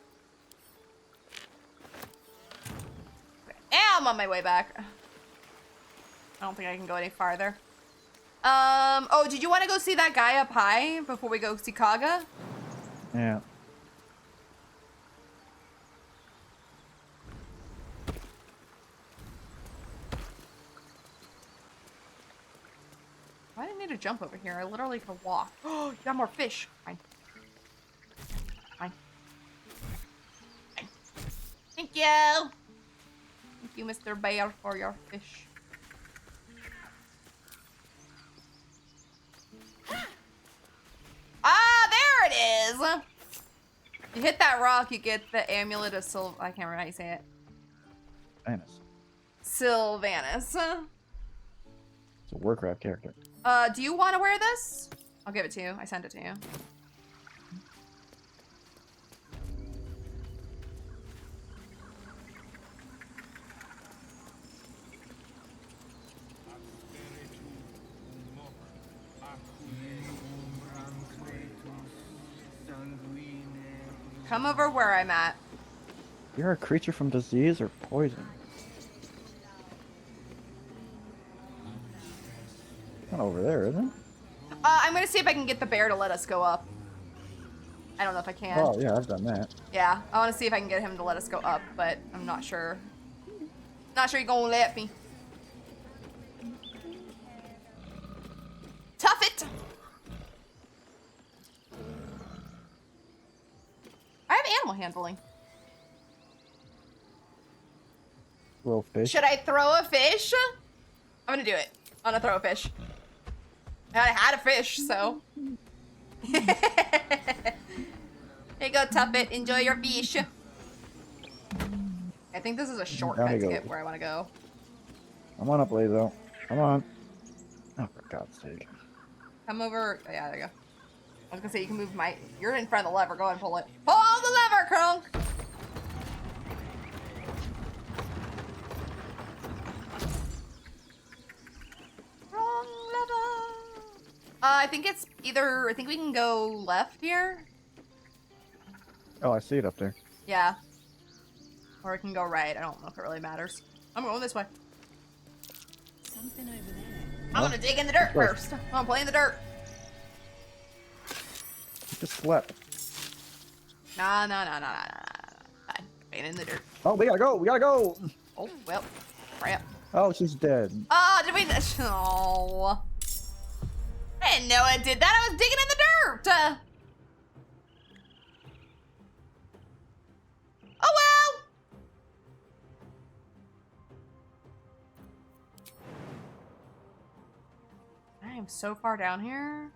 Okay. And I'm on my way back. I don't think I can go any farther. Oh, did you want to go see that guy up high before we go see Kaga? Yeah. Why didn't I need to jump over here? I literally could walk. Oh, you got more fish. Fine. Fine. Fine. Thank you. Thank you, Mr. Bear, for your fish. Ah, there it is. You hit that rock, you get the amulet of I can't remember how you say it. Sylvanas. Sylvanas. It's a Warcraft character. Do you want to wear this? I'll give it to you. I sent it to you. Come over where I'm at. You're a creature from disease or poison. Not over there, is it? I'm gonna see if I can get the bear to let us go up. I don't know if I can. Oh, yeah, I've done that. Yeah, I want to see if I can get him to let us go up, but I'm not sure. Not sure he's gonna let me. Tough it! I have animal handling. Little fish. Should I throw a fish? I'm gonna do it. I'm gonna throw a fish. I had a fish, so. Here you go, Tuffet. Enjoy your fish. I think this is a shortcut to get where I want to go. Come on up, Lazo. Come on. Oh, for God's sake. Come over. Oh, yeah, there you go. I was gonna say you can move my. You're in front of the lever. Go ahead and pull it. Pull the lever, Krunk. Wrong lever. I think it's either. I think we can go left here. Oh, I see it up there. Yeah. Or we can go right. I don't know if it really matters. I'm going this way. Something over there. I'm gonna dig in the dirt first. I'm gonna play in the dirt. Just slept. Nah. Fine. Playing in the dirt. Oh, we gotta go. We gotta go. Oh, well. Crap. Oh, she's dead. Oh, did we? Oh. I didn't know I did that. I was digging in the dirt. Oh, well. I am so far down here.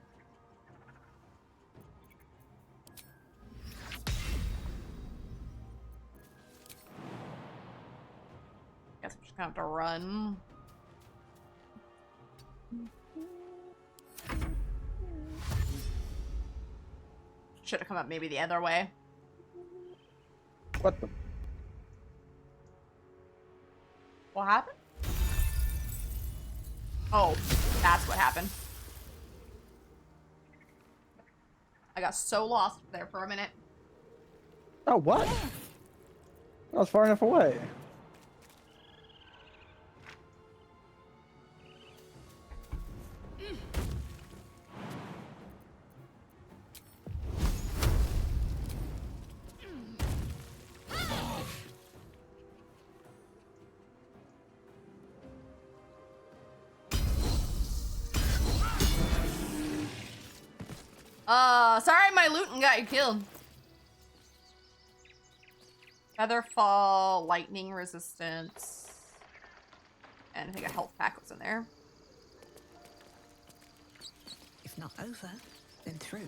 Guess I'm just gonna have to run. Should have come up maybe the other way. What the? What happened? Oh, that's what happened. I got so lost there for a minute. Oh, what? I was far enough away. Sorry my looting got you killed. Featherfall, lightning resistance. And I think a health pack was in there. If not over, then through.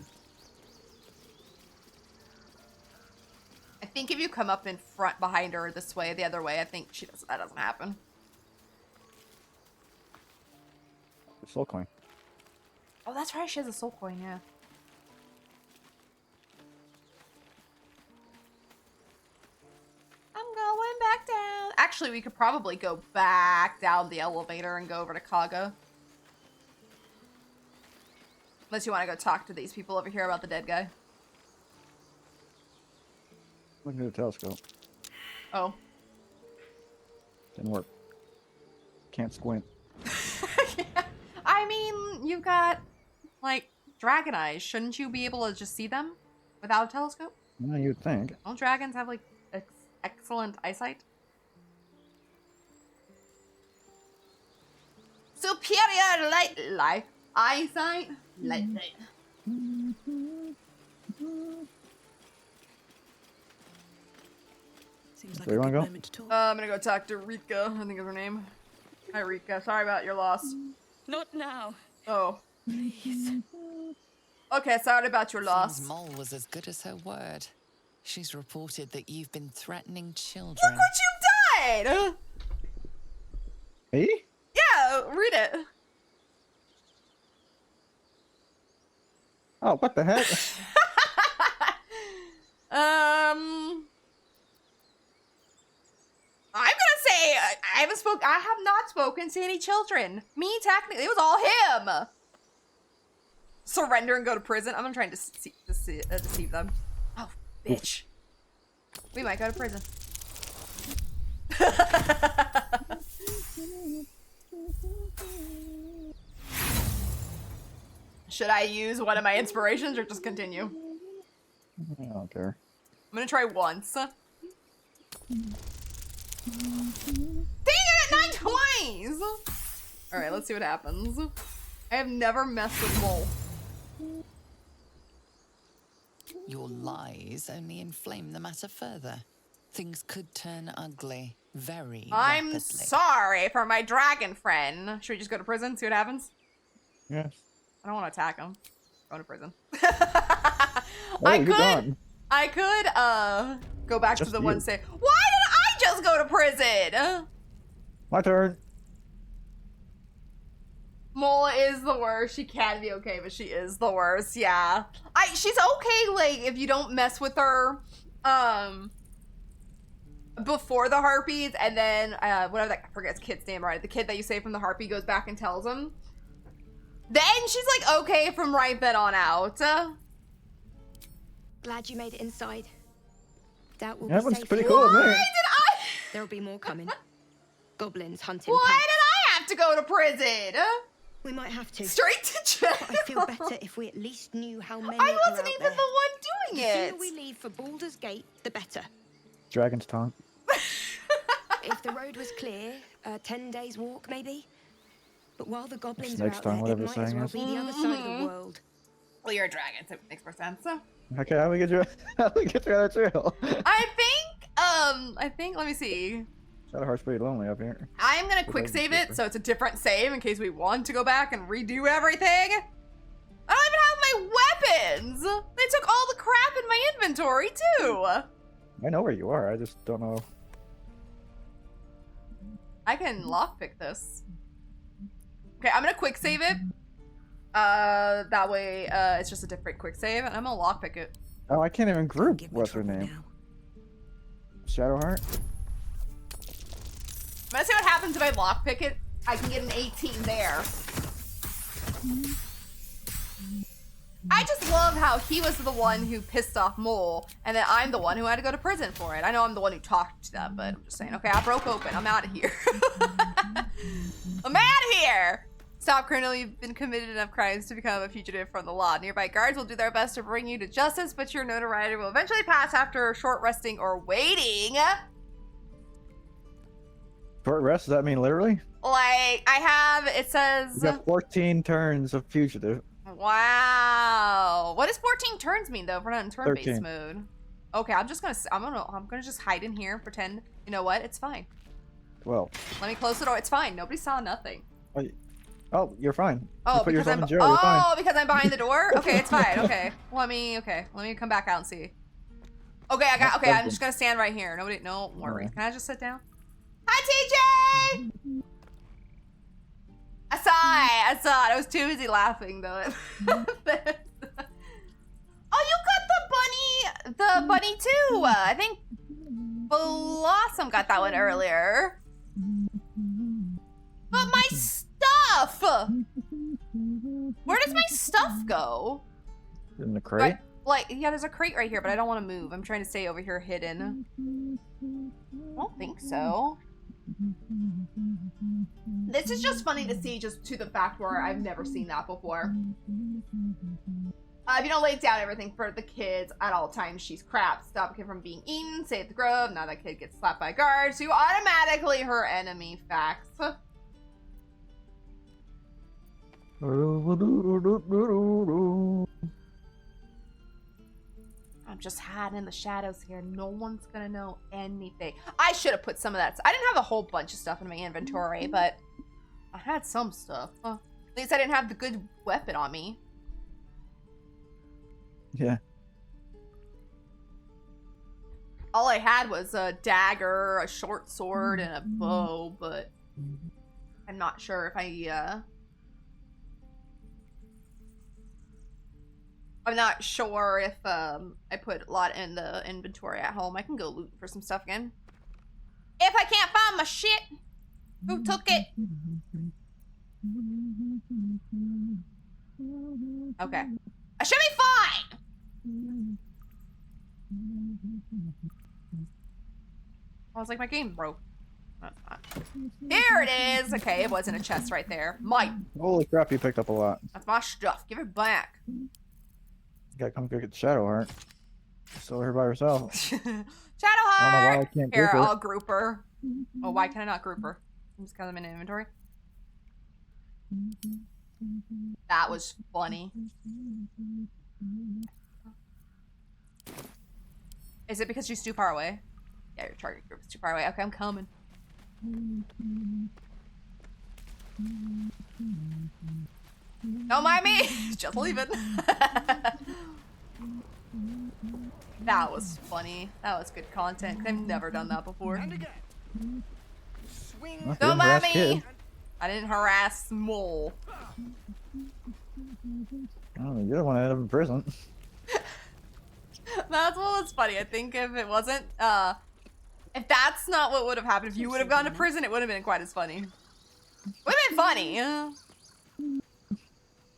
I think if you come up in front behind her this way, the other way, I think that doesn't happen. Soul coin. Oh, that's right, she has a soul coin, yeah. I'm going back down. Actually, we could probably go back down the elevator and go over to Kaga. Unless you want to go talk to these people over here about the dead guy. Looking at the telescope. Oh. Didn't work. Can't squint. I mean, you've got, like, dragon eyes. Shouldn't you be able to just see them without a telescope? No, you'd think. Don't dragons have, like, excellent eyesight? Superior eyesight? Light. Seems like Where a you good wanna go? moment to talk. I'm gonna go talk to Rika, I think is her name. Hi, Rika. Sorry about your loss. Not now. Oh. Please. Okay, sorry about your loss. Seems Mole was as good as her word. She's reported that you've been threatening children. Look what you've done! Me? Yeah, read it. Oh, what the heck? I'm gonna say I have not spoken to any children. Me, technically, it was all him. Surrender and go to prison. I'm gonna try and deceive them. Oh, bitch. We might go to prison. Should I use one of my inspirations or just continue? I don't care. I'm gonna try once. Dang it! Not twice! Alright, let's see what happens. I have never messed with Mole. Your lies only inflame the matter further. Things could turn ugly very I'm rapidly. sorry for my dragon friend. Should we just go to prison, see what happens? Yes. I don't want to attack him. Go to prison. Oh, I could go back Just to the you. one say, why did I just go to prison? My turn. Mola is the worst. She can be okay, but she is the worst. Yeah. She's okay, like, if you don't mess with her, before the harpies, and then, whatever that, I forget his kid's name, right? The kid that you say from the harpy goes back and tells him. Then she's, like, okay from right then on out. Glad you made it inside. Doubt we'll That be one's safe pretty here. cool with me. Why did I? There'll be more coming. Goblins hunting Why pets. did I have to go to prison? We might have to. Straight to jail. But I feel better if we at least knew how many I are wasn't out even there. the one doing The it. sooner we leave for Baldur's Gate, the better. Dragon's tongue. If the road was clear, 10 days walk maybe. But while the goblins are Snake's out tongue, there, it whatever might the as saying well is. be the other side of the world. Well, you're a dragon, so it makes more sense. Okay, how do we get you? How do we get you out of jail? I think, let me see. Shadow Heart's pretty lonely up here. I'm gonna quick save it, so it's a different save in case we want to go back and redo everything. I don't even have my weapons. They took all the crap in my inventory, too. I know where you are, I just don't know. I can lockpick this. Okay, I'm gonna quick save it. That way, it's just a different quick save, and I'm gonna lockpick it. Oh, I can't even group. What's her name? Shadowheart? I'm gonna see what happens if I lockpick it. I can get an 18 there. I just love how he was the one who pissed off Mole, and then I'm the one who had to go to prison for it. I know I'm the one who talked to them, but I'm just saying, okay, I broke open. I'm out of here. I'm out of here! Stop, criminal. You've been committed enough crimes to become a fugitive from the law. Nearby guards will do their best to bring you to justice, but your notoriety will eventually pass after short resting or waiting. Short rest, does that mean literally? Like, I have, it says... You got 14 turns of fugitive. Wow. What does 14 turns mean, though, if we're not in turn-based 13. mode? Okay, I'm gonna just hide in here and pretend, you know what, it's fine. 12. Let me close the door, it's fine. Nobody saw nothing. Oh, you're fine. Oh, you put because yourself in jail, you're fine. because I'm behind the door? Okay, it's fine, okay. Let me come back out and see. Okay, I'm just gonna stand right here. No worries. Can I just sit down? Hi, TJ! I saw it. I was too busy laughing, though. Oh, you got the bunny too. I think Blossom got that one earlier. But my stuff! Where does my stuff go? In the crate? Yeah, there's a crate right here, but I don't want to move. I'm trying to stay over here hidden. I don't think so. This is just funny to see, just to the fact where I've never seen that before. If you don't lay down everything for the kids at all times, she's crap. Stop a kid from being eaten, save the grove. Now that kid gets slapped by guards, you automatically her enemy. Facts. I'm just hiding in the shadows here. No one's gonna know anything. I should have put some of that. I didn't have a whole bunch of stuff in my inventory, but I had some stuff. At least I didn't have the good weapon on me. Yeah. All I had was a dagger, a short sword, and a bow, but I'm not sure if I'm not sure if I put a lot in the inventory at home. I can go loot for some stuff again. If I can't find my shit, who took it? Okay. I should be fine! I was like, my game broke. That's not. Here it is! Okay, it wasn't a chest right there. Holy crap, you picked up a lot. That's my stuff. Give it back. You gotta come go get the Shadowheart. She's still here by herself. Shadowheart! I don't know why I can't Here, group her. I'll group her. Oh, why can I not group her? Just because I'm in inventory. That was funny. Is it because she's too far away? Yeah, your target group is too far away. Okay, I'm coming. Don't mind me. Just leaving. That was funny. That was good content. I've never done that before. Well, Don't mind me. kid. I didn't harass Mole. Oh, you're the one that ended up in prison. That's what was funny. I think if it wasn't, if that's not what would have happened, if you would have gone to prison, it would have been quite as funny. Would have been funny.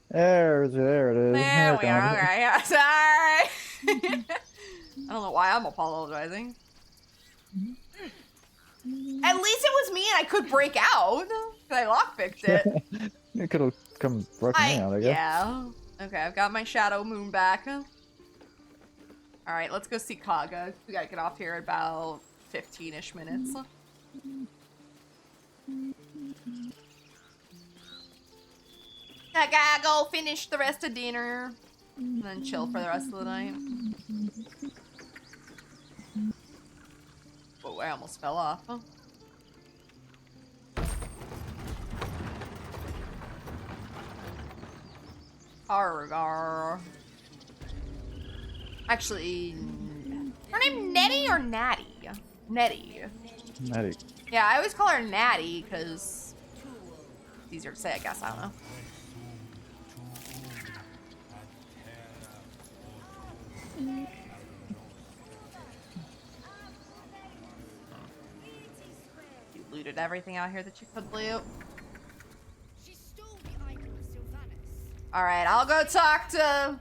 There it is. There we Here it are. comes. Okay, yeah, sorry. I don't know why I'm apologizing. At least it was me and I could break out. I lockpicked it. It could have come broken me out, I guess. Yeah. Okay, I've got my shadow moon back. Alright, let's go see Kaga. We gotta get off here in about 15-ish minutes. I gotta go finish the rest of dinner. And then chill for the rest of the night. Oh, I almost fell off. Argar. Actually, her name Nettie or Natty? Nettie. Natty. Yeah, I always call her Natty because it's easier to say, I guess. I don't know. looted everything out here that you could loot. She stole the idol of Sylvanus. Alright, I'll go talk to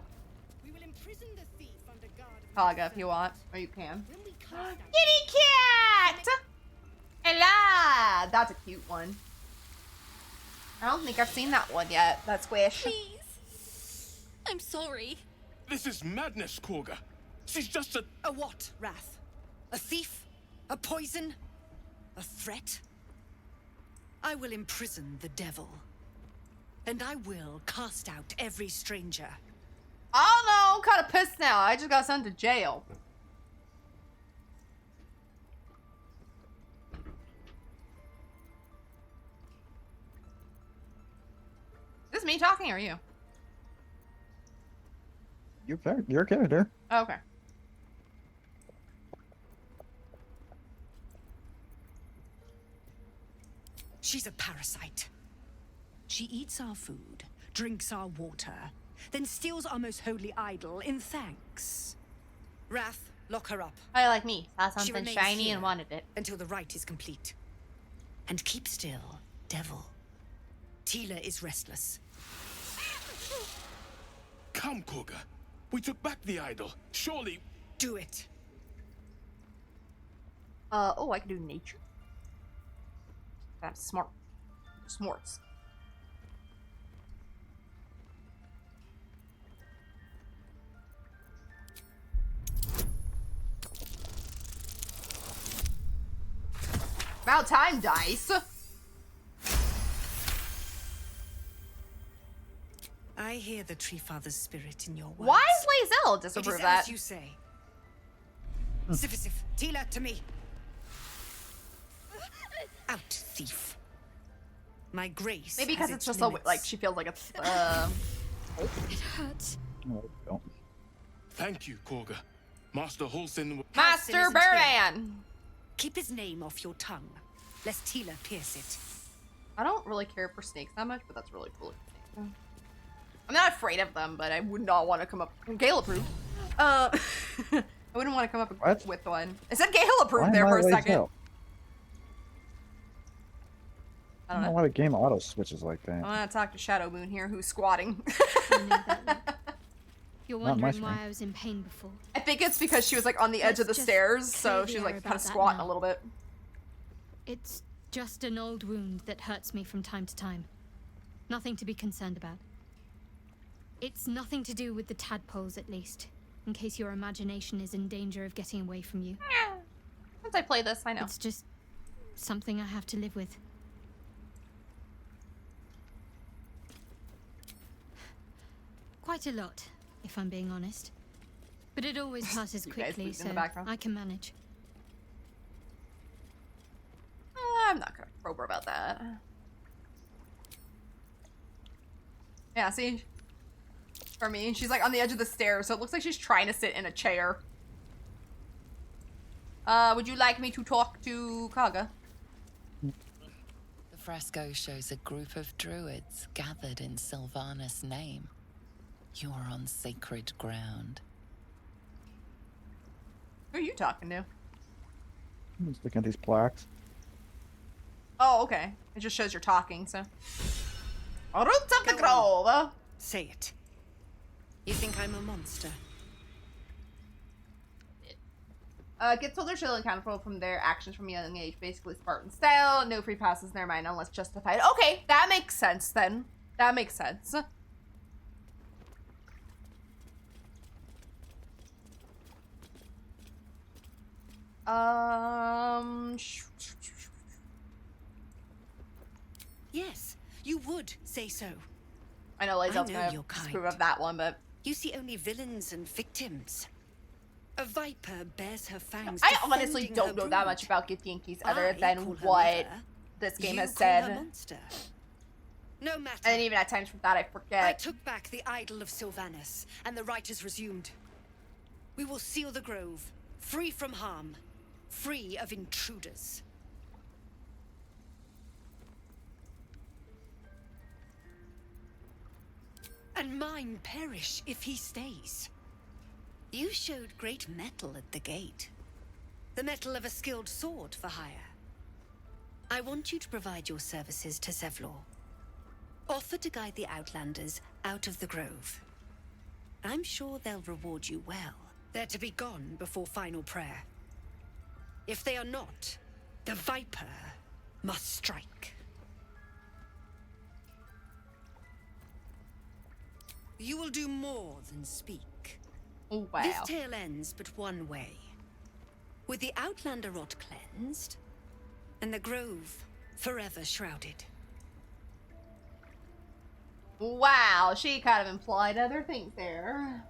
We will imprison the thief under guard of Kaga if you want. Or you can. When we cast out Kitty cat! Ella! That's a cute one. I don't think I've seen that one yet. That squish. Please. I'm sorry. This is madness, Korga. She's just a... A what, Wrath? A thief? A poison? A threat? I will imprison the devil. And I will cast out every stranger. Oh no, I'm kind of pissed now. I just got sent to jail. Is this me talking or are you? Your character. Oh, okay. She's a parasite. She eats our food, drinks our water, then steals our most holy idol in thanks. Wrath, lock her up. Oh, like me. Saw She something remains shiny here and wanted it. until the rite is complete. And keep still, devil. Tila is restless. Come, Korga. We took back the idol. Surely... Do it. Oh, I can do nature. That's smart. Smarts. About time, dice. I hear the Tree Father's spirit in your words. Why is Lae'zel It disapprove is that? as you say. Sifisif, Tila, to me. Out, thief. My grace. Maybe because has it's its just so limits. like she feels like it's It hurts. No, don't. Thank you, Korga. Master Holson... Master isn't Burman. Keep his name off your tongue, lest Tila pierce it. I don't really care for snakes that much, but that's really cool. I'm not afraid of them, but I would not want to come up. Gale approved. I wouldn't want to come up with one. I said Gale approved there for a second. I don't know why the game auto switches like that. I want to talk to Shadow Moon here, who's squatting. You're Not my wondering screen. why I was in pain before. I think it's because she was like on the edge of the Let's just stairs, so clear she the was air like kind about of that squatting now. a little bit. It's just an old wound that hurts me from time to time. Nothing to be concerned about. It's nothing to do with the tadpoles, at least. In case your imagination is in danger of getting away from you. Since I play this, I know. It's just something I have to live with. Quite a lot, if I'm being honest. But it always passes You guys quickly, leave in the so background. I can manage. I'm not gonna probe her about that. Yeah, see? For me, she's like on the edge of the stairs, so it looks like she's trying to sit in a chair. Would you like me to talk to Kaga? The fresco shows a group of druids gathered in Sylvanus' name. You are on sacred ground. Who are you talking to? I'm just looking at these plaques. Oh, okay. It just shows you're talking, so. Roots of the Go Grove! Say it. You think I'm a monster? Kids told their children accountable from their actions from a young age. Basically Spartan style. No free passes in their mind unless justified. Okay, that makes sense then. That makes sense. Yes, you would say so. I know Lae'zel's I know gonna your kind. disapprove of that one, but You see only villains and victims. A viper bears her fangs. I honestly defending don't her know that brood. much about Githyanki's other I than call her what mother. this game You has call her said. monster. No matter. And even at times from that I I forget. took back the idol of Sylvanus, and the rite is resumed. We will seal the grove, free from harm, free of intruders. And mine perish if he stays. You showed great mettle at the gate. The mettle of a skilled sword for hire. I want you to provide your services to Zevlor. Offer to guide the Outlanders out of the grove. I'm sure they'll reward you well. They're to be gone before final prayer. If they are not, the Viper must strike. You will do more than speak. Oh, wow. This tale ends but one way. With the Outlander rot cleansed, and the grove forever shrouded. Wow, she kind of implied other things there.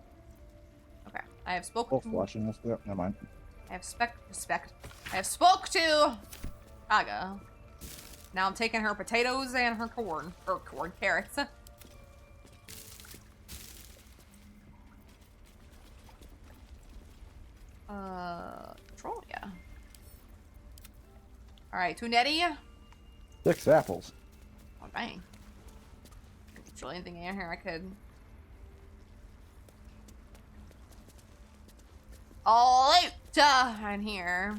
Okay, I have spoken. Both watching us. Yep, never mind. I have I have spoke to Aga. Now I'm taking her potatoes and her corn, or carrots. Control, yeah. All right, Tunetti. 6 apples. Oh dang. Is there anything in here I could? All out in here.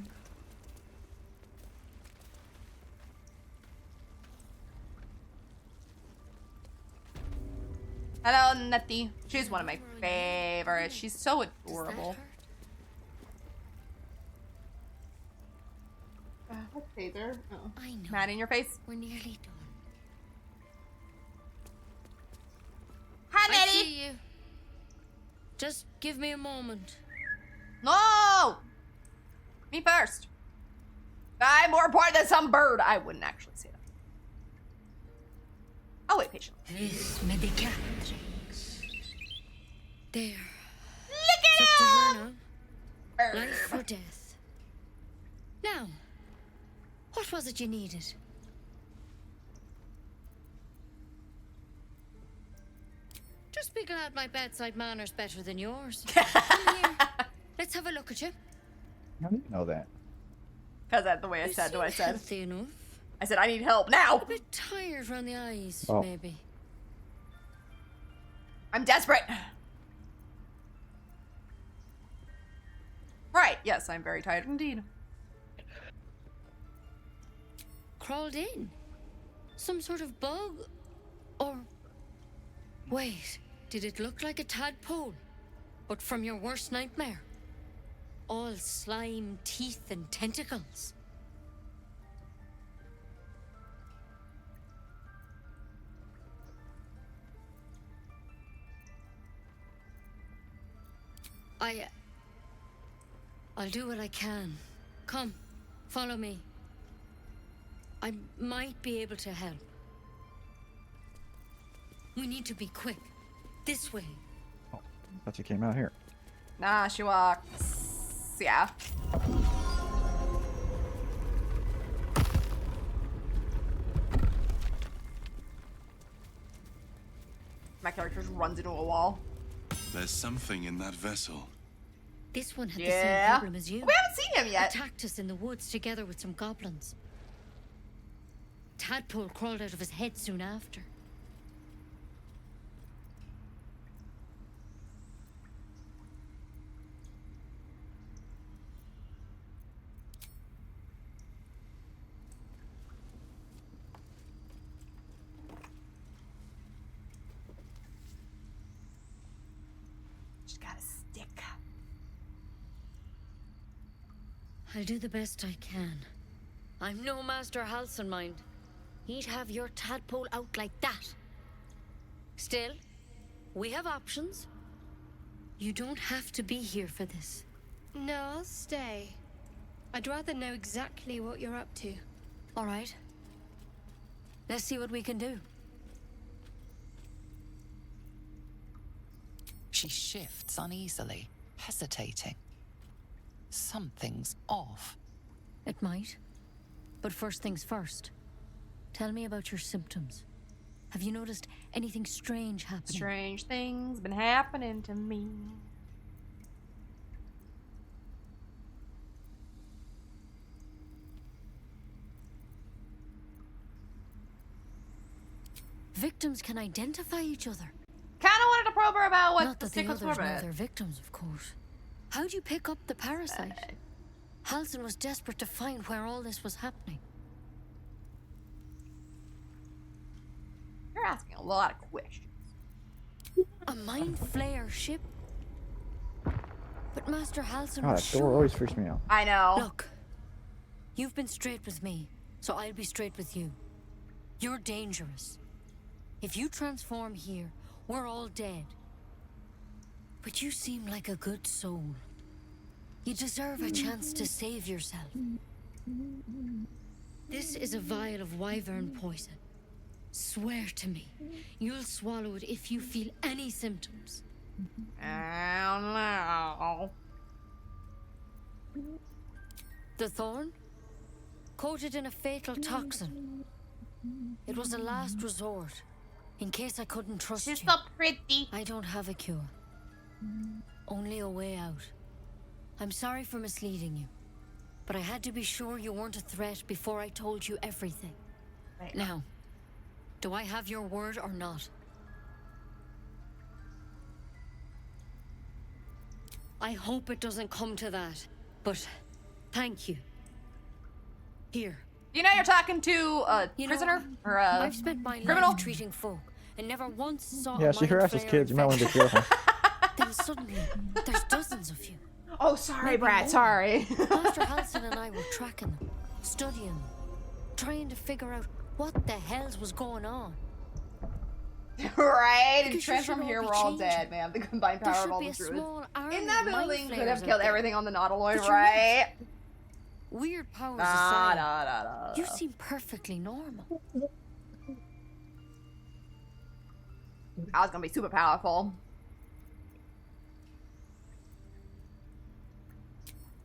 Hello, Nettie. She's one of my favorites. She's so adorable. What's Taser? Oh. I know. Mad in your face? We're nearly done. Hi, I Nettie. see you. Just give me a moment. No! Me first. I'm more important than some bird. I wouldn't actually say that. I'll wait patiently. This medicatrix. There. Lick It's it up to up! her now. Life or death. Now, what was it you needed? Just be glad my bedside manner's better than yours. Come here. Let's have a look at you. How do you know that? Because that's the way I said what I said. Healthy enough. I said I need help now. A bit tired around the eyes, Oh. maybe. I'm desperate. Right. Yes, I'm very tired indeed. Crawled in? Some sort of bug? Or... Wait, did it look like a tadpole? But from your worst nightmare? All slime, teeth, and tentacles. I'll do what I can. Come, follow me. I might be able to help. We need to be quick. This way. Oh, I thought you came out here. Nah, she walks. Yeah. My character just runs into a wall. There's something in that vessel. This one had the Yeah. same problem as you. We haven't seen him yet. Attacked us in the woods together with some goblins. Tadpole crawled out of his head soon after. She's got a stick. I'll do the best I can. I'm no Master Halson, mind. He'd have your tadpole out like that. Still, we have options. You don't have to be here for this. No, I'll stay. I'd rather know exactly what you're up to. All right. Let's see what we can do. She shifts uneasily, hesitating. Something's off. It might. But first things first. Tell me about your symptoms. Have you noticed anything strange happening? Strange things been happening to me. Victims can identify each other. Kinda wanted to probe her about what Not the that the sickles others were, know but they're victims, of course. How'd you pick up the parasite? Halson was desperate to find where all this was happening. asking a lot of questions. A mind flayer ship? But Master Halsin God, was that door sure. always freaks me out. I know. Look, you've been straight with me, so I'll be straight with you. You're dangerous. If you transform here, we're all dead. But you seem like a good soul. You deserve a chance to save yourself. This is a vial of wyvern poison. Swear to me, you'll swallow it if you feel any symptoms. Oh no. The thorn? Coated in a fatal toxin. It was a last resort, in case I couldn't trust you. She's so pretty. I don't have a cure. Only a way out. I'm sorry for misleading you, but I had to be sure you weren't a threat before I told you everything. Right. Now, do I have your word or not? I hope it doesn't come to that, but thank you. Here. You know you're talking to a prisoner or a I've spent my criminal? life treating folk and never once saw Yeah, a she mind harasses flayer kids. You might want to be infection. careful. Then suddenly, there's dozens of you. Oh, sorry, Maybe Brad. more. Sorry. Master Halsin and I were tracking them, studying them, trying to figure out what the hells was going on. Right? And Because you transform should here, all be we're all changing. dead, man. The combined There power of should all be the a druids. small army In that of mind building could flayers have out killed there. everything on the Nautiloid, But you're right? Weird powers Nah, aside, nah. you seem perfectly normal. I was gonna be super powerful.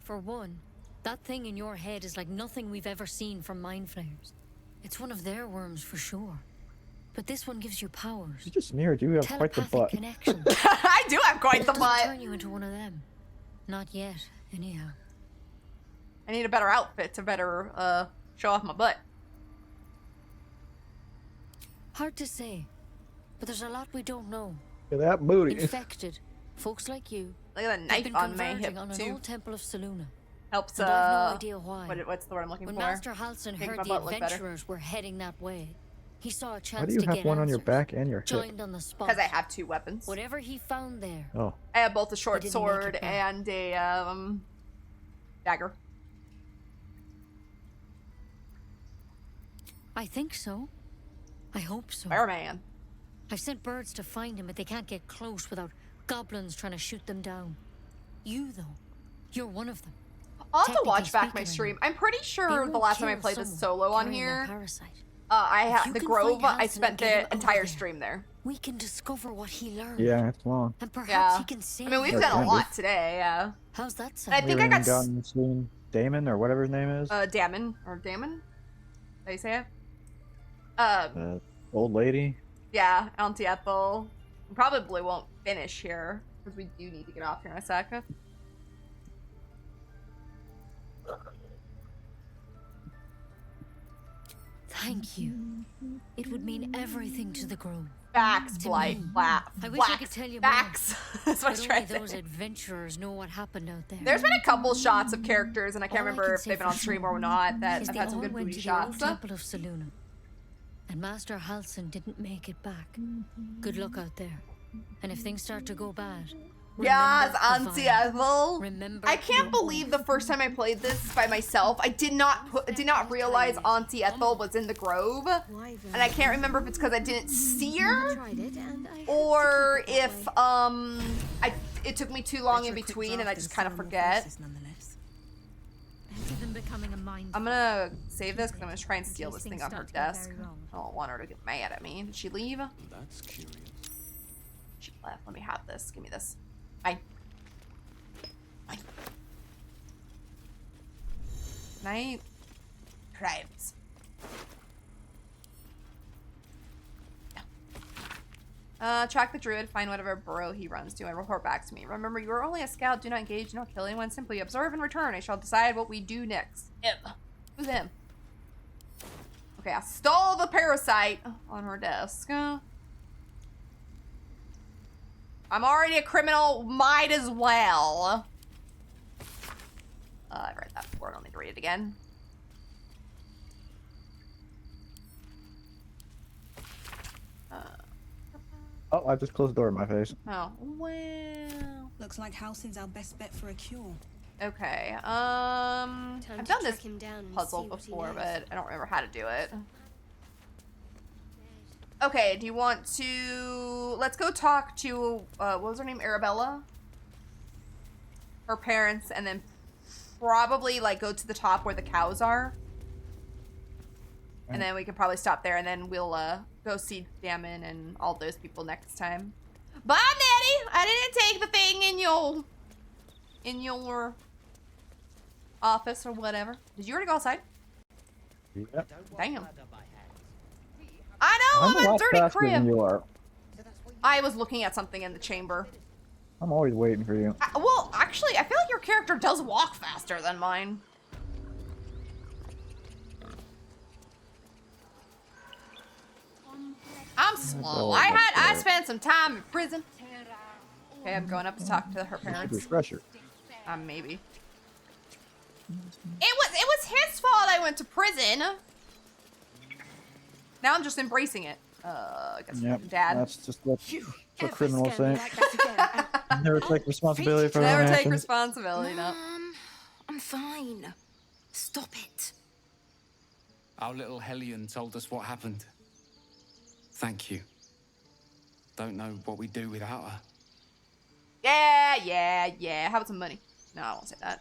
For one, that thing in your head is like nothing we've ever seen from mind flayers. It's one of their worms for sure. But this one gives you powers. You just smeared. You have quite the Telepathic butt. connections. I do have quite It the doesn't butt. turn you into one of them. Not yet, anyhow. I need a better outfit to better show off my butt. Hard to say, but there's a lot we don't know. Look at that booty. Infected, folks like you. Look at the have knife been on my converging hip on an too. old temple of Selûne. Helps. And I've no idea why. What's the word I'm looking When for? Master Halsin Make heard my the butt look better. adventurers were heading that way, he saw a chance Why do you to have get one on your answers. back and your hip? Joined on the spot. Because I have two weapons. Whatever he found there. Oh. I have both a short didn't make it sword back. and a dagger. I think so. I hope so. Fireman. I've sent birds to find him, but they can't get close without goblins trying to shoot them down. You, though, you're one of them. I'll have to Technically watch back my speaking, stream. I'm pretty they sure the won't last time I kill played this someone solo on carrying here, that parasite. I If had you the can Grove. find I Halsin spent and get him the over entire there, stream there. We can discover what he learned. Yeah, it's long. And perhaps Yeah. he can save I mean, we've you. done a kind lot of. today. Yeah. How's that And sound? I think We I haven't got gotten between Damon or whatever his name is. Damon or Damon. How you say it? Old lady. Yeah, Auntie Ethel. We probably won't finish here because we do need to get off here in a sec. Thank you. It would mean everything to the Grove. Facts, To Blight. me. Flat. I wish I could tell you Facts. more. That's what I was But trying only to those say. adventurers know what happened out there. There's been a couple shots of characters, and I can't All I remember can if say they've been for on stream sure or not, that is I've they had some all good went booty to the old shots. Temple of Selûne. And Master Halsin didn't make it back. Good luck out there. And if things start to go bad, Yes, remember the Auntie vial. Ethel. Remember I can't your believe the first time I played this by myself, I did not realize Auntie Ethel was in the Grove, and I can't remember if it's because I didn't see her, or if it took me too long in between and I just kind of forget. I'm gonna save this because I'm gonna try and steal this thing off her desk. I don't want her to get mad at me. Did she leave? That's curious. She left. Let me have this. Give me this. Bye. Bye. Night. Crimes. Track the druid, find whatever burrow he runs to, and report back to me. Remember, you are only a scout. Do not engage, do not kill anyone. Simply observe and return. I shall decide what we do next. Him. Who's him? Okay, I stole the parasite on her desk. I'm already a criminal. Might as well. I read that before. I don't need to read it again. Oh, I just closed the door in my face. Oh, wow. Looks like housing's our best bet for a cure. Okay, I've done this puzzle before, but I don't remember how to do it. Okay, do you want to... Let's go talk to, what was her name? Arabella? Her parents, and then probably, like, go to the top where the cows are. And then we can probably stop there, and then we'll, go see Damon and all those people next time. Bye, Daddy! I didn't take the thing in your office or whatever. Did you already go outside? Yep. Damn. I know, I'm a a lot dirty faster than crib. you are. I was looking at something in the chamber. I'm always waiting for you. Well, actually, I feel like your character does walk faster than mine. I'm slow. I spent some time in prison. Okay, I'm going up to talk to her parents. Refresher. Maybe. It was his fault I went to prison. Now I'm just embracing it. I guess Dad. That's just what criminals say. Never take responsibility for their Never own take actions. responsibility, no. I'm fine. Stop it. Our little Hellion told us what happened. Thank you. Don't know what we'd do without her. Yeah. How about some money? No, I won't say that.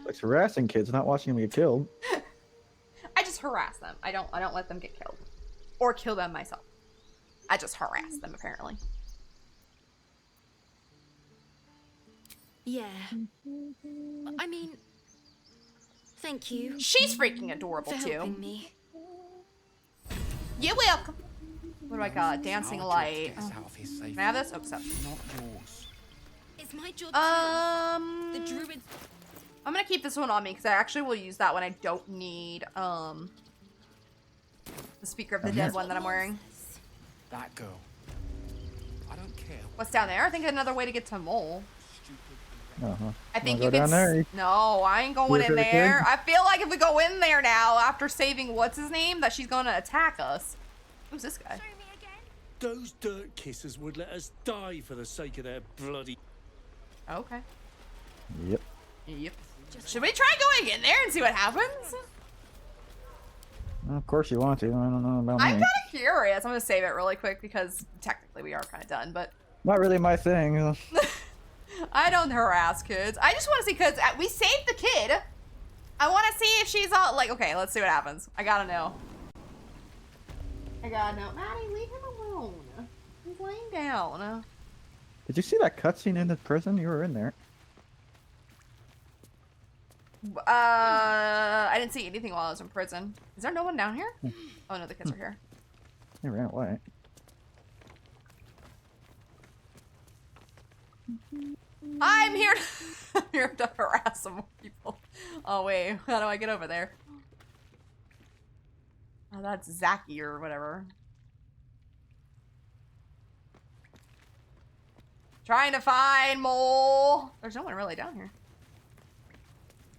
Like harassing kids, not watching them get killed. I just harass them. I don't let them get killed. Or kill them myself. I just harass them, apparently. Yeah. I mean, thank you. She's freaking adorable, for too. helping me. You're welcome. What do I got? Dancing light. Get us out of here safe. Can I have this? Oh, except. Not yours. It's my job The druids. I'm gonna keep this one on me because I actually will use that when I don't need the Speaker of the Dead one that I'm wearing. That girl. I don't care. What's down there? I think another way to get to Mole. I think Wanna you go can. down there? No, I ain't going in for the there. kid? I feel like if we go in there now after saving what's his name, that she's gonna attack us. Who's this guy? Those dirt kissers would let us die for the sake of their bloody... Okay. Yep. Should we try going in there and see what happens? Well, of course you want to. I don't know about I'm me. kind of curious. I'm gonna save it really quick because technically we are kind of done, but Not really my thing. I don't harass kids. I just want to see, because we saved the kid. I want to see if she's all like, okay, let's see what happens. I gotta know. Maddie, leave him alone. He's laying down. Did you see that cutscene in the prison? You were in there. I didn't see anything while I was in prison. Is there no one down here? Oh no, the kids are here. They ran away. I'm here I'm here to harass some more people. Oh wait, how do I get over there? Oh, that's Zaki or whatever. Trying to find Mole. There's no one really down here.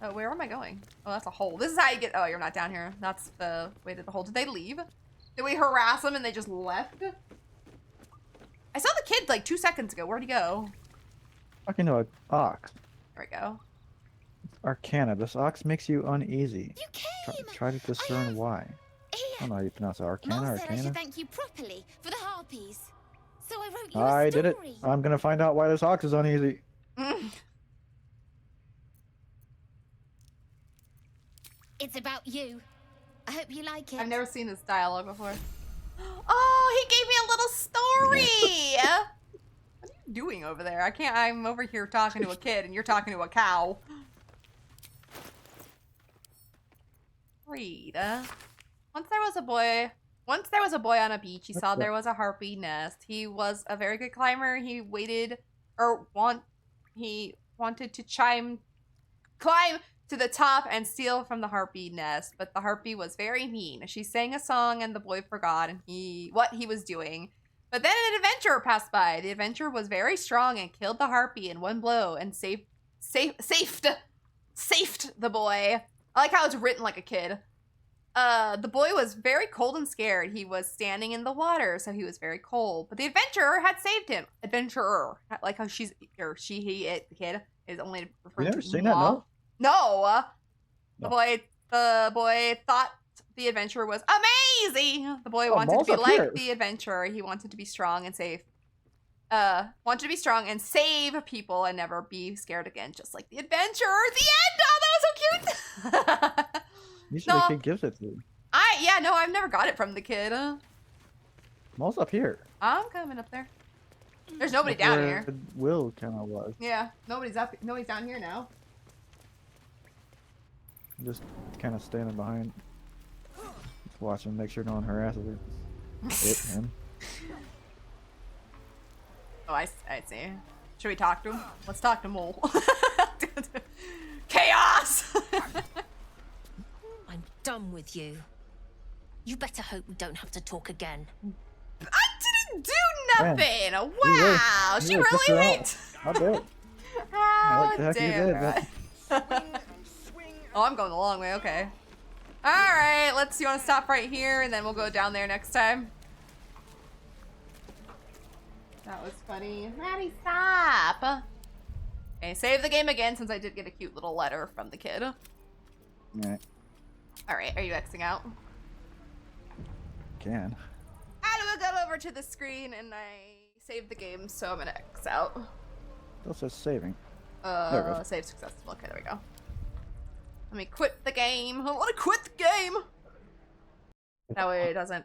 Oh, where am I going? Oh, that's a hole. This is how you get... Oh, you're not down here. That's the way to the hole. Did they leave? Did we harass them and they just left? I saw the kid like 2 seconds ago. Where'd he go? Talking to an ox. There we go. Arcana. This ox makes you uneasy. Try to discern why. I don't know how you pronounce it. Arcana, Mom said I Arcana. should thank you properly for the harpies. So I wrote you a I story. did it. I'm gonna find out why this ox is uneasy. It's about you. I hope you like it. I've never seen this dialogue before. Oh, he gave me a little story. What are you doing over there? I'm over here talking to a kid and you're talking to a cow. Read. Once there was a boy on a beach. He saw there was a harpy nest. He was a very good climber. He wanted to climb to the top and steal from the harpy nest, but the harpy was very mean. She sang a song and the boy forgot what he was doing. But then an adventurer passed by. The adventurer was very strong and killed the harpy in one blow and saved the boy. I like how it's written like a kid. The boy was very cold and scared. He was standing in the water, so he was very cold. But the adventurer had saved him. Adventurer, like how she's or she, he, it, the kid is only referring You never to seen that? No. No. The No. boy thought the adventurer was amazing. The boy Oh, wanted to Maul's be up like here. the adventurer. He wanted to be strong and safe. Wanted to be strong and save people and never be scared again, just like the adventurer. The end. Oh, that was so cute. Usually the kid gives it to you. I've never got it from the kid. Maul's up here. I'm coming up there. There's nobody That's down where here. Will kind of was. Yeah, nobody's down here now. Just kind of standing behind. Just watching, make sure no one harasses her. Him. Oh, I see. Should we talk to him? Let's talk to Mole. Chaos! I'm done with you. You better hope we don't have to talk again. I didn't do nothing! Man, Wow, she really hates. How dare. How What the heck you did, dare. Oh, I'm going the long way, okay. Alright, you wanna stop right here and then we'll go down there next time? That was funny. Maddie, stop! Okay, save the game again since I did get a cute little letter from the kid. Alright. Alright, are you Xing out? Can. I got over to the screen and I saved the game, so I'm gonna X out. Still says saving. There it goes. Save successful. Okay, there we go. Let me quit the game. I want to quit the game. That way it doesn't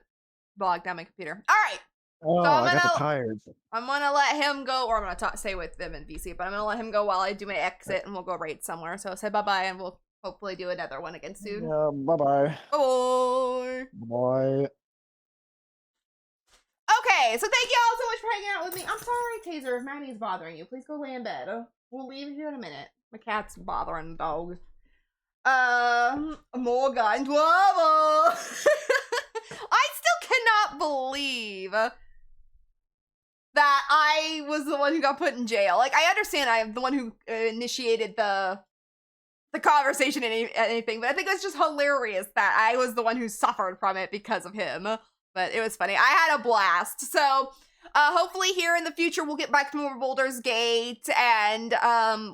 bog down my computer. All right. Oh, so I got the tires. I'm gonna let him go, or I'm gonna stay with them in VC, but I'm gonna let him go while I do my exit, and we'll go raid somewhere. So say bye bye, and we'll hopefully do another one again soon. Yeah, bye bye. Bye. Bye. Okay, so thank you all so much for hanging out with me. I'm sorry, Taser, if Maddie's bothering you. Please go lay in bed. We'll leave here in a minute. My cat's bothering the dog. More guys. I still cannot believe that I was the one who got put in jail. Like, I understand I'm the one who initiated the conversation and anything, but I think it was just hilarious that I was the one who suffered from it because of him. But it was funny. I had a blast. So hopefully here in the future we'll get back to more Baldur's Gate and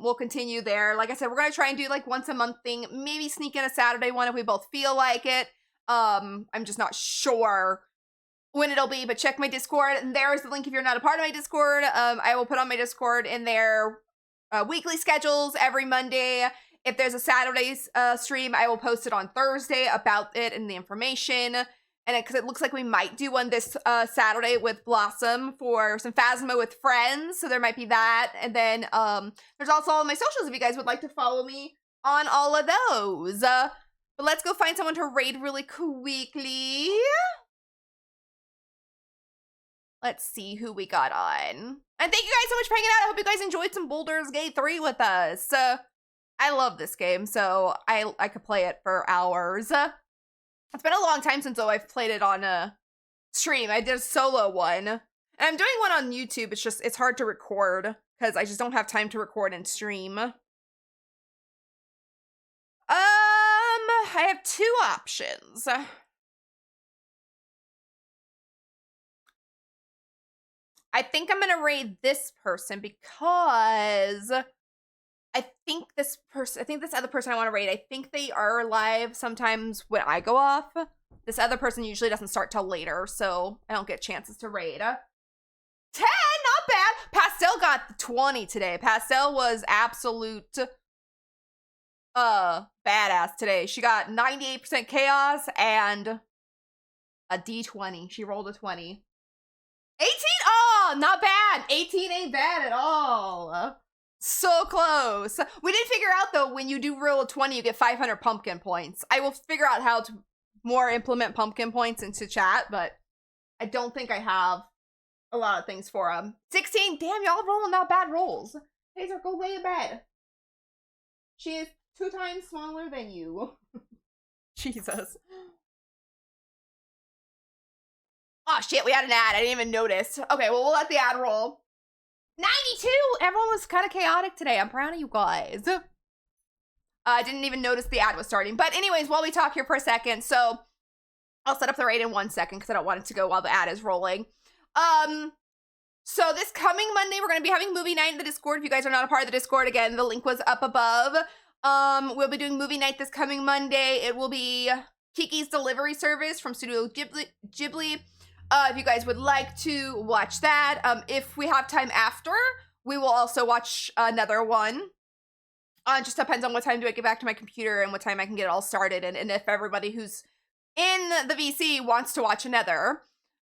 we'll continue there. Like I said, we're gonna try and do like once a month thing. Maybe sneak in a Saturday one if we both feel like it. I'm just not sure when it'll be, but check my Discord. And there's the link if you're not a part of my Discord. I will put on my Discord in their weekly schedules every Monday. If there's a Saturday's stream, I will post it on Thursday about it and the information. And because it looks like we might do one this Saturday with Blossom for some Phasma with friends. So there might be that. And then there's also all of my socials if you guys would like to follow me on all of those. But let's go find someone to raid really quickly. Let's see who we got on. And thank you guys so much for hanging out. I hope you guys enjoyed some Baldur's Gate 3 with us. I love this game, so I could play it for hours. It's been a long time since I've played it on a stream. I did a solo one. And I'm doing one on YouTube. It's hard to record because I just don't have time to record and stream. I have two options. I think I'm gonna raid this person because I think this other person I want to raid, I think they are live sometimes when I go off. This other person usually doesn't start till later, so I don't get chances to raid. 10, not bad. Pastel got the 20 today. Pastel was absolute badass today. She got 98% chaos and a D20. She rolled a 20. 18? Oh, not bad. 18 ain't bad at all. So close. We did figure out, though, when you do roll a 20, you get 500 pumpkin points. I will figure out how to more implement pumpkin points into chat, but I don't think I have a lot of things for them. 16, damn, y'all rolling not bad rolls. Hazer, go lay in bed. She is 2 times smaller than you. Jesus. Oh, shit, we had an ad. I didn't even notice. Okay, well, we'll let the ad roll. 92! Everyone was kind of chaotic today. I'm proud of you guys. I didn't even notice the ad was starting. But anyways, while we talk here for a second, so I'll set up the raid in 1 second because I don't want it to go while the ad is rolling. So this coming Monday, we're going to be having movie night in the Discord. If you guys are not a part of the Discord, again, the link was up above. We'll be doing movie night this coming Monday. It will be Kiki's Delivery Service from Studio Ghibli. If you guys would like to watch that. If we have time after, we will also watch another one. Just depends on what time do I get back to my computer and what time I can get it all started, and if everybody who's in the VC wants to watch another.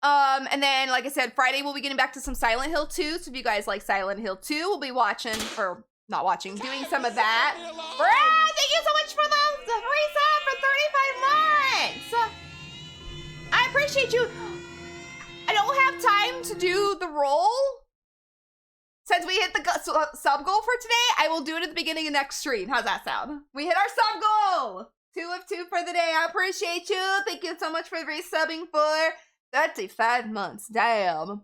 And then, like I said, Friday we'll be getting back to some Silent Hill 2. So if you guys like Silent Hill 2, we'll be watching, or not watching, doing some of that. Brad, thank you so much for the free sub for 35 months. I appreciate you. I don't have time to do the roll. Since we hit the sub goal for today, I will do it at the beginning of next stream. How's that sound? We hit our sub goal. 2 of 2 for the day. I appreciate you. Thank you so much for resubbing for 35 months. Damn.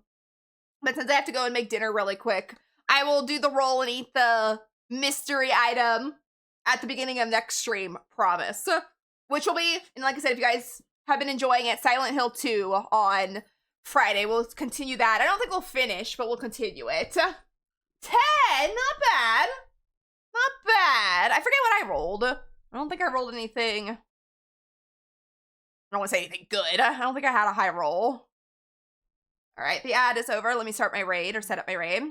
But since I have to go and make dinner really quick, I will do the roll and eat the mystery item at the beginning of next stream. Promise. Which will be, and like I said, if you guys have been enjoying it, Silent Hill 2 on Friday. We'll continue that. I don't think we'll finish, but we'll continue it. 10! Not bad. Not bad. I forget what I rolled. I don't think I rolled anything. I don't want to say anything good. I don't think I had a high roll. All right, the ad is over. Let me start my raid or set up my raid.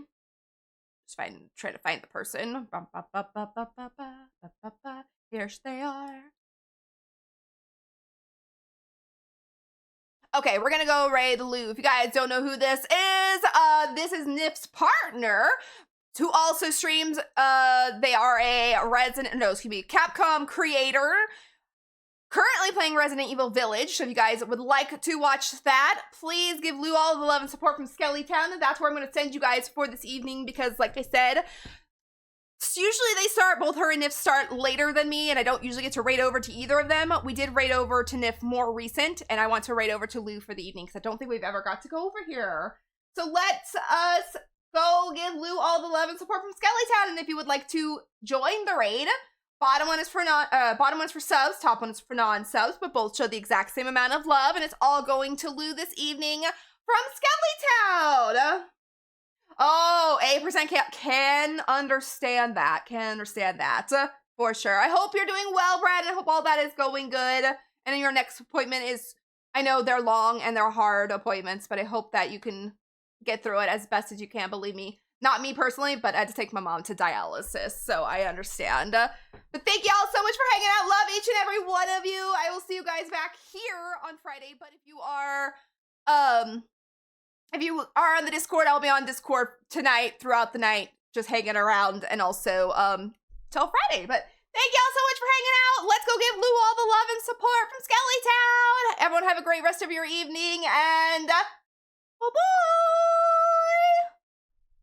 Just try to find the person. Here they are. Okay, we're gonna go raid Lou. If you guys don't know who this is Nif's partner, who also streams. They are a Capcom creator, currently playing Resident Evil Village. So if you guys would like to watch that, please give Lou all the love and support from Skellytown. And that's where I'm going to send you guys for this evening because, like I said, usually they start, both her and Nif start later than me, and I don't usually get to raid over to either of them. We did raid over to Nif more recent, and I want to raid over to Lou for the evening because I don't think we've ever got to go over here. So let's us go give Lou all the love and support from Skellytown. And if you would like to join the raid, bottom one is for subs, top one is for non-subs, but both show the exact same amount of love, and it's all going to Lou this evening from Skellytown. Oh, 8% can understand that. For sure. I hope you're doing well, Brad, and I hope all that is going good. And your next appointment is, I know they're long and they're hard appointments, but I hope that you can get through it as best as you can. Believe me, not me personally, but I had to take my mom to dialysis, so I understand. But thank y'all so much for hanging out. Love each and every one of you. I will see you guys back here on Friday, but if you are on the Discord, I'll be on Discord tonight, throughout the night, just hanging around, and also till Friday. But thank y'all so much for hanging out. Let's go give Lou all the love and support from Skellytown. Everyone have a great rest of your evening, and bye-bye.